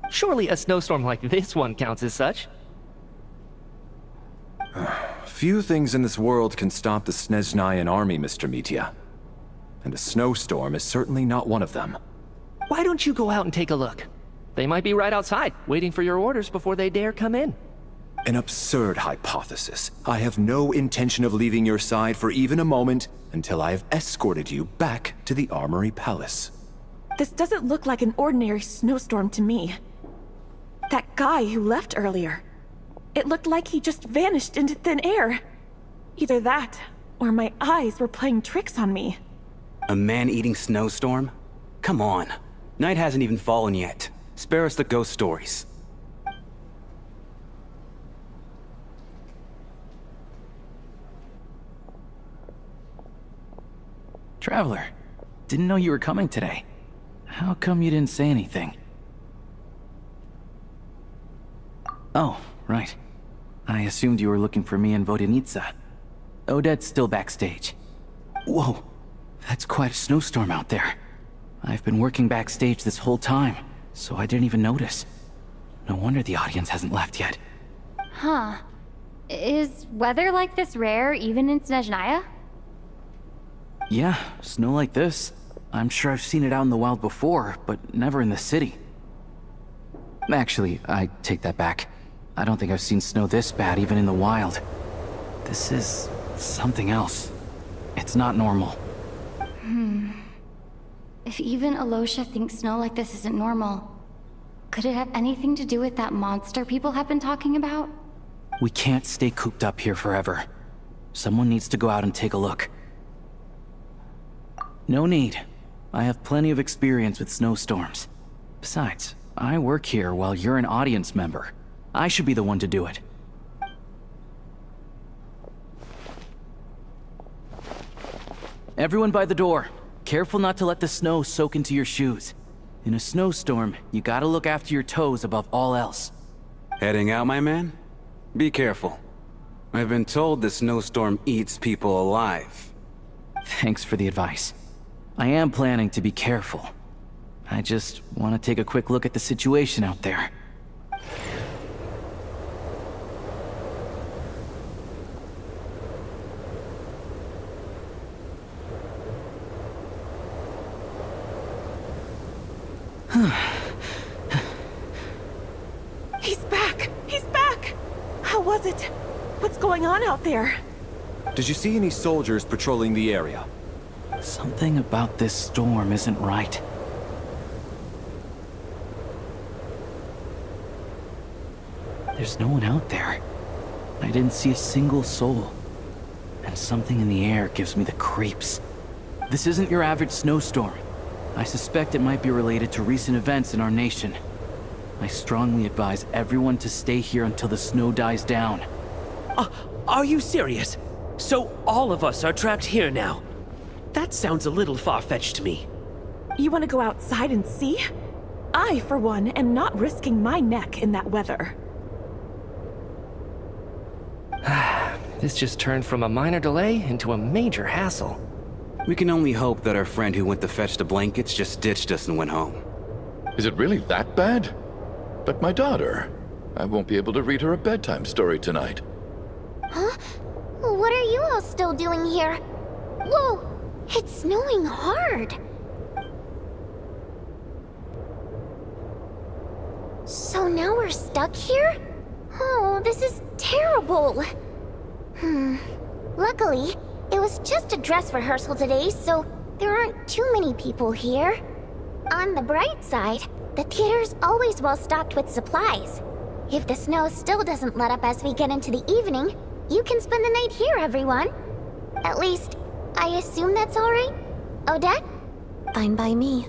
Surely a snowstorm like this one counts as such. Few things in this world can stop the Snezhnayan army, Mr. Mitya. And a snowstorm is certainly not one of them. Why don't you go out and take a look? They might be right outside, waiting for your orders before they dare come in. An absurd hypothesis. I have no intention of leaving your side for even a moment until I have escorted you back to the Armory Palace. This doesn't look like an ordinary snowstorm to me. That guy who left earlier, it looked like he just vanished into thin air. Either that, or my eyes were playing tricks on me. A man-eating snowstorm? Come on. Night hasn't even fallen yet. Spare us the ghost stories. Traveler, didn't know you were coming today. How come you didn't say anything? Oh, right. I assumed you were looking for me and Vodyanitsa. Odette's still backstage. Whoa, that's quite a snowstorm out there. I've been working backstage this whole time, so I didn't even notice. No wonder the audience hasn't left yet. Huh. Is weather like this rare even in Snezhnaya? Yeah, snow like this. I'm sure I've seen it out in the wild before, but never in the city. Actually, I take that back. I don't think I've seen snow this bad even in the wild. This is something else. It's not normal. If even Alosha thinks snow like this isn't normal, could it have anything to do with that monster people have been talking about? We can't stay cooped up here forever. Someone needs to go out and take a look. No need. I have plenty of experience with snowstorms. Besides, I work here while you're an audience member. I should be the one to do it. Everyone by the door. Careful not to let the snow soak into your shoes. In a snowstorm, you gotta look after your toes above all else. Heading out, my man? Be careful. I've been told the snowstorm eats people alive. Thanks for the advice. I am planning to be careful. I just want to take a quick look at the situation out there. He's back! He's back! How was it? What's going on out there? Did you see any soldiers patrolling the area? Something about this storm isn't right. There's no one out there. I didn't see a single soul. And something in the air gives me the creeps. This isn't your average snowstorm. I suspect it might be related to recent events in our nation. I strongly advise everyone to stay here until the snow dies down. Are you serious? So all of us are trapped here now? That sounds a little far-fetched to me. You want to go outside and see? I, for one, am not risking my neck in that weather. This just turned from a minor delay into a major hassle. We can only hope that our friend who went to fetch the blankets just ditched us and went home. Is it really that bad? But my daughter, I won't be able to read her a bedtime story tonight. Huh? What are you all still doing here? Whoa! It's snowing hard! So now we're stuck here? Oh, this is terrible! Luckily, it was just a dress rehearsal today, so there aren't too many people here. On the bright side, the theater's always well stocked with supplies. If the snow still doesn't let up as we get into the evening, you can spend the night here, everyone. At least, I assume that's alright? Odette? Fine by me.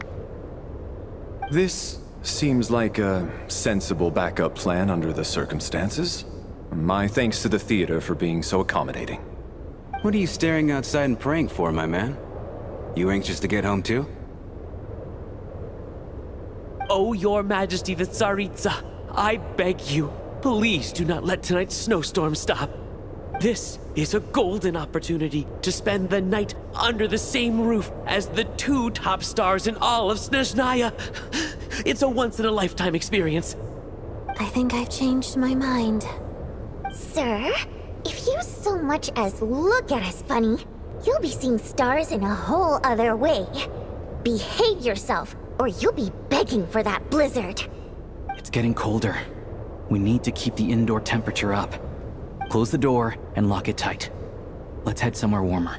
This seems like a sensible backup plan under the circumstances. My thanks to the theater for being so accommodating. What are you staring outside and praying for, my man? You anxious to get home too? Oh, your majesty the Tsaritsa, I beg you, please do not let tonight's snowstorm stop. This is a golden opportunity to spend the night under the same roof as the two top stars in all of Snezhnaya. It's a once-in-a-lifetime experience. I think I've changed my mind. Sir, if you you so much as look at us funny, you'll be seeing stars in a whole other way. Behave yourself, or you'll be begging for that blizzard. It's getting colder. We need to keep the indoor temperature up. Close the door and lock it tight. Let's head somewhere warmer.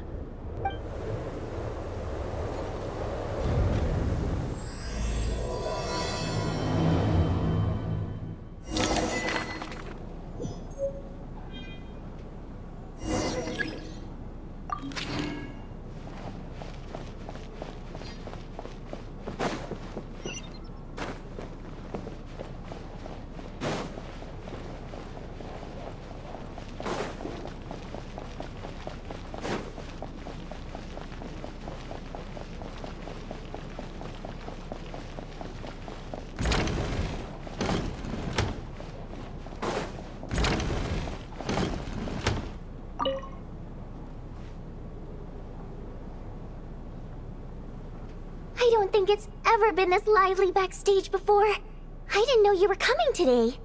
I don't think it's ever been this lively backstage before. I didn't know you were coming today.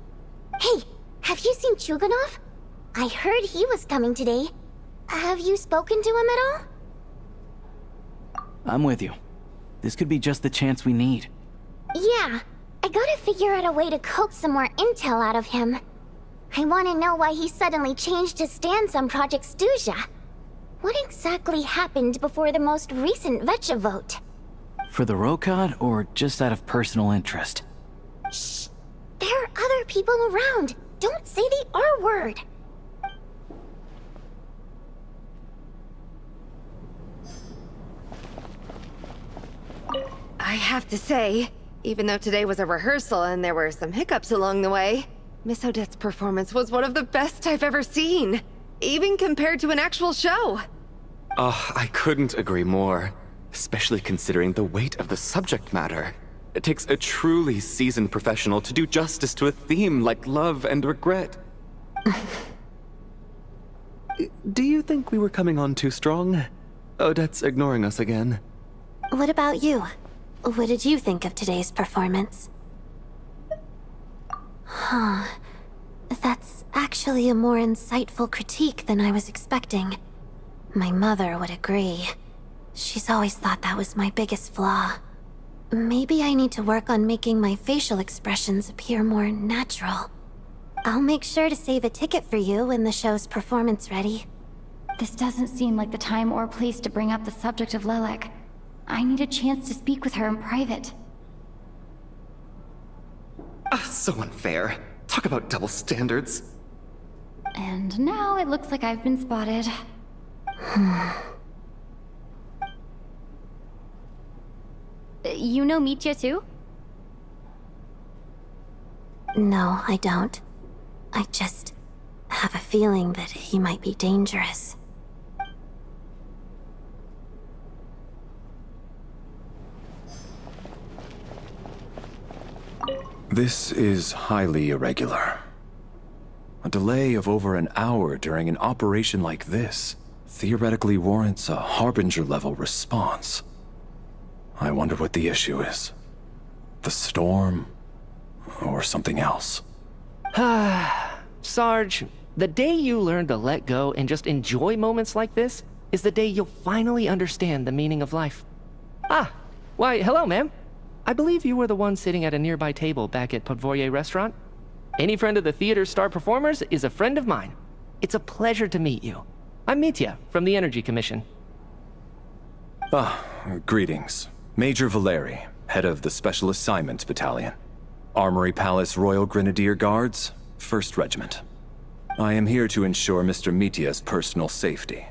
Hey, have you seen Chuganov? I heard he was coming today. Have you spoken to him at all? I'm with you. This could be just the chance we need. Yeah, I gotta figure out a way to coax some more intel out of him. I want to know why he suddenly changed his stance on Project Stuja. What exactly happened before the most recent Vecha vote? For the Rokad, or just out of personal interest? Shh! There are other people around. Don't say the R word. I have to say, even though today was a rehearsal and there were some hiccups along the way, Miss Odette's performance was one of the best I've ever seen, even compared to an actual show. Oh, I couldn't agree more, especially considering the weight of the subject matter. It takes a truly seasoned professional to do justice to a theme like love and regret. Do you think we were coming on too strong? Odette's ignoring us again. What about you? What did you think of today's performance? Huh. That's actually a more insightful critique than I was expecting. My mother would agree. She's always thought that was my biggest flaw. Maybe I need to work on making my facial expressions appear more natural. I'll make sure to save a ticket for you when the show's performance ready. This doesn't seem like the time or place to bring up the subject of Lelek. I need a chance to speak with her in private. So unfair. Talk about double standards. And now it looks like I've been spotted. You know Mitya too? No, I don't. I just have a feeling that he might be dangerous. This is highly irregular. A delay of over an hour during an operation like this theoretically warrants a Harbinger-level response. I wonder what the issue is. The storm, or something else. Sarge, the day you learn to let go and just enjoy moments like this is the day you'll finally understand the meaning of life. Why, hello, ma'am. I believe you were the one sitting at a nearby table back at Podvorye Restaurant. Any friend of the theater's star performers is a friend of mine. It's a pleasure to meet you. I'm Mitya, from the Energy Commission. Greetings. Major Valeri, head of the Special Assignments Battalion. Armory Palace Royal Grenadier Guards, 1st Regiment. I am here to ensure Mr. Mitya's personal safety.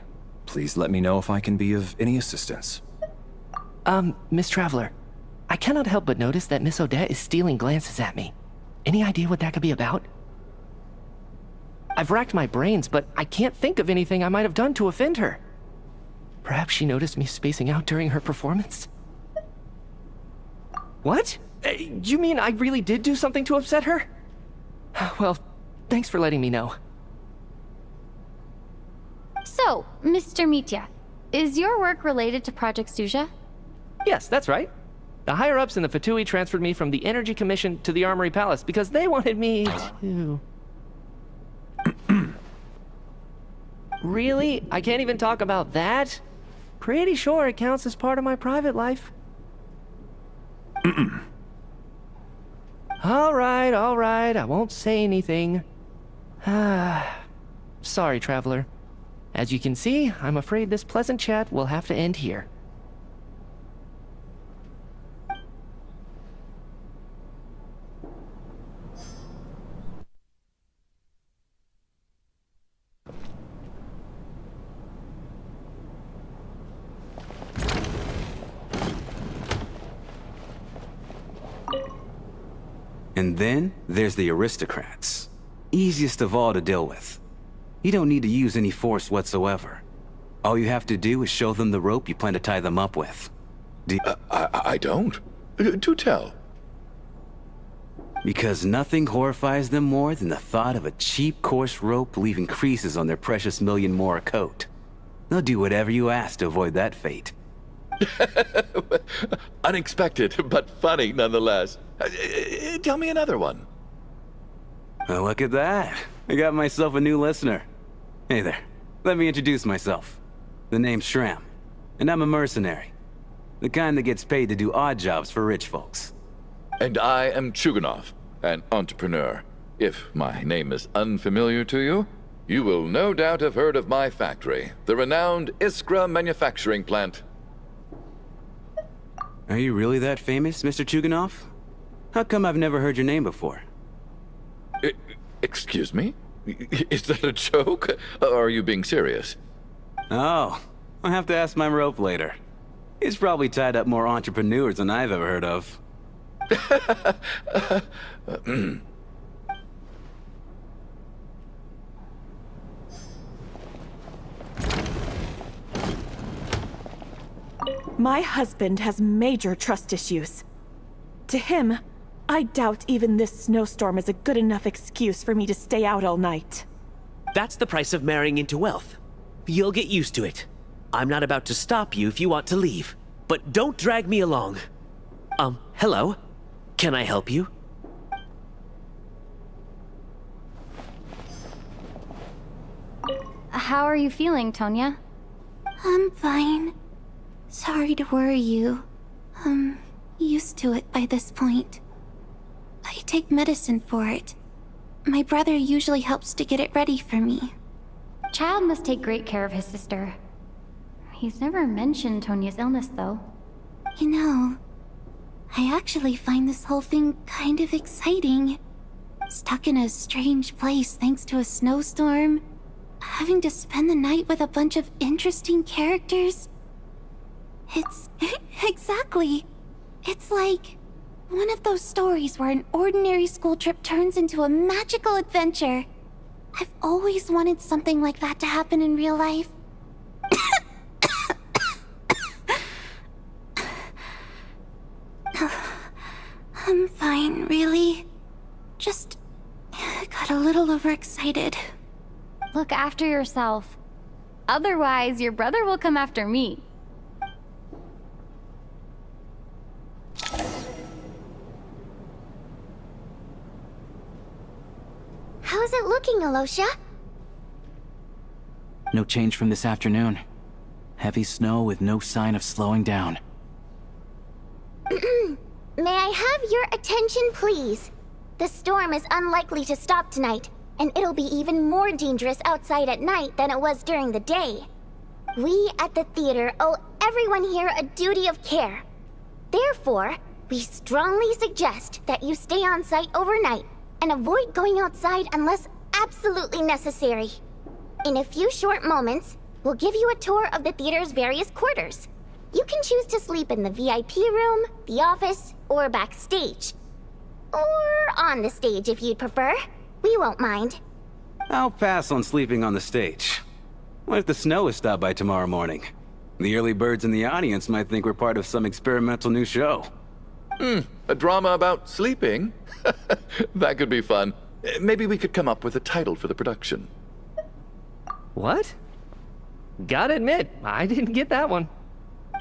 Please let me know if I can be of any assistance. Miss Traveler, I cannot help but notice that Miss Odette is stealing glances at me. Any idea what that could be about? I've racked my brains, but I can't think of anything I might have done to offend her. Perhaps she noticed me spacing out during her performance? What? You mean I really did do something to upset her? Well, thanks for letting me know. So, Mr. Mitya, is your work related to Project Stuja? Yes, that's right. The higher-ups in the Fatui transferred me from the Energy Commission to the Armory Palace because they wanted me to... Really? I can't even talk about that? Pretty sure it counts as part of my private life. All right, I won't say anything. Sorry, traveler. As you can see, I'm afraid this pleasant chat will have to end here. And then there's the aristocrats. Easiest of all to deal with. You don't need to use any force whatsoever. All you have to do is show them the rope you plan to tie them up with. I don't. Do tell. Because nothing horrifies them more than the thought of a cheap, coarse rope leaving creases on their precious million more coat. They'll do whatever you ask to avoid that fate. Unexpected, but funny nonetheless. Tell me another one. Oh, look at that. I got myself a new listener. Hey there. Let me introduce myself. The name's Shram, and I'm a mercenary. The kind that gets paid to do odd jobs for rich folks. And I am Chuganov, an entrepreneur. If my name is unfamiliar to you, you will no doubt have heard of my factory, the renowned Iskra manufacturing plant. Are you really that famous, Mr. Chuganov? How come I've never heard your name before? Excuse me? Is that a joke? Or are you being serious? Oh, I'll have to ask my rope later. It's probably tied up more entrepreneurs than I've ever heard of. My husband has major trust issues. To him, I doubt even this snowstorm is a good enough excuse for me to stay out all night. That's the price of marrying into wealth. You'll get used to it. I'm not about to stop you if you want to leave, but don't drag me along. Hello? Can I help you? How are you feeling, Tonya? I'm fine. Sorry to worry you. I'm used to it by this point. I take medicine for it. My brother usually helps to get it ready for me. Child must take great care of his sister. He's never mentioned Tonya's illness, though. You know, I actually find this whole thing kind of exciting. Stuck in a strange place thanks to a snowstorm. Having to spend the night with a bunch of interesting characters. It's... exactly. It's like one of those stories where an ordinary school trip turns into a magical adventure. I've always wanted something like that to happen in real life. I'm fine, really. Just got a little overexcited. Look after yourself. Otherwise, your brother will come after me. How's it looking, Alosha? No change from this afternoon. Heavy snow with no sign of slowing down. May I have your attention, please? The storm is unlikely to stop tonight, and it'll be even more dangerous outside at night than it was during the day. We at the theater owe everyone here a duty of care. Therefore, we strongly suggest that you stay on site overnight and avoid going outside unless absolutely necessary. In a few short moments, we'll give you a tour of the theater's various quarters. You can choose to sleep in the VIP room, the office, or backstage. Or on the stage if you'd prefer. We won't mind. I'll pass on sleeping on the stage. What if the snow is stopped by tomorrow morning? The early birds in the audience might think we're part of some experimental new show. A drama about sleeping? That could be fun. Maybe we could come up with a title for the production. What? Gotta admit, I didn't get that one.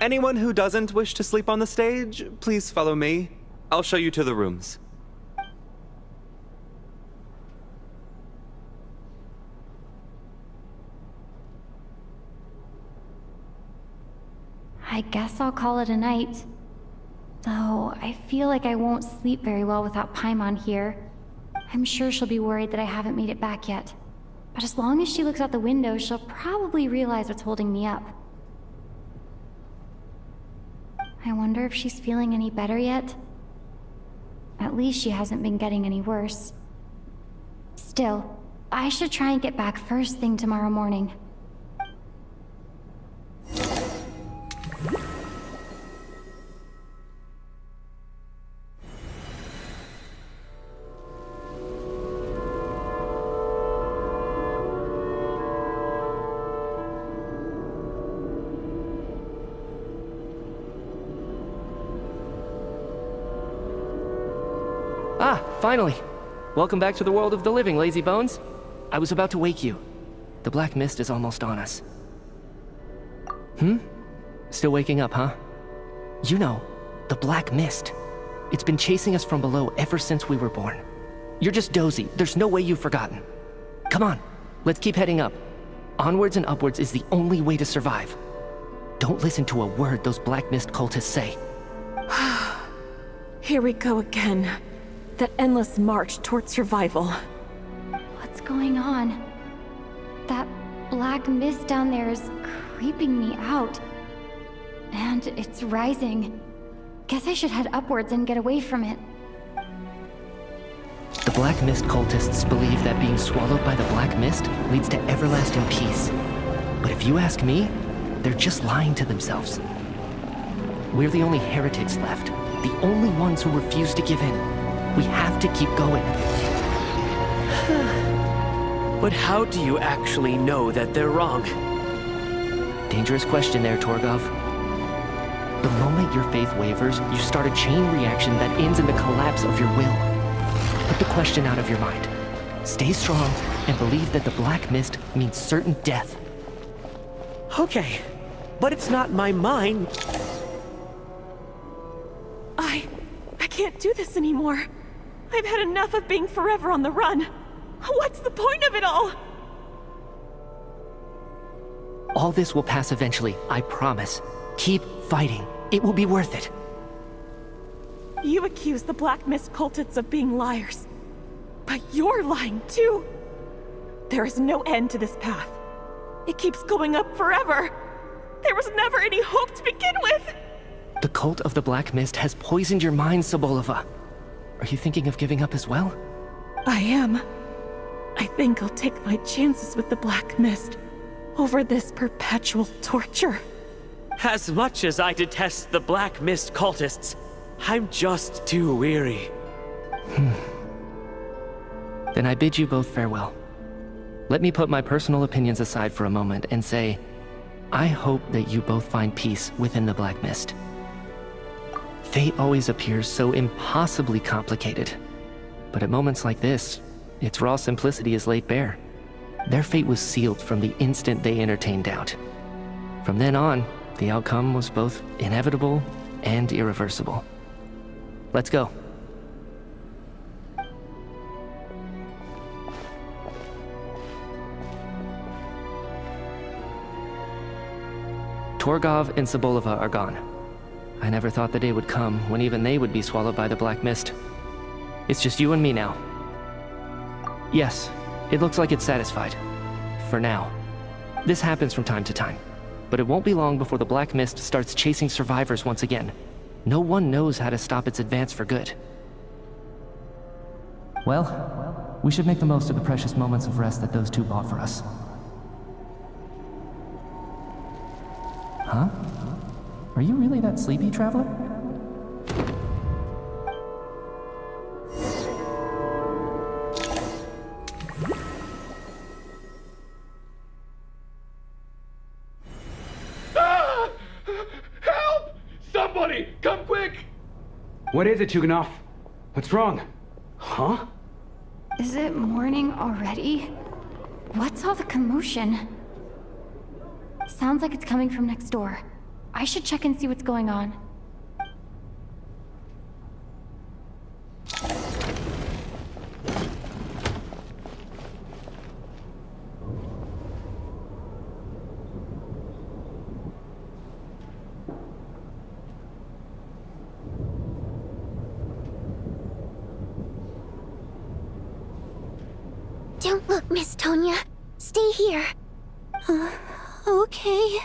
Anyone who doesn't wish to sleep on the stage, please follow me. I'll show you to the rooms. I guess I'll call it a night. Though, I feel like I won't sleep very well without Paimon here. I'm sure she'll be worried that I haven't made it back yet. But as long as she looks out the window, she'll probably realize what's holding me up. I wonder if she's feeling any better yet? At least she hasn't been getting any worse. Still, I should try and get back first thing tomorrow morning. Ah, finally! Welcome back to the world of the living, lazy bones. I was about to wake you. The black mist is almost on us. Still waking up, huh? You know, the black mist. It's been chasing us from below ever since we were born. You're just dozy. There's no way you've forgotten. Come on, let's keep heading up. Onwards and upwards is the only way to survive. Don't listen to a word those black mist cultists say. Here we go again. That endless march toward survival. What's going on? That black mist down there is creeping me out. And it's rising. Guess I should head upwards and get away from it. The black mist cultists believe that being swallowed by the black mist leads to everlasting peace. But if you ask me, they're just lying to themselves. We're the only heretics left. The only ones who refuse to give in. We have to keep going. But how do you actually know that they're wrong? Dangerous question there, Torgov. The moment your faith wavers, you start a chain reaction that ends in the collapse of your will. Put the question out of your mind. Stay strong and believe that the black mist means certain death. Okay, but it's not my mind. I can't do this anymore. I've had enough of being forever on the run. What's the point of it all? All this will pass eventually, I promise. Keep fighting. It will be worth it. You accuse the Black Mist cultists of being liars. But you're lying too. There is no end to this path. It keeps going up forever. There was never any hope to begin with. The cult of the Black Mist has poisoned your mind, Sobolova. Are you thinking of giving up as well? I am. I think I'll take my chances with the Black Mist over this perpetual torture. As much as I detest the Black Mist cultists, I'm just too weary. Then I bid you both farewell. Let me put my personal opinions aside for a moment and say, I hope that you both find peace within the Black Mist. Fate always appears so impossibly complicated. But at moments like this, its raw simplicity is laid bare. Their fate was sealed from the instant they entertained doubt. From then on, the outcome was both inevitable and irreversible. Let's go. Torgov and Sobolova are gone. I never thought the day would come when even they would be swallowed by the Black Mist. It's just you and me now. Yes, it looks like it's satisfied. For now. This happens from time to time. But it won't be long before the Black Mist starts chasing survivors once again. No one knows how to stop its advance for good. Well, we should make the most of the precious moments of rest that those two bought for us. Huh? Are you really that sleepy, traveler? Ah! Help! Somebody, come quick! What is it, Chuganov? What's wrong? Huh? Is it morning already? What's all the commotion? Sounds like it's coming from next door. I should check and see what's going on. Don't look, Miss Tonya. Stay here. Okay.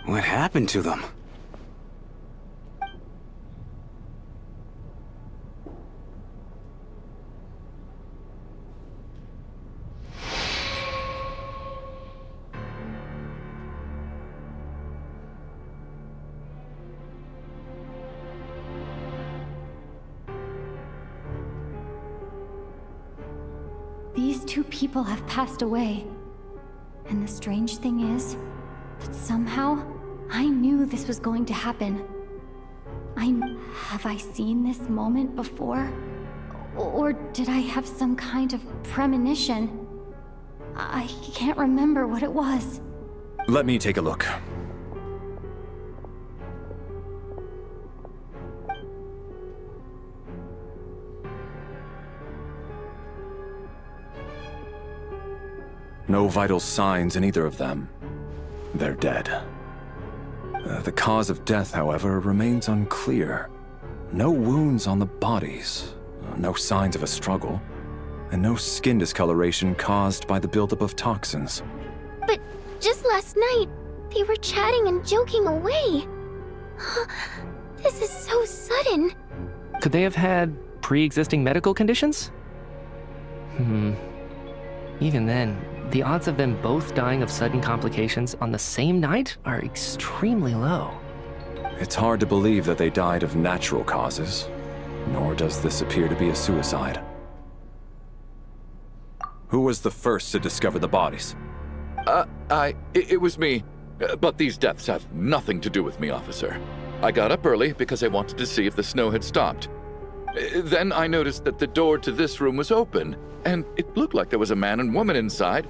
What happened to them? These two people have passed away. And the strange thing is that somehow I knew this was going to happen. Have I seen this moment before? Or did I have some kind of premonition? I can't remember what it was. Let me take a look. No vital signs in either of them. They're dead. The cause of death, however, remains unclear. No wounds on the bodies, no signs of a struggle, and no skin discoloration caused by the buildup of toxins. But just last night, they were chatting and joking away. This is so sudden. Could they have had pre-existing medical conditions? Even then, the odds of them both dying of sudden complications on the same night are extremely low. It's hard to believe that they died of natural causes, nor does this appear to be a suicide. Who was the first to discover the bodies? It was me. But these deaths have nothing to do with me, officer. I got up early because I wanted to see if the snow had stopped. Then I noticed that the door to this room was open, and it looked like there was a man and woman inside.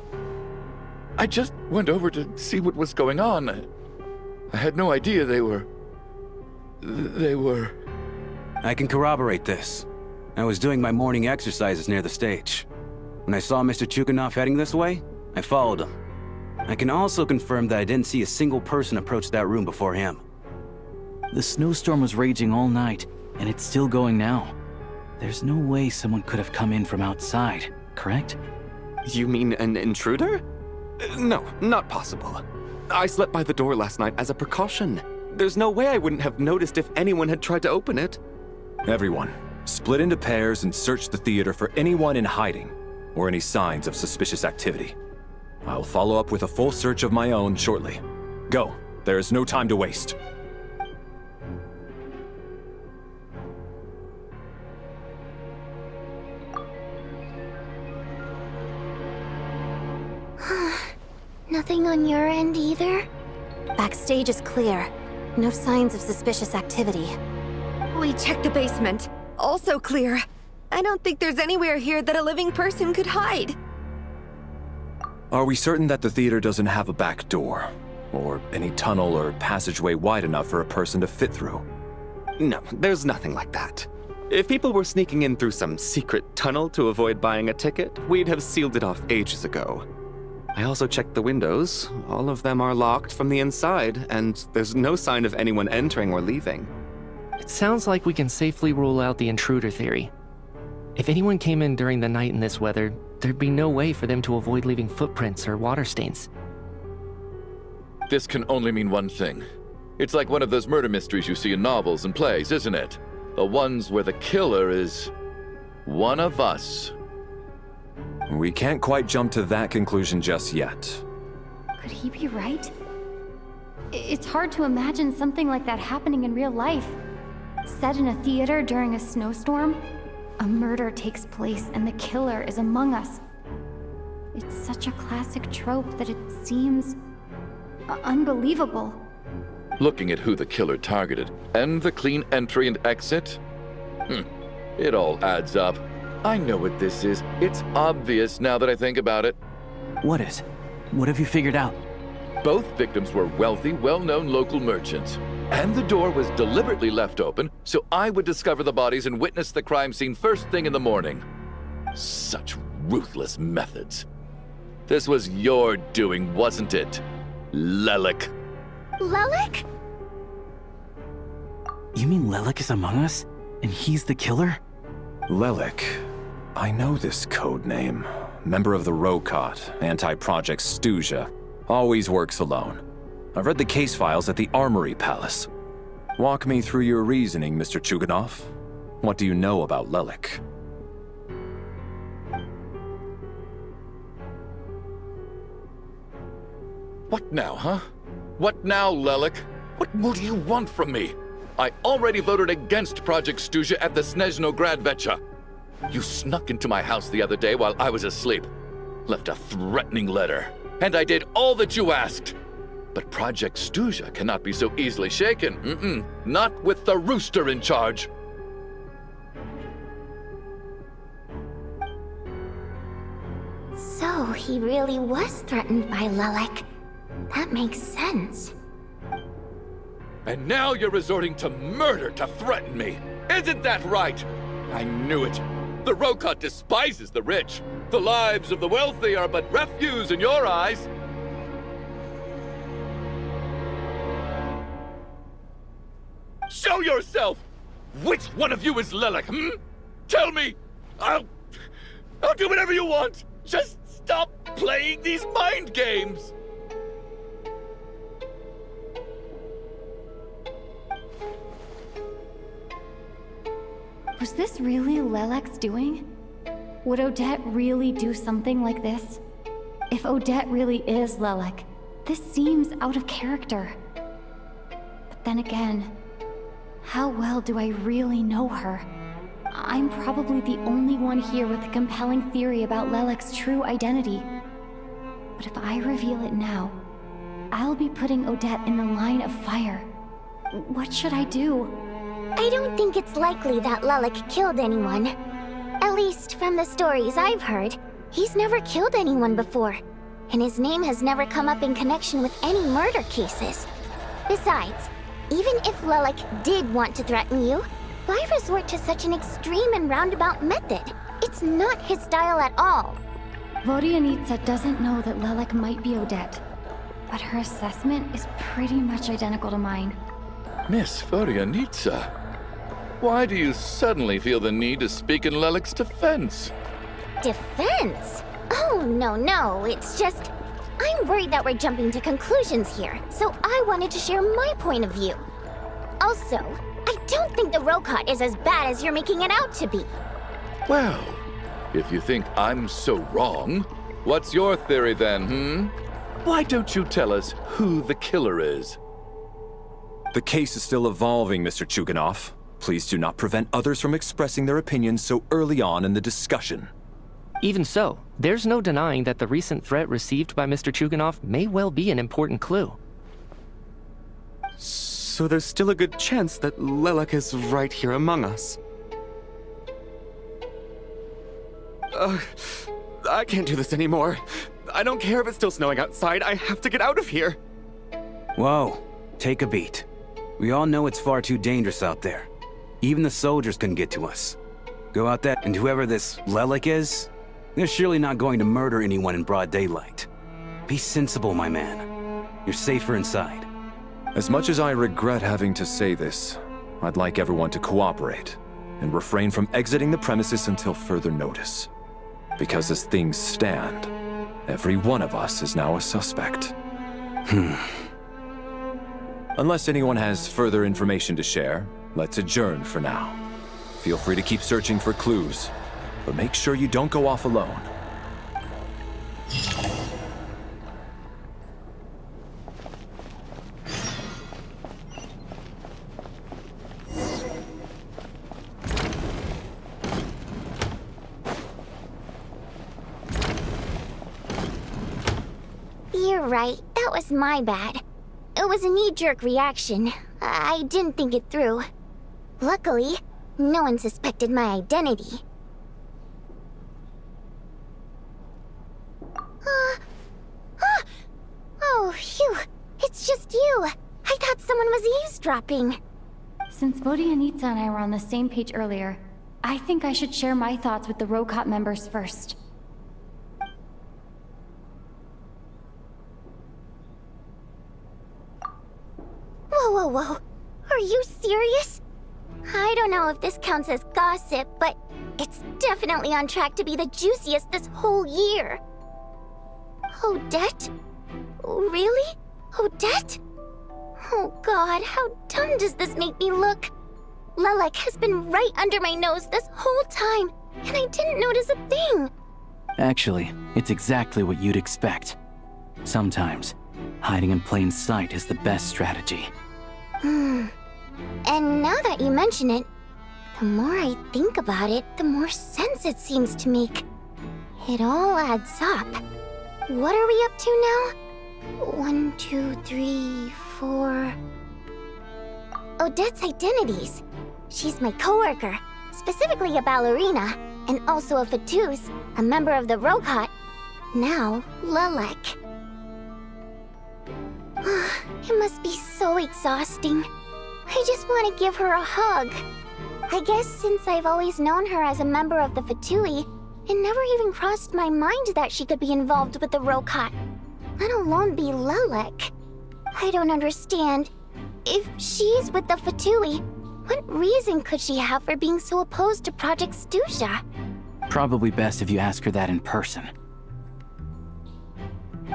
I just went over to see what was going on. I had no idea they were... I can corroborate this. I was doing my morning exercises near the stage. When I saw Mr. Chuganov heading this way, I followed him. I can also confirm that I didn't see a single person approach that room before him. The snowstorm was raging all night, and it's still going now. There's no way someone could have come in from outside, correct? You mean an intruder? No, not possible. I slept by the door last night as a precaution. There's no way I wouldn't have noticed if anyone had tried to open it. Everyone, split into pairs and search the theater for anyone in hiding, or any signs of suspicious activity. I'll follow up with a full search of my own shortly. Go, there is no time to waste. Nothing on your end either? Backstage is clear. No signs of suspicious activity. We checked the basement. Also clear. I don't think there's anywhere here that a living person could hide. Are we certain that the theater doesn't have a back door? Or any tunnel or passageway wide enough for a person to fit through? No, there's nothing like that. If people were sneaking in through some secret tunnel to avoid buying a ticket, we'd have sealed it off ages ago. I also checked the windows. All of them are locked from the inside, and there's no sign of anyone entering or leaving. It sounds like we can safely rule out the intruder theory. If anyone came in during the night in this weather, there'd be no way for them to avoid leaving footprints or water stains. This can only mean one thing. It's like one of those murder mysteries you see in novels and plays, isn't it? The ones where the killer is... one of us. We can't quite jump to that conclusion just yet. Could he be right? It's hard to imagine something like that happening in real life. Set in a theater during a snowstorm, a murder takes place and the killer is among us. It's such a classic trope that it seems... unbelievable. Looking at who the killer targeted, and the clean entry and exit, it all adds up. I know what this is. It's obvious now that I think about it. What is? What have you figured out? Both victims were wealthy, well-known local merchants. And the door was deliberately left open, so I would discover the bodies and witness the crime scene first thing in the morning. Such ruthless methods. This was your doing, wasn't it, Lelek? Lelek? You mean Lelek is among us? And he's the killer? Lelek. I know this code name, member of the Rokot, anti-Project Stuja, always works alone. I've read the case files at the Armory Palace. Walk me through your reasoning, Mr. Chuganov. What do you know about Lelik? What now, huh? What now, Lelik? What more do you want from me? I already voted against Project Stuja at the Snezhnograd Vecha. You snuck into my house the other day while I was asleep. Left a threatening letter. And I did all that you asked. But Project Stuja cannot be so easily shaken. Not with the rooster in charge. So he really was threatened by Lelik. That makes sense. And now you're resorting to murder to threaten me. Isn't that right? I knew it. The Rokot despises the rich. The lives of the wealthy are but refuse in your eyes. Show yourself! Which one of you is Lelik, Tell me! I'll do whatever you want! Just stop playing these mind games! Was this really Lelek's doing? Would Odette really do something like this? If Odette really is Lelek, this seems out of character. But then again, how well do I really know her? I'm probably the only one here with a compelling theory about Lelek's true identity. But if I reveal it now, I'll be putting Odette in the line of fire. What should I do? I don't think it's likely that Lelik killed anyone. At least from the stories I've heard, he's never killed anyone before. And his name has never come up in connection with any murder cases. Besides, even if Lelik did want to threaten you, why resort to such an extreme and roundabout method? It's not his style at all. Vodyanitsa doesn't know that Lelik might be Odette, but her assessment is pretty much identical to mine. Miss Vodyanitsa, why do you suddenly feel the need to speak in Lelik's defense? Defense? Oh, no, it's just... I'm worried that we're jumping to conclusions here, so I wanted to share my point of view. Also, I don't think the Rokot is as bad as you're making it out to be. Well, if you think I'm so wrong, what's your theory then, Why don't you tell us who the killer is? The case is still evolving, Mr. Chuganov. Please do not prevent others from expressing their opinions so early on in the discussion. Even so, there's no denying that the recent threat received by Mr. Chuganov may well be an important clue. So there's still a good chance that Lelik is right here among us. I can't do this anymore. I don't care if it's still snowing outside. I have to get out of here. Whoa, take a beat. We all know it's far too dangerous out there. Even the soldiers can get to us. Go out there, and whoever this Lelik is, they're surely not going to murder anyone in broad daylight. Be sensible, my man. You're safer inside. As much as I regret having to say this, I'd like everyone to cooperate and refrain from exiting the premises until further notice. Because as things stand, every one of us is now a suspect. Unless anyone has further information to share, let's adjourn for now. Feel free to keep searching for clues, but make sure you don't go off alone. You're right, that was my bad. It was a knee-jerk reaction. I didn't think it through. Luckily, no one suspected my identity. Oh, phew. It's just you. I thought someone was eavesdropping. Since Vodyanitsa and I were on the same page earlier, I think I should share my thoughts with the Rokot members first. Whoa. Are you serious? I don't know if this counts as gossip, but It's definitely on track to be the juiciest this whole year. Odette? Really? Odette? Oh god, how dumb does this make me look? Lelek has been right under my nose this whole time, and I didn't notice a thing. Actually, it's exactly what you'd expect. Sometimes, hiding in plain sight is the best strategy. And now that you mention it, the more I think about it, the more sense it seems to make. It all adds up. What are we up to now? 1, 2, 3, 4... Odette's identities. She's my coworker, specifically a ballerina, and also a Fatous, a member of the Rokot. Now, Lelek. It must be so exhausting. I just want to give her a hug. I guess since I've always known her as a member of the Fatui, it never even crossed my mind that she could be involved with the Rokot, let alone be Lelek. I don't understand. If she's with the Fatui, what reason could she have for being so opposed to Project Stusha? Probably best if you ask her that in person.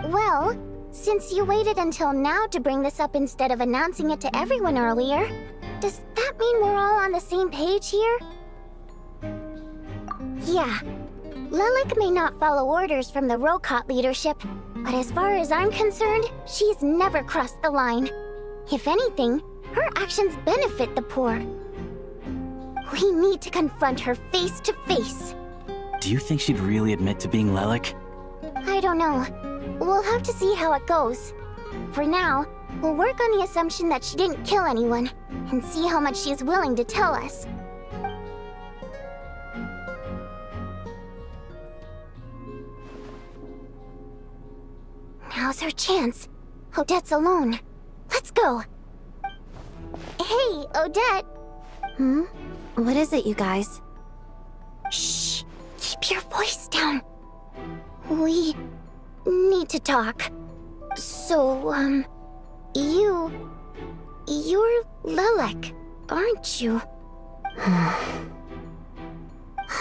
Well, since you waited until now to bring this up instead of announcing it to everyone earlier, does that mean we're all on the same page here? Yeah. Lelek may not follow orders from the Rokot leadership, but as far as I'm concerned, she's never crossed the line. If anything, her actions benefit the poor. We need to confront her face to face. Do you think she'd really admit to being Lelek? I don't know. We'll have to see how it goes. For now, we'll work on the assumption that she didn't kill anyone, and see how much she's willing to tell us. Now's her chance. Odette's alone. Let's go. Hey, Odette. What is it, you guys? Shh. Keep your voice down. We need to talk. So, you're Lelek, aren't you?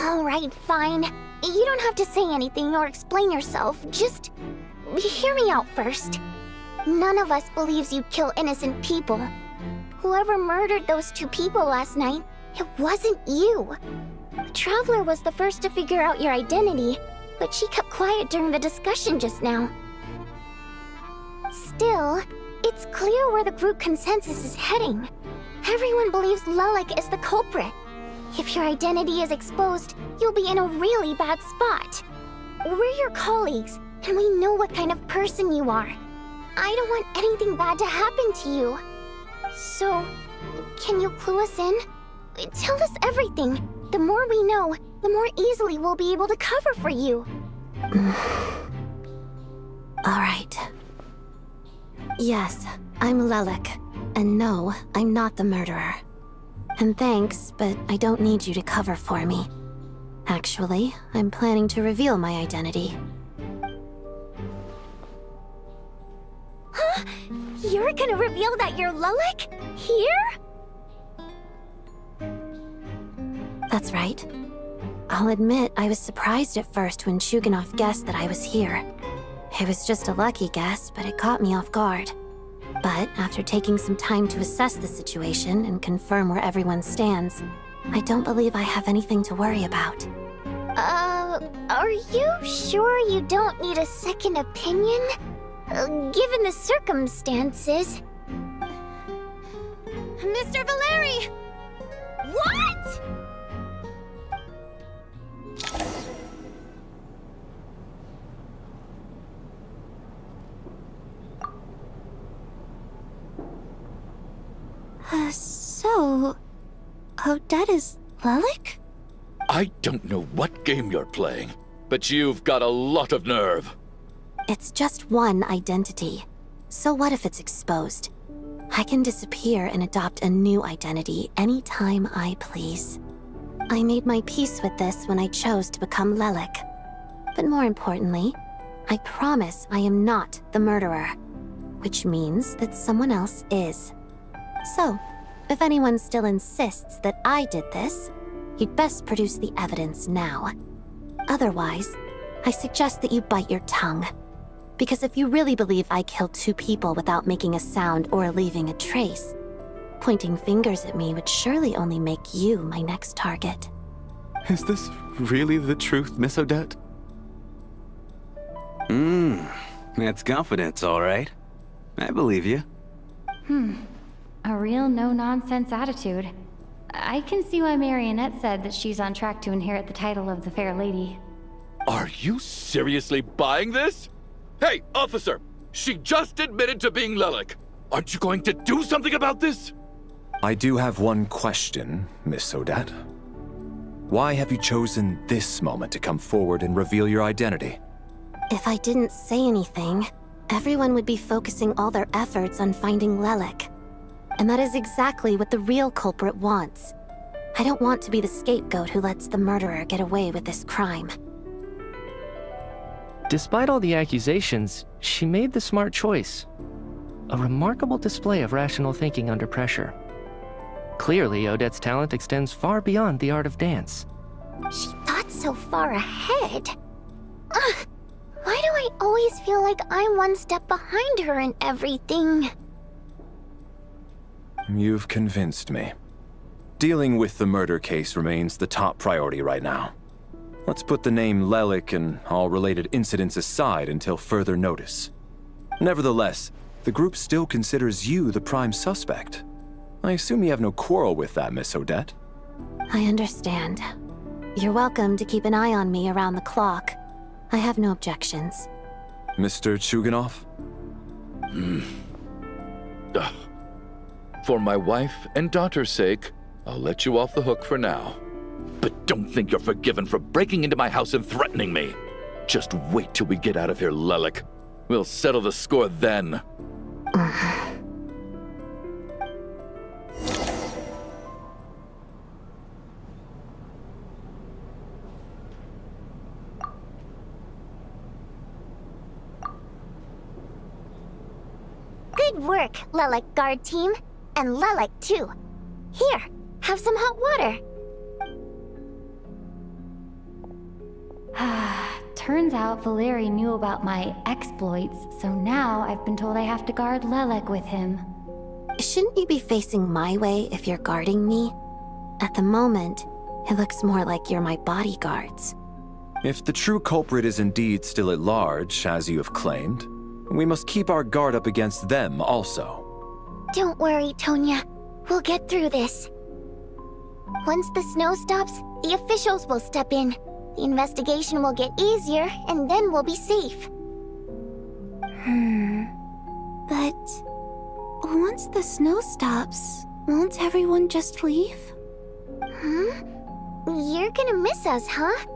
Alright, fine. You don't have to say anything or explain yourself. Just hear me out first. None of us believes you kill innocent people. Whoever murdered those 2 people last night, it wasn't you. The Traveler was the first to figure out your identity, but she kept quiet during the discussion just now. Still, it's clear where the group consensus is heading. Everyone believes Lelek is the culprit. If your identity is exposed, you'll be in a really bad spot. We're your colleagues, and we know what kind of person you are. I don't want anything bad to happen to you. So, can you clue us in? Tell us everything. The more we know, the more easily we'll be able to cover for you. Alright. Yes, I'm Lelek. And no, I'm not the murderer. And thanks, but I don't need you to cover for me. Actually, I'm planning to reveal my identity. Huh? You're gonna reveal that you're Lelek? Here? That's right. I'll admit I was surprised at first when Chuganov guessed that I was here. It was just a lucky guess, but it caught me off guard. But after taking some time to assess the situation and confirm where everyone stands, I don't believe I have anything to worry about. Are you sure you don't need a second opinion? Given the circumstances... Mr. Valeri! What?! So... Odette is Lelek? I don't know what game you're playing, but you've got a lot of nerve. It's just one identity. So what if it's exposed? I can disappear and adopt a new identity anytime I please. I made my peace with this when I chose to become Lelek. But more importantly, I promise I am not the murderer, which means that someone else is. So, if anyone still insists that I did this, you'd best produce the evidence now. Otherwise, I suggest that you bite your tongue. Because if you really believe I killed 2 people without making a sound or leaving a trace, pointing fingers at me would surely only make you my next target. Is this really the truth, Miss Odette? That's confidence, all right. I believe you. A real no-nonsense attitude. I can see why Marionette said that she's on track to inherit the title of the Fair Lady. Are you seriously buying this? Hey, officer! She just admitted to being Lelek. Aren't you going to do something about this? I do have one question, Miss Odette. Why have you chosen this moment to come forward and reveal your identity? If I didn't say anything, everyone would be focusing all their efforts on finding Lelek. And that is exactly what the real culprit wants. I don't want to be the scapegoat who lets the murderer get away with this crime. Despite all the accusations, she made the smart choice. A remarkable display of rational thinking under pressure. Clearly, Odette's talent extends far beyond the art of dance. She thought so far ahead. Why do I always feel like I'm one step behind her in everything? You've convinced me. Dealing with the murder case remains the top priority right now. Let's put the name Lelek and all related incidents aside until further notice. Nevertheless, the group still considers you the prime suspect. I assume you have no quarrel with that, Miss Odette? I understand. You're welcome to keep an eye on me around the clock. I have no objections. Mr. Chuganov? For my wife and daughter's sake, I'll let you off the hook for now. But don't think you're forgiven for breaking into my house and threatening me. Just wait till we get out of here, Lelek. We'll settle the score then. Good work, Lelek Guard Team. And Lelek, too. Here, have some hot water. Turns out Valeri knew about my exploits, so now I've been told I have to guard Lelek with him. Shouldn't you be facing my way if you're guarding me? At the moment, it looks more like you're my bodyguards. If the true culprit is indeed still at large, as you have claimed, we must keep our guard up against them also. Don't worry, Tonya. We'll get through this. Once the snow stops, the officials will step in. The investigation will get easier, and then we'll be safe. But once the snow stops, won't everyone just leave? You're gonna miss us, huh?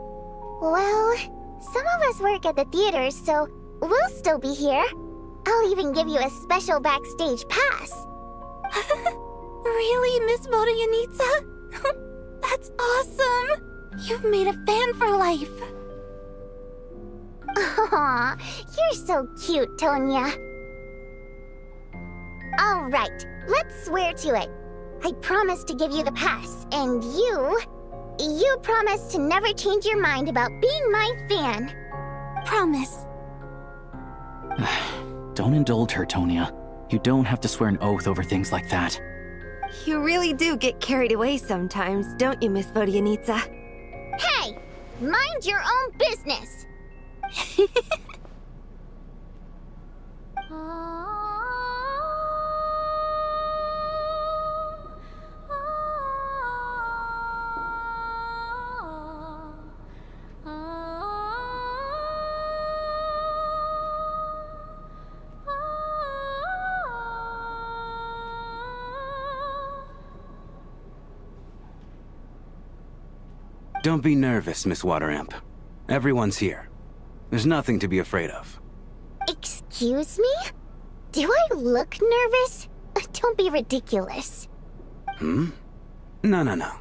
Well, some of us work at the theaters, so we'll still be here. I'll even give you a special backstage pass. Really, Miss Vodyanitsa? That's awesome! You've made a fan for life. Aw, you're so cute, Tonya. All right, let's swear to it. I promise to give you the pass, and you promise to never change your mind about being my fan. Promise. Don't indulge her, Tonya. You don't have to swear an oath over things like that. You really do get carried away sometimes, don't you, Miss Vodyanitsa? Hey! Mind your own business! Don't be nervous, Miss Wateramp. Everyone's here. There's nothing to be afraid of. Excuse me? Do I look nervous? Don't be ridiculous. No.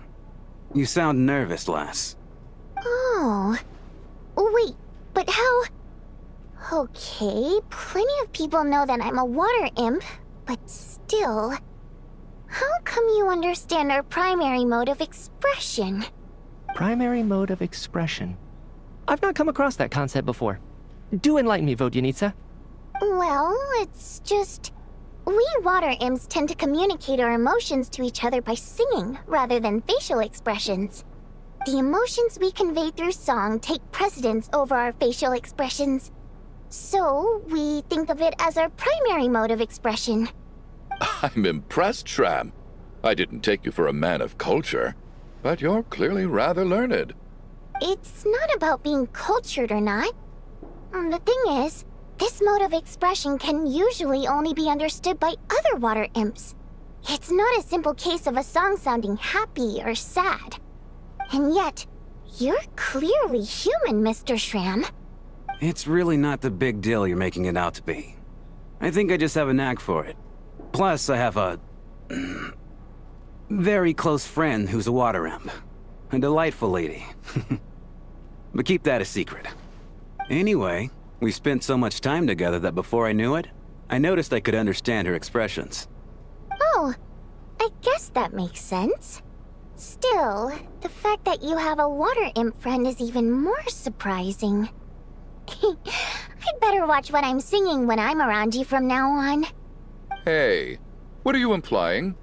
You sound nervous, lass. Oh. Wait, but how... Okay, plenty of people know that I'm a water imp, but still... How come you understand our primary mode of expression? Primary mode of expression. I've not come across that concept before. Do enlighten me, Vodyanitsa. Well, it's just... we water imps tend to communicate our emotions to each other by singing, rather than facial expressions. The emotions we convey through song take precedence over our facial expressions. So, we think of it as our primary mode of expression. I'm impressed, Shram. I didn't take you for a man of culture, but you're clearly rather learned. It's not about being cultured or not. The thing is, this mode of expression can usually only be understood by other water imps. It's not a simple case of a song sounding happy or sad. And yet, you're clearly human, Mr. Shram. It's really not the big deal you're making it out to be. I think I just have a knack for it. Plus, I have a... very close friend who's a water imp. A delightful lady. But keep that a secret. Anyway, we spent so much time together that before I knew it, I noticed I could understand her expressions. Oh, I guess that makes sense. Still, the fact that you have a water imp friend is even more surprising. I'd better watch what I'm singing when I'm around you from now on. Hey, what are you implying?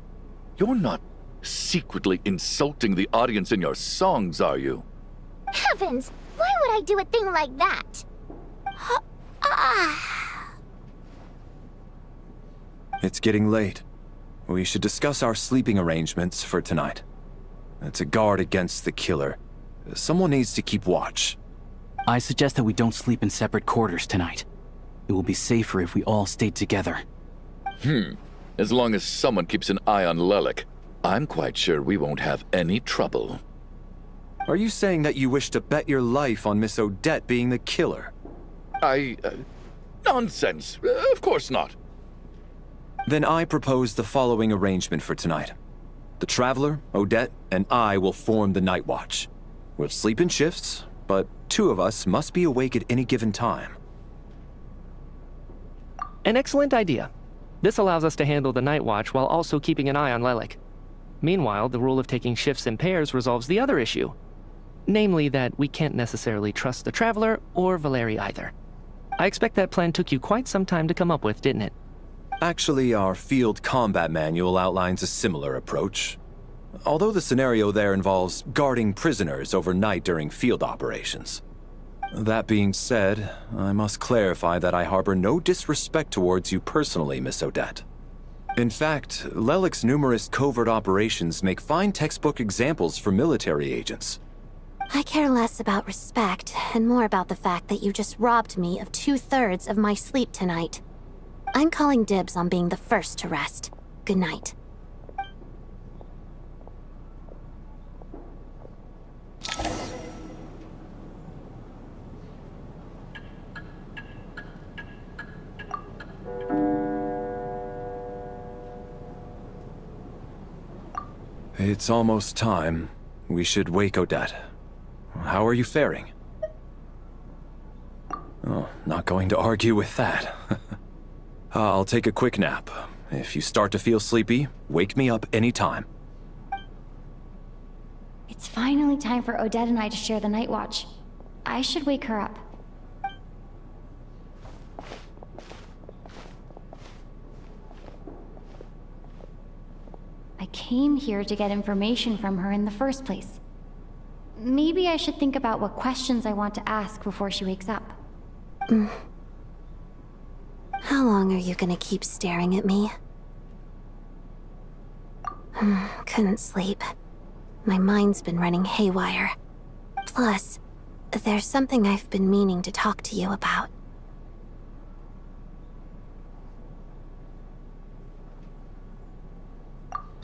You're not secretly insulting the audience in your songs, are you? Heavens, why would I do a thing like that? It's getting late. We should discuss our sleeping arrangements for tonight. To guard against the killer, someone needs to keep watch. I suggest that we don't sleep in separate quarters tonight. It will be safer if we all stay together. As long as someone keeps an eye on Lelek, I'm quite sure we won't have any trouble. Are you saying that you wish to bet your life on Miss Odette being the killer? Nonsense. Of course not. Then I propose the following arrangement for tonight. The Traveler, Odette, and I will form the Night Watch. We'll sleep in shifts, but 2 of us must be awake at any given time. An excellent idea. This allows us to handle the Night Watch while also keeping an eye on Lelek. Meanwhile, the rule of taking shifts in pairs resolves the other issue. Namely that we can't necessarily trust the Traveler or Valeri either. I expect that plan took you quite some time to come up with, didn't it? Actually, our field combat manual outlines a similar approach. Although the scenario there involves guarding prisoners overnight during field operations. That being said, I must clarify that I harbor no disrespect towards you personally, Miss Odette. In fact, Lelek's numerous covert operations make fine textbook examples for military agents. I care less about respect and more about the fact that you just robbed me of 2/3 of my sleep tonight. I'm calling dibs on being the first to rest. Good night. It's almost time. We should wake Odette. How are you faring? Oh, not going to argue with that. I'll take a quick nap. If you start to feel sleepy, wake me up anytime. It's finally time for Odette and I to share the night watch. I should wake her up. I came here to get information from her in the first place. Maybe I should think about what questions I want to ask before she wakes up. How long are you gonna keep staring at me? Couldn't sleep. My mind's been running haywire. Plus, there's something I've been meaning to talk to you about.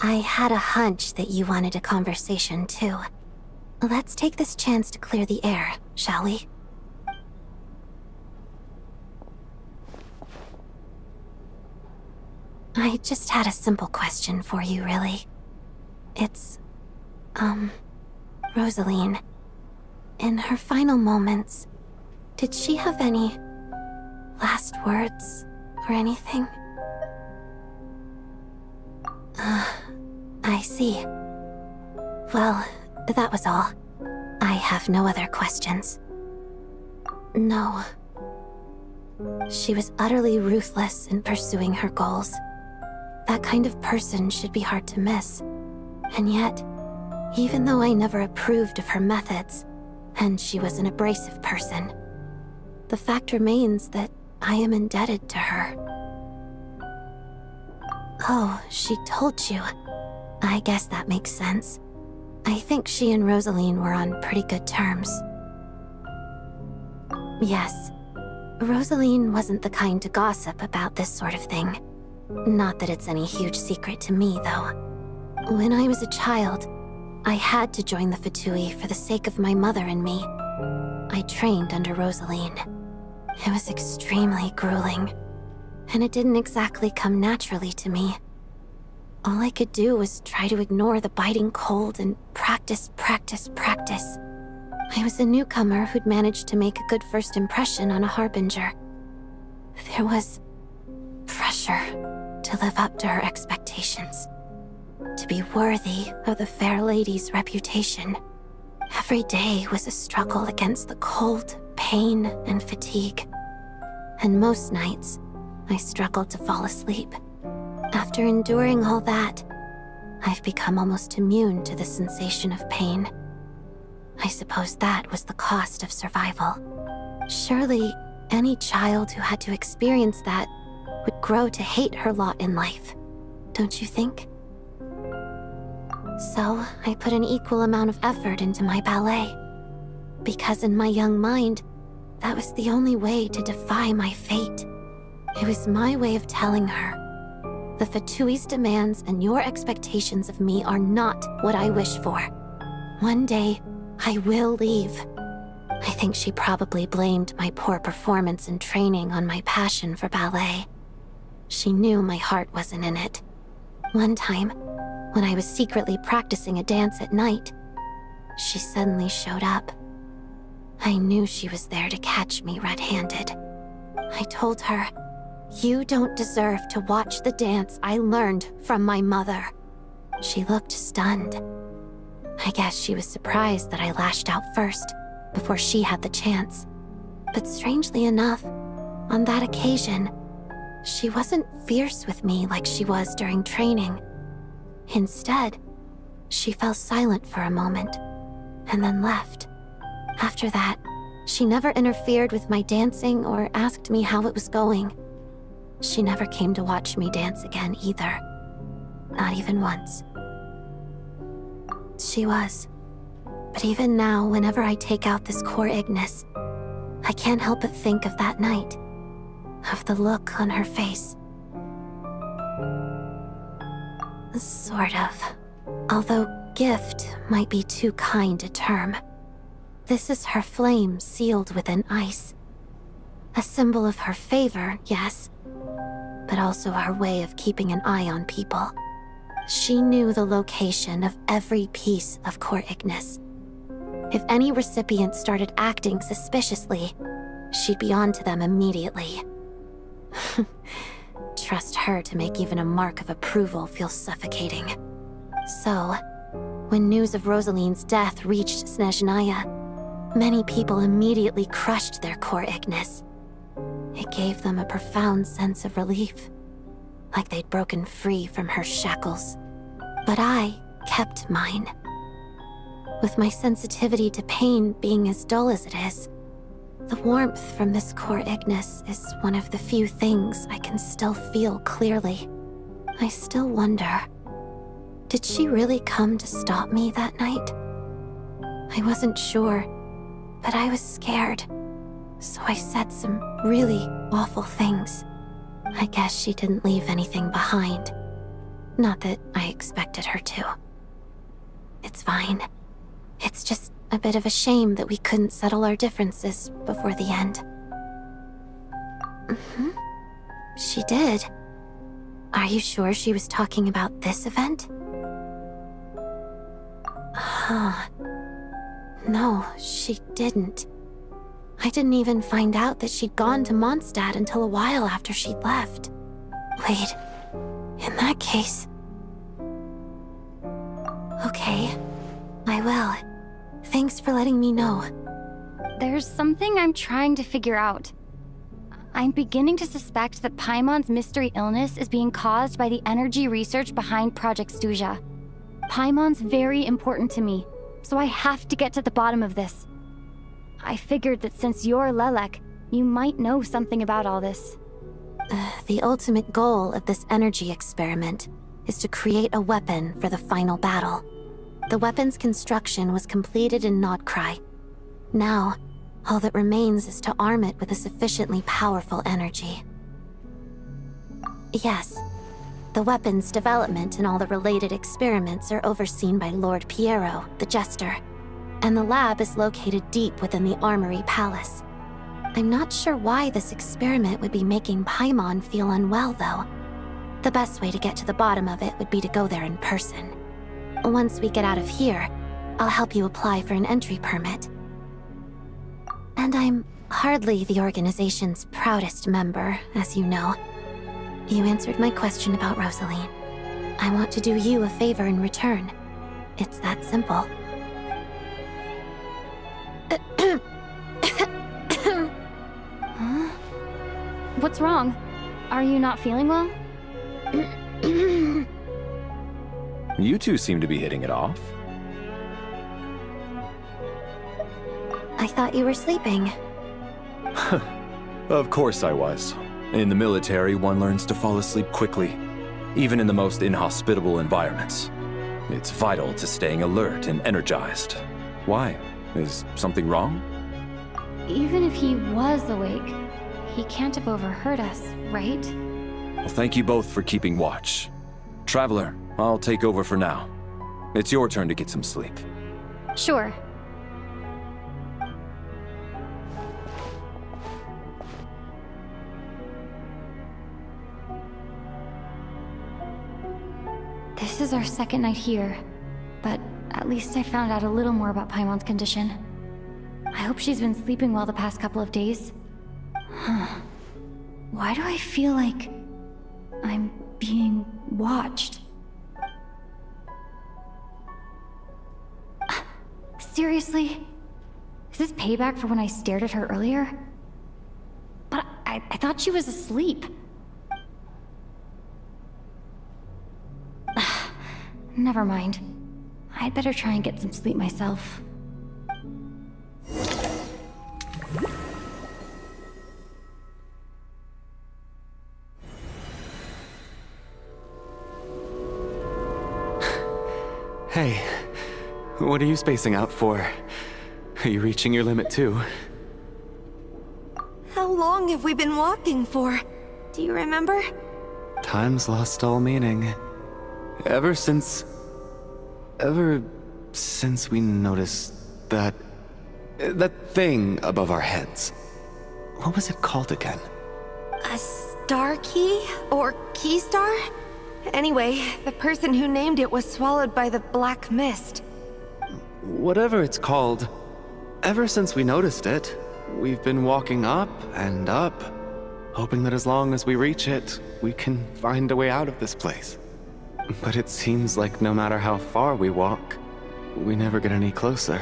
I had a hunch that you wanted a conversation, too. Let's take this chance to clear the air, shall we? I just had a simple question for you, really. It's, Rosaline. In her final moments, did she have any last words or anything? I see. Well, that was all. have no other questions. No. She was utterly ruthless in pursuing her goals. That kind of person should be hard to miss. And yet, even though I never approved of her methods, and she was an abrasive person, the fact remains that I am indebted to her. Oh, she told you. I guess that makes sense. I think she and Rosaline were on pretty good terms. Yes. Rosaline wasn't the kind to gossip about this sort of thing. Not that it's any huge secret to me, though. When I was a child, I had to join the Fatui for the sake of my mother and me. I trained under Rosaline. It was extremely grueling, and it didn't exactly come naturally to me. All I could do was try to ignore the biting cold and practice. I was a newcomer who'd managed to make a good first impression on a harbinger. There was pressure to live up to her expectations, to be worthy of the fair lady's reputation. Every day was a struggle against the cold, pain, and fatigue. And most nights, I struggled to fall asleep. After enduring all that, I've become almost immune to the sensation of pain. I suppose that was the cost of survival. Surely, any child who had to experience that would grow to hate her lot in life, don't you think? So, I put an equal amount of effort into my ballet. Because in my young mind, that was the only way to defy my fate. It was my way of telling her, the Fatui's demands and your expectations of me are not what I wish for. One day, I will leave. I think she probably blamed my poor performance in training on my passion for ballet. She knew my heart wasn't in it. One time, when I was secretly practicing a dance at night, she suddenly showed up. I knew she was there to catch me red-handed. I told her, "You don't deserve to watch the dance I learned from my mother." She looked stunned. I guess she was surprised that I lashed out first, before she had the chance. But strangely enough, on that occasion, she wasn't fierce with me like she was during training. Instead, she fell silent for a moment, and then left. After that, she never interfered with my dancing or asked me how it was going. She never came to watch me dance again either. Not even once. She was. But even now, whenever I take out this core Ignis, I can't help but think of that night. Of the look on her face. Sort of. Although gift might be too kind a term. This is her flame sealed within ice. A symbol of her favor, yes, but also her way of keeping an eye on people. She knew the location of every piece of core Ignis. If any recipient started acting suspiciously, she'd be on to them immediately. Trust her to make even a mark of approval feel suffocating. So, when news of Rosaline's death reached Snezhnaya, many people immediately crushed their core Ignis. It gave them a profound sense of relief, like they'd broken free from her shackles. But I kept mine. With my sensitivity to pain being as dull as it is, the warmth from this core Ignis is one of the few things I can still feel clearly. I still wonder, did she really come to stop me that night? I wasn't sure, but I was scared, so I said some really awful things. I guess she didn't leave anything behind. Not that I expected her to. It's fine. It's just a bit of a shame that we couldn't settle our differences before the end. She did. Are you sure she was talking about this event? No, she didn't. I didn't even find out that she'd gone to Mondstadt until a while after she'd left. Wait, in that case... Okay, I will. Thank Thanks for letting me know. There's something I'm trying to figure out. I'm beginning to suspect that Paimon's mystery illness is being caused by the energy research behind Project Stuja. Paimon's very important to me, so I have to get to the bottom of this. I figured that since you're Lelek, you might know something about all this. The ultimate goal of this energy experiment is to create a weapon for the final battle. The weapon's construction was completed in Nodcry. Now, all that remains is to arm it with a sufficiently powerful energy. Yes, the weapon's development and all the related experiments are overseen by Lord Piero, the Jester, and the lab is located deep within the Armory Palace. I'm not sure why this experiment would be making Paimon feel unwell, though. The best way to get to the bottom of it would be to go there in person. Once we get out of here, I'll help you apply for an entry permit. And I'm hardly the organization's proudest member, as you know. You answered my question about Rosaline. I want to do you a favor in return. It's that simple. Huh? What's wrong? Are you not feeling well? You two seem to be hitting it off. I thought you were sleeping. Of course I was. In the military, one learns to fall asleep quickly, even in the most inhospitable environments. It's vital to staying alert and energized. Why? Is something wrong? Even if he was awake, he can't have overheard us, right? Well, thank you both for keeping watch. Traveler, I'll take over for now. It's your turn to get some sleep. Sure. This is our second night here, but at least I found out a little more about Paimon's condition. I hope she's been sleeping well the past couple of days. Huh. Why do I feel like I'm being watched? Seriously? Is this payback for when I stared at her earlier? But I thought she was asleep. Never mind. I'd better try and get some sleep myself. Hey, what are you spacing out for? Are you reaching your limit too? How long have we been walking for? Do you remember? Time's lost all meaning. Ever since we noticed that thing above our heads. What was it called again? A star key? Or key star? Anyway, the person who named it was swallowed by the black mist. Whatever it's called, ever since we noticed it, we've been walking up and up, hoping that as long as we reach it, we can find a way out of this place. But it seems like no matter how far we walk, we never get any closer.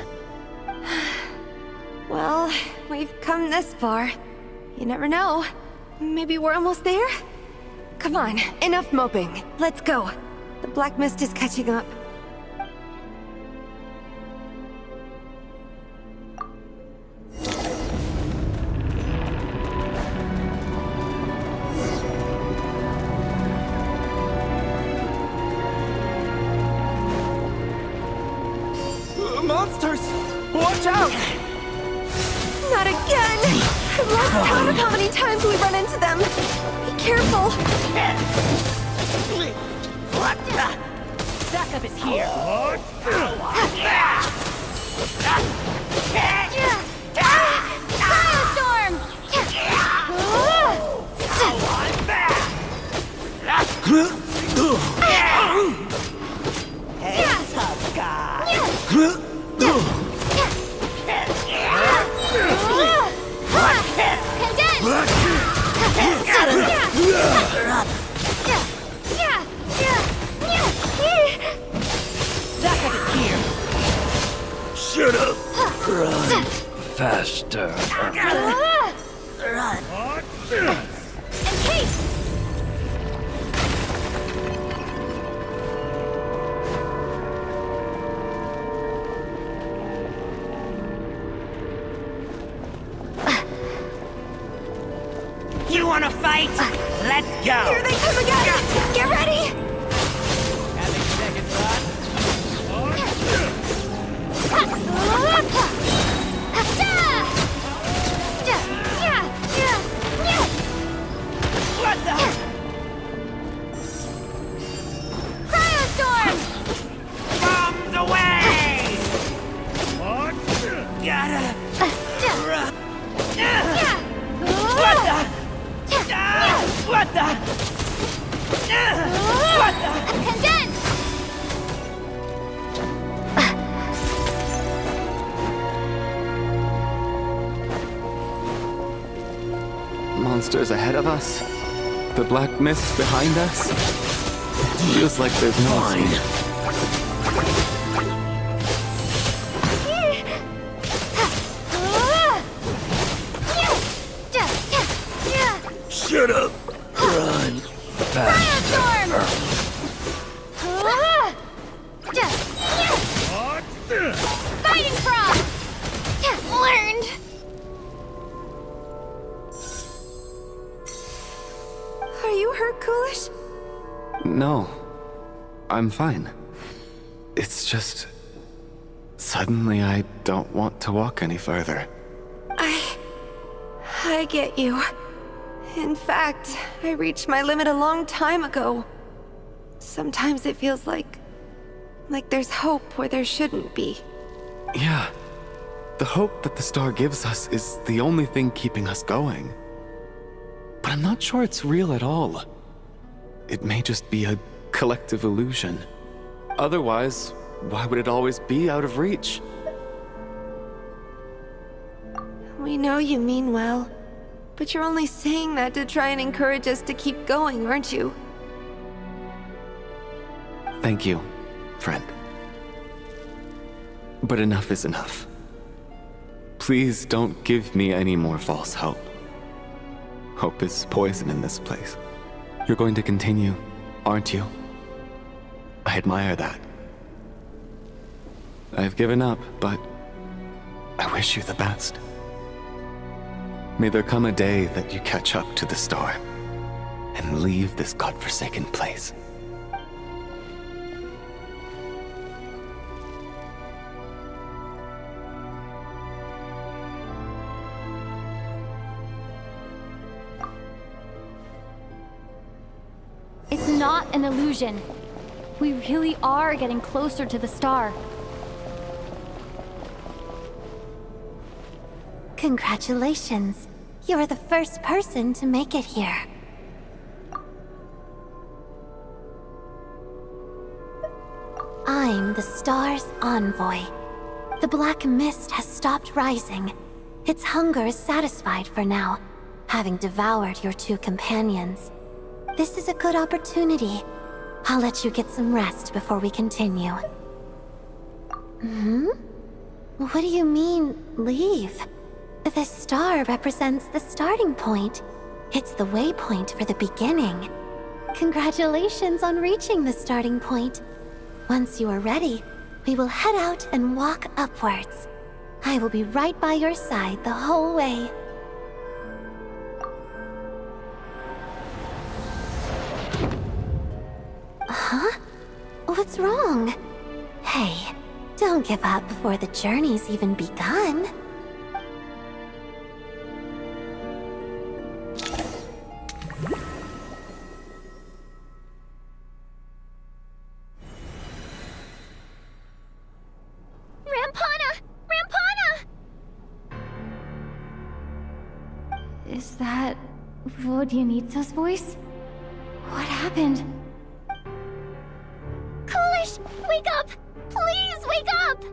Well, we've come this far. You never know. Maybe we're almost there? Come on, enough moping. Let's go. The black mist is catching up. Monsters! Watch out! Not again! I've lost count of how many times we run into them. Be careful! Backup is here! Firestorm! Tough guy! Backup is here! Shut up! faster. Run. And Kate! You wanna fight? Let's go! Here they come again! Get ready! Having second thought? What the? Cryostorm! Bombs away! Gotta... What the? What the? What the? Condense! Monsters ahead of us? The black mist behind us? It feels like there's no escape. Shut up! Run faster! Fighting frog! Learned! Are you hurt, Coolish? No. I'm fine. It's just... Suddenly I don't want to walk any further. I get you. In fact, I reached my limit a long time ago. Sometimes it feels like there's hope where there shouldn't be. Yeah. The hope that the star gives us is the only thing keeping us going. But I'm not sure it's real at all. It may just be a collective illusion. Otherwise, why would it always be out of reach? We know you mean well, but you're only saying that to try and encourage us to keep going, aren't you? Thank you, friend. But enough is enough. Please don't give me any more false hope. Hope is poison in this place. You're going to continue, aren't you? I admire that. I've given up, but I wish you the best. May there come a day that you catch up to the star and leave this godforsaken place. It's not an illusion. We really are getting closer to the star. Congratulations. You're the first person to make it here. I'm the star's envoy. The black mist has stopped rising. Its hunger is satisfied for now, having devoured your two companions. This is a good opportunity. I'll let you get some rest before we continue. What do you mean, leave? The star represents the starting point. It's the waypoint for the beginning. Congratulations on reaching the starting point. Once you are ready, we will head out and walk upwards. I will be right by your side the whole way. Huh? What's wrong? Hey, don't give up before the journey's even begun. Is that Vodyanitsa's voice? What happened? Coolish, wake up! Please wake up!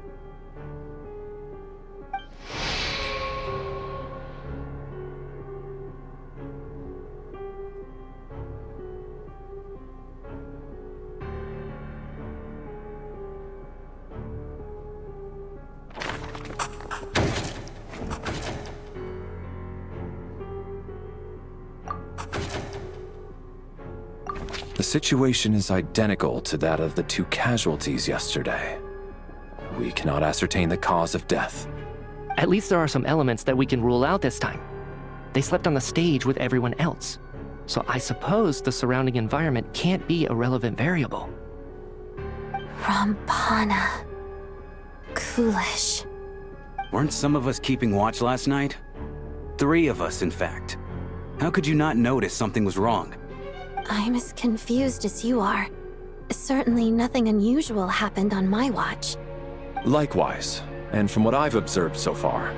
situation is identical to that of the 2 casualties yesterday. We cannot ascertain the cause of death. At least there are some elements that we can rule out this time. They slept on the stage with everyone else, so I suppose the surrounding environment can't be a relevant variable. Rampana. Coolish. Weren't some of us keeping watch last night? 3 of us, in fact. How could you not notice something was wrong? I'm as confused as you are. Certainly nothing unusual happened on my watch. Likewise, and from what I've observed so far,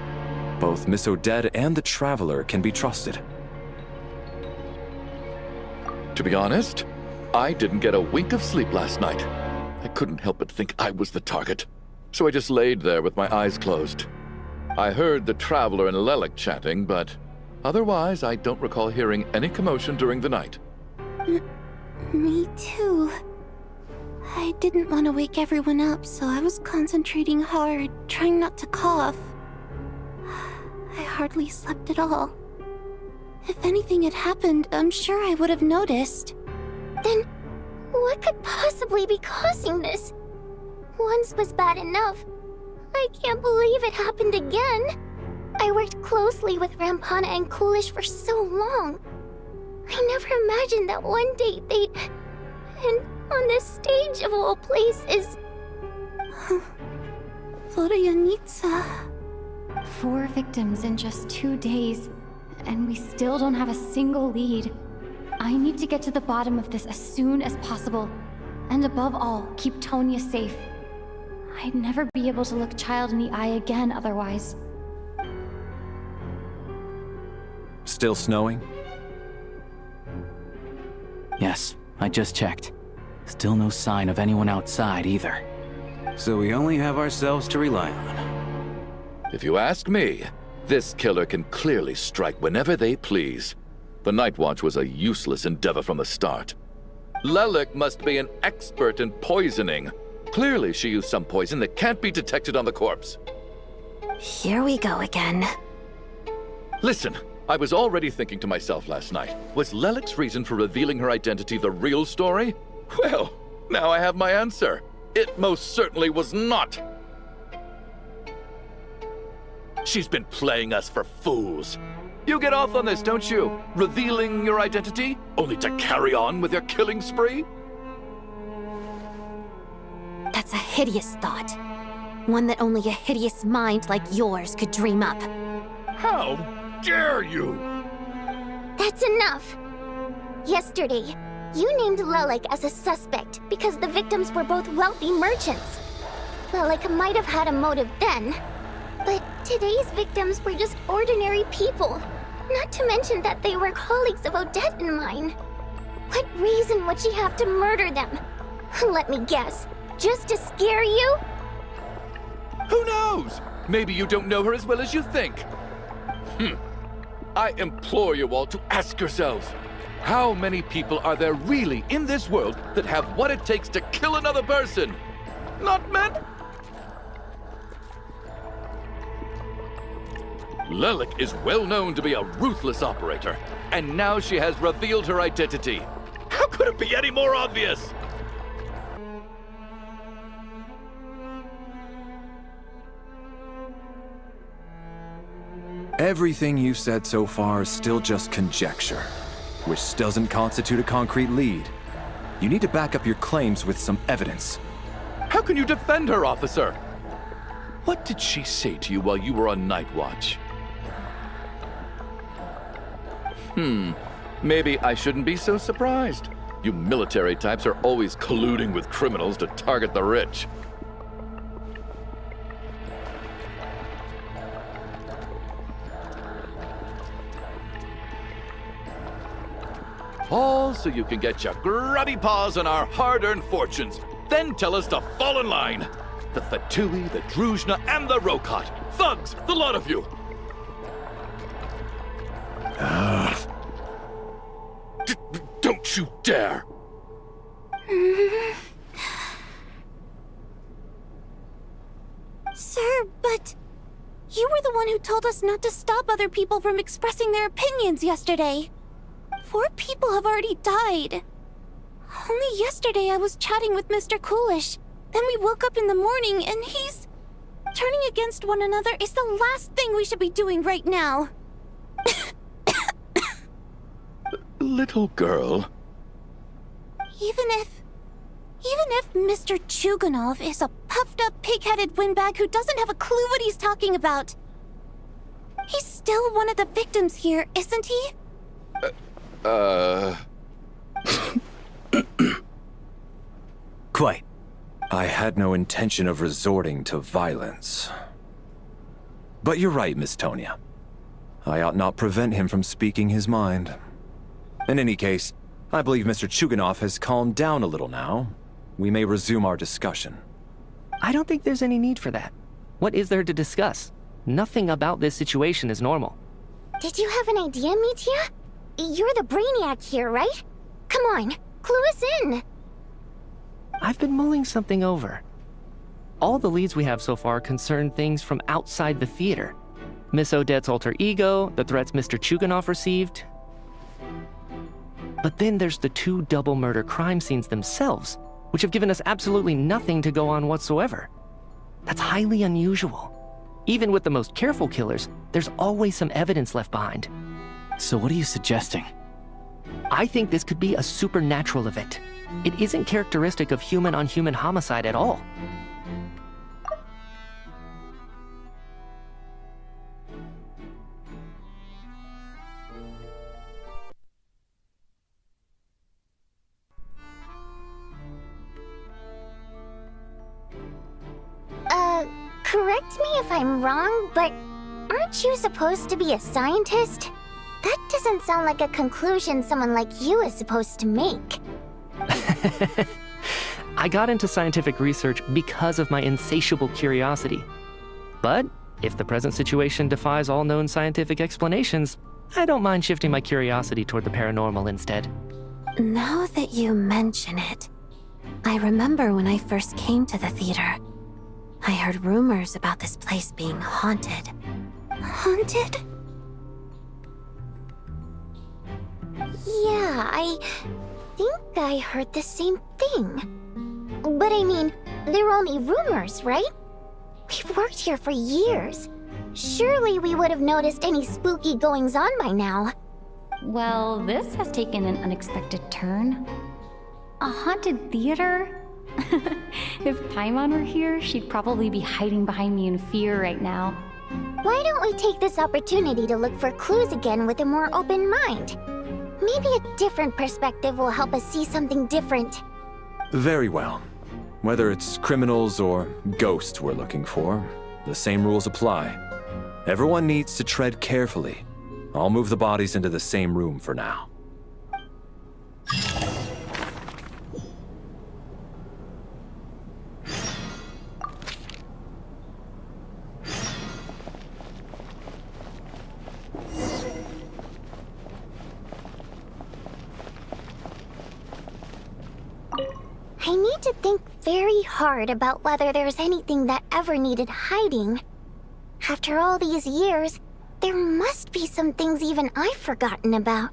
both Miss Odette and the Traveler can be trusted. To be honest, I didn't get a wink of sleep last night. I couldn't help but think I was the target, so I just laid there with my eyes closed. I heard the Traveler and Lelek chatting, but otherwise I don't recall hearing any commotion during the night. Me too. I didn't want to wake everyone up, so I was concentrating hard, trying not to cough. I hardly slept at all. If anything had happened, I'm sure I would have noticed. Then, what could possibly be causing this? Once was bad enough. I can't believe it happened again. I worked closely with Rampana and Coolish for so long. I never imagined that one day they'd... And on this stage of all places... Vodianitsa... 4 victims in just 2 days, and we still don't have a single lead. I need to get to the bottom of this as soon as possible. And above all, keep Tonya safe. I'd never be able to look Child in the eye again otherwise. Still snowing? Yes, I just checked. Still no sign of anyone outside either. So we only have ourselves to rely on. If you ask me, this killer can clearly strike whenever they please. The Night Watch was a useless endeavor from the start. Lelek must be an expert in poisoning. Clearly she used some poison that can't be detected on the corpse. Here we go again. Listen, I was already thinking to myself last night, was Lelek's reason for revealing her identity the real story? Well, now I have my answer. It most certainly was not. She's been playing us for fools. You get off on this, don't you? Revealing your identity, only to carry on with your killing spree? That's a hideous thought. One that only a hideous mind like yours could dream up. How dare you? That's enough. Yesterday, you named Lelek as a suspect because the victims were both wealthy merchants. Lelek might have had a motive then, but today's victims were just ordinary people. Not to mention that they were colleagues of Odette and mine. What reason would she have to murder them? Let me guess. Just to scare you? Who knows? Maybe you don't know her as well as you think. I implore you all to ask yourselves, how many people are there really in this world that have what it takes to kill another person? Not men? Lelek is well known to be a ruthless operator, and now she has revealed her identity. How could it be any more obvious? Everything you've said so far is still just conjecture, which doesn't constitute a concrete lead. You need to back up your claims with some evidence. How can you defend her, officer? What did she say to you while you were on Night Watch? Maybe I shouldn't be so surprised. You military types are always colluding with criminals to target the rich. All so you can get your grubby paws on our hard-earned fortunes. Then tell us to fall in line. The Fatui, the Druzhna, and the Rokat. Thugs, the lot of you. Don't you dare! Sir, but... you were the one who told us not to stop other people from expressing their opinions yesterday. 4 people have already died. Only yesterday I was chatting with Mr. Coolish. Then we woke up in the morning and he's... Turning against one another is the last thing we should be doing right now. Little girl. Even if Mr. Chuganov is a puffed-up, pig-headed windbag who doesn't have a clue what he's talking about, he's still one of the victims here, isn't he? Quite. I had no intention of resorting to violence. But you're right, Miss Tonia. I ought not prevent him from speaking his mind. In any case, I believe Mr. Chuganov has calmed down a little now. We may resume our discussion. I don't think there's any need for that. What is there to discuss? Nothing about this situation is normal. Did you have an idea, Mitya? You're the brainiac here, right? Come on, clue us in. I've been mulling something over. All the leads we have so far concern things from outside the theater. Miss Odette's alter ego, the threats Mr. Chuganov received. But then there's the 2 double murder crime scenes themselves, which have given us absolutely nothing to go on whatsoever. That's highly unusual. Even with the most careful killers, there's always some evidence left behind. So what are you suggesting? I think this could be a supernatural event. It isn't characteristic of human-on-human homicide at all. Correct me if I'm wrong, but aren't you supposed to be a scientist? That doesn't sound like a conclusion someone like you is supposed to make. I got into scientific research because of my insatiable curiosity. But if the present situation defies all known scientific explanations, I don't mind shifting my curiosity toward the paranormal instead. Now that you mention it, I remember when I first came to the theater. I heard rumors about this place being haunted. Haunted? Yeah, I think I heard the same thing. But I mean, they're only rumors, right? We've worked here for years. Surely we would have noticed any spooky goings-on by now. Well, this has taken an unexpected turn. A haunted theater? If Paimon were here, she'd probably be hiding behind me in fear right now. Why don't we take this opportunity to look for clues again with a more open mind? Maybe a different perspective will help us see something different. Very well. Whether it's criminals or ghosts we're looking for, the same rules apply. Everyone needs to tread carefully. I'll move the bodies into the same room for now. I need to think very hard about whether there's anything that ever needed hiding. After all these years, there must be some things even I've forgotten about.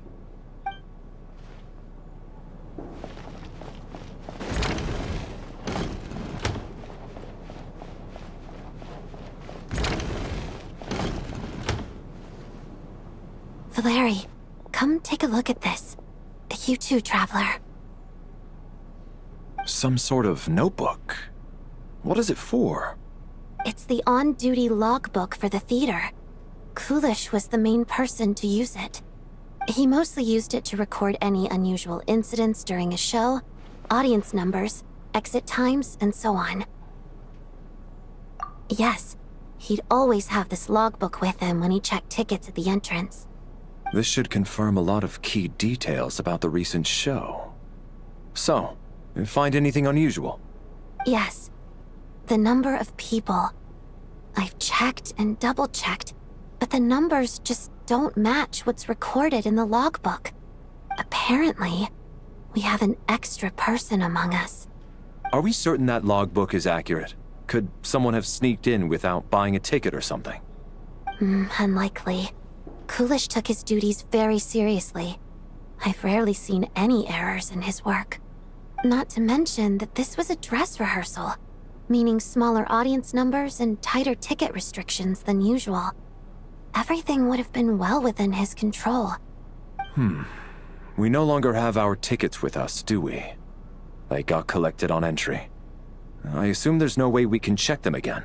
Valeri, come take a look at this. You too, Traveler. Some sort of notebook. What is it for? It's the on-duty logbook for the theater. Coolish was the main person to use it. He mostly used it to record any unusual incidents during a show, audience numbers, exit times, and so on. Yes, he'd always have this logbook with him when he checked tickets at the entrance. This should confirm a lot of key details about the recent show. So, find anything unusual? Yes. The number of people. I've checked and double-checked, but the numbers just don't match what's recorded in the logbook. Apparently, we have an extra person among us. Are we certain that logbook is accurate? Could someone have sneaked in without buying a ticket or something? Unlikely. Coolish took his duties very seriously. I've rarely seen any errors in his work. Not to mention that this was a dress rehearsal, meaning smaller audience numbers and tighter ticket restrictions than usual. Everything would have been well within his control. We no longer have our tickets with us, do we? They got collected on entry. I assume there's no way we can check them again.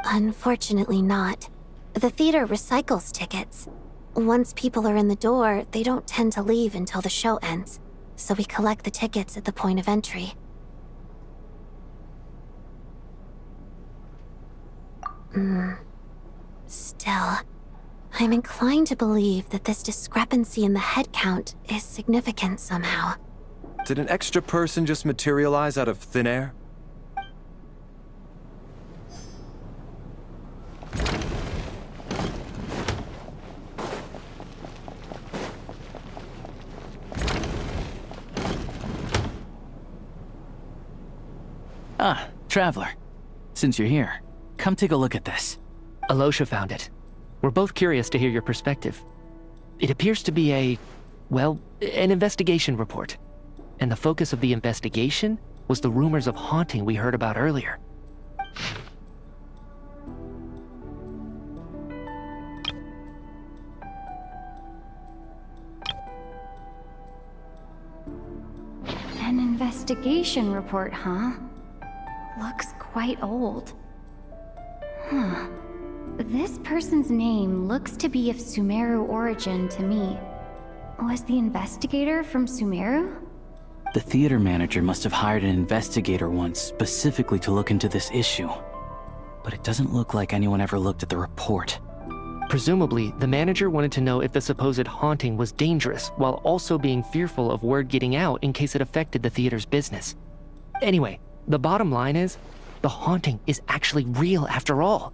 Unfortunately not. The theater recycles tickets. Once people are in the door, they don't tend to leave until the show ends, so we collect the tickets at the point of entry. Still, I'm inclined to believe that this discrepancy in the head count is significant somehow. Did an extra person just materialize out of thin air? Ah, Traveler. Since you're here, come take a look at this. Alosha found it. We're both curious to hear your perspective. It appears to be an investigation report. And the focus of the investigation was the rumors of haunting we heard about earlier. An investigation report, huh? Looks quite old. Huh. This person's name looks to be of Sumeru origin to me. Was the investigator from Sumeru? The theater manager must have hired an investigator once specifically to look into this issue. But it doesn't look like anyone ever looked at the report. Presumably, the manager wanted to know if the supposed haunting was dangerous, while also being fearful of word getting out in case it affected the theater's business. Anyway, the bottom line is, the haunting is actually real after all.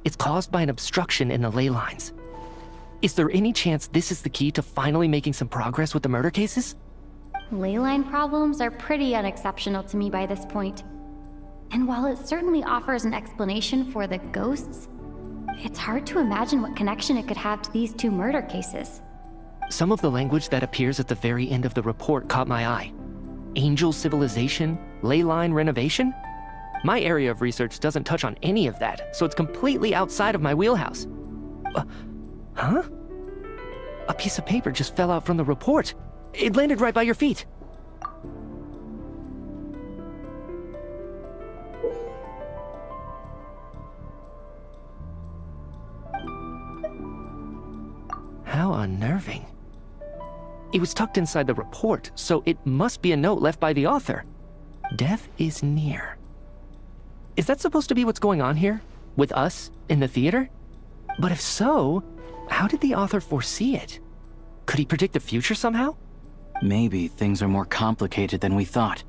It's caused by an obstruction in the ley lines. Is there any chance this is the key to finally making some progress with the murder cases? Ley line problems are pretty unexceptional to me by this point. And while it certainly offers an explanation for the ghosts, it's hard to imagine what connection it could have to these two murder cases. Some of the language that appears at the very end of the report caught my eye. Angel civilization, ley line renovation? My area of research doesn't touch on any of that, so it's completely outside of my wheelhouse. Huh? A piece of paper just fell out from the report. It landed right by your feet. How unnerving. It was tucked inside the report, so it must be a note left by the author. Death is near. Is that supposed to be what's going on here? With us, in the theater? But if so, how did the author foresee it? Could he predict the future somehow? Maybe things are more complicated than we thought.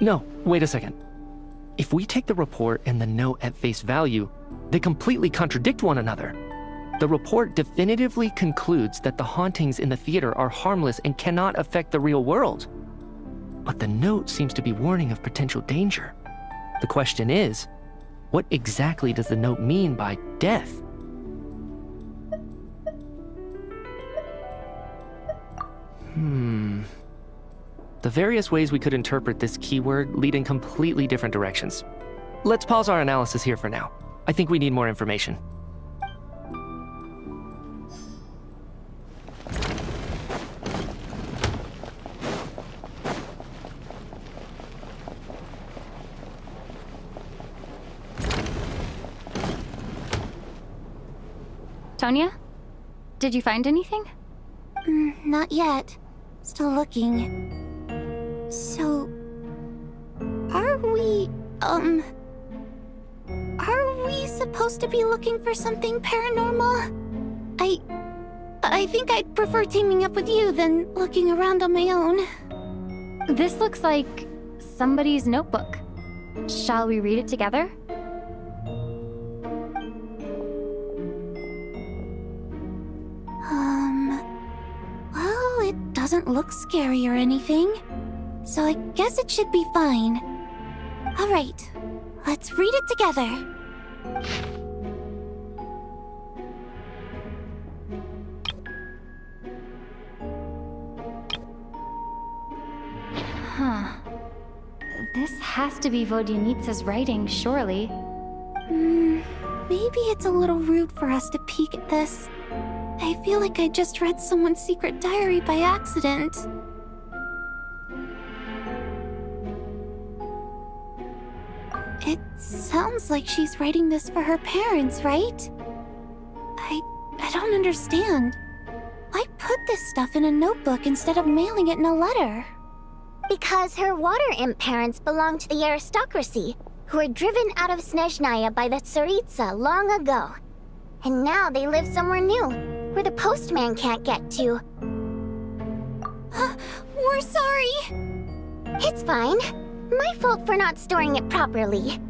No, wait a second. If we take the report and the note at face value, they completely contradict one another. The report definitively concludes that the hauntings in the theater are harmless and cannot affect the real world. But the note seems to be warning of potential danger. The question is, what exactly does the note mean by death? The various ways we could interpret this keyword lead in completely different directions. Let's pause our analysis here for now. I think we need more information. Tonya? Did you find anything? Not yet. Still looking. So... Are we supposed to be looking for something paranormal? I think I'd prefer teaming up with you than looking around on my own. This looks like somebody's notebook. Shall we read it together? Well, it doesn't look scary or anything, so I guess it should be fine. All right, let's read it together. Huh. This has to be Vodyanitsa's writing, surely. Maybe it's a little rude for us to peek at this. I feel like I just read someone's secret diary by accident. It sounds like she's writing this for her parents, right? I don't understand. Why put this stuff in a notebook instead of mailing it in a letter? Because her water imp parents belonged to the aristocracy, who were driven out of Snezhnaya by the Tsaritsa long ago. And now they live somewhere new, where the postman can't get to. We're sorry. It's fine. My fault for not storing it properly.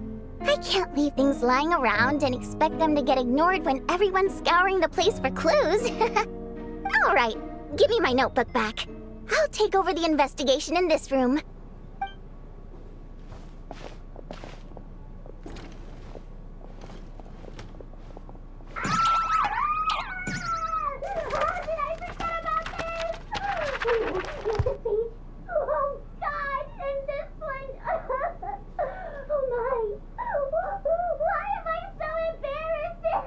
I can't leave things lying around and expect them to get ignored when everyone's scouring the place for clues. All right, give me my notebook back. I'll take over the investigation in this room. Oh God, and this one. Oh my. Why am I so embarrassing?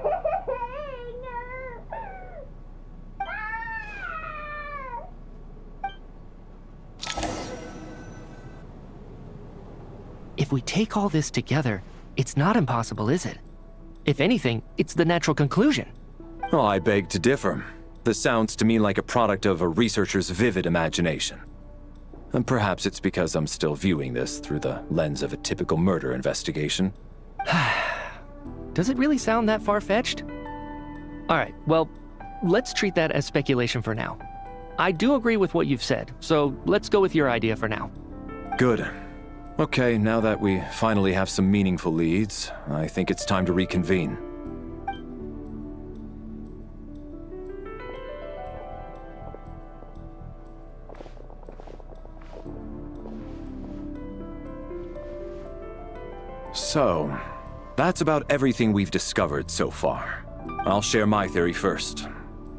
If we take all this together, it's not impossible, is it? If anything, it's the natural conclusion. Oh, I beg to differ. This sounds to me like a product of a researcher's vivid imagination. And perhaps it's because I'm still viewing this through the lens of a typical murder investigation. Does it really sound that far-fetched? Alright, well, let's treat that as speculation for now. I do agree with what you've said, so let's go with your idea for now. Good. Okay, now that we finally have some meaningful leads, I think it's time to reconvene. So, that's about everything we've discovered so far. I'll share my theory first.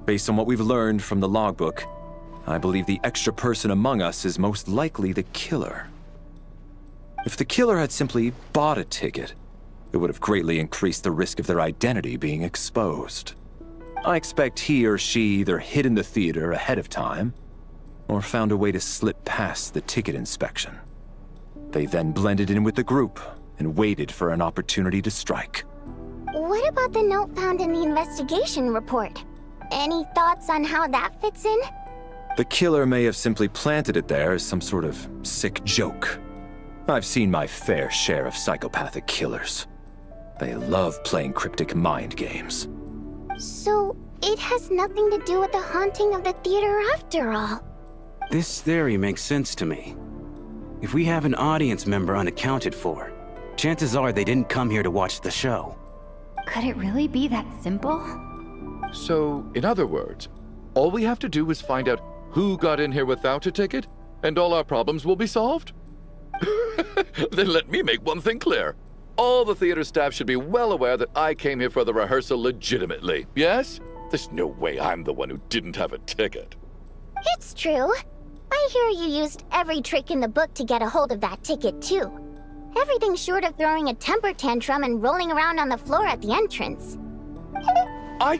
Based on what we've learned from the logbook, I believe the extra person among us is most likely the killer. If the killer had simply bought a ticket, it would have greatly increased the risk of their identity being exposed. I expect he or she either hid in the theater ahead of time, or found a way to slip past the ticket inspection. They then blended in with the group and waited for an opportunity to strike. What about the note found in the investigation report? Any thoughts on how that fits in? The killer may have simply planted it there as some sort of sick joke. I've seen my fair share of psychopathic killers. They love playing cryptic mind games. So, it has nothing to do with the haunting of the theater after all. This theory makes sense to me. If we have an audience member unaccounted for, chances are they didn't come here to watch the show. Could it really be that simple? So, in other words, all we have to do is find out who got in here without a ticket, and all our problems will be solved? Then let me make one thing clear. All the theater staff should be well aware that I came here for the rehearsal legitimately, yes? There's no way I'm the one who didn't have a ticket. It's true. I hear you used every trick in the book to get a hold of that ticket, too. Everything short of throwing a temper tantrum and rolling around on the floor at the entrance. I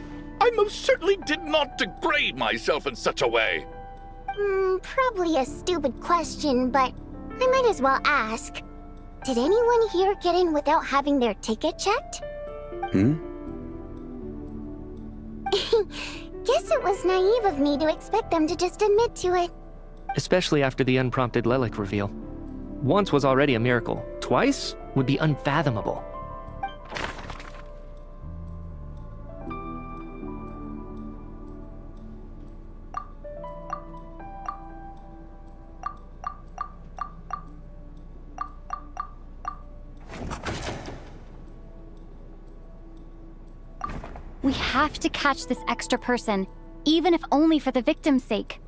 most certainly did not degrade myself in such a way. Probably a stupid question, but I might as well ask. Did anyone here get in without having their ticket checked? Guess it was naive of me to expect them to just admit to it. Especially after the unprompted Lelik reveal. Once was already a miracle. Twice would be unfathomable. We have to catch this extra person, even if only for the victim's sake.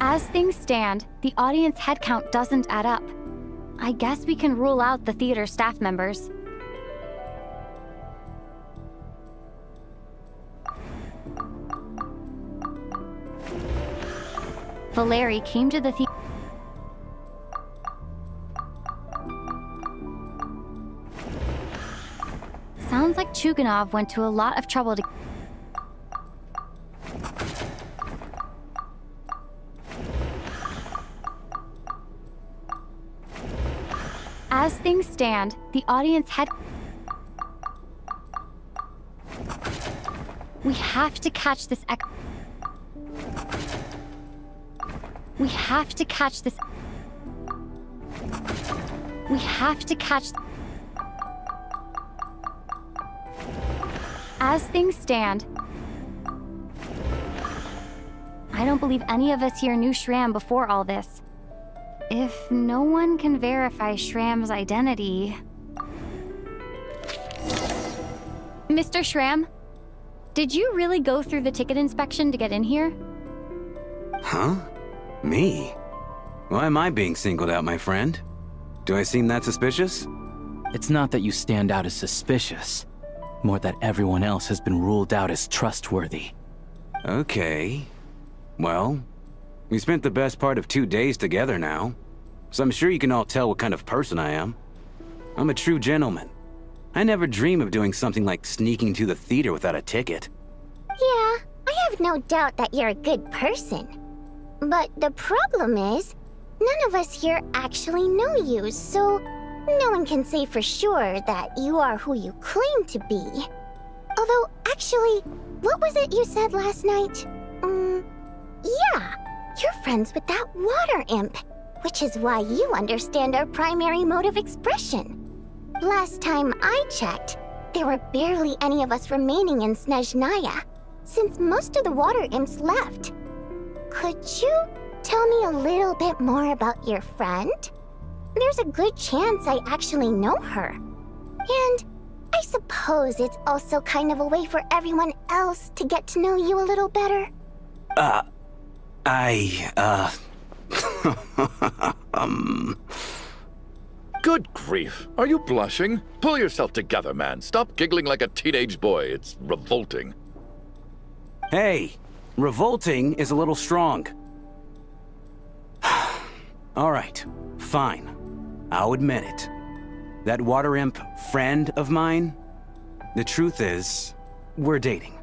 As things stand, the audience head count doesn't add up. I guess we can rule out the theater staff members. Valeri came to the theater. Sounds like Chuganov went to a lot of trouble to... As things stand, the audience had... We have to catch this echo. We have to catch this... We have to catch... As things stand, I don't believe any of us here knew Shram before all this. If no one can verify Shram's identity... Mr. Shram, did you really go through the ticket inspection to get in here? Huh? Me? Why am I being singled out, my friend? Do I seem that suspicious? It's not that you stand out as suspicious. More that everyone else has been ruled out as trustworthy. Okay. Well, we spent the best part of 2 days together now, so I'm sure you can all tell what kind of person I am. I'm a true gentleman. I never dream of doing something like sneaking to the theater without a ticket. Yeah, I have no doubt that you're a good person. But the problem is, none of us here actually know you, so no one can say for sure that you are who you claim to be. Although, actually, what was it you said last night? Yeah, you're friends with that water imp, which is why you understand our primary mode of expression. Last time I checked, there were barely any of us remaining in Snezhnaya, since most of the water imps left. Could you tell me a little bit more about your friend? There's a good chance I actually know her. And I suppose it's also kind of a way for everyone else to get to know you a little better. Good grief. Are you blushing? Pull yourself together, man. Stop giggling like a teenage boy. It's revolting. Hey, revolting is a little strong. All right, fine. I'll admit it. That water imp friend of mine, the truth is, we're dating.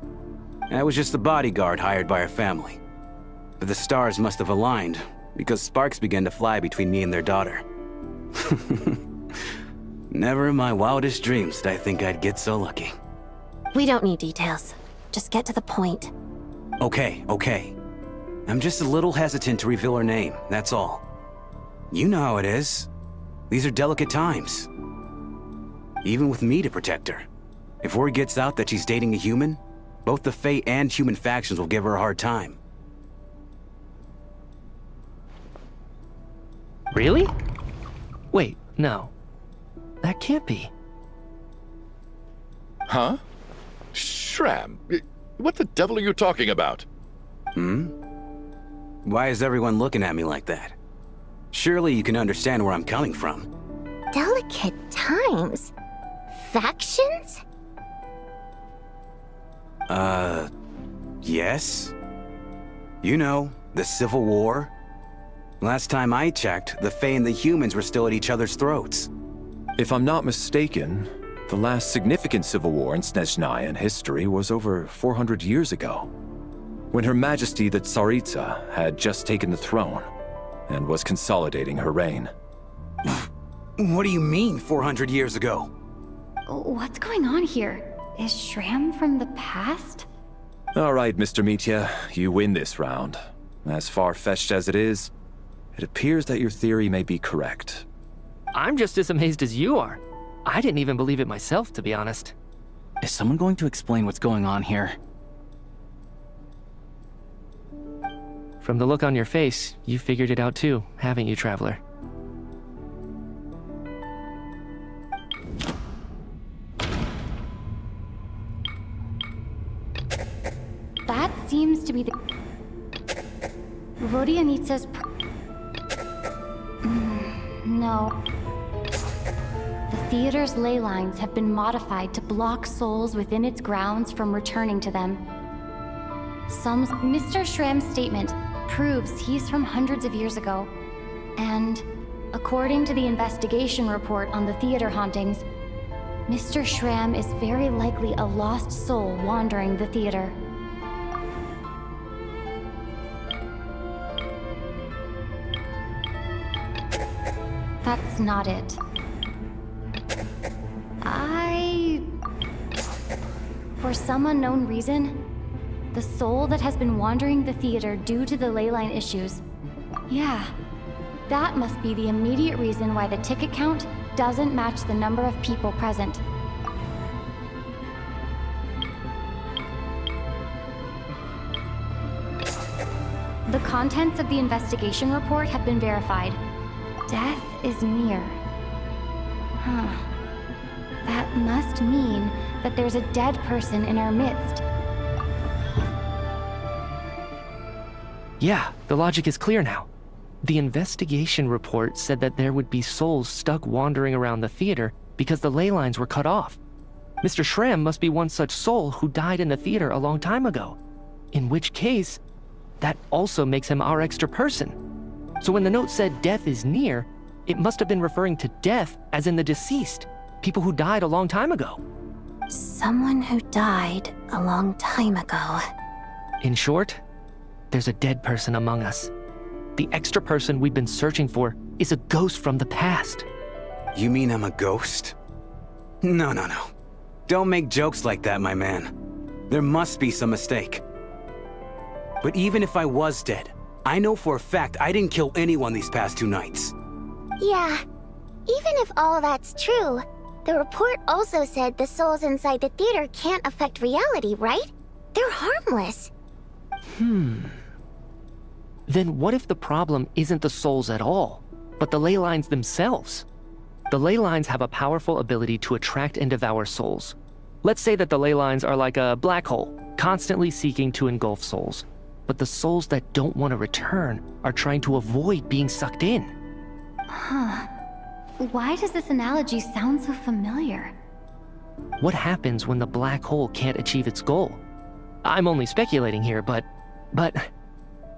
I was just the bodyguard hired by our family. But the stars must have aligned, because sparks began to fly between me and their daughter. Never in my wildest dreams did I think I'd get so lucky. We don't need details. Just get to the point. Okay. I'm just a little hesitant to reveal her name, that's all. You know how it is. These are delicate times. Even with me to protect her. If word gets out that she's dating a human, both the Fae and human factions will give her a hard time. Really? Wait, no. That can't be. Huh? Shram, what the devil are you talking about? Why is everyone looking at me like that? Surely you can understand where I'm coming from. Delicate times? Factions? Yes? You know, the Civil War? Last time I checked, the Fae and the humans were still at each other's throats. If I'm not mistaken, the last significant civil war in Snezhnayan history was over 400 years ago, when Her Majesty the Tsaritsa had just taken the throne and was consolidating her reign. What do you mean, 400 years ago? What's going on here? Is Shram from the past? All right, Mr. Mitya, you win this round. As far-fetched as it is, it appears that your theory may be correct. I'm just as amazed as you are. I didn't even believe it myself, to be honest. Is someone going to explain what's going on here? From the look on your face, you figured it out too, haven't you, Traveler? That seems to be the... Vodianitsa's no. The theater's ley lines have been modified to block souls within its grounds from returning to them. Mr. Shram's statement proves he's from hundreds of years ago. And according to the investigation report on the theater hauntings, Mr. Shram is very likely a lost soul wandering the theater. That's not it. For some unknown reason, the soul that has been wandering the theater due to the leyline issues. Yeah, that must be the immediate reason why the ticket count doesn't match the number of people present. The contents of the investigation report have been verified. Death is near. Huh. That must mean that there's a dead person in our midst. Yeah, the logic is clear now. The investigation report said that there would be souls stuck wandering around the theater because the ley lines were cut off. Mr. Shram must be one such soul who died in the theater a long time ago. In which case, that also makes him our extra person. So when the note said death is near, it must have been referring to death as in the deceased, people who died a long time ago. Someone who died a long time ago. In short, there's a dead person among us. The extra person we've been searching for is a ghost from the past. You mean I'm a ghost? No. Don't make jokes like that, my man. There must be some mistake. But even if I was dead, I know for a fact I didn't kill anyone these past 2 nights. Yeah, even if all that's true, the report also said the souls inside the theater can't affect reality, right? They're harmless. Then what if the problem isn't the souls at all, but the ley lines themselves? The ley lines have a powerful ability to attract and devour souls. Let's say that the ley lines are like a black hole, constantly seeking to engulf souls. But the souls that don't want to return are trying to avoid being sucked in. Huh. Why does this analogy sound so familiar? What happens when the black hole can't achieve its goal? I'm only speculating here, but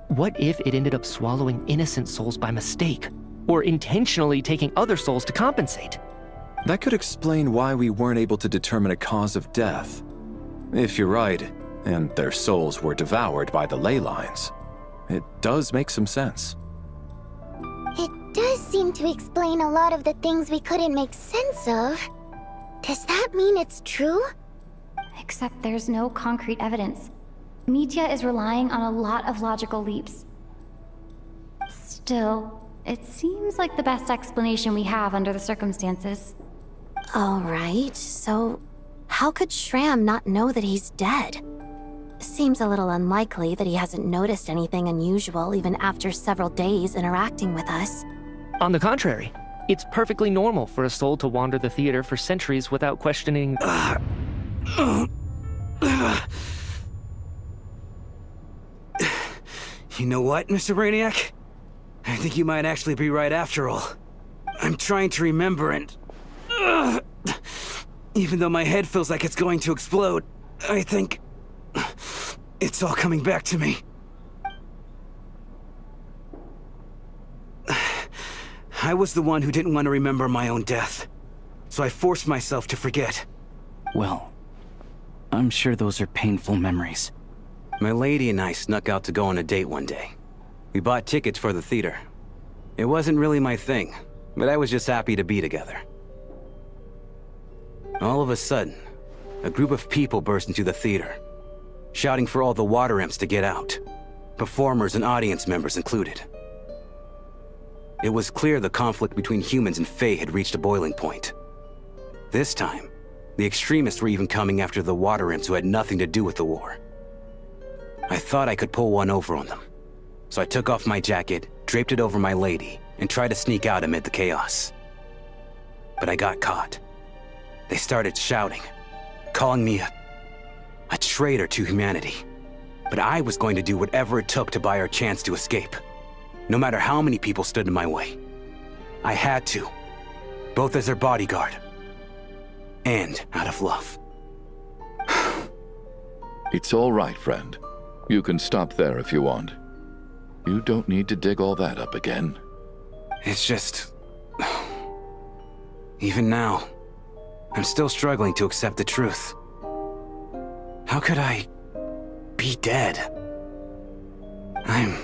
what if it ended up swallowing innocent souls by mistake, or intentionally taking other souls to compensate? That could explain why we weren't able to determine a cause of death. If you're right, and their souls were devoured by the ley lines, it does make some sense. It does seem to explain a lot of the things we couldn't make sense of. Does that mean it's true? Except there's no concrete evidence. Mitya is relying on a lot of logical leaps. Still, it seems like the best explanation we have under the circumstances. All right, so how could Shram not know that he's dead? Seems a little unlikely that he hasn't noticed anything unusual even after several days interacting with us. On the contrary, it's perfectly normal for a soul to wander the theater for centuries without questioning... You know what, Mr. Brainiac? I think you might actually be right after all. I'm trying to remember and... Even though my head feels like it's going to explode, I think... It's all coming back to me. I was the one who didn't want to remember my own death, so I forced myself to forget. Well, I'm sure those are painful memories. My lady and I snuck out to go on a date one day. We bought tickets for the theater. It wasn't really my thing, but I was just happy to be together. All of a sudden, a group of people burst into the theater, shouting for all the water imps to get out, performers and audience members included. It was clear the conflict between humans and Fae had reached a boiling point. This time, the extremists were even coming after the water imps who had nothing to do with the war. I thought I could pull one over on them, so I took off my jacket, draped it over my lady, and tried to sneak out amid the chaos. But I got caught. They started shouting, calling me a traitor to humanity. But I was going to do whatever it took to buy her a chance to escape. No matter how many people stood in my way. I had to. Both as her bodyguard. And out of love. It's all right, friend. You can stop there if you want. You don't need to dig all that up again. It's just... Even now, I'm still struggling to accept the truth. How could I be dead? I'm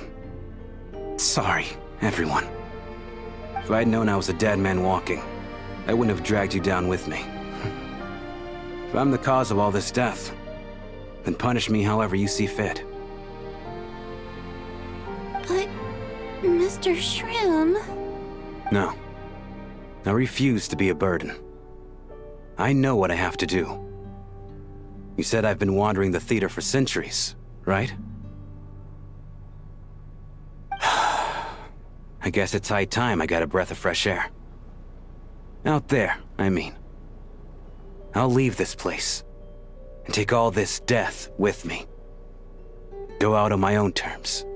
sorry, everyone. If I'd known I was a dead man walking, I wouldn't have dragged you down with me. If I'm the cause of all this death, then punish me however you see fit. But, Mr. Shroom... No. I refuse to be a burden. I know what I have to do. You said I've been wandering the theater for centuries, right? I guess it's high time I got a breath of fresh air. Out there, I mean. I'll leave this place, and take all this death with me. Go out on my own terms.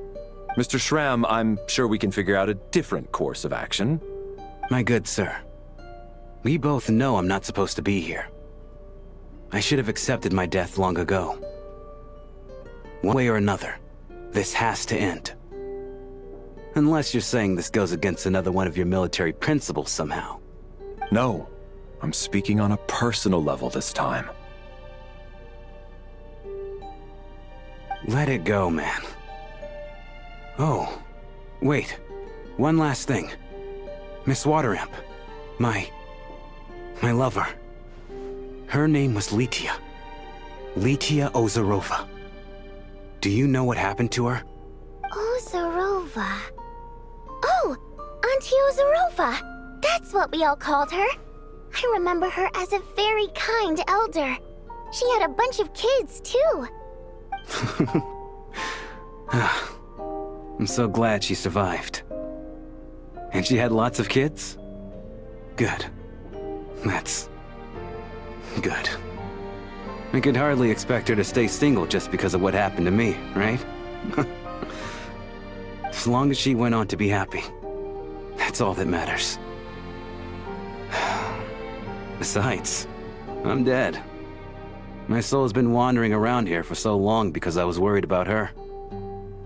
Mr. Shram, I'm sure we can figure out a different course of action. My good sir, we both know I'm not supposed to be here. I should have accepted my death long ago. One way or another, this has to end. Unless you're saying this goes against another one of your military principles somehow. No, I'm speaking on a personal level this time. Let it go, man. Oh, wait. One last thing. Miss Wateramp. My lover. Her name was Litia. Litia Ozarova. Do you know what happened to her? Ozarova. Oh, Auntie Ozarova. That's what we all called her. I remember her as a very kind elder. She had a bunch of kids, too. I'm so glad she survived. And she had lots of kids? Good. That's... good. I could hardly expect her to stay single just because of what happened to me, right? As long as she went on to be happy, that's all that matters. Besides, I'm dead. My soul's been wandering around here for so long because I was worried about her.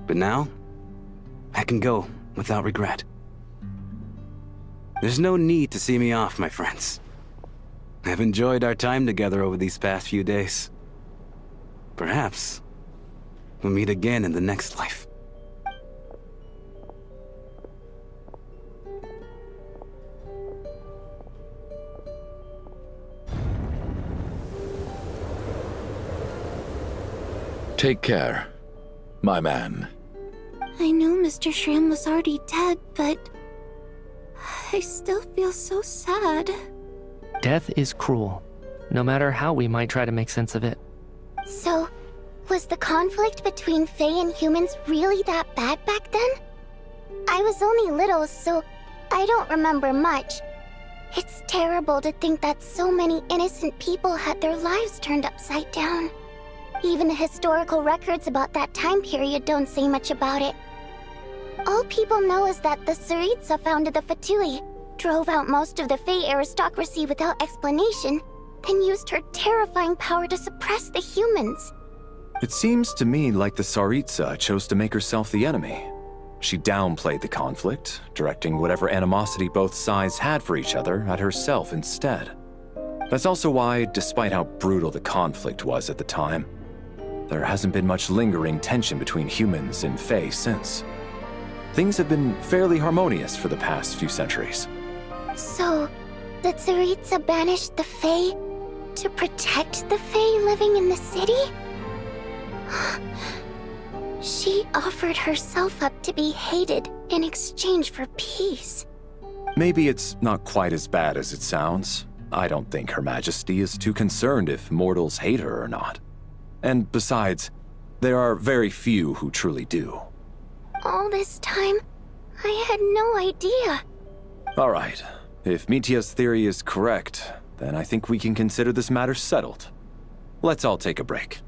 But now, I can go without regret. There's no need to see me off, my friends. I've enjoyed our time together over these past few days. Perhaps we'll meet again in the next life. Take care, my man. I know Mr. Shram was already dead, but... I still feel so sad. Death is cruel, no matter how we might try to make sense of it. So, was the conflict between Fae and humans really that bad back then? I was only little, so I don't remember much. It's terrible to think that so many innocent people had their lives turned upside down. Even the historical records about that time period don't say much about it. All people know is that the Tsaritsa founded the Fatui, drove out most of the Fae aristocracy without explanation, then used her terrifying power to suppress the humans. It seems to me like the Tsaritsa chose to make herself the enemy. She downplayed the conflict, directing whatever animosity both sides had for each other at herself instead. That's also why, despite how brutal the conflict was at the time, there hasn't been much lingering tension between humans and Fae since. Things have been fairly harmonious for the past few centuries. So, the Tsaritsa banished the Fae to protect the Fae living in the city? She offered herself up to be hated in exchange for peace. Maybe it's not quite as bad as it sounds. I don't think Her Majesty is too concerned if mortals hate her or not. And besides, there are very few who truly do. All this time, I had no idea. All right. If Mitia's theory is correct, then I think we can consider this matter settled. Let's all take a break.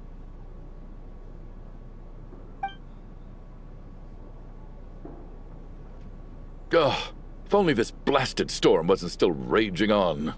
Oh, if only this blasted storm wasn't still raging on.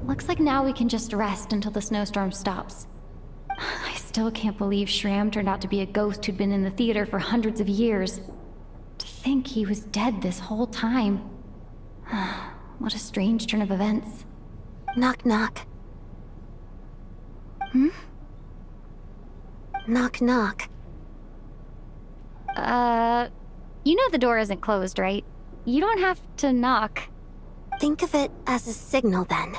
Looks like now we can just rest until the snowstorm stops. I still can't believe Shram turned out to be a ghost who'd been in the theater for hundreds of years. To think he was dead this whole time. What a strange turn of events. Knock knock. Hmm? Knock knock. You know the door isn't closed, right? You don't have to knock. Think of it as a signal then.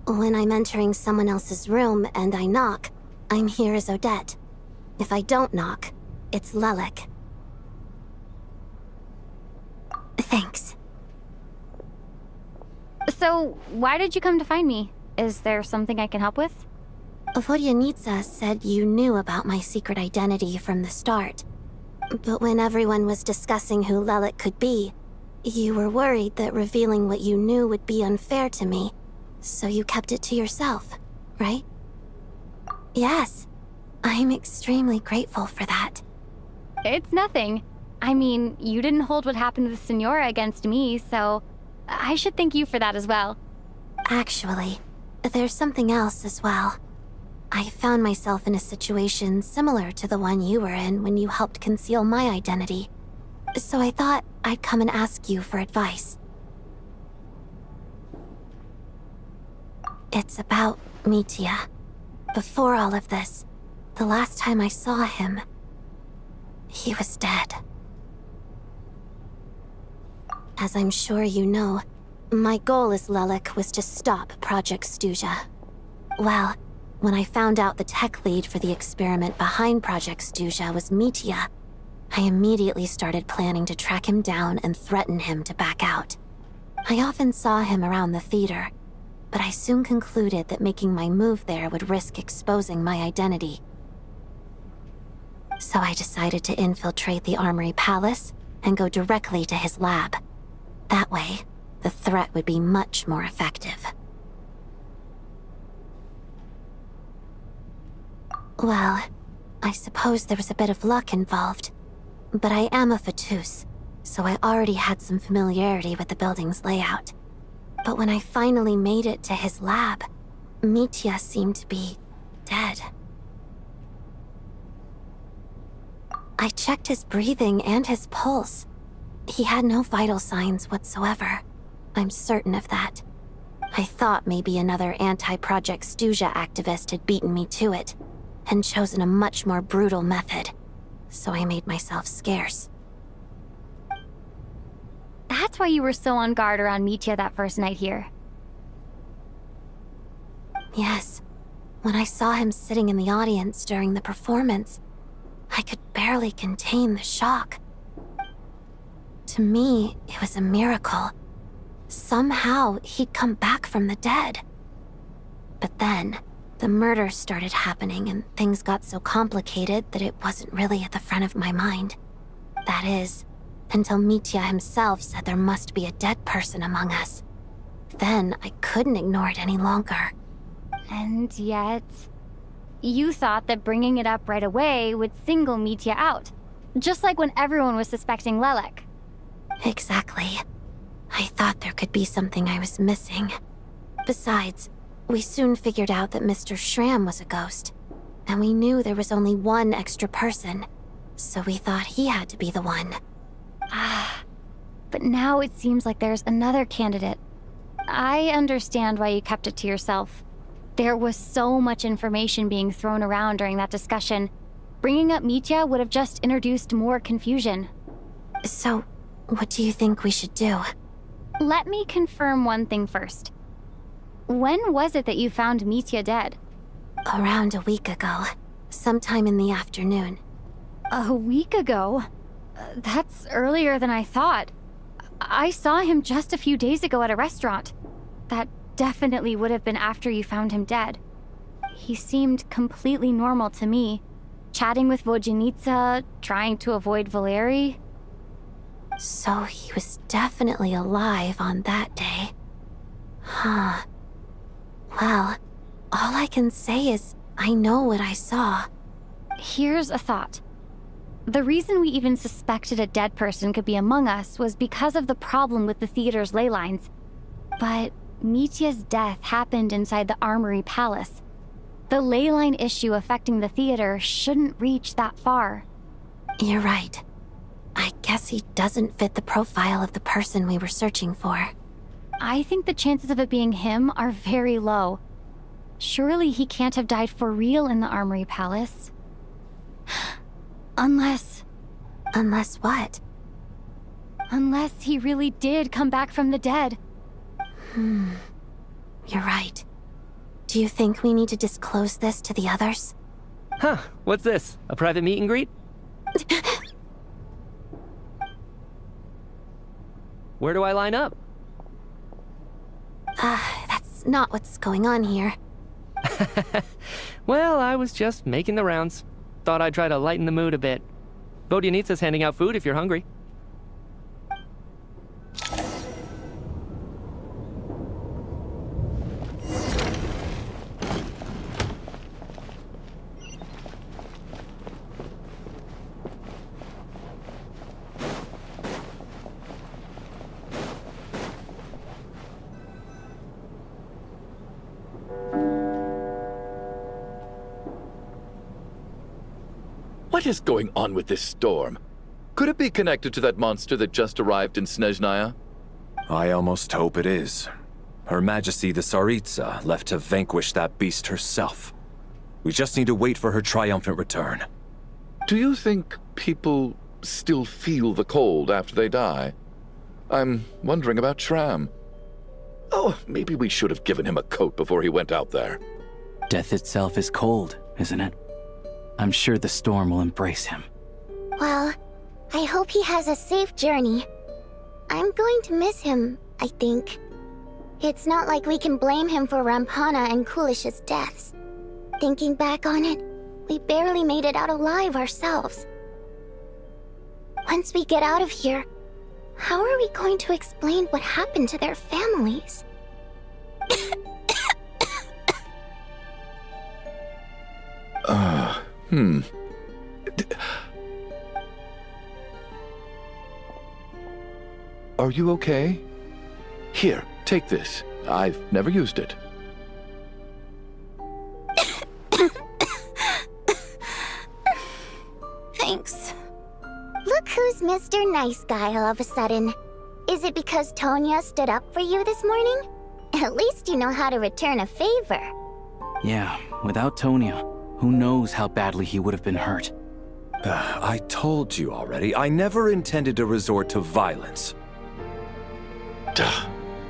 When I'm entering someone else's room and I knock, I'm here as Odette. If I don't knock, it's Lelek. Thanks. So, why did you come to find me? Is there something I can help with? Vodyanitsa said you knew about my secret identity from the start. But when everyone was discussing who Lelek could be, you were worried that revealing what you knew would be unfair to me. So you kept it to yourself, right? Yes. I'm extremely grateful for that. It's nothing. I mean, you didn't hold what happened with Senora against me, so I should thank you for that as well. Actually, there's something else as well. I found myself in a situation similar to the one you were in when you helped conceal my identity. So I thought I'd come and ask you for advice. It's about Mitya. Before all of this, the last time I saw him, he was dead. As I'm sure you know, my goal as Lelek was to stop Project Stuja. Well, when I found out the tech lead for the experiment behind Project Stuja was Mitya, I immediately started planning to track him down and threaten him to back out. I often saw him around the theater, but I soon concluded that making my move there would risk exposing my identity. So I decided to infiltrate the Armory Palace and go directly to his lab. That way, the threat would be much more effective. Well, I suppose there was a bit of luck involved, but I am a Fatus, so I already had some familiarity with the building's layout. But when I finally made it to his lab, Mitya seemed to be dead. I checked his breathing and his pulse. He had no vital signs whatsoever. I'm certain of that. I thought maybe another anti-Project Stuja activist had beaten me to it, and chosen a much more brutal method, so I made myself scarce. That's why you were so on guard around Mitya that first night here. Yes. When I saw him sitting in the audience during the performance, I could barely contain the shock. To me, it was a miracle. Somehow, he'd come back from the dead. But then, the murders started happening and things got so complicated that it wasn't really at the front of my mind. That is, until Mitya himself said there must be a dead person among us. Then I couldn't ignore it any longer. And yet, you thought that bringing it up right away would single Mitya out, just like when everyone was suspecting Lelek. Exactly. I thought there could be something I was missing. Besides, we soon figured out that Mr. Shram was a ghost, and we knew there was only one extra person, so we thought he had to be the one. But now it seems like there's another candidate. I understand why you kept it to yourself. There was so much information being thrown around during that discussion. Bringing up Mitya would have just introduced more confusion. So, what do you think we should do? Let me confirm one thing first. When was it that you found Mitya dead? Around a week ago, sometime in the afternoon. A week ago? That's earlier than I thought. I saw him just a few days ago at a restaurant. That definitely would have been after you found him dead. He seemed completely normal to me, chatting with Vodyanitsa, trying to avoid Valeri. So he was definitely alive on that day. Huh. Well, all I can say is I know what I saw. Here's a thought. The reason we even suspected a dead person could be among us was because of the problem with the theater's ley lines. But Mitya's death happened inside the Armory Palace. The ley line issue affecting the theater shouldn't reach that far. You're right. I guess he doesn't fit the profile of the person we were searching for. I think the chances of it being him are very low. Surely he can't have died for real in the Armory Palace. Unless... Unless what? Unless he really did come back from the dead. You're right. Do you think we need to disclose this to the others? Huh, what's this? A private meet and greet? Where do I line up? That's not what's going on here. Well, I was just making the rounds. Thought I'd try to lighten the mood a bit. Vodyanitsa's handing out food if you're hungry. What is going on with this storm? Could it be connected to that monster that just arrived in Snezhnaya? I almost hope it is. Her Majesty the Tsaritsa left to vanquish that beast herself. We just need to wait for her triumphant return. Do you think people still feel the cold after they die? I'm wondering about Shram. Oh, maybe we should have given him a coat before he went out there. Death itself is cold, isn't it? I'm sure the storm will embrace him. Well, I hope he has a safe journey. I'm going to miss him, I think. It's not like we can blame him for Rampana and Kulish's deaths. Thinking back on it, we barely made it out alive ourselves. Once we get out of here, how are we going to explain what happened to their families? Are you okay? Here, take this. I've never used it. Thanks. Look who's Mr. Nice Guy all of a sudden. Is it because Tonya stood up for you this morning? At least you know how to return a favor. Yeah, without Tonya, who knows how badly he would have been hurt. I told you already, I never intended to resort to violence. Duh,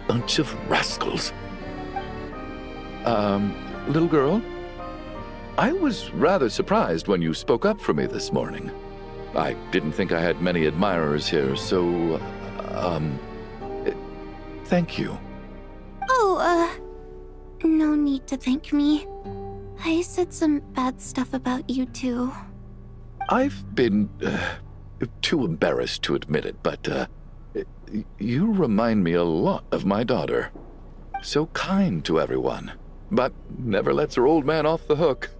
bunch of rascals. Little girl? I was rather surprised when you spoke up for me this morning. I didn't think I had many admirers here, so, thank you. Oh, no need to thank me. I said some bad stuff about you too. I've been, too embarrassed to admit it, but, you remind me a lot of my daughter. So kind to everyone, but never lets her old man off the hook.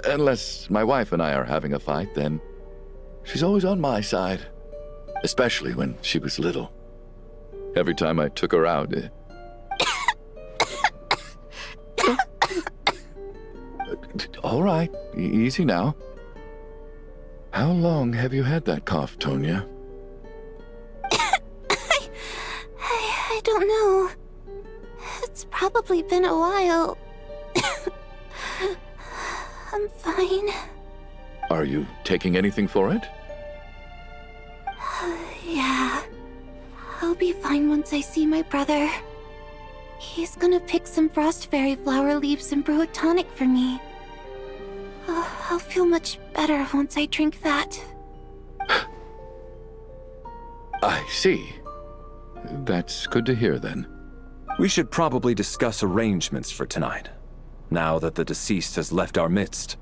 Unless my wife and I are having a fight, then she's always on my side. Especially when she was little. Every time I took her out... All right, easy now. How long have you had that cough, Tonya? I don't know. It's probably been a while. I'm fine. Are you taking anything for it? Yeah. I'll be fine once I see my brother. He's gonna pick some frost fairy flower leaves and brew a tonic for me. I'll feel much better once I drink that. I see. That's good to hear, then. We should probably discuss arrangements for tonight. Now that the deceased has left our midst,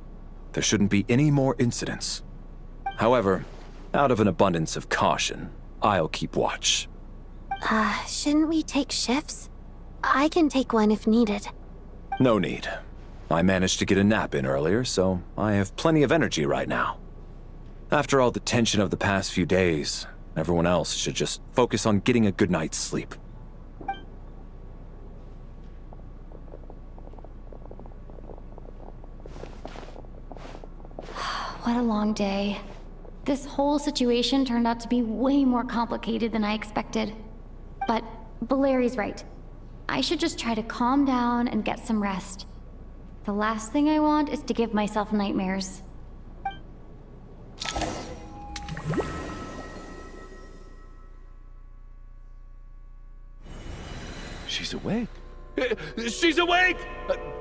there shouldn't be any more incidents. However, out of an abundance of caution, I'll keep watch. Shouldn't we take shifts? I can take one if needed. No need. I managed to get a nap in earlier, so I have plenty of energy right now. After all the tension of the past few days, everyone else should just focus on getting a good night's sleep. What a long day. This whole situation turned out to be way more complicated than I expected. But Valeri's right. I should just try to calm down and get some rest. The last thing I want is to give myself nightmares. She's awake. She's awake!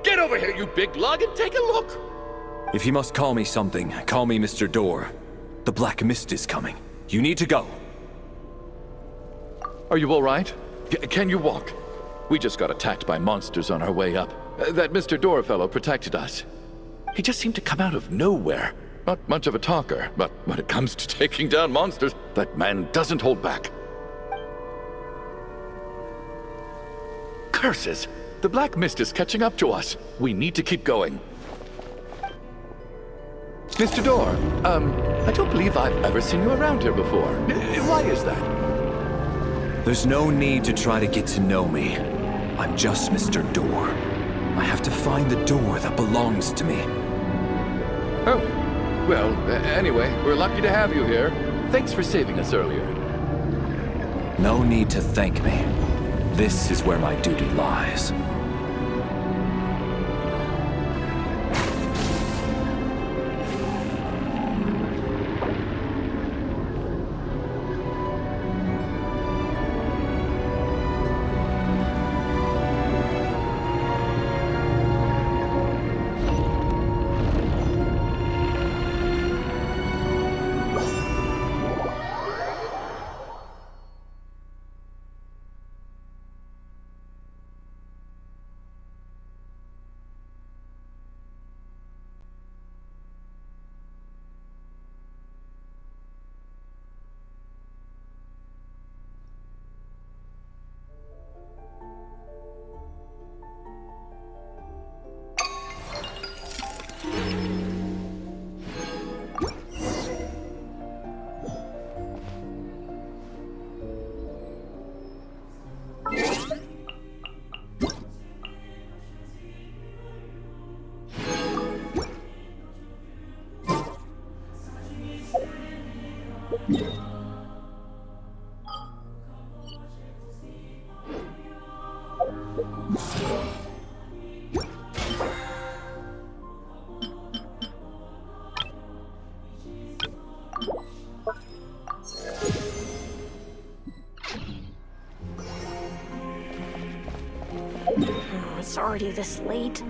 Get over here, you big lug, and take a look! If you must call me something, call me Mr. Door. The Black Mist is coming. You need to go. Are you all right? Can you walk? We just got attacked by monsters on our way up. That Mr. Door fellow protected us. He just seemed to come out of nowhere. Not much of a talker, but when it comes to taking down monsters, that man doesn't hold back. Curses! The Black Mist is catching up to us. We need to keep going. Mr. Door, I don't believe I've ever seen you around here before. Why is that? There's no need to try to get to know me. I'm just Mr. Door. I have to find the door that belongs to me. Oh, well, anyway, we're lucky to have you here. Thanks for saving us earlier. No need to thank me. This is where my duty lies. It's already this late.